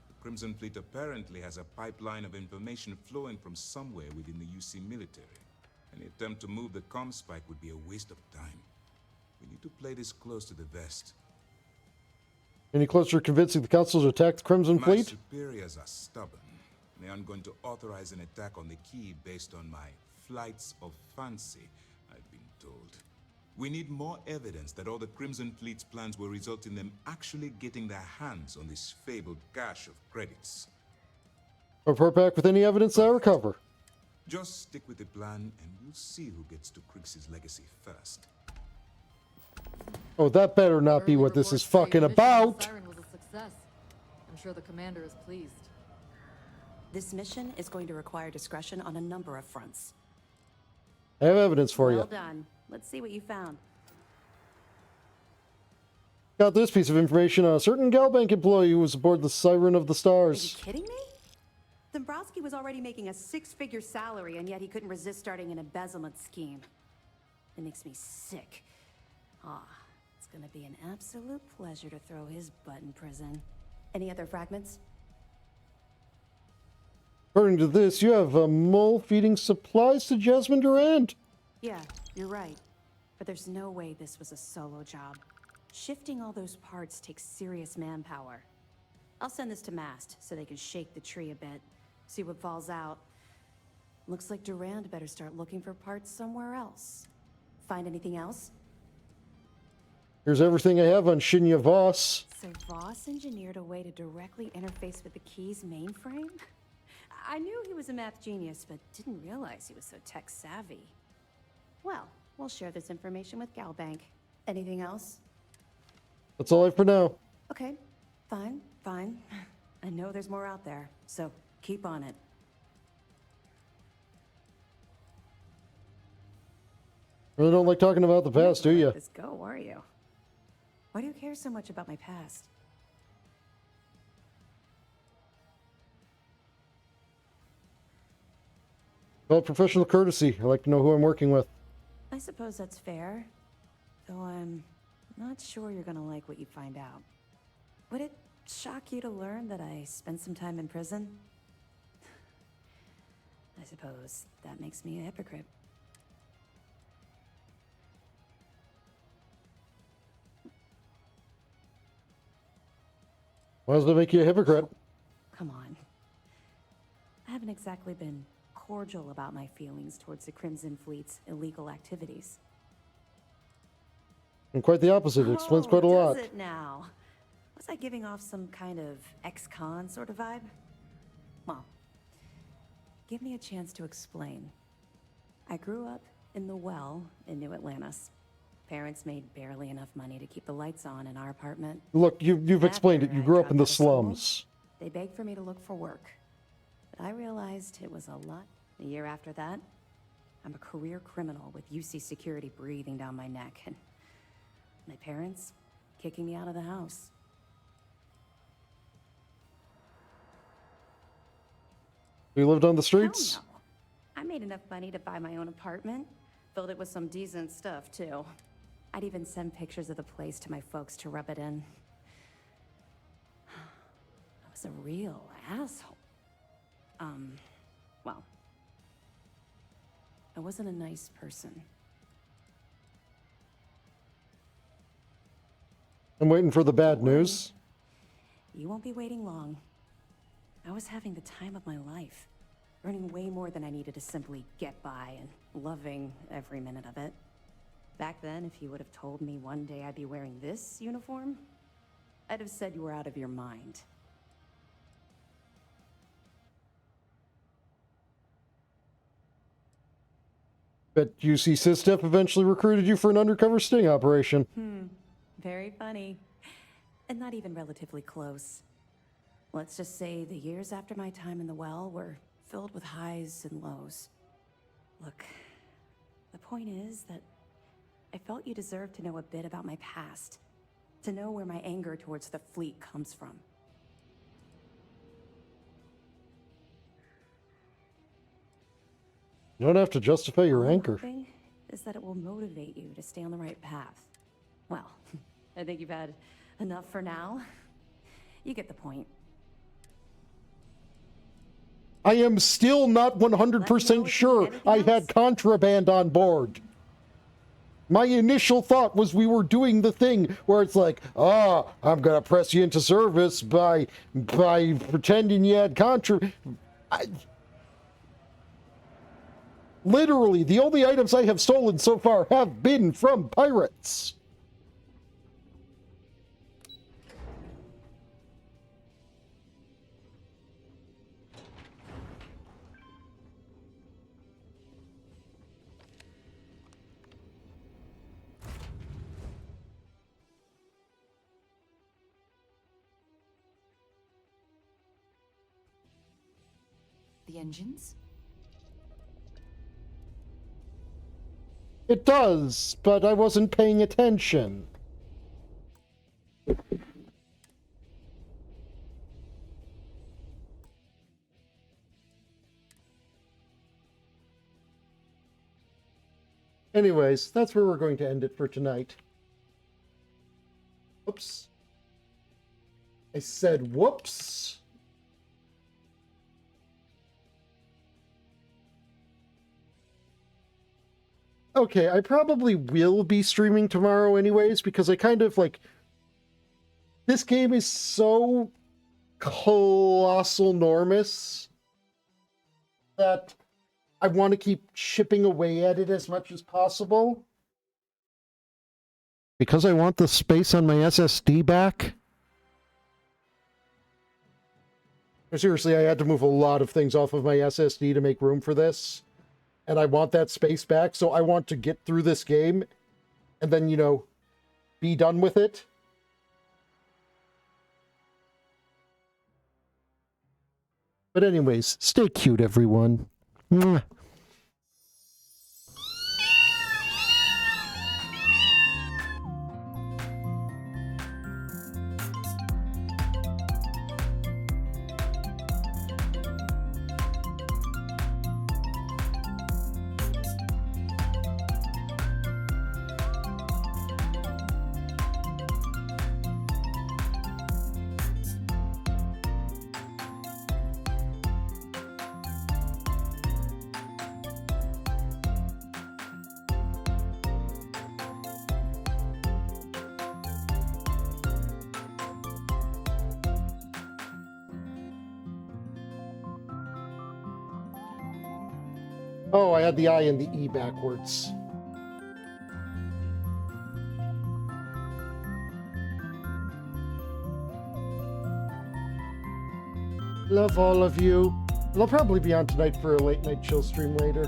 Speaker 20: The Crimson Fleet apparently has a pipeline of information flowing from somewhere within the UC military. Any attempt to move the comm spike would be a waste of time. We need to play this close to the vest.
Speaker 1: Any closer to convincing the Council to attack the Crimson
Speaker 20: My
Speaker 1: Fleet?
Speaker 20: superiors are stubborn. They aren't going to authorize an attack on the key based on my flights of fancy, I've been told. We need more evidence that all the Crimson Fleet's plans will result in them actually getting their hands on this fabled cache of credits.
Speaker 1: Report back with any evidence I recover.
Speaker 20: Just stick with the plan, and we'll see who gets to Crix's legacy first.
Speaker 1: Oh, that better not be what this is fucking about.
Speaker 2: Siren was a success. I'm sure the commander is pleased.
Speaker 23: This mission is going to require discretion on a number of fronts.
Speaker 1: I have evidence for you.
Speaker 23: Well done. Let's see what you found.
Speaker 1: Got this piece of information on a certain Galbank employee who was aboard the Siren of the Stars.
Speaker 23: Are you kidding me? Dombrowski was already making a 6-figure salary, and yet he couldn't resist starting an embezzlement scheme. It makes me sick. It's gonna be an absolute pleasure to throw his butt in prison. Any other fragments?
Speaker 1: According to this, you have a mole feeding supplies to Jasmine Durand.
Speaker 23: Yeah, you're right. But there's no way this was a solo job. Shifting all those parts takes serious manpower. I'll send this to Mast so they can shake the tree a bit, see what falls out. Looks like Durand better start looking for parts somewhere else. Find anything else?
Speaker 1: Here's everything I have on Shinya Voss.
Speaker 23: So Voss engineered a way to directly interface with the Key's mainframe? I knew he was a math genius, but didn't realize he was so tech savvy. Well, we'll share this information with Galbank. Anything else?
Speaker 1: That's all I have for now.
Speaker 23: Okay, fine. I know there's more out there, so keep on it.
Speaker 1: Really don't like talking about the past, do you?
Speaker 23: Let's go, are you? Why do you care so much about my past?
Speaker 1: Well, professional courtesy. I like to know who I'm working with.
Speaker 23: I suppose that's fair. Though I'm not sure you're gonna like what you find out. Would it shock you to learn that I spent some time in prison? I suppose that makes me a hypocrite.
Speaker 1: Why does that make you a hypocrite?
Speaker 23: Come on. I haven't exactly been cordial about my feelings towards the Crimson Fleet's illegal activities.
Speaker 1: And quite the opposite. It explains quite a lot.
Speaker 23: Does it now? Was I giving off some kind of ex-con sort of vibe? Well, give me a chance to explain. I grew up in the Well in New Atlantis. Parents made barely enough money to keep the lights on in our apartment.
Speaker 1: Look, you've explained it. You grew up in the slums.
Speaker 23: They begged for me to look for work. But I realized it was a lot. A year after that, I'm a career criminal with UC security breathing down my neck, and my parents kicking me out of the house.
Speaker 1: You lived on the streets?
Speaker 23: Hell no. I made enough money to buy my own apartment. Filled it with some decent stuff, too. I'd even send pictures of the place to my folks to rub it in. I was a real asshole. Well, I wasn't a nice person.
Speaker 1: I'm waiting for the bad news.
Speaker 23: You won't be waiting long. I was having the time of my life, earning way more than I needed to simply get by and loving every minute of it. Back then, if you would have told me one day I'd be wearing this uniform, I'd have said you were out of your mind.
Speaker 1: Bet UC SysDef eventually recruited you for an undercover sting operation.
Speaker 23: Very funny. And not even relatively close. Let's just say the years after my time in the Well were filled with highs and lows. Look, the point is that I felt you deserved to know a bit about my past. To know where my anger towards the fleet comes from.
Speaker 1: You don't have to justify your
Speaker 23: All I'm
Speaker 1: anger.
Speaker 23: hoping is that it will motivate you to stay on the right path. Well, I think you've had enough for now. You get the point.
Speaker 1: I am still not 100% sure I had contraband on board. My initial thought was we were doing the thing where it's like, oh, I'm going to press you into service by pretending you had contraband. Literally, the only items I have stolen so far have been from pirates.
Speaker 7: The engines?
Speaker 1: It does, but I wasn't paying attention. Anyways, that's where we're going to end it for tonight. Whoops. I said whoops. Okay, I probably will be streaming tomorrow anyways, because I kind of like... This game is so colossal enormous that I want to keep chipping away at it as much as possible. Because I want the space on my SSD back. Seriously, I had to move a lot of things off of my SSD to make room for this. And I want that space back, so I want to get through this game and then, you know, be done with it. But anyways, stay cute, everyone. Mwah. Oh, I had the I and the E backwards. Love all of you. I'll probably be on tonight for a late night chill stream later.